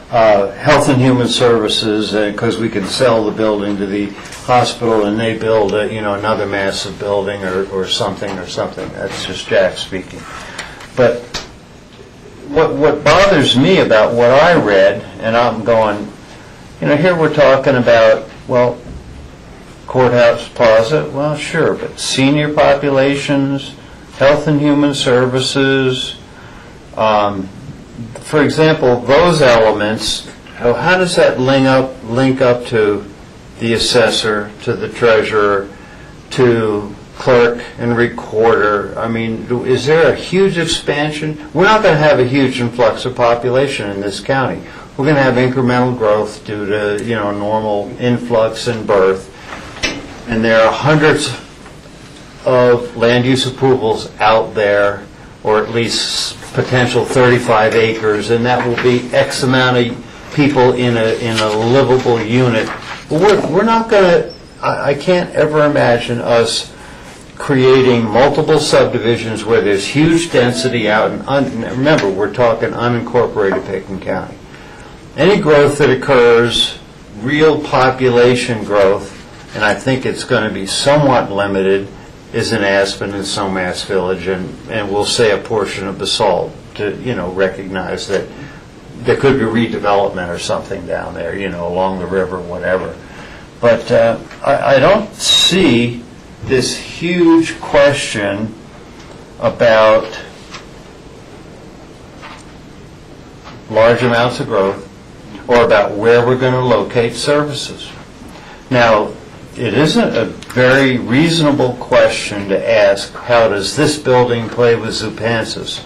S1: Health and Human Services, because we can sell the building to the hospital and they build another massive building or something. That's just Jack speaking. But what bothers me about what I read, and I'm going, here we're talking about, well, Courthouse Plaza, well, sure, but senior populations, Health and Human Services, for example, those elements, how does that link up to the assessor, to the treasurer, to clerk and recorder? I mean, is there a huge expansion? We're not going to have a huge influx of population in this county. We're going to have incremental growth due to, normal influx and birth. And there are hundreds of land use approvals out there, or at least potential 35 acres, and that will be X amount of people in a livable unit. We're not going to, I can't ever imagine us creating multiple subdivisions where there's huge density out, and remember, we're talking unincorporated Pickens County. Any growth that occurs, real population growth, and I think it's going to be somewhat limited, is in Aspen and Somass Village, and we'll say a portion of Basalt to, recognize that there could be redevelopment or something down there, along the river, whatever. But I don't see this huge question about large amounts of growth or about where we're going to locate services. Now, it isn't a very reasonable question to ask, how does this building play with Zupancis?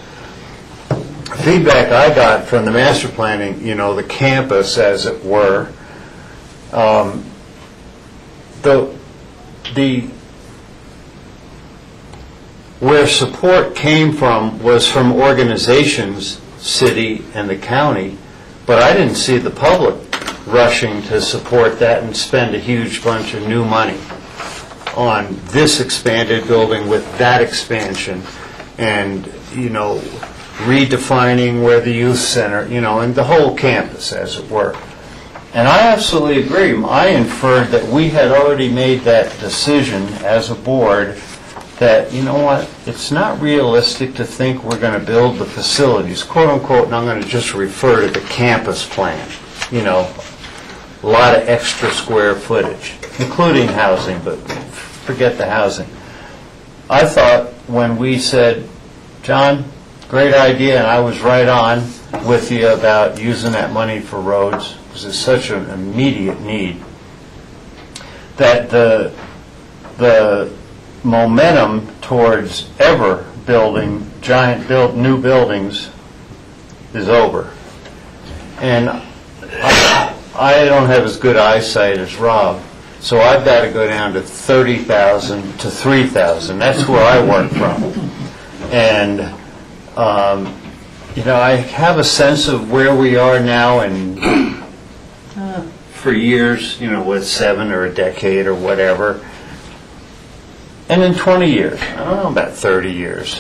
S1: Feedback I got from the master planning, the campus, as it were, where support came from was from organizations, city and the county, but I didn't see the public rushing to support that and spend a huge bunch of new money on this expanded building with that expansion and, redefining where the youth center, and the whole campus, as it were. And I absolutely agree. I inferred that we had already made that decision as a board that, it's not realistic to think we're going to build the facilities, quote unquote, and I'm going to just refer to the campus plan, a lot of extra square footage, including housing, but forget the housing. I thought when we said, John, great idea, and I was right on with you about using that money for roads, because it's such an immediate need, that the momentum towards ever building new buildings is over. And I don't have as good eyesight as Rob, so I've got to go down to 30,000 to 3,000. That's where I work from. And You know, I have a sense of where we are now, and for years, you know, with 7 or a decade or whatever, and in 20 years, I don't know, about 30 years.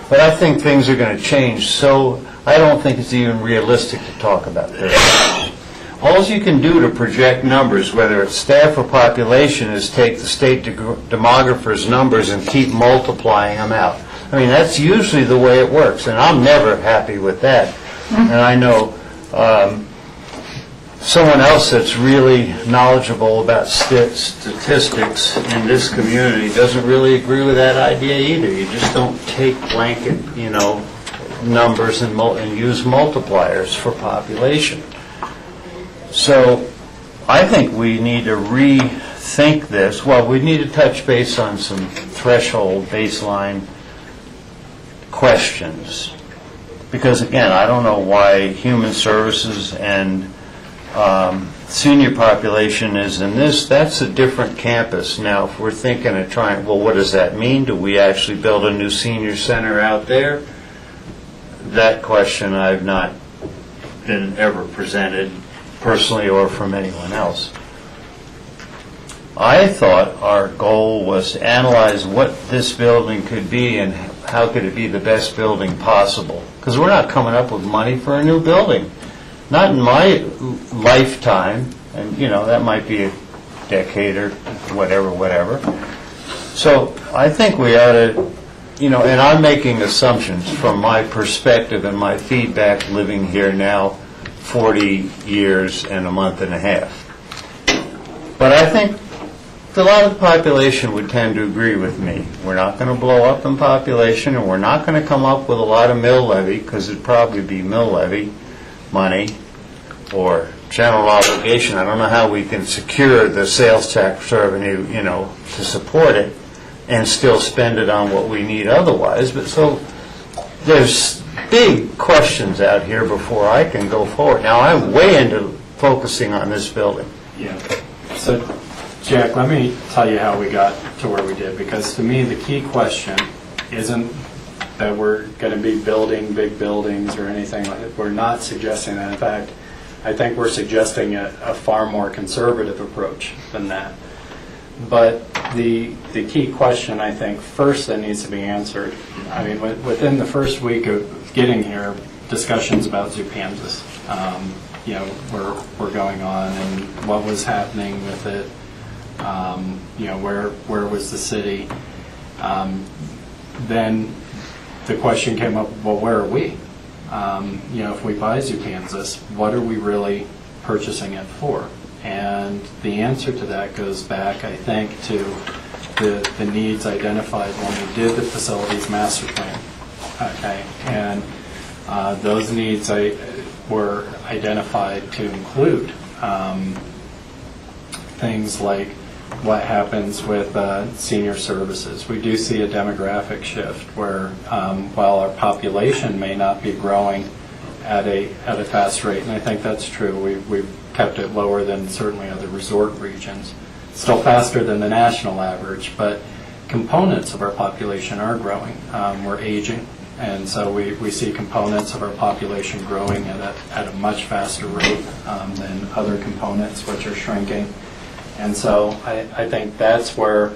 S1: But I think things are going to change, so I don't think it's even realistic to talk about 30 years. All you can do to project numbers, whether it's staff or population, is take the state demographer's numbers and keep multiplying them out. I mean, that's usually the way it works, and I'm never happy with that. And I know someone else that's really knowledgeable about statistics in this community doesn't really agree with that idea either. You just don't take blanket, you know, numbers and use multipliers for population. So I think we need to rethink this. Well, we need to touch base on some threshold baseline questions. Because again, I don't know why human services and senior population is in this. That's a different campus. Now, if we're thinking of trying, well, what does that mean? Do we actually build a new senior center out there? That question I've not been ever presented personally or from anyone else. I thought our goal was to analyze what this building could be and how could it be the best building possible. Because we're not coming up with money for a new building. Not in my lifetime, and you know, that might be a decade or whatever. So I think we ought to, you know, and I'm making assumptions from my perspective and my feedback living here now 40 years and a month and a half. But I think a lot of the population would tend to agree with me. We're not going to blow up in population, and we're not going to come up with a lot of mill levy, because it'd probably be mill levy money or general obligation. I don't know how we can secure the sales tax revenue, you know, to support it and still spend it on what we need otherwise. But so there's big questions out here before I can go forward. Now, I'm way into focusing on this building.
S17: Yeah. So, Jack, let me tell you how we got to where we did, because to me the key question isn't that we're going to be building big buildings or anything like that. We're not suggesting that. In fact, I think we're suggesting a far more conservative approach than that. But the key question, I think, first that needs to be answered, I mean, within the first week of getting here, discussions about Zupanzas, you know, were going on, and what was happening with it, you know, where was the city? Then the question came up, well, where are we? You know, if we buy Zupanzas, what are we really purchasing it for? And the answer to that goes back, I think, to the needs identified when we did the facilities master plan. Okay, and those needs were identified to include things like what happens with senior services. We do see a demographic shift where while our population may not be growing at a fast rate, and I think that's true, we've kept it lower than certainly other resort regions, still faster than the national average, but components of our population are growing. We're aging, and so we see components of our population growing at a much faster rate than other components which are shrinking. And so I think that's where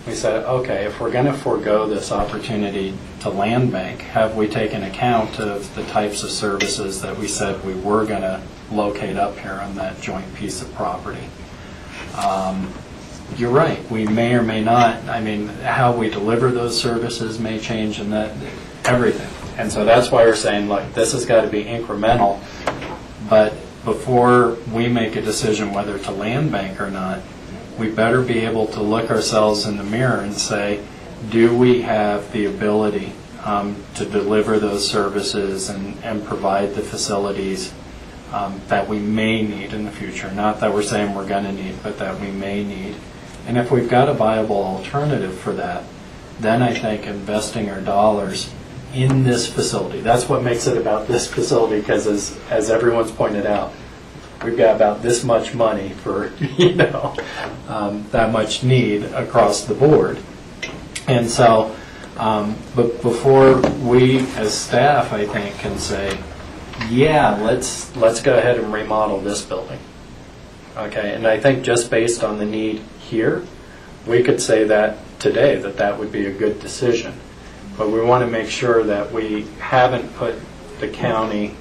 S17: we said, okay, if we're going to forego this opportunity to land bank, have we taken account of the types of services that we said we were going to locate up here on that joint piece of property? You're right, we may or may not, I mean, how we deliver those services may change, and that everything. And so that's why we're saying, look, this has got to be incremental, but before we make a decision whether to land bank or not, we better be able to look ourselves in the mirror and say, do we have the ability to deliver those services and provide the facilities that we may need in the future? Not that we're saying we're going to need, but that we may need. And if we've got a viable alternative for that, then I think investing our dollars in this facility, that's what makes it about this facility, because as everyone's pointed out, we've got about this much money for, you know, that much need across the board. And so But before we, as staff, I think, can say, yeah, let's go ahead and remodel this building. Okay, and I think just based on the need here, we could say that today, that would be a good decision. But we want to make sure that we haven't put the county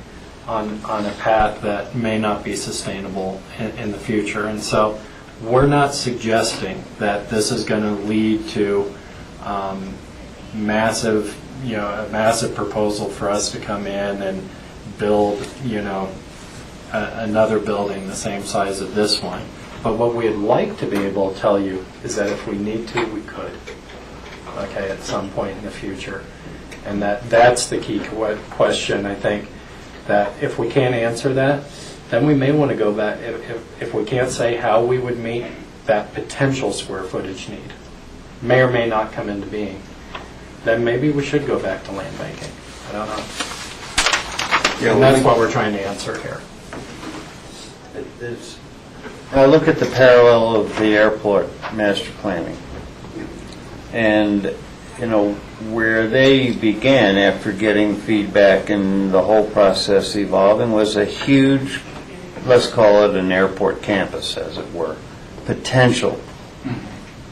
S17: on a path that may not be sustainable in the future. And so we're not suggesting that this is going to lead to massive, a massive proposal for us to come in and build, another building the same size of this one. But what we'd like to be able to tell you is that if we need to, we could, okay, at some point in the future. And that's the key question, I think, that if we can't answer that, then we may want to go back, if we can't say how we would meet that potential square footage need, may or may not come into being, then maybe we should go back to land banking. I don't know.
S1: Yeah,
S17: and that's what we're trying to answer here.
S1: I look at the parallel of the airport master planning, and where they began after getting feedback and the whole process evolving was a huge, let's call it an airport campus, as it were, potential.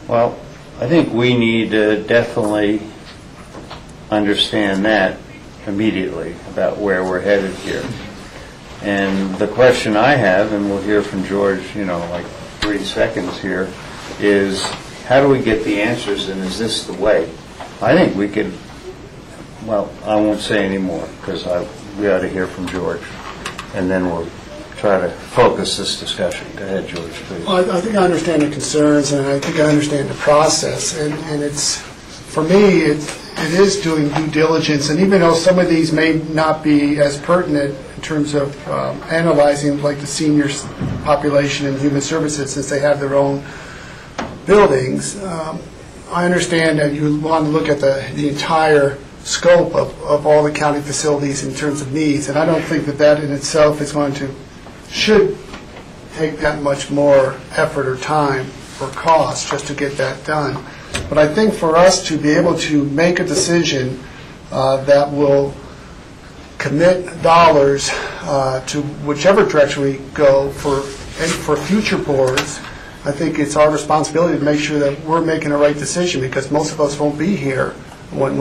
S1: Well, I think we need to definitely understand that immediately about where we're headed here. And the question I have, and we'll hear from George, like 3 seconds here, is how do we get the answers, and is this the way? I think we could, well, I won't say any more because we ought to hear from George, and then we'll try to focus this discussion. Go ahead, George, please.
S14: Well, I think I understand the concerns, and I think I understand the process, and it's, for me, it is doing due diligence, and even though some of these may not be as pertinent in terms of analyzing, like the seniors population and human services, since they have their own buildings, I understand that you want to look at the entire scope of all the county facilities in terms of needs, and I don't think that in itself is should take that much more effort or time or cost just to get that done. But I think for us to be able to make a decision that will commit dollars to whichever direction we go for future boards, I think it's our responsibility to make sure that we're making the right decision, because most of us won't be here when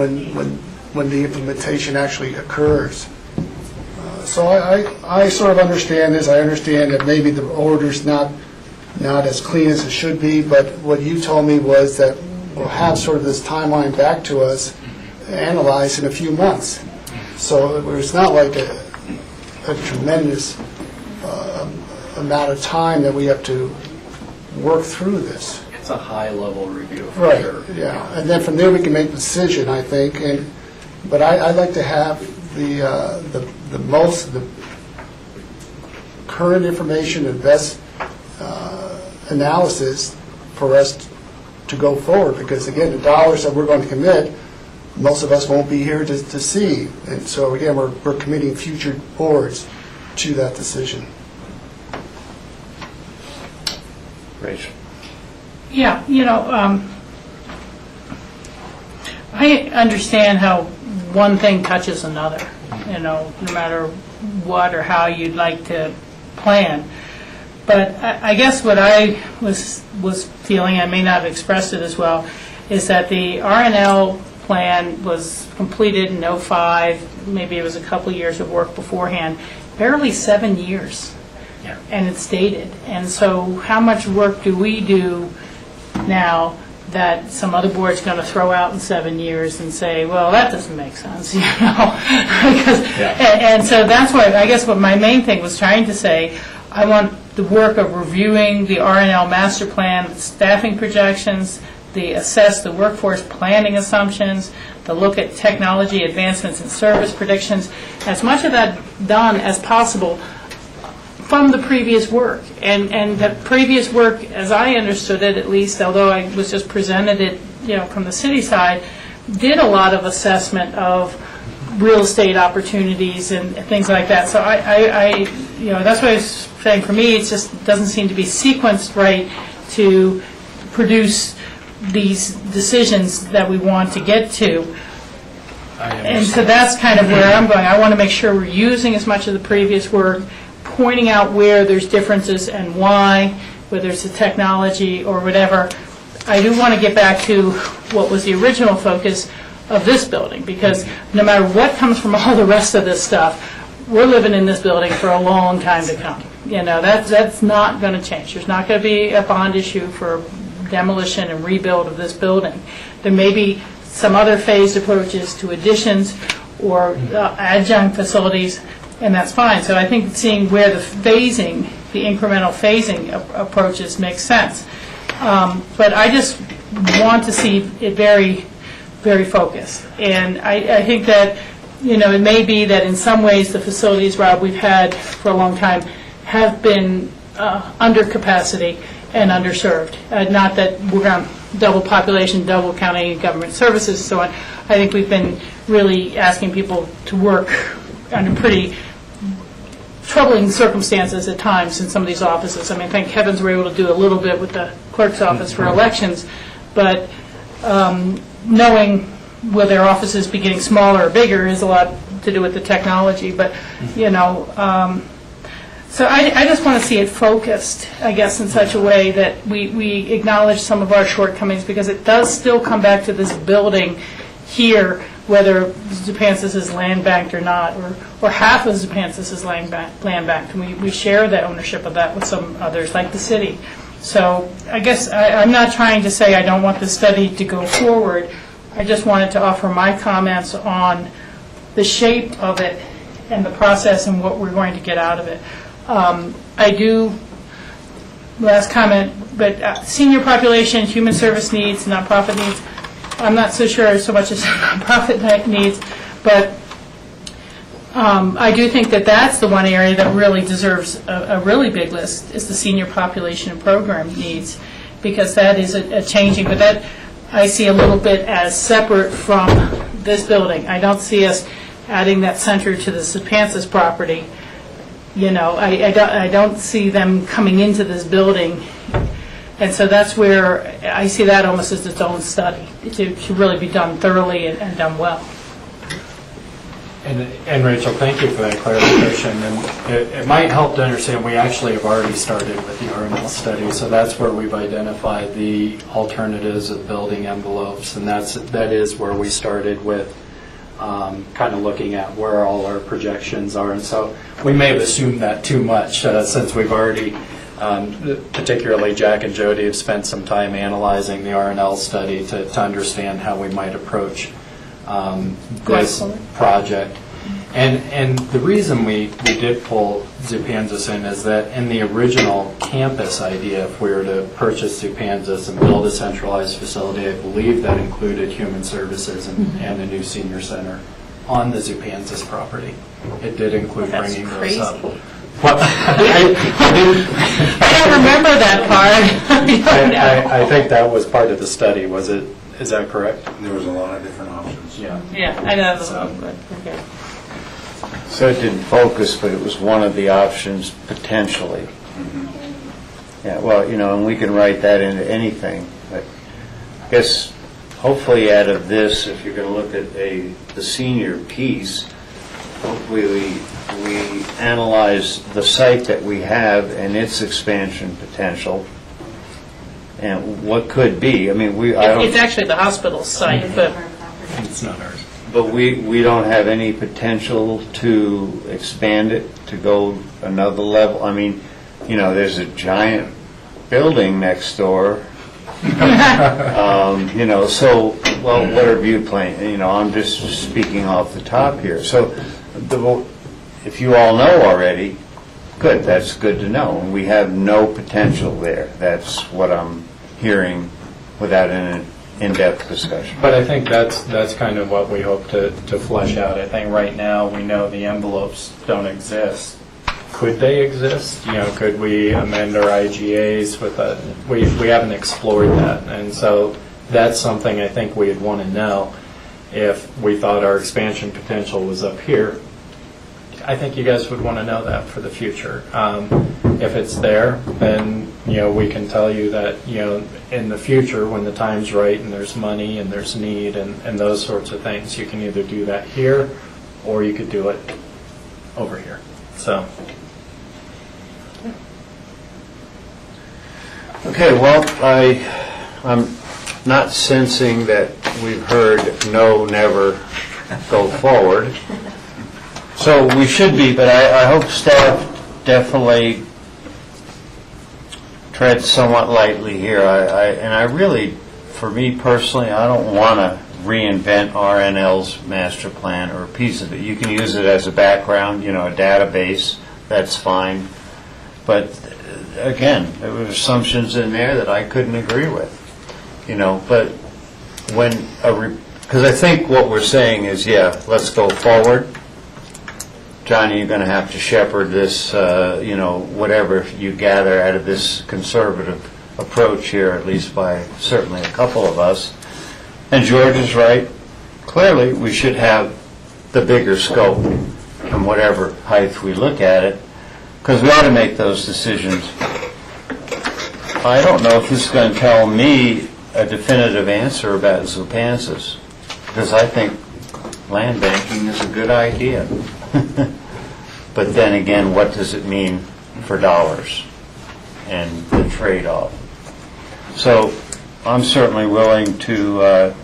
S14: the implementation actually occurs. So I sort of understand this. I understand that maybe the order's not as clean as it should be, but what you told me was that we'll have sort of this timeline back to us analyzed in a few months. So it's not like a tremendous amount of time that we have to work through this.
S17: It's a high-level review, for
S14: right,
S17: sure.
S14: Yeah, and then from there we can make a decision, I think. But I'd like to have the current information and best analysis for us to go forward, because again, the dollars that we're going to commit, most of us won't be here to see, and so again, we're committing future boards to that decision.
S1: Rachel.
S4: Yeah, I understand how one thing touches another, no matter what or how you'd like to plan. But I guess what I was feeling, I may not have expressed it as well, is that the R&L plan was completed in '05, maybe it was a couple of years of work beforehand, barely 7 years.
S15: Yeah.
S4: And it's dated. And so how much work do we do now that some other board's going to throw out in 7 years and say, well, that doesn't make sense, And so that's why, I guess what my main thing was trying to say, I want the work of reviewing the R&L master plan, staffing projections, assess the workforce planning assumptions, to look at technology advancements and service predictions, as much of that done as possible from the previous work. And the previous work, as I understood it at least, although I was just presented it from the city side, did a lot of assessment of real estate opportunities and things like that. So I that's what I was saying. For me, it just doesn't seem to be sequenced right to produce these decisions that we want to get to. And so that's kind of where I'm going. I want to make sure we're using as much of the previous work, pointing out where there's differences and why, whether it's the technology or whatever. I do want to get back to what was the original focus of this building, because no matter what comes from all the rest of this stuff, we're living in this building for a long time to come. You know, that's not going to change. There's not going to be a bond issue for demolition and rebuild of this building. There may be some other phased approaches to additions or adjunct facilities, and that's fine. So I think seeing where the phasing, the incremental phasing approaches makes sense. But I just want to see it very, very focused. And I think that, you know, it may be that in some ways the facilities, Rob, we've had for a long time have been under capacity and underserved. Not that we're going to double population, double county government services, so on. I think we've been really asking people to work under pretty troubling circumstances at times in some of these offices. I mean, thank heavens we're able to do a little bit with the clerk's office for elections, but knowing will their offices be getting smaller or bigger is a lot to do with the technology. But, you know, so I just want to see it focused, I guess, in such a way that we acknowledge some of our shortcomings, because it does still come back to this building here, whether Zupancis is land banked or not, or half of Zupancis is land banked. And we share the ownership of that with some others, like the city. So I guess I'm not trying to say I don't want the study to go forward. I just wanted to offer my comments on the shape of it and the process and what we're going to get out of it. I do, last comment, but senior population, human service needs, nonprofit needs, I'm not so sure so much as nonprofit needs, but I do think that that's the one area that really deserves a really big list, is the senior population and program needs, because that is a changing, but that I see a little bit as separate from this building. I don't see us adding that center to the Zupancis property. You know, I don't see them coming into this building, and so that's where I see that almost as its own study, to really be done thoroughly and done well.
S17: And Rachel, thank you for that clarification. And it might help to understand we actually have already started with the RML study, so that's where we've identified the alternatives of building envelopes, and that is where we started with kind of looking at where all our projections are. And so we may have assumed that too much since we've already, particularly Jack and Jody, have spent some time analyzing the RNL study to understand how we might approach this project. And the reason we did pull Zupancis in is that in the original campus idea, if we were to purchase Zupancis and build a centralized facility, I believe that included human services and a new senior center on the Zupancis property. It did include bringing those up. Well,
S4: I don't remember that part.
S17: I think that was part of the study. Was it? Is that correct?
S8: There was a lot of different options.
S17: Yeah.
S4: Yeah, I know. Okay.
S1: So it didn't focus, but it was one of the options potentially. Yeah, well, you know, and we can write that into anything. But I guess hopefully out of this, if you're going to look at the senior piece, hopefully we analyze the site that we have and its expansion potential and what could be. I mean,
S4: it's actually the hospital site, but
S17: it's not ours.
S1: But we don't have any potential to expand it, to go another level. I mean, you know, there's a giant building next door. You know, so, well, what are view plans? You know, I'm just speaking off the top here. So if you all know already, good, that's good to know. We have no potential there. That's what I'm hearing without an in-depth discussion.
S17: But I think that's kind of what we hope to flesh out. I think right now we know the envelopes don't exist. Could they exist? You know, could we amend our IGAs with a? We haven't explored that, and so that's something I think we'd want to know. If we thought our expansion potential was up here, I think you guys would want to know that for the future. If it's there, then, we can tell you that, in the future, when the time's right and there's money and there's need and those sorts of things, you can either do that here or you could do it over here. So.
S1: Okay, well, I'm not sensing that we've heard no, never, go forward. So we should be, but I hope staff definitely tread somewhat lightly here. And I really, for me personally, I don't want to reinvent RNL's master plan or a piece of it. You can use it as a background, a database, that's fine. But again, there were assumptions in there that I couldn't agree with, but because I think what we're saying is, let's go forward. Johnny, you're going to have to shepherd this, whatever you gather out of this conservative approach here, at least by certainly a couple of us. And George is right. Clearly, we should have the bigger scope from whatever height we look at it, because we ought to make those decisions. I don't know if this is going to tell me a definitive answer about Zupansis, because I think land banking is a good idea. But then again, what does it mean for dollars and the trade-off? So I'm certainly willing to,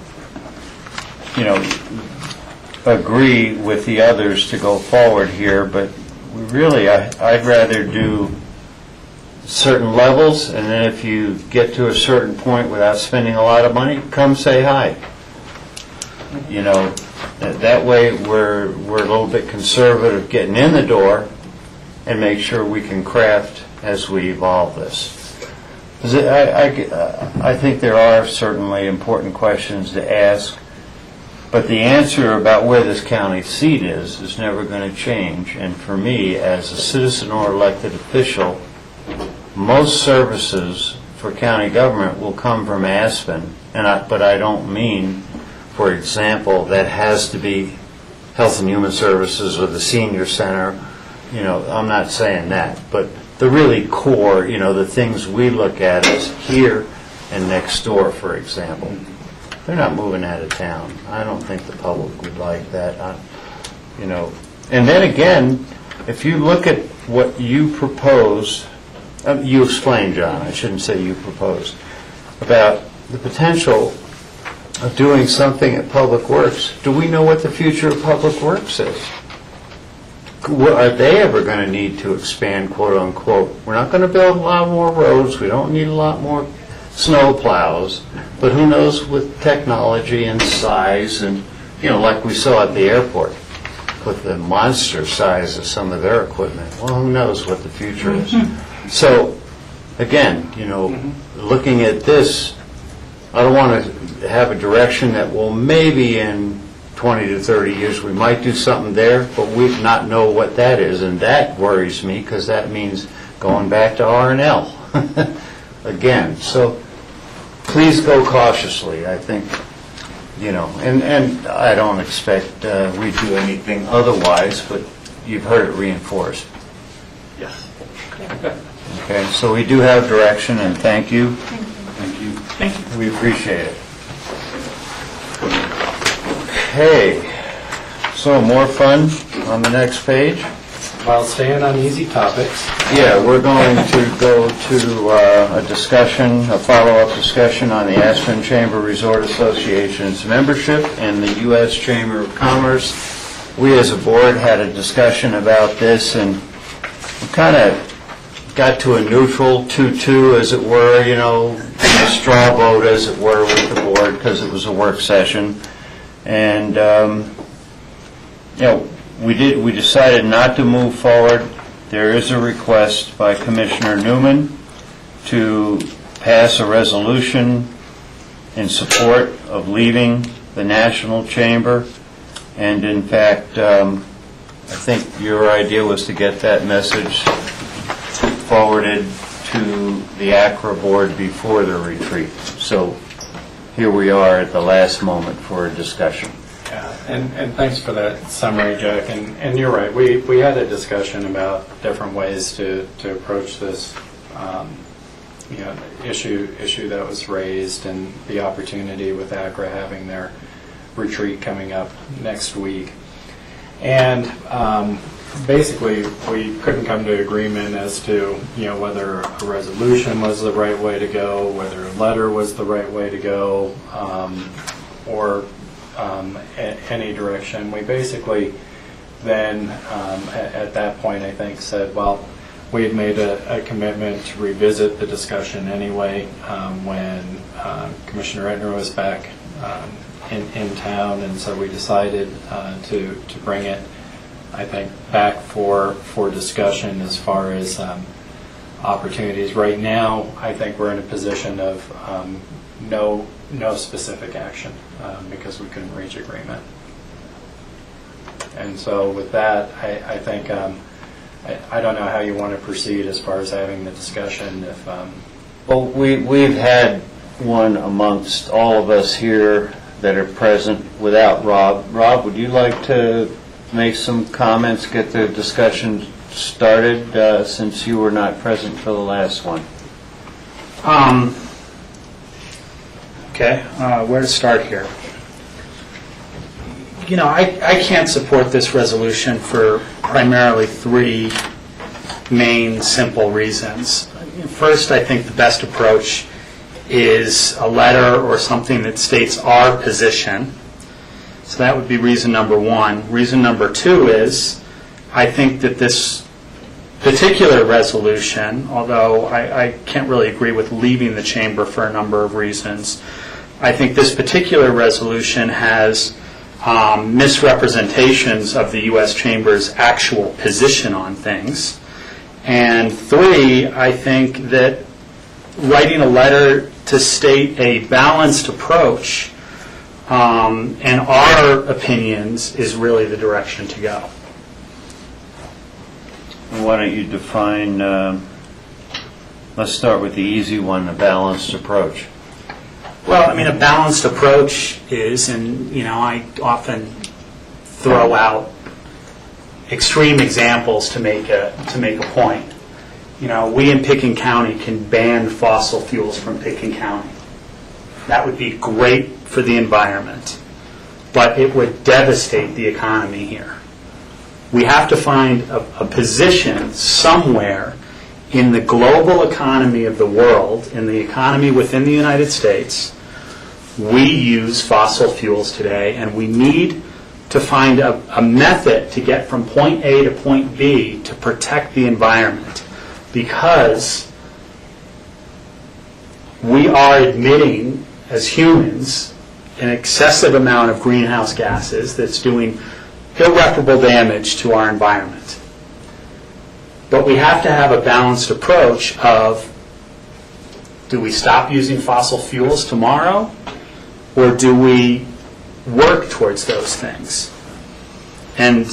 S1: agree with the others to go forward here, but really, I'd rather do certain levels, and then if you get to a certain point without spending a lot of money, come say hi. That way we're a little bit conservative getting in the door and make sure we can craft as we evolve this. I think there are certainly important questions to ask, but the answer about where this county seat is never going to change. And for me, as a citizen or elected official, most services for county government will come from Aspen, but I don't mean, for example, that has to be Health and Human Services or the Senior Center. I'm not saying that, but the really core, the things we look at is here and next door, for example. They're not moving out of town. I don't think the public would like that. And then again, if you look at what you propose, you explained, John, I shouldn't say you proposed, about the potential of doing something at Public Works. Do we know what the future of Public Works is? Are they ever going to need to expand, quote unquote? We're not going to build a lot more roads. We don't need a lot more snow plows. But who knows with technology and size and, like we saw at the airport with the monster size of some of their equipment. Well, who knows what the future is. So, again, looking at this, I don't want to have a direction that, well, maybe in 20 to 30 years we might do something there, but we not know what that is, and that worries me because that means going back to R&L again. So please go cautiously, I think, and I don't expect we do anything otherwise, but you've heard it reinforced.
S17: Yes.
S1: Okay, so we do have direction, and thank you.
S4: Thank you. Thank you.
S1: We appreciate it. Okay, so more fun on the next page.
S17: While staying on easy topics.
S1: Yeah, we're going to go to a discussion, a follow-up discussion on the Aspen Chamber Resort Association's membership and the U.S. Chamber of Commerce. We as a board had a discussion about this, and we kind of got to a neutral 2-2, as it were, a straw vote, as it were, with the board, because it was a work session. And, we decided not to move forward. There is a request by Commissioner Newman to pass a resolution in support of leaving the National Chamber. And in fact, I think your idea was to get that message forwarded to the ACRA board before the retreat. So here we are at the last moment for a discussion.
S17: And thanks for that summary, Jack. And you're right. We had a discussion about different ways to approach this issue that was raised, and the opportunity with ACRA having their retreat coming up next week. And basically, we couldn't come to agreement as to whether a resolution was the right way to go, whether a letter was the right way to go, or any direction. We basically then, at that point, I think, said, well, we had made a commitment to revisit the discussion anyway when Commissioner Ettner was back in town, and so we decided to bring it, I think, back for discussion as far as opportunities. Right now, I think we're in a position of no specific action because we couldn't reach agreement. And so with that, I think I don't know how you want to proceed as far as having the discussion. If
S1: well, we've had one amongst all of us here that are present without Rob. Rob, would you like to make some comments, get the discussion started, since you were not present for the last one?
S15: Okay, where to start here? I can't support this resolution for primarily three main simple reasons. First, I think the best approach is a letter or something that states our position. So that would be reason number one. Reason number two is I think that this particular resolution, although I can't really agree with leaving the chamber for a number of reasons, I think this particular resolution has misrepresentations of the U.S. Chamber's actual position on things. And three, I think that writing a letter to state a balanced approach and our opinions is really the direction to go.
S1: Why don't you define, let's start with the easy one, a balanced approach.
S15: Well, I mean, a balanced approach is, and I often throw out extreme examples to make a point. We in Pickens County can ban fossil fuels from Pickens County. That would be great for the environment, but it would devastate the economy here. We have to find a position somewhere in the global economy of the world, in the economy within the United States. We use fossil fuels today, and we need to find a method to get from point A to point B to protect the environment, because we are admitting as humans an excessive amount of greenhouse gases that's doing irreparable damage to our environment. But we have to have a balanced approach of, do we stop using fossil fuels tomorrow, or do we work towards those things? And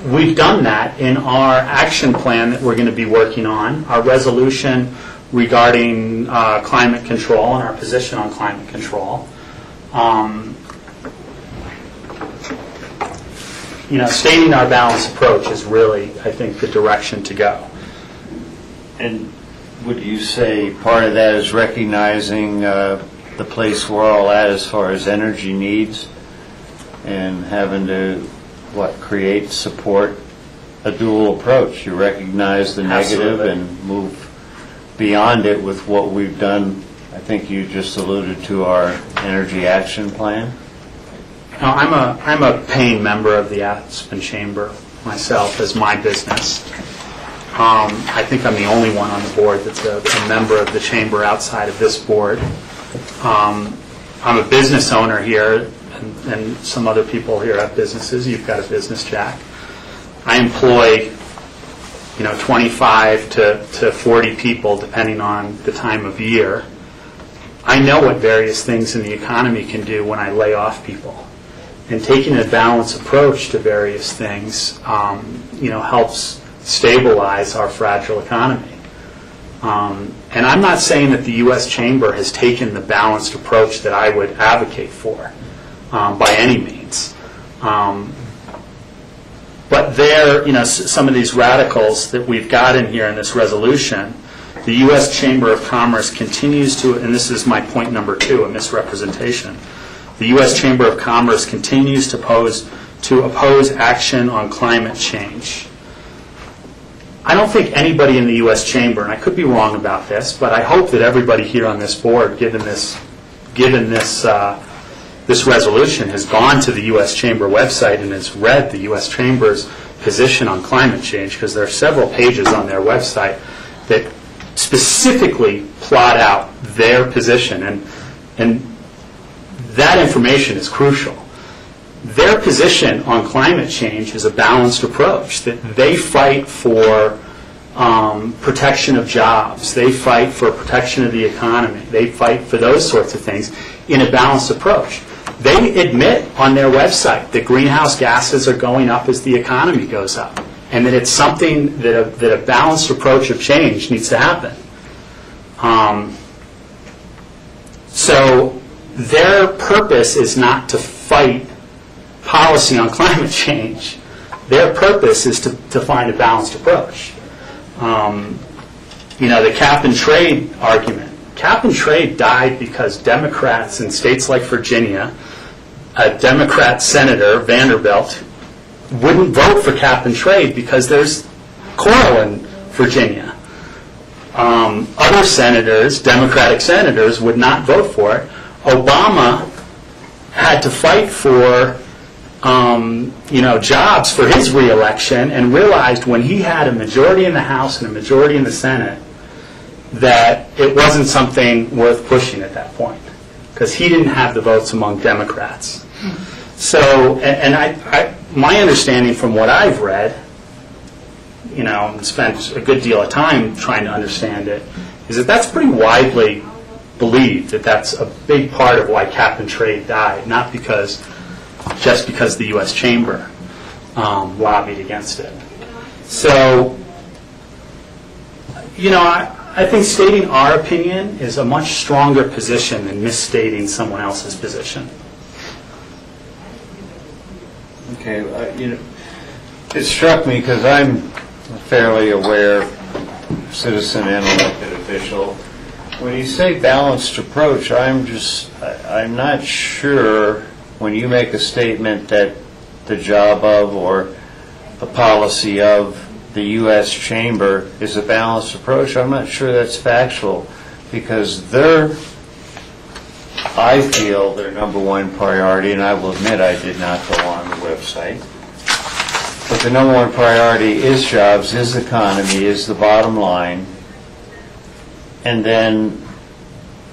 S15: we've done that in our action plan that we're going to be working on, our resolution regarding climate control and our position on climate control. Stating our balanced approach is really, I think, the direction to go.
S1: And would you say part of that is recognizing the place we're all at as far as energy needs, and having to, create, support a dual approach? You recognize the negative and move beyond it with what we've done. I think you just alluded to our energy action plan.
S15: No, I'm a paying member of the Aspen Chamber myself as my business. I think I'm the only one on the board that's a member of the chamber outside of this board. I'm a business owner here, and some other people here have businesses. You've got a business, Jack. I employ 25 to 40 people, depending on the time of year. I know what various things in the economy can do when I lay off people. And taking a balanced approach to various things, helps stabilize our fragile economy. And I'm not saying that the U.S. Chamber has taken the balanced approach that I would advocate for. by any means. But there, some of these radicals that we've got in here in this resolution, the U.S. Chamber of Commerce continues to, and this is my point number 2, a misrepresentation. The U.S. Chamber of Commerce continues to oppose action on climate change. I don't think anybody in the U.S. Chamber, and I could be wrong about this, but I hope that everybody here on this board, given this resolution, has gone to the U.S. Chamber website and has read the U.S. Chamber's position on climate change, because there are several pages on their website that specifically plot out their position, and that information is crucial. Their position on climate change is a balanced approach, that they fight for protection of jobs, they fight for protection of the economy, they fight for those sorts of things in a balanced approach. They admit on their website that greenhouse gases are going up as the economy goes up, and that it's something that a balanced approach of change needs to happen. So their purpose is not to fight policy on climate change. Their purpose is to find a balanced approach. The cap and trade argument. Cap and trade died because Democrats in states like Virginia, a Democrat senator, Vanderbilt, wouldn't vote for cap and trade because there's coal in Virginia. Other senators, Democratic senators, would not vote for it. Obama had to fight for jobs for his reelection, and realized when he had a majority in the House and a majority in the Senate that it wasn't something worth pushing at that point, because he didn't have the votes among Democrats. So, and my understanding from what I've read, and spent a good deal of time trying to understand it, is that that's pretty widely believed, that that's a big part of why cap and trade died, not just because the U.S. Chamber lobbied against it. So, I think stating our opinion is a much stronger position than misstating someone else's position.
S1: Okay, it struck me, because I'm a fairly aware citizen and elected official. When you say balanced approach, I'm not sure when you make a statement that the job of or the policy of the U.S. Chamber is a balanced approach. I'm not sure that's factual, because I feel their number one priority, and I will admit I did not go on the website, but the number one priority is jobs, is economy, is the bottom line. And then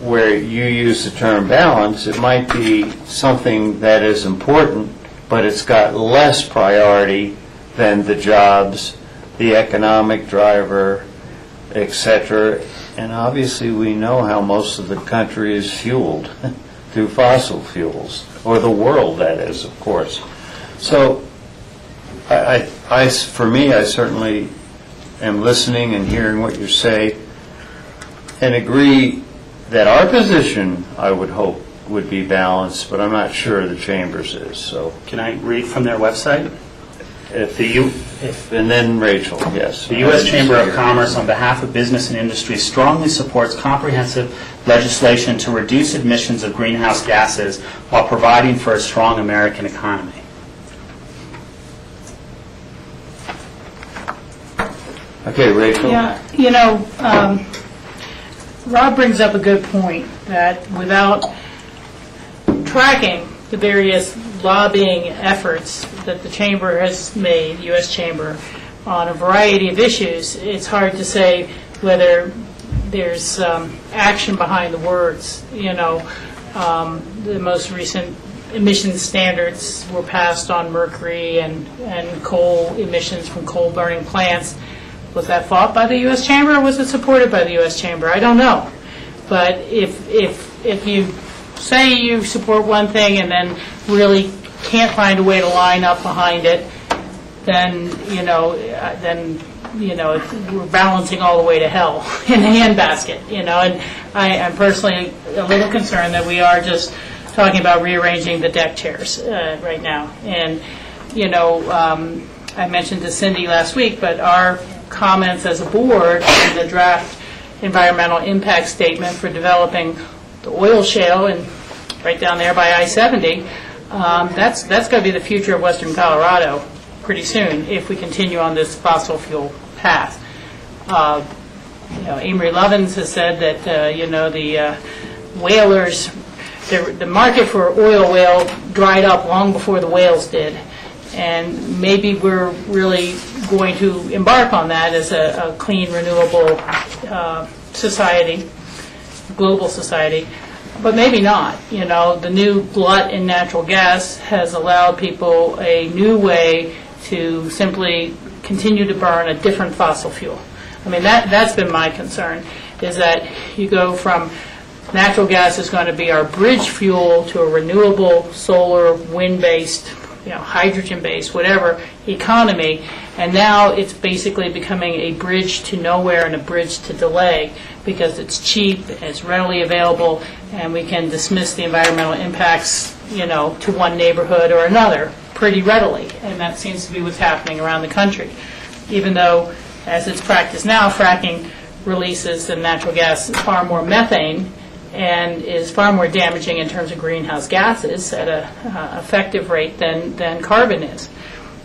S1: where you use the term balance, it might be something that is important, but it's got less priority than the jobs, the economic driver, etc. And obviously we know how most of the country is fueled through fossil fuels, or the world, that is, of course. So for me, I certainly am listening and hearing what you say, and agree that our position, I would hope, would be balanced, but I'm not sure the Chamber's is. So
S15: can I read from their website?
S1: And then Rachel, yes.
S15: The U.S. Chamber of Commerce, on behalf of business and industry, strongly supports comprehensive legislation to reduce emissions of greenhouse gases while providing for a strong American economy.
S1: Okay, Rachel.
S4: Yeah, Rob brings up a good point, that without tracking the various lobbying efforts that the Chamber has made, the U.S. Chamber, on a variety of issues, it's hard to say whether there's action behind the words. The most recent emissions standards were passed on mercury and coal emissions from coal-burning plants. Was that fought by the U.S. Chamber, or was it supported by the U.S. Chamber? I don't know. But if you say you support one thing and then really can't find a way to line up behind it, then we're balancing all the way to hell in a handbasket. And I'm personally a little concerned that we are just talking about rearranging the deck chairs right now. And, you know, I mentioned to Cindy last week, but our comments as a board in the draft environmental impact statement for developing the oil shale and right down there by I-70, that's going to be the future of western Colorado pretty soon if we continue on this fossil fuel path. You know, Amory Lovins has said that, you know, the whalers, the market for oil whale dried up long before the whales did. And maybe we're really going to embark on that as a clean, renewable society, global society. But maybe not. You know, the new glut in natural gas has allowed people a new way to simply continue to burn a different fossil fuel. I mean, that's been my concern, is that you go from natural gas is going to be our bridge fuel to a renewable solar, wind-based, you know, hydrogen-based, whatever economy, and now it's basically becoming a bridge to nowhere and a bridge to delay because it's cheap, it's readily available, and we can dismiss the environmental impacts, you know, to one neighborhood or another pretty readily, and that seems to be what's happening around the country. Even though, as it's practiced now, fracking releases in natural gas far more methane and is far more damaging in terms of greenhouse gases at an effective rate than carbon is.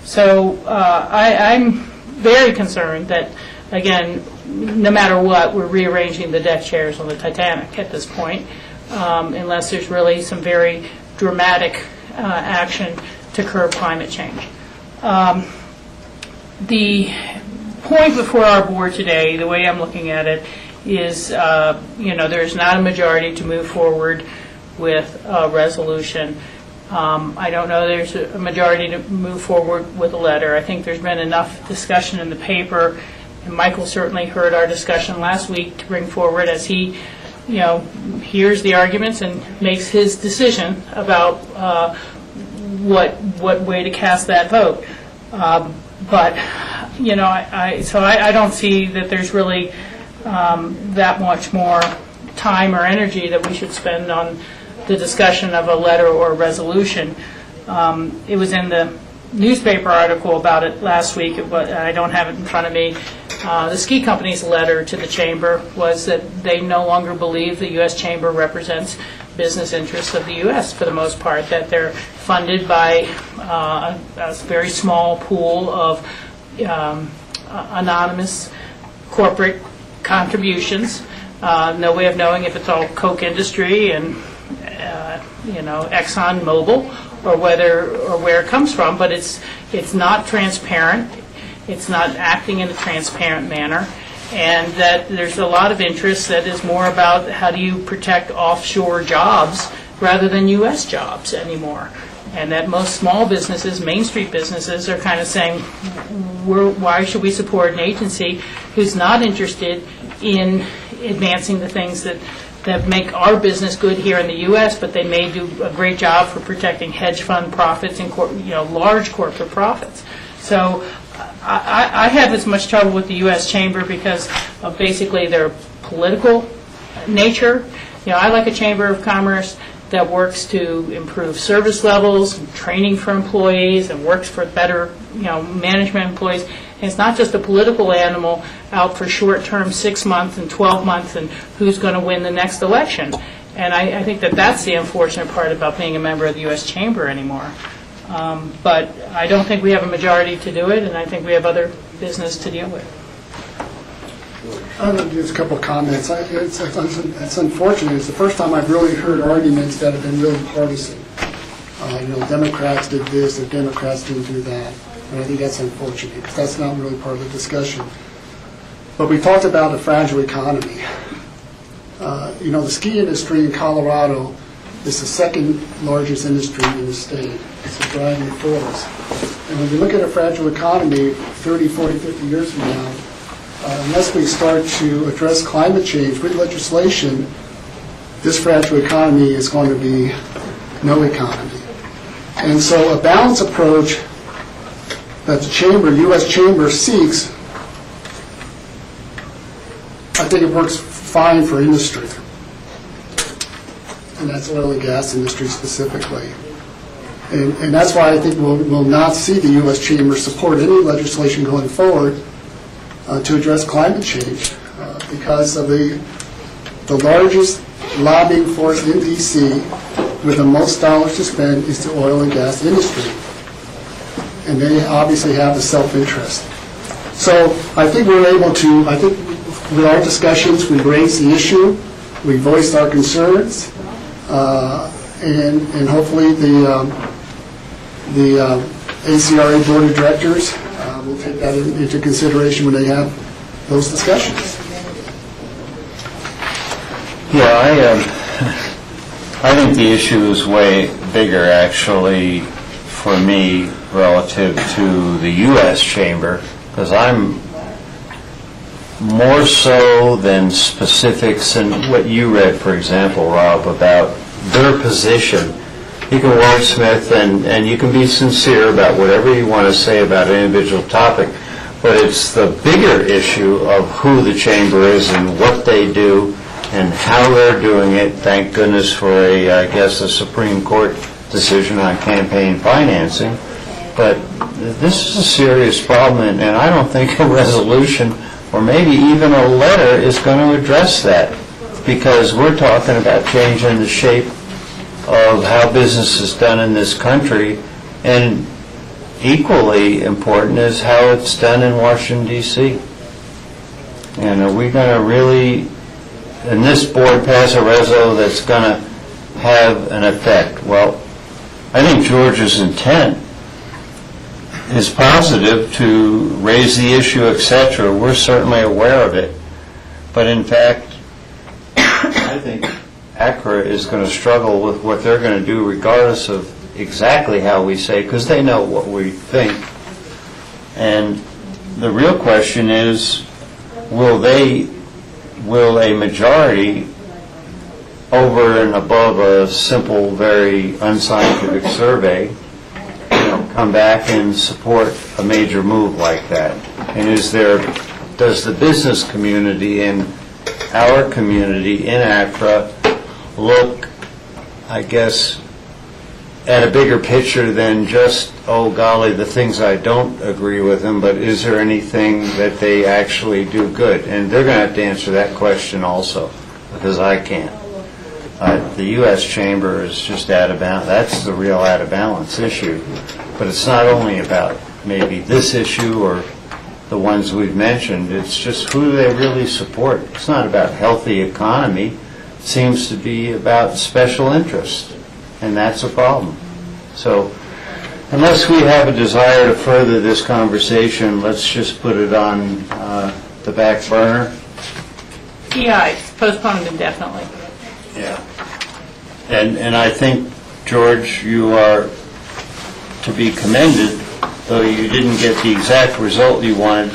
S4: So I'm very concerned that, again, no matter what, we're rearranging the deck chairs on the Titanic at this point, unless there's really some very dramatic action to curb climate change. The point before our board today, the way I'm looking at it, is, you know, there's not a majority to move forward with a resolution. I don't know there's a majority to move forward with a letter. I think there's been enough discussion in the paper, and Michael certainly heard our discussion last week to bring forward as he, you know, hears the arguments and makes his decision about what way to cast that vote. But, you know, I don't see that there's really that much more time or energy that we should spend on the discussion of a letter or a resolution. It was in the newspaper article about it last week, but I don't have it in front of me. The ski company's letter to the chamber was that they no longer believe the U.S. Chamber represents business interests of the U.S. for the most part, that they're funded by a very small pool of anonymous corporate contributions. No way of knowing if it's all Coke Industry and you know, Exxon Mobil or where it comes from, but it's not transparent. It's not acting in a transparent manner, and that there's a lot of interest that is more about how do you protect offshore jobs rather than U.S. jobs anymore. And that most small businesses, Main Street businesses, are kind of saying, why should we support an agency who's not interested in advancing the things that make our business good here in the U.S., but they may do a great job for protecting hedge fund profits and large corporate profits. So I have as much trouble with the U.S. Chamber because of basically their political nature. You know, I like a Chamber of Commerce that works to improve service levels, and training for employees, and works for better, you know, management employees. And it's not just a political animal out for short-term 6 months and 12 months and who's going to win the next election. And I think that that's the unfortunate part about being a member of the U.S. Chamber anymore. But I don't think we have a majority to do it, and I think we have other business to deal with.
S14: I have just a couple of comments. It's unfortunate. It's the first time I've really heard arguments that have been really partisan. You know, Democrats did this, or Democrats didn't do that. And I think that's unfortunate, because that's not really part of the discussion. But we talked about a fragile economy. You know, the ski industry in Colorado is the second largest industry in the state. It's a driving force. And when you look at a fragile economy 30, 40, 50 years from now, unless we start to address climate change with legislation, this fragile economy is going to be no economy. And so a balanced approach that the Chamber, U.S. Chamber, seeks, I think it works fine for industry. and that's oil and gas industry specifically. And that's why I think we'll not see the U.S. Chamber support any legislation going forward to address climate change because of the largest lobbying force in D.C. with the most dollars to spend is the oil and gas industry. And they obviously have the self-interest. So I think we're able to, with our discussions, we raised the issue, we voiced our concerns, and hopefully the ACRA Board of Directors will take that into consideration when they have those discussions.
S1: Yeah, I think the issue is way bigger, actually, for me, relative to the U.S. Chamber, because I'm more so than specifics in what you read, for example, Rob, about their position. You can wordsmith and you can be sincere about whatever you want to say about an individual topic, but it's the bigger issue of who the Chamber is and what they do and how they're doing it. Thank goodness for I guess, a Supreme Court decision on campaign financing. But this is a serious problem, and I don't think a resolution or maybe even a letter is going to address that, because we're talking about changing the shape of how business is done in this country, and equally important is how it's done in Washington, D.C. And are we going to really, in this board, pass a reso that's going to have an effect? Well, I think George's intent is positive to raise the issue, etc. We're certainly aware of it. But in fact, I think ACRA is going to struggle with what they're going to do regardless of exactly how we say, because they know what we think. And the real question is, will a majority, over and above a simple, very unscientific survey, come back and support a major move like that? And does the business community and our community in ACRA look, I guess, at a bigger picture than just, oh golly, the things I don't agree with them, but is there anything that they actually do good? And they're going to have to answer that question also, because I can't. The U.S. Chamber is just out of balance. That's the real out of balance issue. But it's not only about maybe this issue or the ones we've mentioned. It's just who do they really support. It's not about healthy economy. It seems to be about special interest, and that's a problem. So unless we have a desire to further this conversation, let's just put it on the back burner.
S4: Yeah, it's postponed indefinitely.
S1: Yeah. And I think, George, you are to be commended, though you didn't get the exact result you wanted.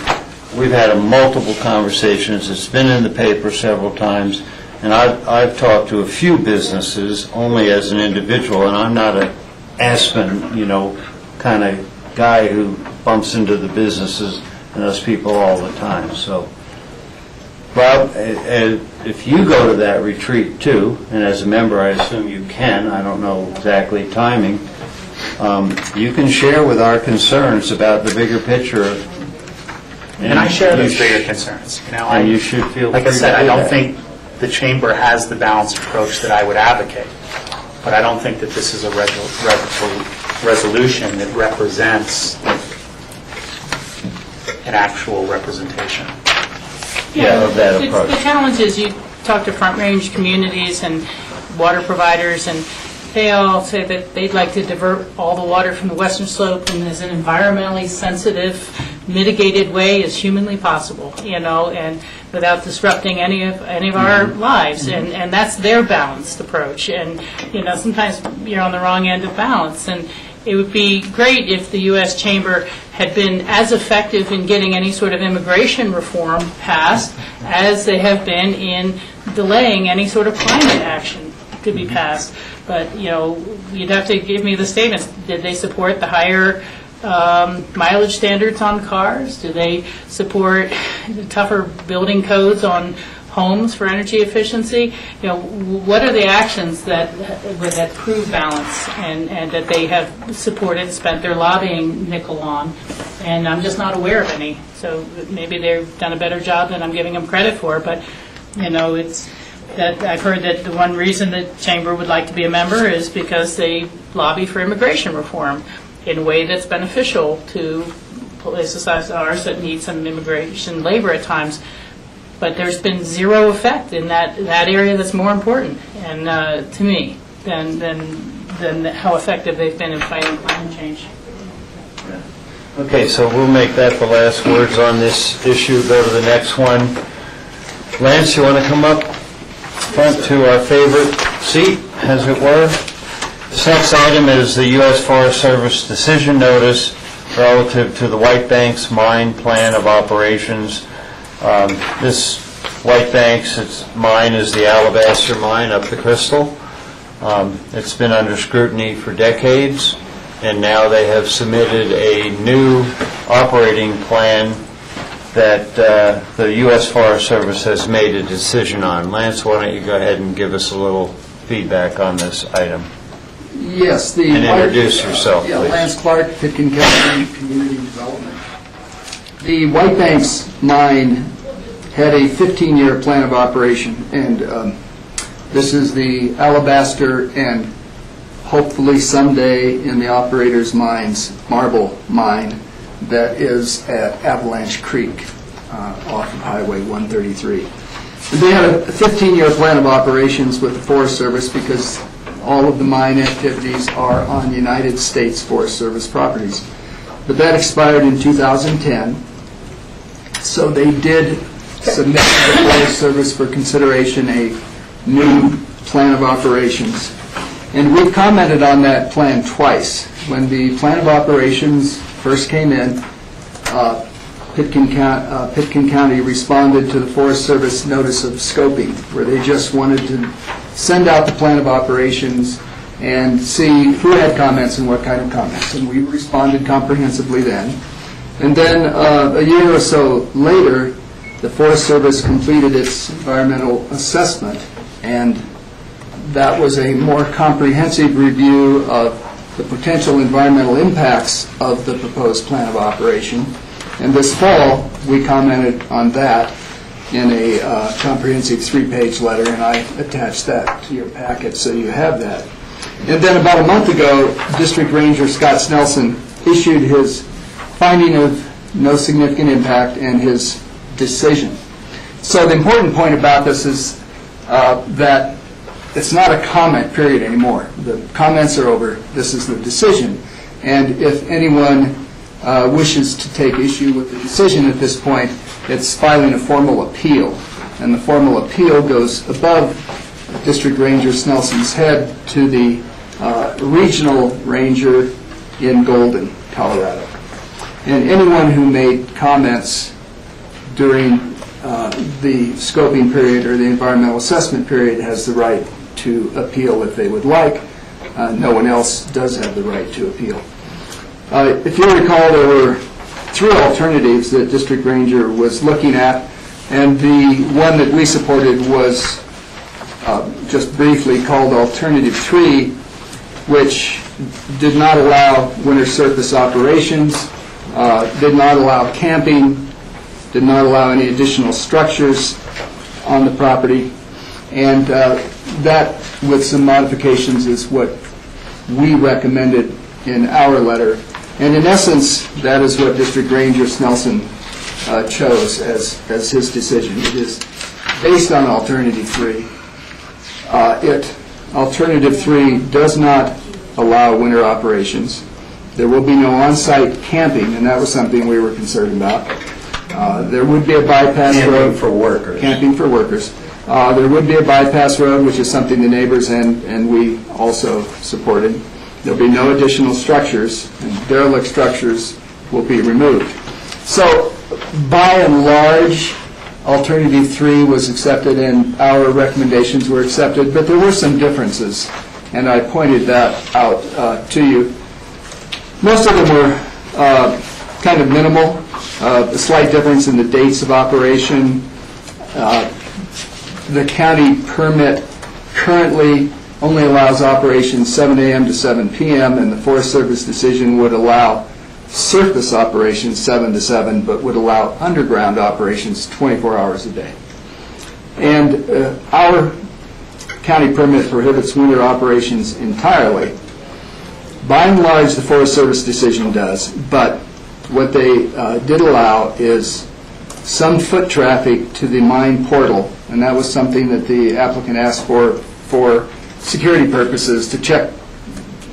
S1: We've had multiple conversations. It's been in the paper several times, and I've talked to a few businesses only as an individual, and I'm not an Aspen, kind of guy who bumps into the businesses and those people all the time. So, Rob, if you go to that retreat too, and as a member I assume you can, I don't know exactly timing, you can share with our concerns about the bigger picture.
S15: And I share those bigger concerns.
S1: And you should feel
S15: like
S1: free
S15: I said,
S1: to do
S15: I don't
S1: that.
S15: think the Chamber has the balanced approach that I would advocate, but I don't think that this is a resolution that represents an actual representation.
S1: Of that approach.
S4: The challenge is you talk to Front Range communities and water providers, and they all say that they'd like to divert all the water from the western slope in as an environmentally sensitive, mitigated way as humanly possible, and without disrupting any of our lives. And that's their balanced approach. And, sometimes you're on the wrong end of balance. And it would be great if the U.S. Chamber had been as effective in getting any sort of immigration reform passed as they have been in delaying any sort of climate action to be passed. But, you'd have to give me the statements. Did they support the higher mileage standards on cars? Do they support the tougher building codes on homes for energy efficiency. What are the actions that prove balance and that they have supported, spent their lobbying nickel on? And I'm just not aware of any. So maybe they've done a better job than I'm giving them credit for. But it's that I've heard that the one reason the chamber would like to be a member is because they lobby for immigration reform in a way that's beneficial to places like ours that need some immigration labor at times. But there's been zero effect in that area that's more important, and to me, than how effective they've been in fighting climate change.
S1: Okay, so we'll make that the last words on this issue. Go to the next one. Lance, you want to come up front to our favorite seat, as it were? This next item is the U.S. Forest Service decision notice relative to the White Banks Mine Plan of Operations. This White Banks mine is the Alabaster Mine up the Crystal. It's been under scrutiny for decades, and now they have submitted a new operating plan that the U.S. Forest Service has made a decision on. Lance, why don't you go ahead and give us a little feedback on this item?
S9: Yes.
S1: And introduce yourself, please.
S9: Lance Clark, Pitkin County Community Development. The White Banks mine had a 15-year plan of operation, and this is the Alabaster and hopefully someday in the operator's mind's Marble Mine that is at Avalanche Creek off of Highway 133. They had a 15-year plan of operations with the Forest Service because all of the mine activities are on United States Forest Service properties. But that expired in 2010, so they did submit to the Forest Service for consideration a new plan of operations. And we commented on that plan twice. When the plan of operations first came in, Pitkin County responded to the Forest Service notice of scoping, where they just wanted to send out the plan of operations and see who had comments and what kind of comments. And we responded comprehensively then. And then a year or so later, the Forest Service completed its environmental assessment, and that was a more comprehensive review of the potential environmental impacts of the proposed plan of operation. And this fall, we commented on that in a comprehensive 3-page letter, and I attached that to your packet so you have that. And then about a month ago, District Ranger Scott Snelson issued his finding of no significant impact and his decision. So the important point about this is that it's not a comment period anymore. The comments are over. This is the decision. And if anyone wishes to take issue with the decision at this point, it's filing a formal appeal. And the formal appeal goes above District Ranger Snelson's head to the regional ranger in Golden, Colorado. And anyone who made comments during the scoping period or the environmental assessment period has the right to appeal if they would like. No one else does have the right to appeal. If you recall, there were 3 alternatives that District Ranger was looking at, and the one that we supported was just briefly called Alternative 3, which did not allow winter surface operations, did not allow camping, did not allow any additional structures on the property, and that, with some modifications, is what we recommended in our letter. And in essence, that is what District Ranger Snelson chose as his decision. It is based on Alternative 3. Alternative 3 does not allow winter operations. There will be no on-site camping, and that was something we were concerned about. There would be a bypass road for workers. Camping for workers. There would be a bypass road, which is something the neighbors and we also supported. There'll be no additional structures, and derelict structures will be removed. So, by and large, Alternative 3 was accepted and our recommendations were accepted, but there were some differences, and I pointed that out to you. Most of them were kind of minimal, a slight difference in the dates of operation, the county permit currently only allows operations 7 a.m. to 7 p.m., and the Forest Service decision would allow surface operations 7 to 7, but would allow underground operations 24 hours a day. And our county permit prohibits winter operations entirely. By and large, the Forest Service decision does, but what they did allow is some foot traffic to the mine portal, and that was something that the applicant asked for security purposes, to check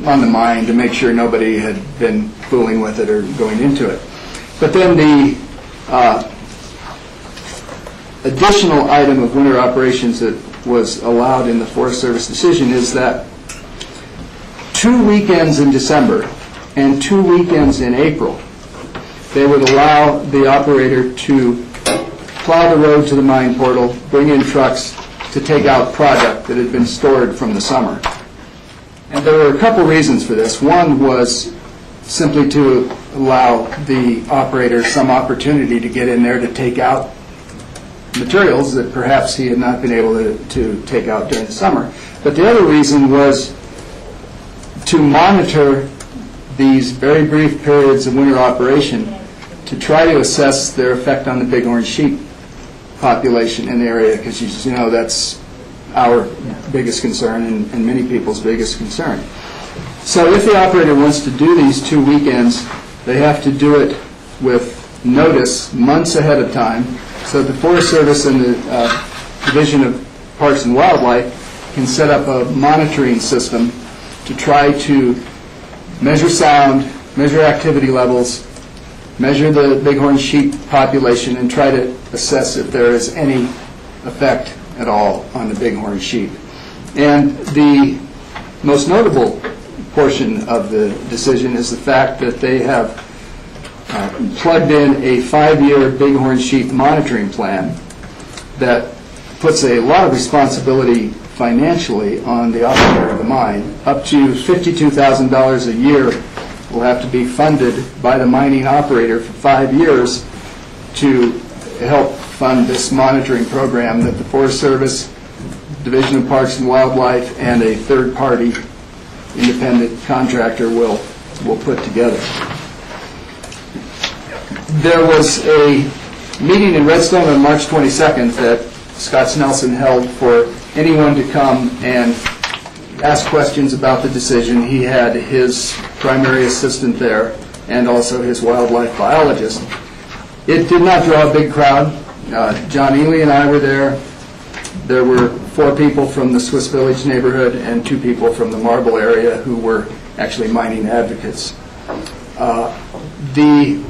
S9: on the mine to make sure nobody had been fooling with it or going into it. But then the additional item of winter operations that was allowed in the Forest Service decision is that 2 weekends in December and 2 weekends in April, they would allow the operator to plow the road to the mine portal, bring in trucks to take out product that had been stored from the summer. And there were a couple reasons for this. One was simply to allow the operator some opportunity to get in there to take out materials that perhaps he had not been able to take out during the summer. But the other reason was to monitor these very brief periods of winter operation to try to assess their effect on the bighorn sheep population in the area, because as you know, that's our biggest concern and many people's biggest concern. So if the operator wants to do these 2 weekends, they have to do it with notice months ahead of time, so the Forest Service and the Division of Parks and Wildlife can set up a monitoring system to try to measure sound, measure activity levels, measure the bighorn sheep population, and try to assess if there is any effect at all on the bighorn sheep. And the most notable portion of the decision is the fact that they have plugged in a 5-year bighorn sheep monitoring plan that puts a lot of responsibility financially on the operator of the mine. Up to $52,000 a year will have to be funded by the mining operator for 5 years to help fund this monitoring program that the Forest Service, Division of Parks and Wildlife, and a third-party independent contractor will put together. There was a meeting in Redstone on March 22nd that Scott Snelson held for anyone to come and ask questions about the decision. He had his primary assistant there and also his wildlife biologist. It did not draw a big crowd. John Ely and I were there. There were 4 people from the Swiss Village neighborhood and 2 people from the Marble area who were actually mining advocates. The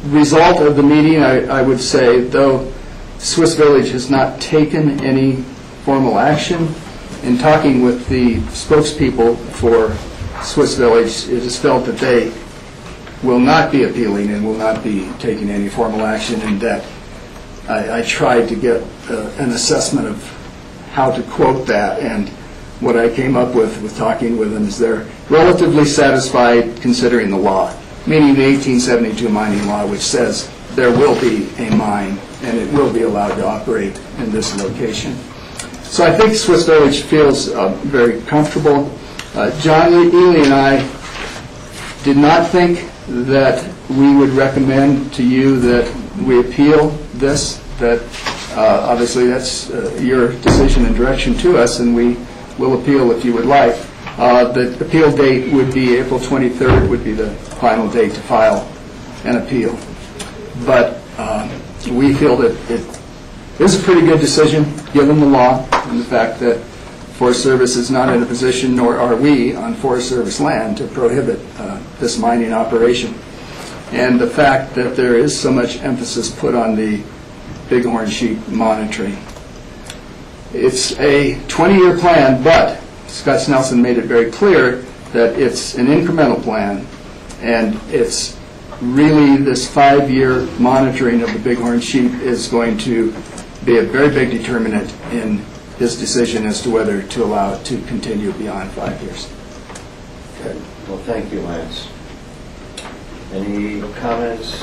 S9: result of the meeting, I would say, though Swiss Village has not taken any formal action, in talking with the spokespeople for Swiss Village, it is felt that they will not be appealing and will not be taking any formal action, and that I tried to get an assessment of how to quote that, and what I came up with talking with them is they're relatively satisfied considering the law, meaning the 1872 mining law, which says there will be a mine and it will be allowed to operate in this location. So I think Swiss Village feels very comfortable. John Ely and I did not think that we would recommend to you that we appeal this, that obviously that's your decision and direction to us, and we will appeal if you would like. The appeal date would be April 23rd, would be the final date to file an appeal. But we feel that it is a pretty good decision, given the law and the fact that Forest Service is not in a position, nor are we on Forest Service land, to prohibit this mining operation. And the fact that there is so much emphasis put on the bighorn sheep monitoring. It's a 20-year plan, but Scott Snelson made it very clear that it's an incremental plan, and it's really this 5-year monitoring of the bighorn sheep is going to be a very big determinant in his decision as to whether to allow it to continue beyond 5 years.
S1: Okay. Well, thank you, Lance. Any comments?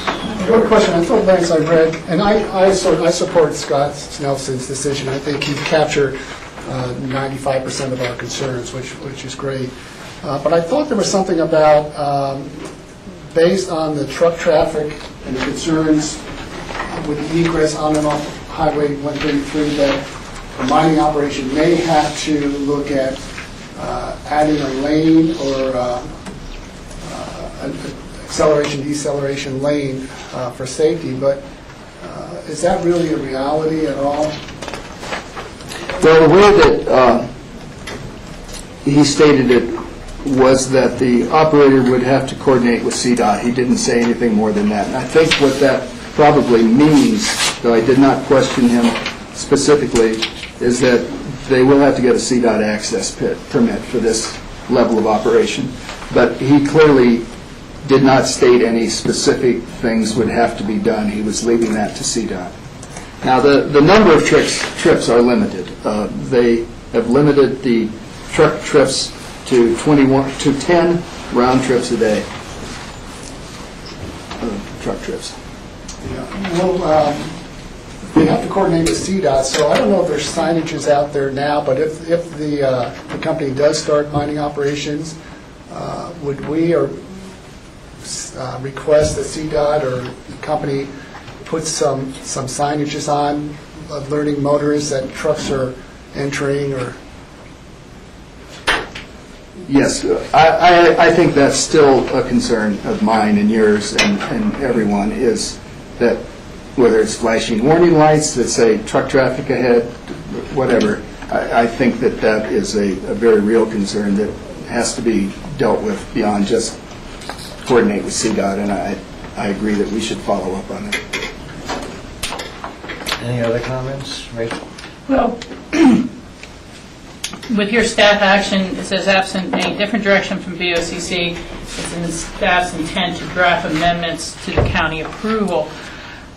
S14: One question, I thought, Lance, I read, and I support Scott Nelson's decision. I think he captured 95% of our concerns, which is great. But I thought there was something about, based on the truck traffic and the concerns with the egress on and off Highway 133, that the mining operation may have to look at adding a lane or an acceleration, deceleration lane for safety, but is that really a reality at all?
S9: Well, the way that he stated it was that the operator would have to coordinate with CDOT. He didn't say anything more than that. And I think what that probably means, though I did not question him specifically, is that they will have to get a CDOT access permit for this level of operation. But he clearly did not state any specific things would have to be done. He was leaving that to CDOT. Now, the number of trips are limited. They have limited the truck trips to 10 round trips a day. Truck trips.
S14: Well, we have to coordinate with CDOT, so I don't know if there's signages out there now, but if the company does start mining operations, would we request that CDOT or the company put some signages on alerting motorists that trucks are entering? Or
S9: yes, I think that's still a concern of mine and yours and everyone, is that whether it's flashing warning lights that say truck traffic ahead, whatever, I think that is a very real concern that has to be dealt with beyond just coordinate with CDOT, and I agree that we should follow up on it.
S1: Any other comments? Rachel?
S4: Well, with your staff action, it says absent any different direction from BOCC, it's in the staff's intent to draft amendments to the county approval.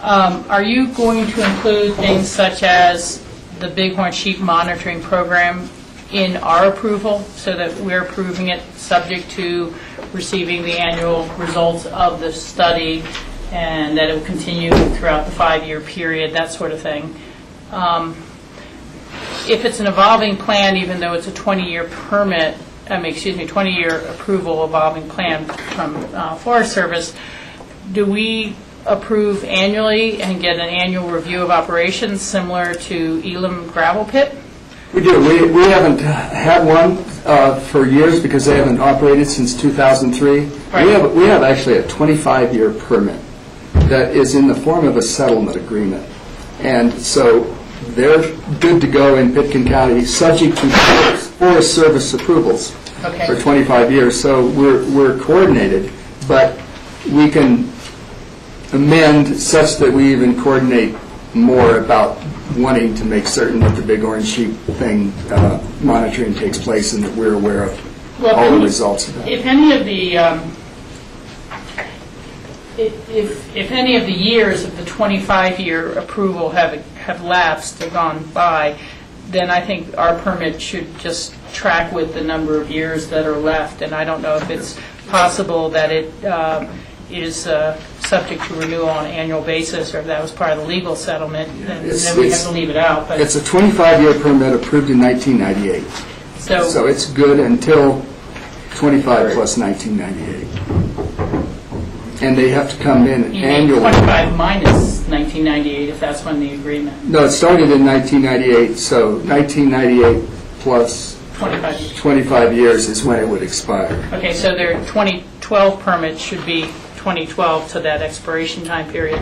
S4: Are you going to include things such as the Bighorn Sheep Monitoring Program in our approval so that we're approving it subject to receiving the annual results of the study and that it will continue throughout the 5-year period, that sort of thing? If it's an evolving plan, even though it's a 20-year permit, 20-year approval evolving plan from Forest Service, do we approve annually and get an annual review of operations similar to Elam Gravel Pit?
S9: We do. We haven't had one for years because they haven't operated since 2003. Right. We have actually a 25-year permit that is in the form of a settlement agreement. And so they're good to go in Pitkin County, subject to Forest Service approvals for 25 years. So we're coordinated, but we can amend such that we even coordinate more about wanting to make certain that the Bighorn Sheep thing monitoring takes place and that we're aware of all the results of that.
S4: If any of the if any of the years of the 25-year approval have lapsed or gone by, then I think our permit should just track with the number of years that are left. And I don't know if it's possible that it is subject to renewal on an annual basis, or if that was part of the legal settlement, then we have to leave it out. But
S9: it's a 25-year permit approved in 1998. So it's good until 25 plus 1998. And they have to come in annually. 25
S4: minus 1998, if that's when the agreement.
S9: No, it started in 1998, so 1998 plus 25 years is when it would expire.
S4: Okay, so their 2012 permit should be 2012 to that expiration time period.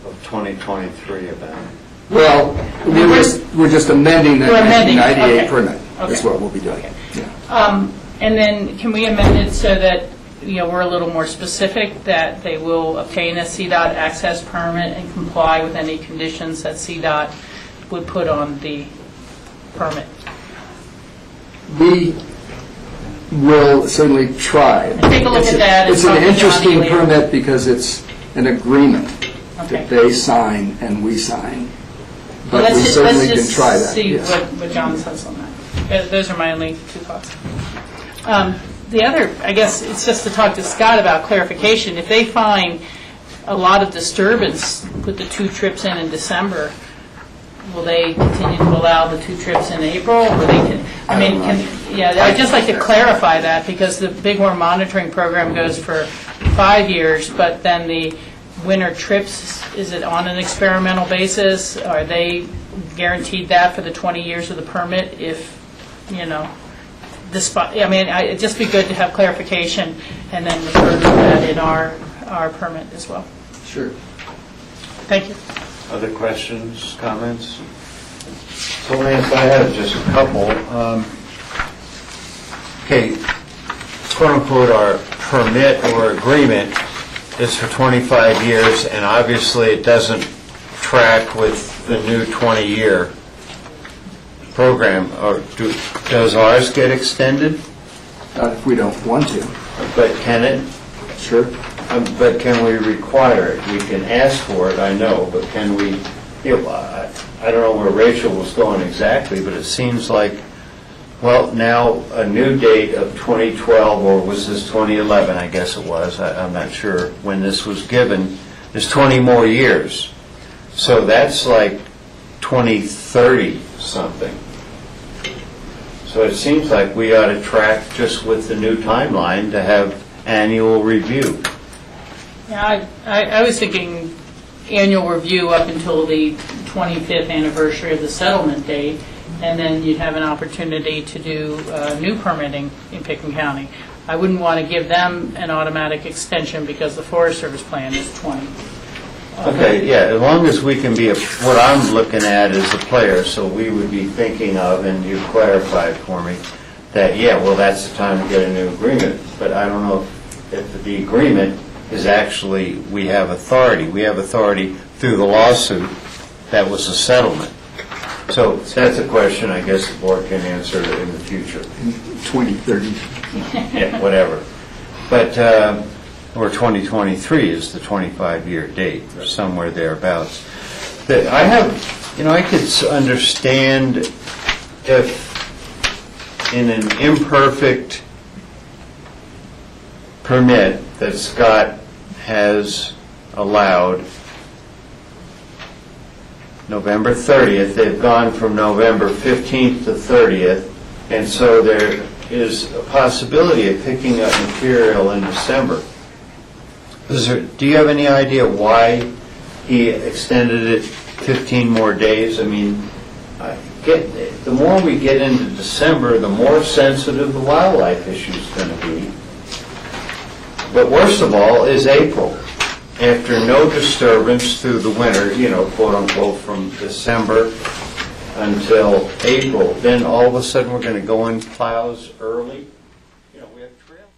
S1: Of 2023 about.
S9: Well, we're just amending that 1998 permit. That's what we'll be doing.
S4: Okay. Yeah. And then can we amend it so that we're a little more specific, that they will obtain a CDOT access permit and comply with any conditions that CDOT would put on the permit?
S9: We will certainly try.
S4: Take a look at that.
S9: It's an interesting permit because it's an agreement that they sign and we sign. But we certainly can try that.
S4: Let's see what John says on that. Those are my only two thoughts. the other, I guess, it's just to talk to Scott about clarification. If they find a lot of disturbance with the 2 trips in December, will they continue to allow the 2 trips in April? Or they can, I mean, I'd just like to clarify that, because the Bighorn monitoring program goes for 5 years, but then the winter trips, is it on an experimental basis? Are they guaranteed that for the 20 years of the permit if, I mean, it'd just be good to have clarification and then refer to that in our permit as well.
S9: Sure.
S4: Thank you.
S1: Other questions, comments? So Lance, I have just a couple. Okay, quote unquote, our permit or agreement is for 25 years, and obviously it doesn't track with the new 20-year program. Or does ours get extended?
S9: Not if we don't want to.
S1: But can it?
S9: Sure.
S1: But can we require it? We can ask for it, I know, but can we, I don't know where Rachel was going exactly, but it seems like, well, now a new date of 2012, or was this 2011, I guess it was, I'm not sure when this was given, there's 20 more years. So that's like 2030 something. So it seems like we ought to track just with the new timeline to have annual review.
S4: Yeah, I was thinking annual review up until the 25th anniversary of the settlement date, and then you'd have an opportunity to do new permitting in Pickens County. I wouldn't want to give them an automatic extension because the Forest Service plan is 20.
S1: Okay, yeah, as long as we can be, what I'm looking at is a player, so we would be thinking of, and you clarified for me, that, yeah, well, that's the time to get a new agreement. But I don't know if the agreement is actually, we have authority. We have authority through the lawsuit that was a settlement. So that's a question I guess the board can answer in the future.
S9: 2030.
S1: Yeah, whatever. But, or 2023 is the 25-year date, or somewhere thereabouts. That I have, I could understand if in an imperfect permit that Scott has allowed November 30th, they've gone from November 15th to 30th, and so there is a possibility of picking up material in December. Do you have any idea why he extended it 15 more days? I mean, the more we get into December, the more sensitive the wildlife issue is going to be. But worst of all is April. After no disturbance through the winter, quote unquote, from December until April, then all of a sudden we're going to go in plows early. We have trails.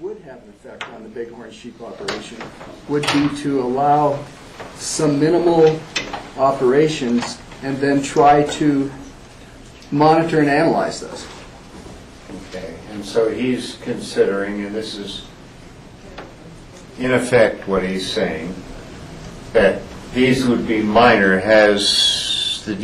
S9: Would have an effect on the bighorn sheep operation would be to allow some minimal operations and then try to monitor and analyze those.
S1: Okay, and so he's considering, and this is in effect what he's saying, that these would be minor. Has the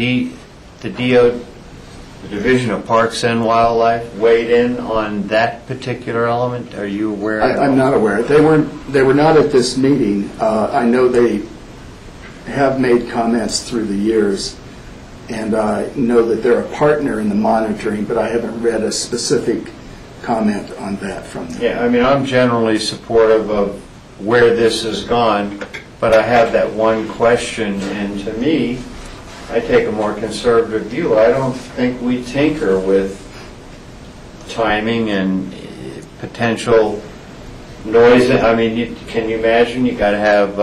S1: the Division of Parks and Wildlife weighed in on that particular element? Are you aware?
S9: I'm not aware. They were not at this meeting. I know they have made comments through the years, and I know that they're a partner in the monitoring, but I haven't read a specific comment on that from them.
S1: Yeah, I mean, I'm generally supportive of where this has gone, but I have that one question, and to me, I take a more conservative view. I don't think we tinker with timing and potential noise. I mean, can you imagine? You got to have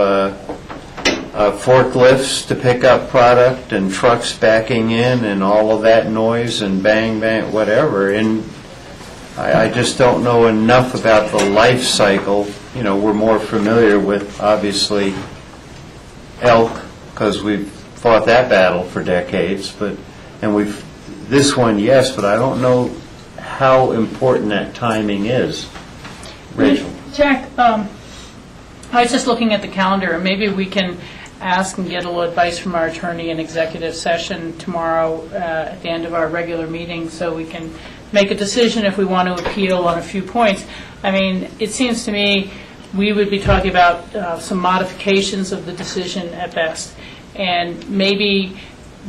S1: forklifts to pick up product and trucks backing in and all of that noise and bang, bang, whatever. And I just don't know enough about the life cycle. You know, we're more familiar with, obviously, elk, because we've fought that battle for decades, this one, yes, but I don't know how important that timing is. Rachel?
S4: Jack, I was just looking at the calendar, and maybe we can ask and get a little advice from our attorney in executive session tomorrow at the end of our regular meeting, so we can make a decision if we want to appeal on a few points. I mean, it seems to me we would be talking about some modifications of the decision at best, and maybe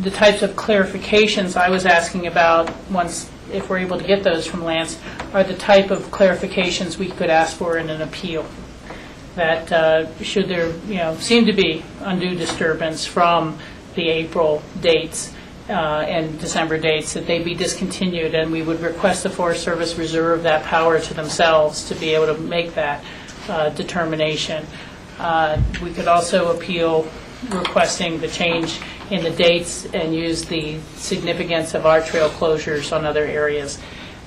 S4: the types of clarifications I was asking about, once, if we're able to get those from Lance, are the type of clarifications we could ask for in an appeal. That should there, seem to be undue disturbance from the April dates and December dates, that they be discontinued, and we would request the Forest Service reserve that power to themselves to be able to make that determination. We could also appeal requesting the change in the dates and use the significance of our trail closures on other areas.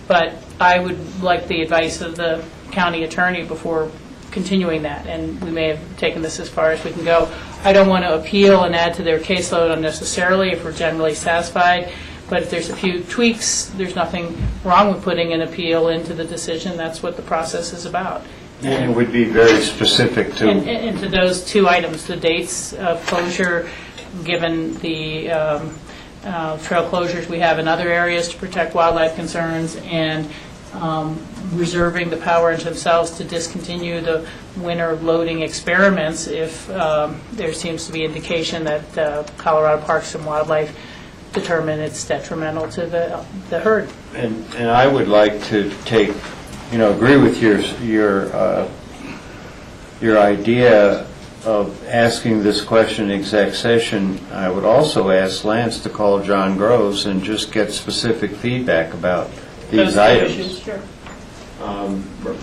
S4: But I would like the advice of the county attorney before continuing that, and we may have taken this as far as we can go. I don't want to appeal and add to their caseload unnecessarily if we're generally satisfied, but if there's a few tweaks, there's nothing wrong with putting an appeal into the decision. That's what the process is about.
S1: And it would be very specific to...
S4: And to those two items, the dates of closure, given the trail closures we have in other areas to protect wildlife concerns, and reserving the power to themselves to discontinue the winter loading experiments if there seems to be indication that Colorado Parks and Wildlife determine it's detrimental to the herd.
S1: And I would like to take, agree with your idea of asking this question in exec session. I would also ask Lance to call John Groves and just get specific feedback about these items.
S4: Issues, sure.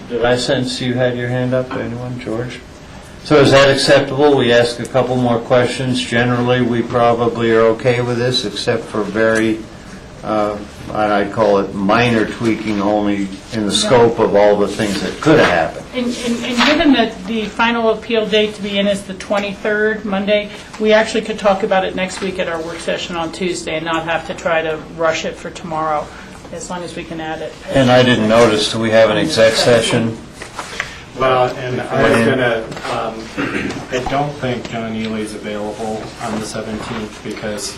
S1: Did I sense you had your hand up? Anyone? George? So is that acceptable? We ask a couple more questions. Generally, we probably are okay with this, except for very, I'd call it minor tweaking, only in the scope of all the things that could have happened.
S4: And given that the final appeal date to be in is the 23rd, Monday, we actually could talk about it next week at our work session on Tuesday and not have to try to rush it for tomorrow, as long as we can add it.
S1: And I didn't notice, do we have an exec session?
S17: Well, and I was going to, I don't think John Ely's available on the 17th because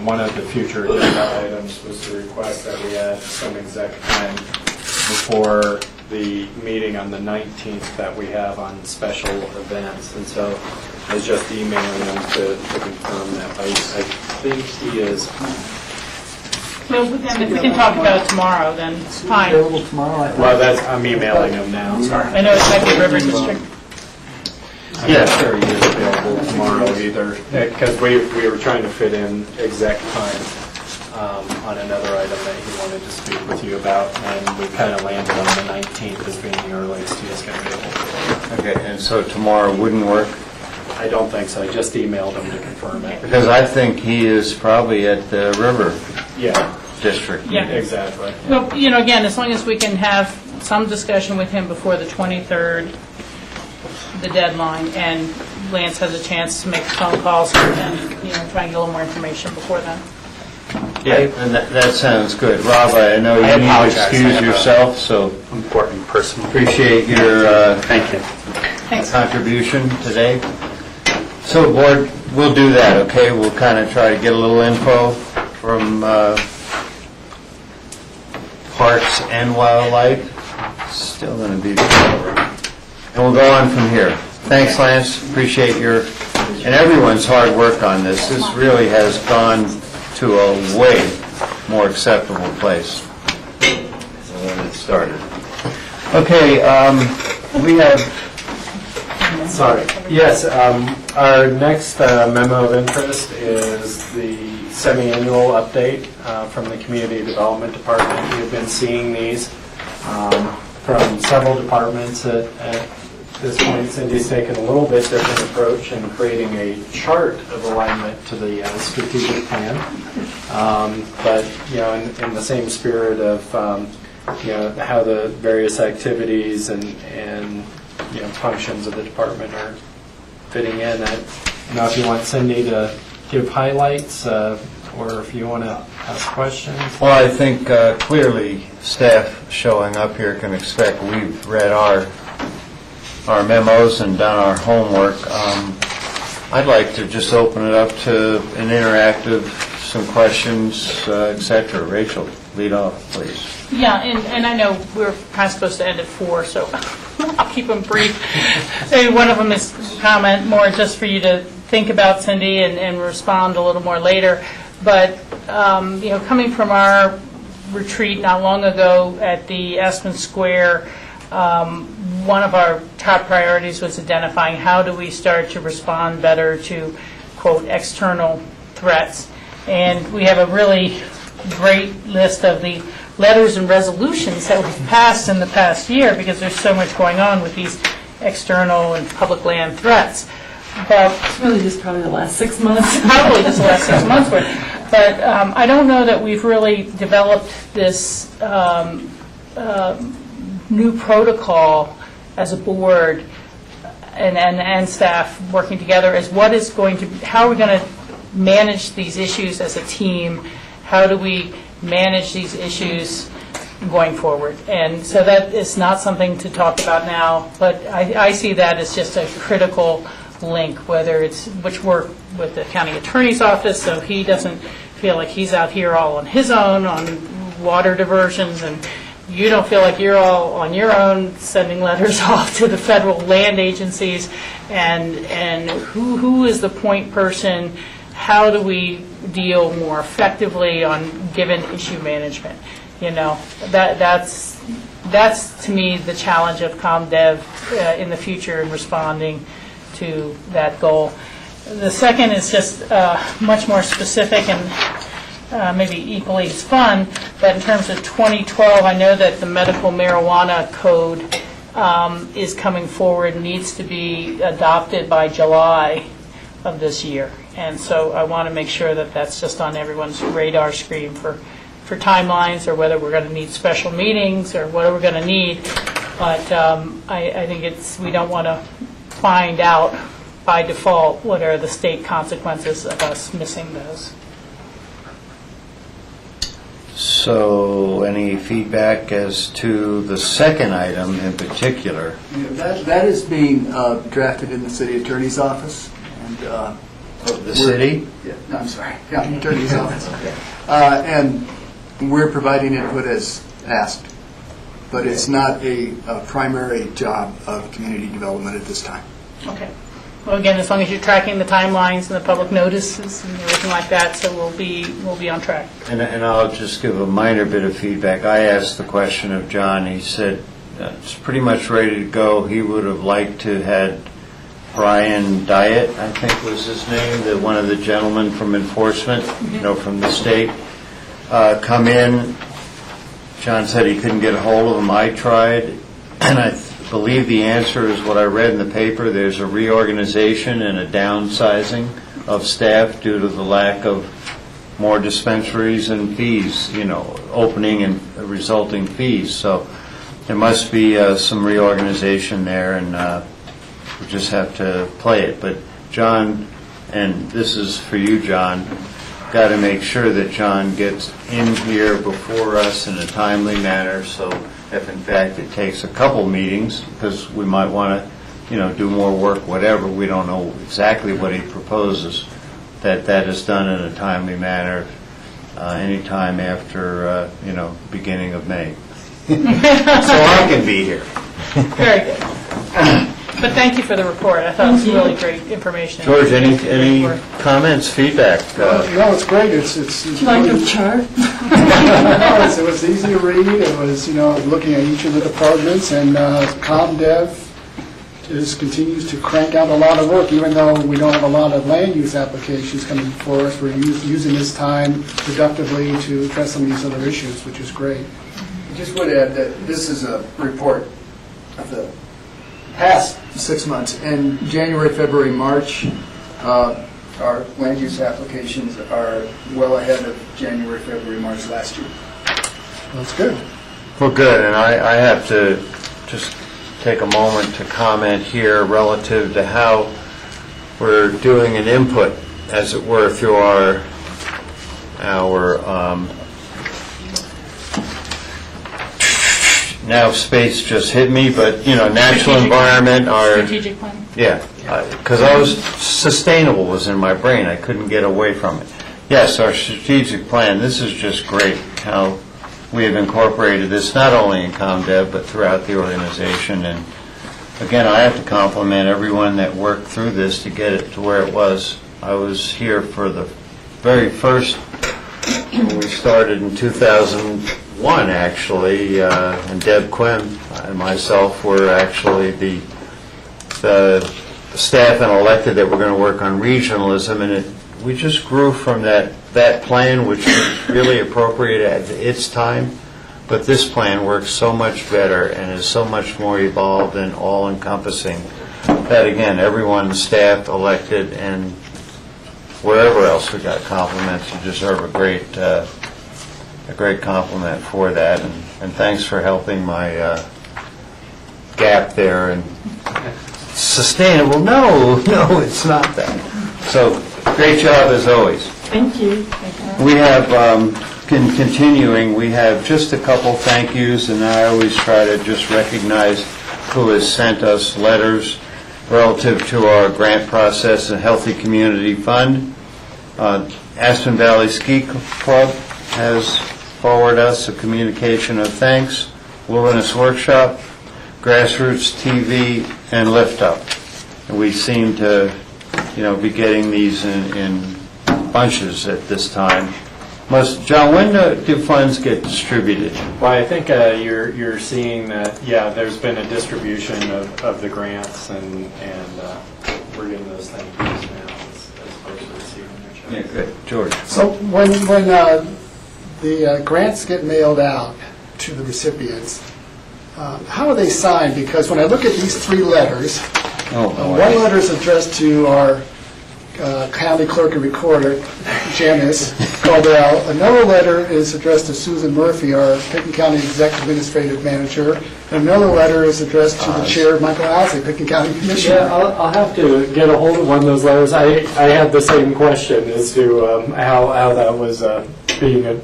S17: one of the future agenda items was to request that we add some exec time before the meeting on the 19th that we have on special events. And so I was just emailing him to confirm that. I think he is...
S4: Well, then if we can talk about it tomorrow, then it's fine.
S9: Available tomorrow?
S17: Well, I'm emailing him now. Sorry.
S4: I know it's like the River District.
S17: Yeah, sure, he is available tomorrow either, because we were trying to fit in exec time on another item that he wanted to speak with you about, and we kind of landed on the 19th as being the earliest he is going to be able to.
S1: Okay, and so tomorrow wouldn't work?
S17: I don't think so. I just emailed him to confirm it.
S1: Because I think he is probably at the River District.
S4: Yeah,
S17: exactly.
S4: Well, again, as long as we can have some discussion with him before the 23rd, the deadline, and Lance has a chance to make phone calls and try and get a little more information before then.
S1: Yeah, and that sounds good. Rob, I know you need to excuse yourself, so
S11: important personal.
S1: Appreciate your
S11: thank you.
S1: Contribution today. So, board, we'll do that, okay? We'll kind of try to get a little info from Parks and Wildlife. Still going to be the and we'll go on from here. Thanks, Lance. Appreciate your and everyone's hard work on this. This really has gone to a way more acceptable place than it started. Okay, we have.
S17: Sorry. Yes, our next memo of interest is the semi-annual update from the Community Development Department. We've been seeing these from several departments. At this point, Cindy's taken a little bit different approach in creating a chart of alignment to the strategic plan. But, in the same spirit of, how the various activities and functions of the department are fitting in. If you want Cindy to give highlights, or if you want to ask questions.
S1: Well, I think clearly staff showing up here can expect we've read our memos and done our homework. I'd like to just open it up to an interactive, some questions, etc. Rachel, lead off, please.
S4: Yeah, and I know we're kind of supposed to end at 4, so I'll keep them brief. Maybe one of them is a comment more just for you to think about, Cindy, and respond a little more later. But, coming from our retreat not long ago at the Aspen Square, one of our top priorities was identifying how do we start to respond better to, quote, external threats. And we have a really great list of the letters and resolutions that we've passed in the past year because there's so much going on with these external and public land threats. But
S21: It's really just probably the last 6 months.
S4: probably just the last 6 months worth. But I don't know that we've really developed this new protocol as a board and staff working together as how are we going to manage these issues as a team? How do we manage these issues going forward? And so that is not something to talk about now, but I see that as just a critical link, whether it's which work with the county attorney's office so he doesn't feel like he's out here all on his own on water diversions, and you don't feel like you're all on your own sending letters off to the federal land agencies, and who is the point person? How do we deal more effectively on given issue management? That's to me the challenge of ComDev in the future in responding to that goal. The second is just much more specific and maybe equally as fun, but in terms of 2012, I know that the medical marijuana code is coming forward, needs to be adopted by July of this year. And so I want to make sure that that's just on everyone's radar screen for timelines or whether we're going to need special meetings or what we're going to need. But I think we don't want to find out by default what are the state consequences of us missing those.
S1: So any feedback as to the second item in particular?
S9: That is being drafted in the city attorney's office. And
S1: the city?
S9: Yeah, no, I'm sorry. Yeah, attorney's office. And we're providing input as asked, but it's not a primary job of community development at this time.
S4: Okay. Well, again, as long as you're tracking the timelines and the public notices and everything like that, so we'll be on track.
S1: And I'll just give a minor bit of feedback. I asked the question of John. He said it's pretty much ready to go. He would have liked to had Brian Diet, I think was his name, one of the gentlemen from enforcement, from the state, come in. John said he couldn't get a hold of him. I tried, and I believe the answer is what I read in the paper. There's a reorganization and a downsizing of staff due to the lack of more dispensaries and fees, opening and resulting fees. So there must be some reorganization there, and we just have to play it. But John, and this is for you, John, got to make sure that John gets in here before us in a timely manner, so if in fact it takes a couple meetings, because we might want to, do more work, whatever, we don't know exactly what he proposes, that is done in a timely manner. anytime after, beginning of May. So I can be here.
S4: Very good. But thank you for the report. I thought it was really great information.
S1: George, any comments, feedback?
S14: No, it's great. It's
S4: Like a chart?
S14: No, it was easy to read. It was, looking at each of the departments, and ComDev just continues to crank out a lot of work, even though we don't have a lot of land use applications coming before us. We're using this time productively to address some of these other issues, which is great.
S9: I just would add that this is a report of the past 6 months. In January, February, March, our land use applications are well ahead of January, February, March last year.
S14: That's good.
S1: Well, good, and I have to just take a moment to comment here relative to how we're doing an input, as it were, through our now space just hit me, but, natural environment, our...
S4: Strategic plan?
S1: Yeah, because sustainable was in my brain. I couldn't get away from it. Yes, our strategic plan, this is just great how we have incorporated this not only in ComDev but throughout the organization. And again, I have to compliment everyone that worked through this to get it to where it was. I was here for the very first, when we started in 2001 actually, and Deb Quinn and myself were actually the staff and elected that were going to work on regionalism, and we just grew from that plan, which was really appropriate at its time, but this plan works so much better and is so much more evolved and all-encompassing that, again, everyone, staff, elected, and wherever else we got compliments, you deserve a great compliment for that, and thanks for helping my gap there. And sustainable, no, it's not that. So, great job as always.
S4: Thank you.
S1: We have, continuing, we have just a couple thank yous, and I always try to just recognize who has sent us letters relative to our grant process and Healthy Community Fund. Aspen Valley Ski Club has forwarded us a communication of thanks. Wilderness Workshop, Grassroots TV, and Lift Up. And we seem to, be getting these in bunches at this time. John, when do funds get distributed?
S17: Well, I think you're seeing that, there's been a distribution of the grants, and we're getting those thank yous now as folks are receiving their checks.
S1: Yeah, good. George.
S14: So when the grants get mailed out to the recipients, how are they signed? Because when I look at these three letters, one letter is addressed to our county clerk and recorder, Janice Caldwell. Another letter is addressed to Susan Murphy, our Pickens County Executive Administrative Manager. And another letter is addressed to the chair, Michael Owsley, Pickens County Commissioner.
S17: Yeah, I'll have to get a hold of one of those letters. I had the same question as to how that was being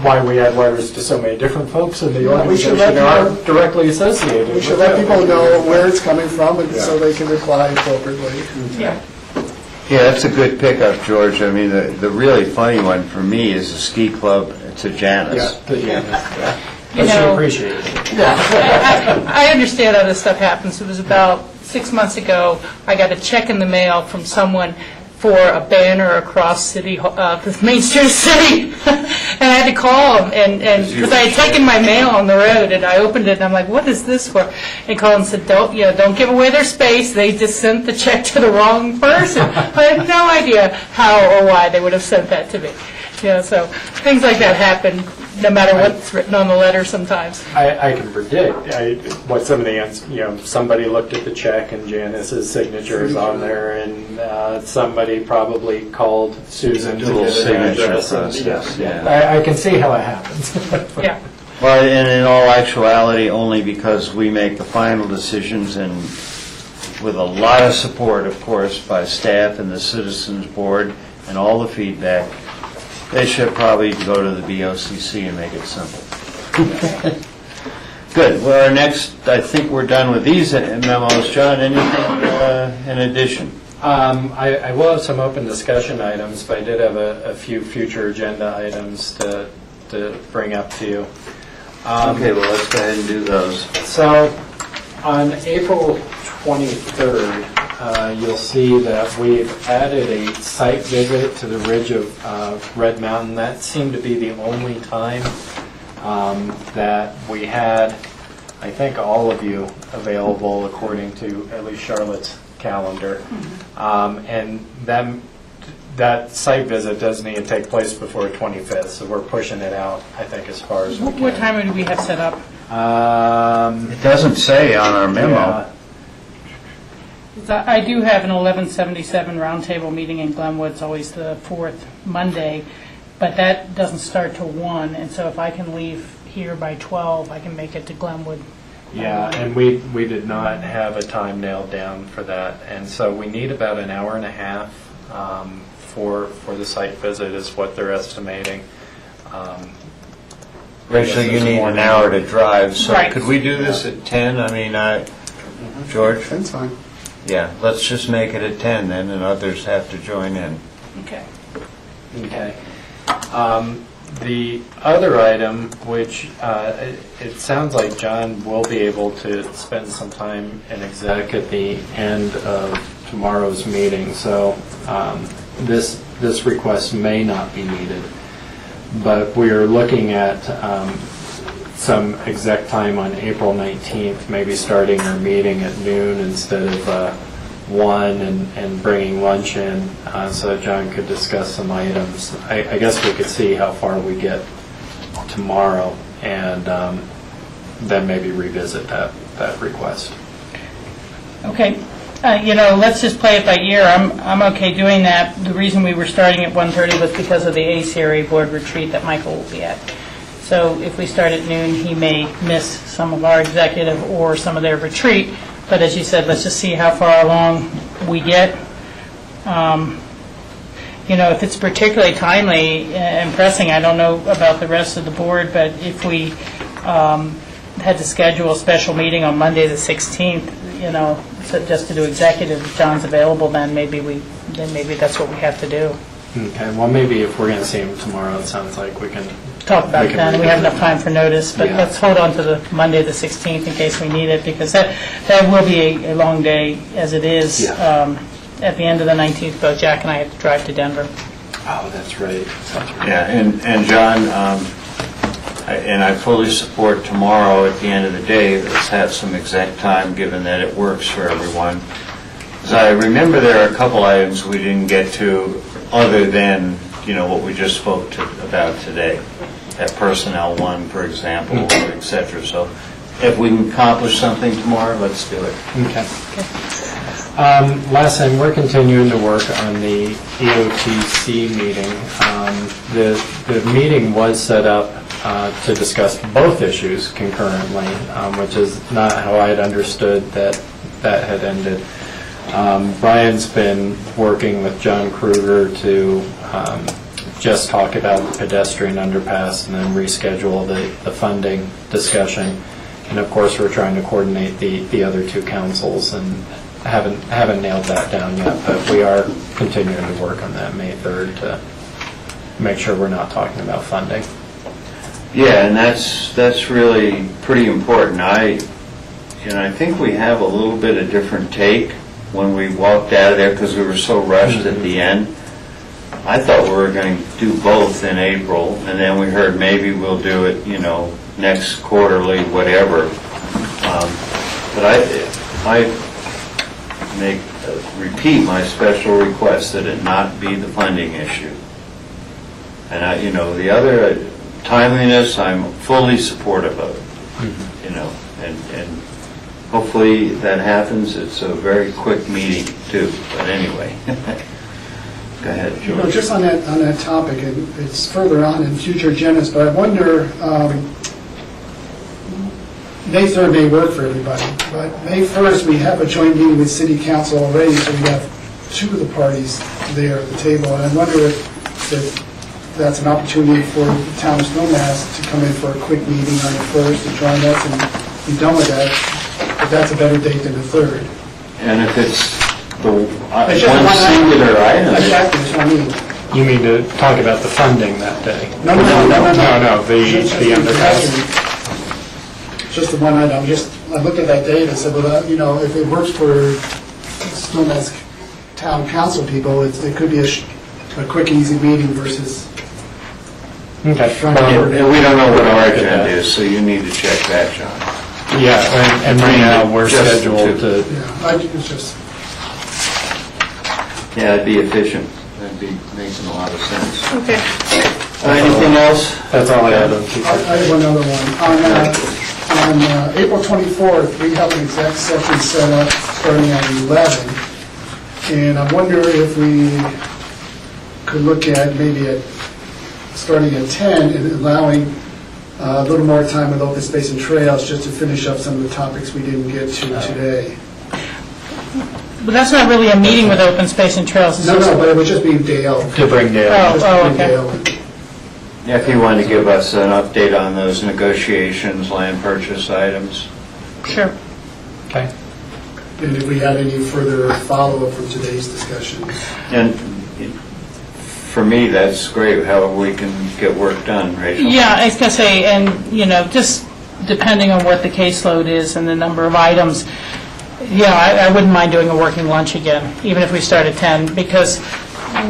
S17: why we had letters to so many different folks in the organization that are directly associated.
S14: We should let people know where it's coming from, and so they can reply appropriately.
S4: Yeah.
S1: Yeah, that's a good pickup, George. I mean, the really funny one for me is the ski club to Janice.
S17: Yeah, to Janice. Yeah.
S4: You
S17: But she
S4: know,
S17: appreciates it.
S4: I understand how this stuff happens. It was about 6 months ago, I got a check in the mail from someone for a banner across the Main Street of City. And I had to call him, and because I had taken my mail on the road, and I opened it, and I'm like, what is this for? And called and said, don't give away their space. They just sent the check to the wrong person. I had no idea how or why they would have sent that to me. So things like that happen, no matter what's written on the letter sometimes.
S17: I can predict what some of the somebody looked at the check and Janice's signature is on there, and somebody probably called Susan to get an address. I can see how it happens.
S4: Yeah.
S1: Well, and in all actuality, only because we make the final decisions, and with a lot of support, of course, by staff and the Citizens Board and all the feedback. They should probably go to the BOCC and make it simple. Good. Well, our next, I think we're done with these memos. John, anything in addition?
S17: I will have some open discussion items, but I did have a few future agenda items to bring up to you.
S1: Okay, well, let's go ahead and do those.
S17: So, on April 23rd, you'll see that we've added a site visit to the ridge of Red Mountain. That seemed to be the only time that we had, I think, all of you available according to at least Charlotte's calendar. And that site visit does need to take place before 25th, so we're pushing it out, I think, as far as we can.
S4: What time do we have set up?
S1: It doesn't say on our memo.
S4: I do have an 1177 roundtable meeting in Glenwood. It's always the fourth Monday, but that doesn't start till 1, and so if I can leave here by 12, I can make it to Glenwood.
S17: Yeah, and we did not have a time nailed down for that, and so we need about an hour and a half for the site visit is what they're estimating.
S1: Rachel, you need an hour to drive, so
S4: Right.
S1: could we do this at 10? I mean, George?
S14: That's fine.
S1: Yeah, let's just make it at 10 then, and others have to join in.
S4: Okay.
S17: Okay. The other item, which it sounds like John will be able to spend some time in exec at the end of tomorrow's meeting, so this request may not be needed. But we are looking at some exec time on April 19th, maybe starting our meeting at noon instead of 1 and bringing lunch in so that John could discuss some items. I guess we could see how far we get tomorrow and then maybe revisit that request.
S4: Okay. Let's just play it by ear. I'm okay doing that. The reason we were starting at 1:30 was because of the ACRA board retreat that Michael will be at. So if we start at noon, he may miss some of our executive or some of their retreat. But as you said, let's just see how far along we get. If it's particularly timely and pressing, I don't know about the rest of the board, but if we had to schedule a special meeting on Monday the 16th, so just to do executive, if John's available, then maybe that's what we have to do.
S17: Okay, well, maybe if we're going to see him tomorrow, it sounds like we can
S4: Talk about it then. We have enough time for notice, but
S17: Yeah.
S4: let's hold on to the Monday the 16th in case we need it, because that will be a long day as it is.
S17: Yeah.
S4: At the end of the 19th, both Jack and I have to drive to Denver.
S17: Oh, that's right.
S1: Yeah, and John, and I fully support tomorrow at the end of the day, let's have some exact time, given that it works for everyone. As I remember, there are a couple items we didn't get to, other than, what we just spoke about today. That personnel one, for example, et cetera. So if we can accomplish something tomorrow, let's do it.
S17: Okay. Last time, we're continuing to work on the EOTC meeting. The meeting was set up to discuss both issues concurrently, which is not how I had understood that had ended. Brian's been working with John Kruger to just talk about the pedestrian underpass and then reschedule the funding discussion. And of course, we're trying to coordinate the other two councils and haven't nailed that down yet, but we are continuing to work on that May 3rd to make sure we're not talking about funding.
S1: Yeah, and that's really pretty important. I think we have a little bit of different take when we walked out of there because we were so rushed at the end. I thought we were going to do both in April, and then we heard maybe we'll do it, next quarterly, whatever. But I repeat my special request that it not be the funding issue. And the other timeliness, I'm fully supportive of it. And hopefully that happens. It's a very quick meeting too. But anyway. Go ahead, George.
S14: Just on that topic, and it's further on in future agendas, but I wonder, May 3rd may work for everybody, but May 1st, we have a joint meeting with City Council already, so we have two of the parties there at the table, and I wonder if that's an opportunity for the town of Snowmass to come in for a quick meeting on the 1st to join us and be done with that, but that's a better date than the 3rd.
S1: And if it's
S14: It's just
S12: one
S14: one item.
S12: singular item.
S14: Exactly, that's what I mean.
S13: You mean to talk about the funding that day?
S14: No, Just
S13: the underpass.
S14: Just the one item, I looked at that data and said, well, if it works for some as town council people, it could be a quick, easy meeting versus...
S13: Okay.
S12: And we don't know what our agenda is, so you need to check that, John.
S13: Yeah, and right now, we're
S12: Just
S13: scheduled to...
S14: Yeah, I think it's just...
S1: Yeah, it'd be efficient. That'd be making a lot of sense.
S4: Okay.
S1: Anything else?
S13: That's all I had on
S14: I have one other one. On April 24th, we have an exec session set up starting at 11. And I wonder if we could look at maybe starting at 10 and allowing a little more time with open space and trails just to finish up some of the topics we didn't get to today.
S4: But that's not really a meeting with open space and trails.
S14: No, but it would just be Dale.
S13: To bring Dale.
S4: Oh, okay.
S1: Yeah, if you want to give us an update on those negotiations, land purchase items.
S4: Sure.
S13: Okay.
S14: And if we had any further follow-up from today's discussion.
S1: And for me, that's great, how we can get work done, Rachel.
S4: Yeah, I was going to say, and, just depending on what the caseload is and the number of items, I wouldn't mind doing a working lunch again, even if we start at 10, because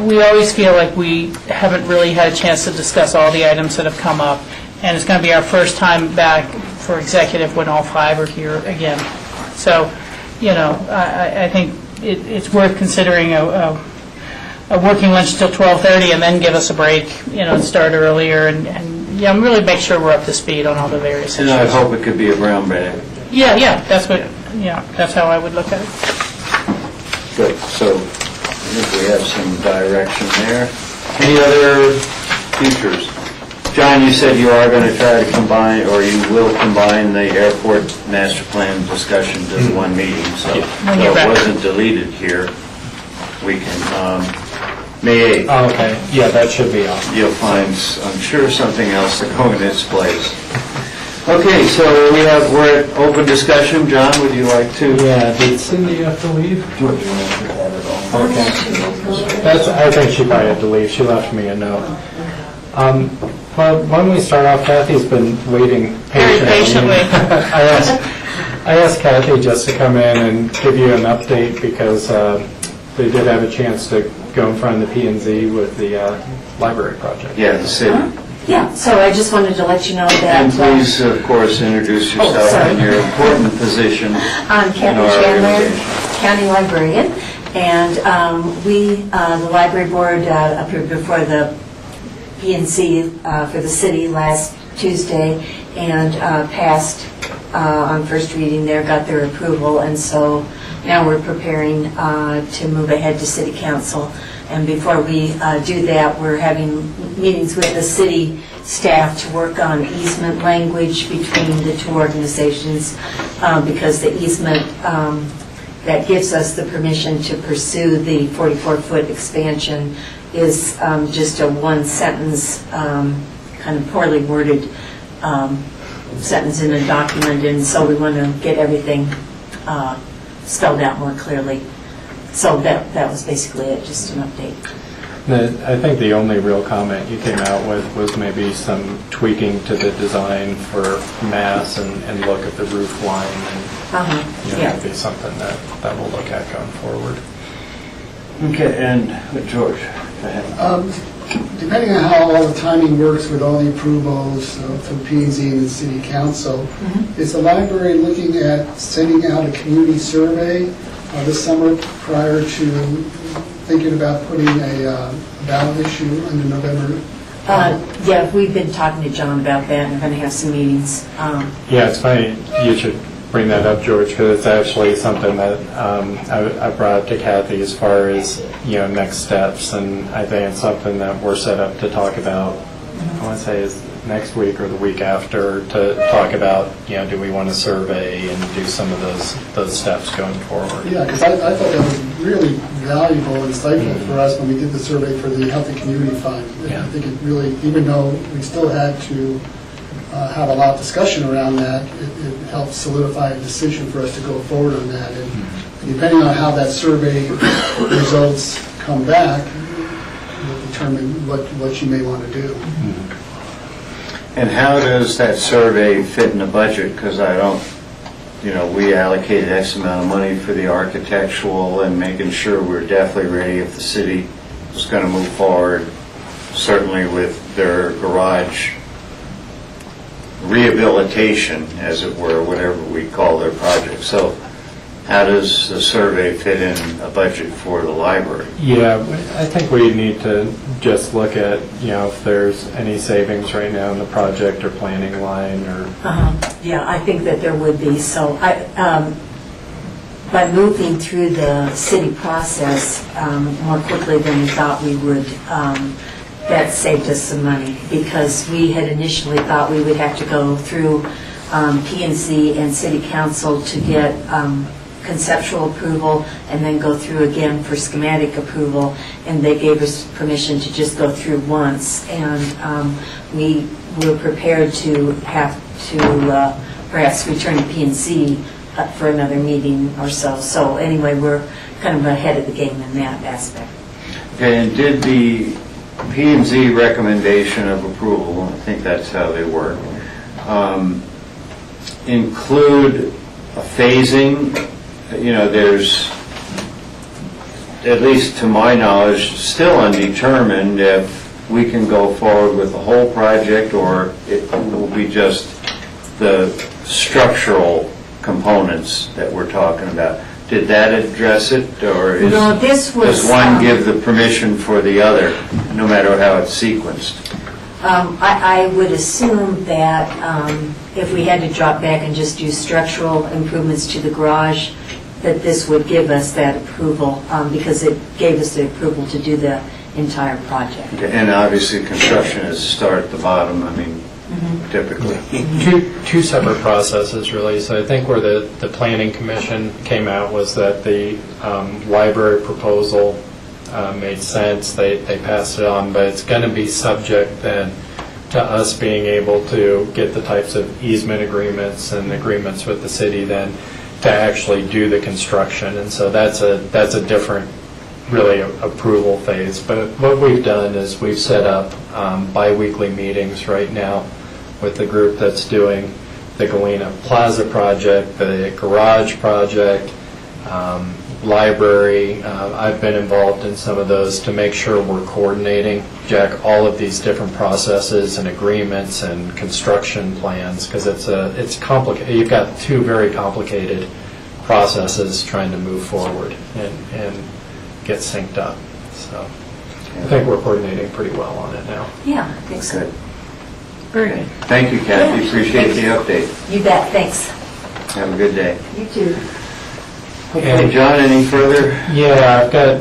S4: we always feel like we haven't really had a chance to discuss all the items that have come up, and it's going to be our first time back for executive when all 5 are here again. So, I think it's worth considering a working lunch till 12:30 and then give us a break, and start earlier and really make sure we're up to speed on all the various issues.
S1: And I hope it could be a brown bag.
S4: Yeah, that's how I would look at it.
S1: Good, so I think we have some direction there. Any other features? John, you said you are going to try to combine, or you will combine the airport master plan discussion to the one meeting, so it wasn't deleted here. We can, May 8th.
S13: Oh, okay. Yeah, that should be on.
S1: You'll find, I'm sure, something else to go in its place. Okay, so we're at open discussion. John, would you like to?
S17: Yeah, did Cindy have to leave?
S1: George, you want to add it all?
S17: Okay. I think she probably had to leave. She left me a note. Well, when we start off, Kathy's been waiting patiently.
S4: Very patiently.
S17: I asked Kathy just to come in and give you an update because they did have a chance to go in front of the P&Z with the library project.
S1: Yeah, the city.
S7: Yeah, so I just wanted to let you know that...
S1: And please, of course, introduce yourself and your important position.
S7: I'm Kathy Chandler, County Librarian, and the Library Board appeared before the P&Z for the city last Tuesday and passed on first reading there, got their approval, and so now we're preparing to move ahead to City Council. And before we do that, we're having meetings with the city staff to work on easement language between the two organizations because the easement that gives us the permission to pursue the 44-foot expansion is just a one-sentence, kind of poorly worded sentence in a document, and so we want to get everything spelled out more clearly. So that was basically it, just an update.
S17: I think the only real comment you came out with was maybe some tweaking to the design for mass and look at the roof line, and that'd be something that we'll look at going forward.
S1: Okay, and George, go ahead.
S14: Depending on how all the timing works with all the approvals from P&Z and the City Council, is the library looking at sending out a community survey this summer prior to thinking about putting a ballot issue under November?
S7: Yeah, we've been talking to John about that, and we're going to have some meetings.
S17: Yeah, it's funny you should bring that up, George, because it's actually something that I brought up to Kathy as far as next steps, and I think it's something that we're set up to talk about. I want to say is next week or the week after to talk about do we want to survey and do some of those steps going forward.
S14: Yeah, because I thought that was really valuable and insightful for us when we did the survey for the Healthy Community Fund. I think it really, even though we still had to have a lot of discussion around that, it helped solidify a decision for us to go forward on that. And depending on how that survey results come back, will determine what you may want to do.
S1: And how does that survey fit in the budget? Because I don't, we allocated X amount of money for the architectural and making sure we're definitely ready if the city is going to move forward, certainly with their garage rehabilitation, as it were, whatever we call their project. So how does the survey fit in a budget for the library?
S17: Yeah, I think we need to just look at, if there's any savings right now in the project or planning line or...
S7: Yeah, I think that there would be. So by moving through the city process more quickly than we thought we would, that saved us some money, because we had initially thought we would have to go through P&Z and City Council to get conceptual approval and then go through again for schematic approval, and they gave us permission to just go through once, and we were prepared to have to perhaps return to P&Z for another meeting or so. So anyway, we're kind of ahead of the game in that aspect.
S1: Okay, and did the P&Z recommendation of approval, I think that's how they work, include a phasing? There's, at least to my knowledge, still undetermined if we can go forward with the whole project or it will be just the structural components that we're talking about. Did that address it, or
S7: No, this was,
S1: does one give the permission for the other, no matter how it's sequenced?
S7: I would assume that if we had to drop back and just do structural improvements to the garage, that this would give us that approval, because it gave us the approval to do the entire project.
S1: Okay, and obviously construction is start at the bottom, typically.
S17: Two separate processes, really. So I think where the Planning Commission came out was that the library proposal made sense. They passed it on, but it's going to be subject then to us being able to get the types of easement agreements and agreements with the city then to actually do the construction. And so that's a different, really, approval phase. But what we've done is we've set up bi-weekly meetings right now with the group that's doing the Galena Plaza project, the garage project, library. I've been involved in some of those to make sure we're coordinating, Jack, all of these different processes and agreements and construction plans, because it's complicated. You've got two very complicated processes trying to move forward and get synced up. So I think we're coordinating pretty well on it now.
S7: Yeah, I think so.
S1: Good.
S7: Very good.
S1: Thank you, Kathy.
S7: Yeah.
S1: Appreciate the update.
S7: You bet. Thanks.
S1: Have a good day.
S7: You too.
S1: Okay, John, any further?
S17: Yeah, I've got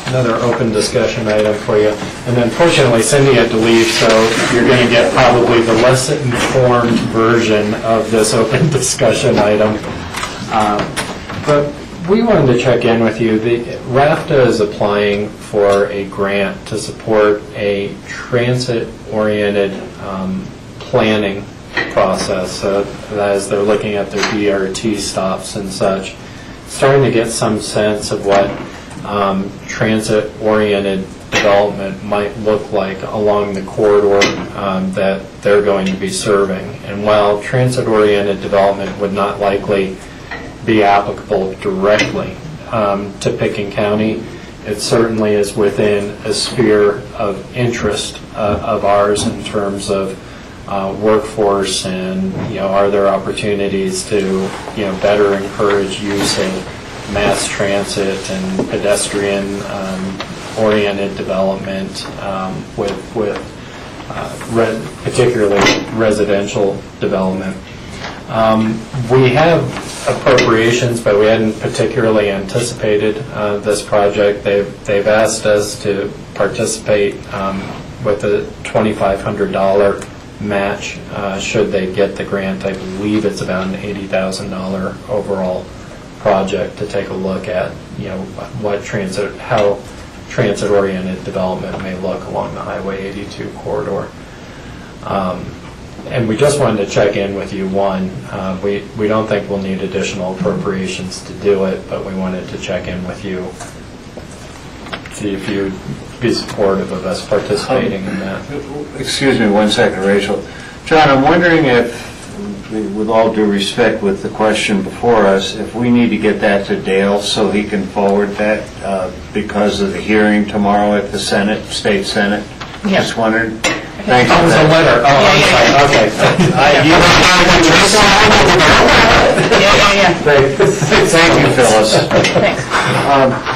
S17: another open discussion item for you. And unfortunately, Cindy had to leave, so you're going to get probably the less informed version of this open discussion item. But we wanted to check in with you. The RAFTA is applying for a grant to support a transit-oriented planning process. That is, they're looking at their BRT stops and such. Starting to get some sense of what transit-oriented development might look like along the corridor that they're going to be serving. And while transit-oriented development would not likely be applicable directly to Pickens County, it certainly is within a sphere of interest of ours in terms of workforce and, are there opportunities to, better encourage use of mass transit and pedestrian oriented development with particularly residential development. We have appropriations, but we hadn't particularly anticipated this project. They've asked us to participate with a $2,500 match should they get the grant. I believe it's about an $80,000 overall project to take a look at, how transit-oriented development may look along the Highway 82 corridor. And we just wanted to check in with you. One, we don't think we'll need additional appropriations to do it, but we wanted to check in with you, see if you'd be supportive of us participating in that.
S1: Excuse me 1 second, Rachel. John, I'm wondering if, with all due respect with the question before us, if we need to get that to Dale so he can forward that because of the hearing tomorrow at the Senate, State Senate?
S4: Yeah.
S1: Just wondered. Thanks.
S17: Oh, it was a letter. Oh, I'm sorry. Okay.
S1: Thank you, Phyllis.
S4: Thanks.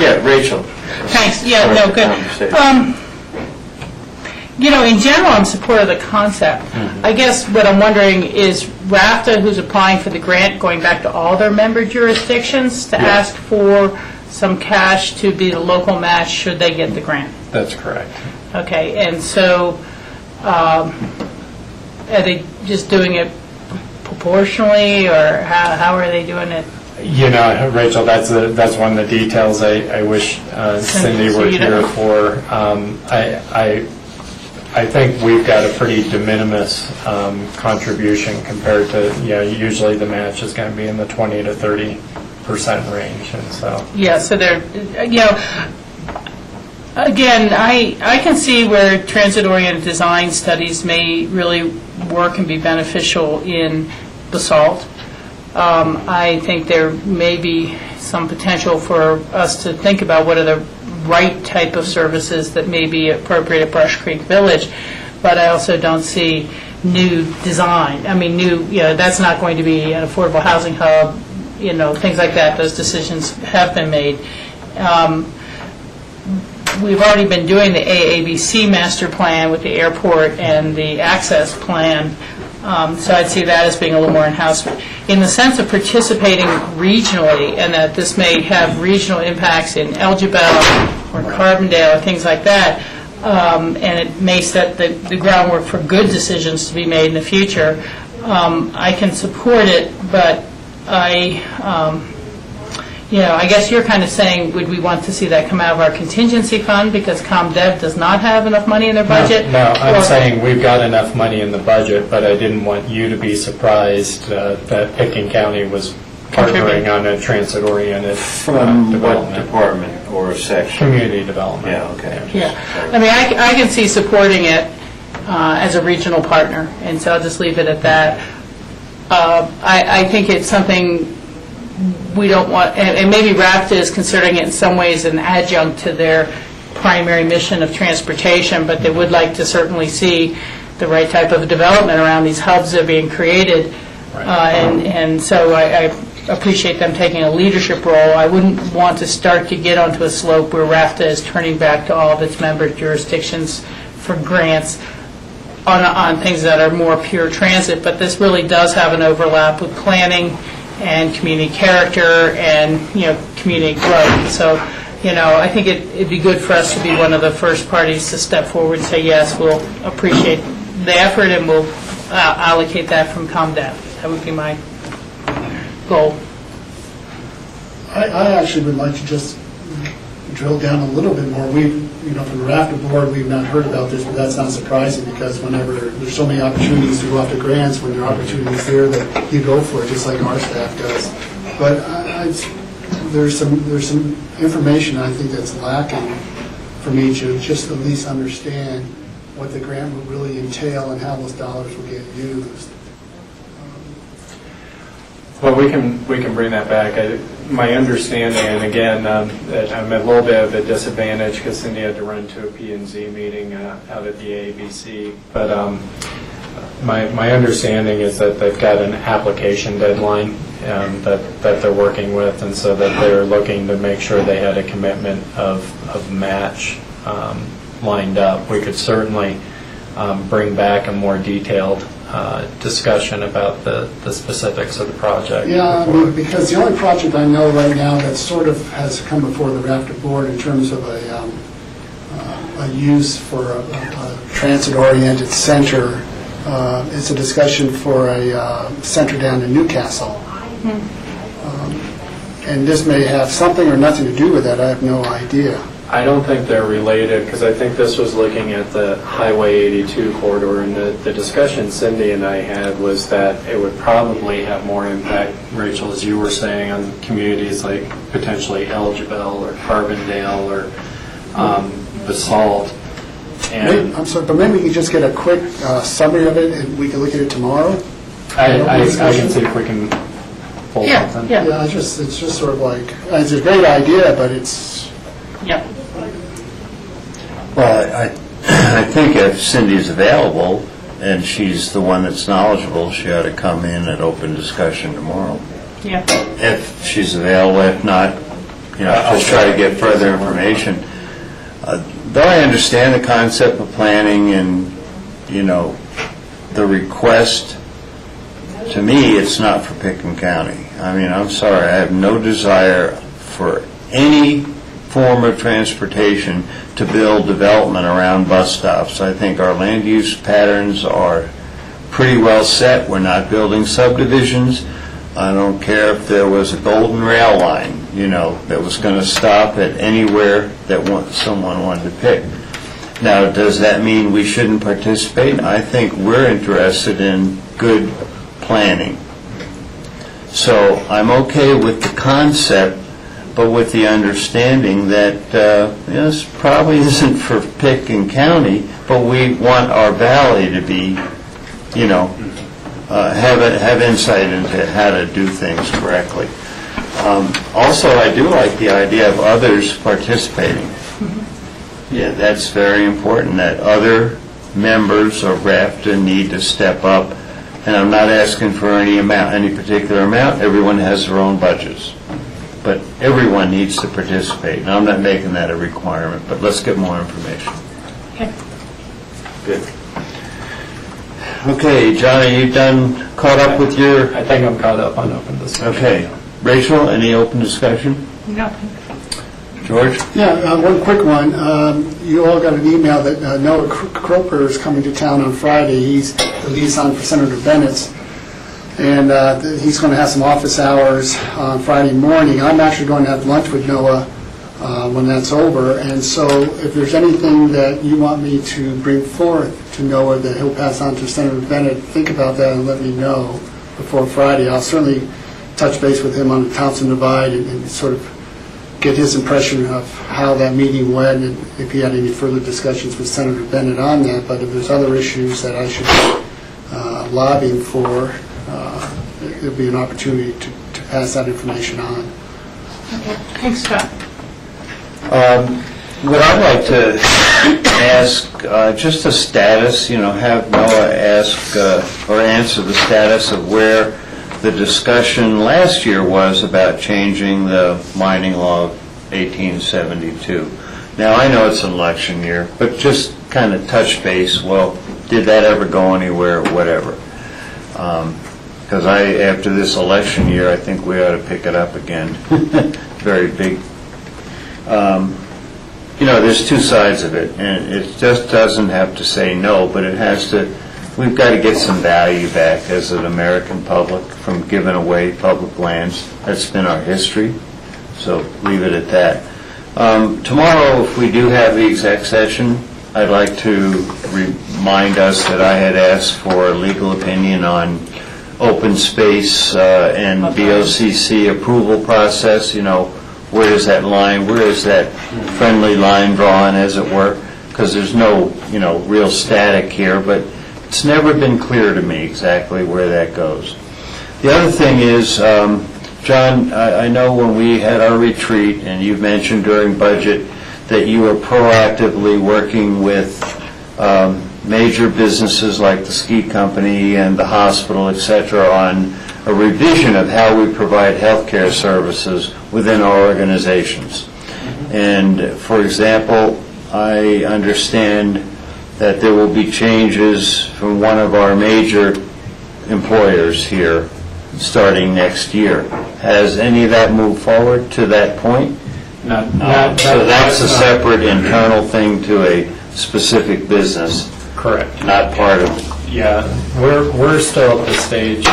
S1: Yeah, Rachel.
S4: Thanks, yeah, no, good. In general, I'm supportive of the concept. I guess what I'm wondering is RAFTA, who's applying for the grant, going back to all their member jurisdictions to ask for some cash to be the local match should they get the grant?
S17: That's correct.
S4: Okay, and so are they just doing it proportionally, or how are they doing it?
S17: Rachel, that's one of the details I wish Cindy were here for. I think we've got a pretty de minimis contribution compared to, usually the match is going to be in the 20 to 30% range, and so.
S4: Yeah, so they're, again, I can see where transit-oriented design studies may really work and be beneficial in basalt. I think there may be some potential for us to think about what are the right type of services that may be appropriate at Brush Creek Village, but I also don't see new design. I mean, that's not going to be an affordable housing hub, things like that. Those decisions have been made. We've already been doing the AABC master plan with the airport and the access plan, so I'd see that as being a little more in-house. In the sense of participating regionally, and that this may have regional impacts in Elgibel or Carbondale or things like that, and it may set the groundwork for good decisions to be made in the future, I can support it, but I guess you're kind of saying, would we want to see that come out of our contingency fund because ComDev does not have enough money in their budget?
S17: No, I'm saying we've got enough money in the budget, but I didn't want you to be surprised that Pickens County was partnering on a transit-oriented
S1: From what
S17: development.
S1: department or section?
S17: Community development.
S1: Yeah, okay.
S4: Yeah, I mean, I can see supporting it as a regional partner, and so I'll just leave it at that. I think it's something we don't want, and maybe RAFTA is considering it in some ways an adjunct to their primary mission of transportation, but they would like to certainly see the right type of development around these hubs that are being created. And so I appreciate them taking a leadership role. I wouldn't want to start to get onto a slope where RAFTA is turning back to all of its member jurisdictions for grants on things that are more pure transit, but this really does have an overlap with planning and community character and, community growth. So, I think it'd be good for us to be one of the first parties to step forward and say, yes, we'll appreciate the effort and we'll allocate that from ComDev. That would be my goal.
S14: I actually would like to just drill down a little bit more. From the RAFTA board, we've not heard about this, but that's not surprising because whenever there's so many opportunities to go after grants, when there are opportunities there, that you go for it, just like our staff does. But there's some information I think that's lacking for me to just at least understand what the grant will really entail and how those dollars will get used.
S17: Well, we can bring that back. My understanding, and again, that I'm at a little bit of a disadvantage because Cindy had to run to a P&Z meeting out at the AABC. But my understanding is that they've got an application deadline that they're working with, and so that they're looking to make sure they had a commitment of match lined up. We could certainly bring back a more detailed discussion about the specifics of the project.
S14: Yeah, because the only project I know right now that sort of has come before the RAFTA board in terms of a use for a transit-oriented center is a discussion for a center down in Newcastle. And this may have something or nothing to do with that. I have no idea.
S17: I don't think they're related, because I think this was looking at the Highway 82 corridor, and the discussion Cindy and I had was that it would probably have more impact, Rachel, as you were saying, on communities like potentially Elgeville or Carbondale or Basalt. And
S14: I'm sorry, but maybe we could just get a quick summary of it, and we can look at it tomorrow?
S17: I can see if we can pull something.
S14: Yeah, it's just sort of like, it's a great idea, but it's...
S4: Yep.
S1: Well, I think if Cindy's available and she's the one that's knowledgeable, she ought to come in at open discussion tomorrow.
S4: Yeah.
S1: If she's available, if not, just try to get further information. Though I understand the concept of planning and, the request, to me, it's not for Pickens County. I mean, I'm sorry, I have no desire for any form of transportation to build development around bus stops. I think our land use patterns are pretty well set. We're not building subdivisions. I don't care if there was a golden rail line, that was going to stop at anywhere that someone wanted to pick. Now, does that mean we shouldn't participate? I think we're interested in good planning. So I'm okay with the concept, but with the understanding that this probably isn't for Pickens County, but we want our valley to be, have insight into how to do things correctly. Also, I do like the idea of others participating. Yeah, that's very important, that other members of RAFTA need to step up. And I'm not asking for any particular amount. Everyone has their own budgets. But everyone needs to participate. And I'm not making that a requirement, but let's get more information.
S4: Okay.
S1: Good. Okay, Johnny, you caught up with your...
S17: I think I'm caught up on open discussion.
S1: Okay. Rachel, any open discussion?
S4: No.
S1: George?
S14: Yeah, one quick one. You all got an email that Noah Kroper is coming to town on Friday. He's the liaison for Senator Bennett's. And he's going to have some office hours on Friday morning. I'm actually going to have lunch with Noah when that's over. And so if there's anything that you want me to bring forth to Noah that he'll pass on to Senator Bennett, think about that and let me know before Friday. I'll certainly touch base with him on the Thompson Divide and sort of get his impression of how that meeting went and if he had any further discussions with Senator Bennett on that. But if there's other issues that I should be lobbying for, there'll be an opportunity to pass that information on.
S4: Okay. Thanks, Scott.
S1: What I'd like to ask, just a status, have Noah ask or answer the status of where the discussion last year was about changing the mining law of 1872. Now, I know it's an election year, but just kind of touch base, well, did that ever go anywhere, whatever. Because after this election year, I think we ought to pick it up again. Very big. There's two sides of it, and it just doesn't have to say no, but it has to, we've got to get some value back as an American public from giving away public lands. That's been our history, so leave it at that. Tomorrow, if we do have the exec session, I'd like to remind us that I had asked for a legal opinion on open space and BOCC approval process. Where is that line, where is that friendly line drawn, as it were? Because there's no, real static here, but it's never been clear to me exactly where that goes. The other thing is, John, I know when we had our retreat, and you mentioned during budget that you were proactively working with major businesses like the ski company and the hospital, et cetera, on a revision of how we provide healthcare services within our organizations. And, for example, I understand that there will be changes from one of our major employers here starting next year. Has any of that moved forward to that point?
S17: Not
S1: so that's a separate internal thing to a specific business.
S17: Correct.
S1: Not part of.
S17: Yeah, we're still at the stage,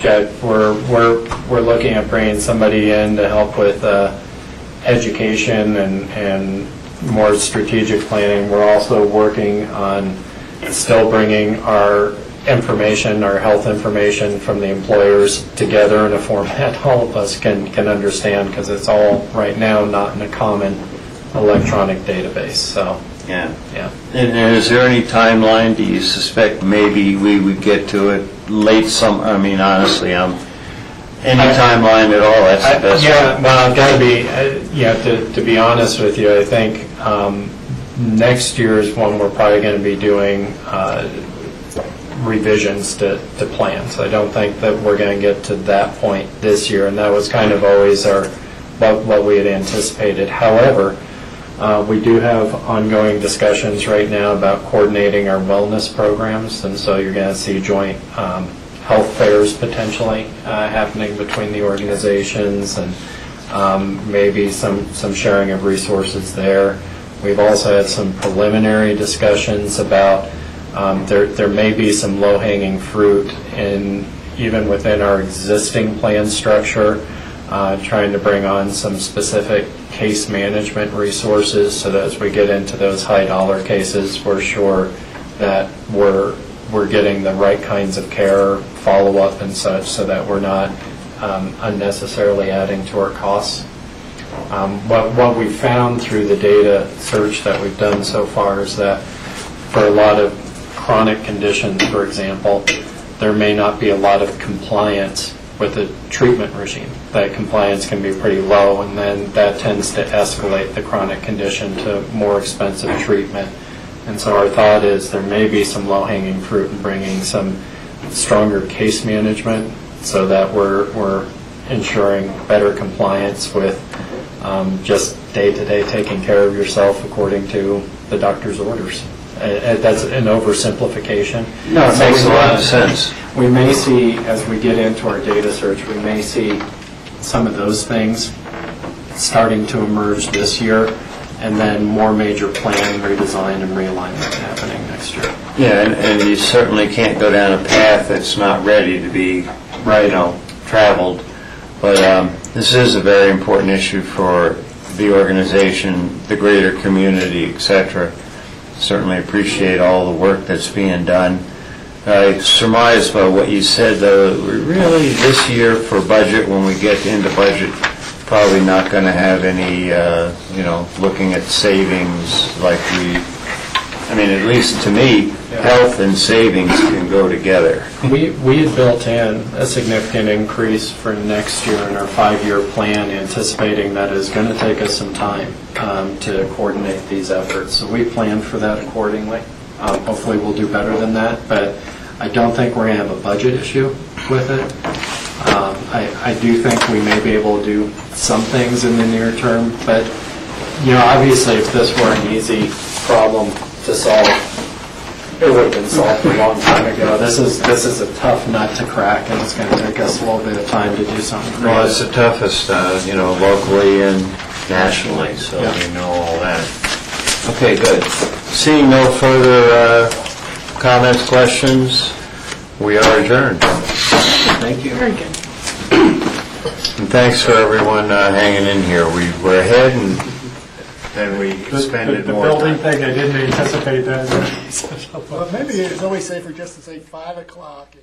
S17: Jack. We're looking at bringing somebody in to help with education and more strategic planning. We're also working on still bringing our information, our health information from the employers together in a format all of us can understand, because it's all right now not in a common electronic database. So
S1: Yeah.
S17: yeah.
S1: And is there any timeline? Do you suspect maybe we would get to it late summer? I mean, honestly, any timeline at all, that's the best.
S17: Yeah, well, I've got to be, to be honest with you, I think next year is when we're probably going to be doing revisions to plans. I don't think that we're going to get to that point this year, and that was kind of always what we had anticipated. However, we do have ongoing discussions right now about coordinating our wellness programs, and so you're going to see joint health fairs potentially happening between the organizations, and maybe some sharing of resources there. We've also had some preliminary discussions about there may be some low-hanging fruit even within our existing plan structure, trying to bring on some specific case management resources so that as we get into those high-dollar cases, we're sure that we're getting the right kinds of care, follow-up and such, so that we're not unnecessarily adding to our costs. What we found through the data search that we've done so far is that for a lot of chronic conditions, for example, there may not be a lot of compliance with the treatment regime. That compliance can be pretty low, and then that tends to escalate the chronic condition to more expensive treatment. And so our thought is there may be some low-hanging fruit in bringing some stronger case management so that we're ensuring better compliance with just day-to-day taking care of yourself according to the doctor's orders. That's an oversimplification.
S1: No, it makes a lot of sense.
S17: We may see, as we get into our data search, we may see some of those things starting to emerge this year, and then more major plan redesign and realignment happening next year.
S1: Yeah, and you certainly can't go down a path that's not ready to be, traveled. But this is a very important issue for the organization, the greater community, etc. Certainly appreciate all the work that's being done. I surmise by what you said, though, we're really this year for budget, when we get into budget, probably not going to have any, looking at savings like at least to me, health and savings can go together.
S17: We had built in a significant increase for next year in our 5-year plan, anticipating that it's going to take us some time to coordinate these efforts. So we planned for that accordingly. Hopefully we'll do better than that, but I don't think we're going to have a budget issue with it. I do think we may be able to do some things in the near term, but obviously if this were an easy problem to solve, it would have been solved a long time ago. This is a tough nut to crack, and it's going to take us a little bit of time to do something creative.
S1: Well, it's the toughest, locally and nationally, so we know all that. Okay, good. Seeing no further comments, questions, we are adjourned.
S17: Thank you.
S4: Very good.
S1: And thanks for everyone hanging in here. We were ahead, and then we expended more
S17: The building
S1: time.
S17: thing, I didn't anticipate that.
S14: Well, maybe it's always safer just to say 5 o'clock.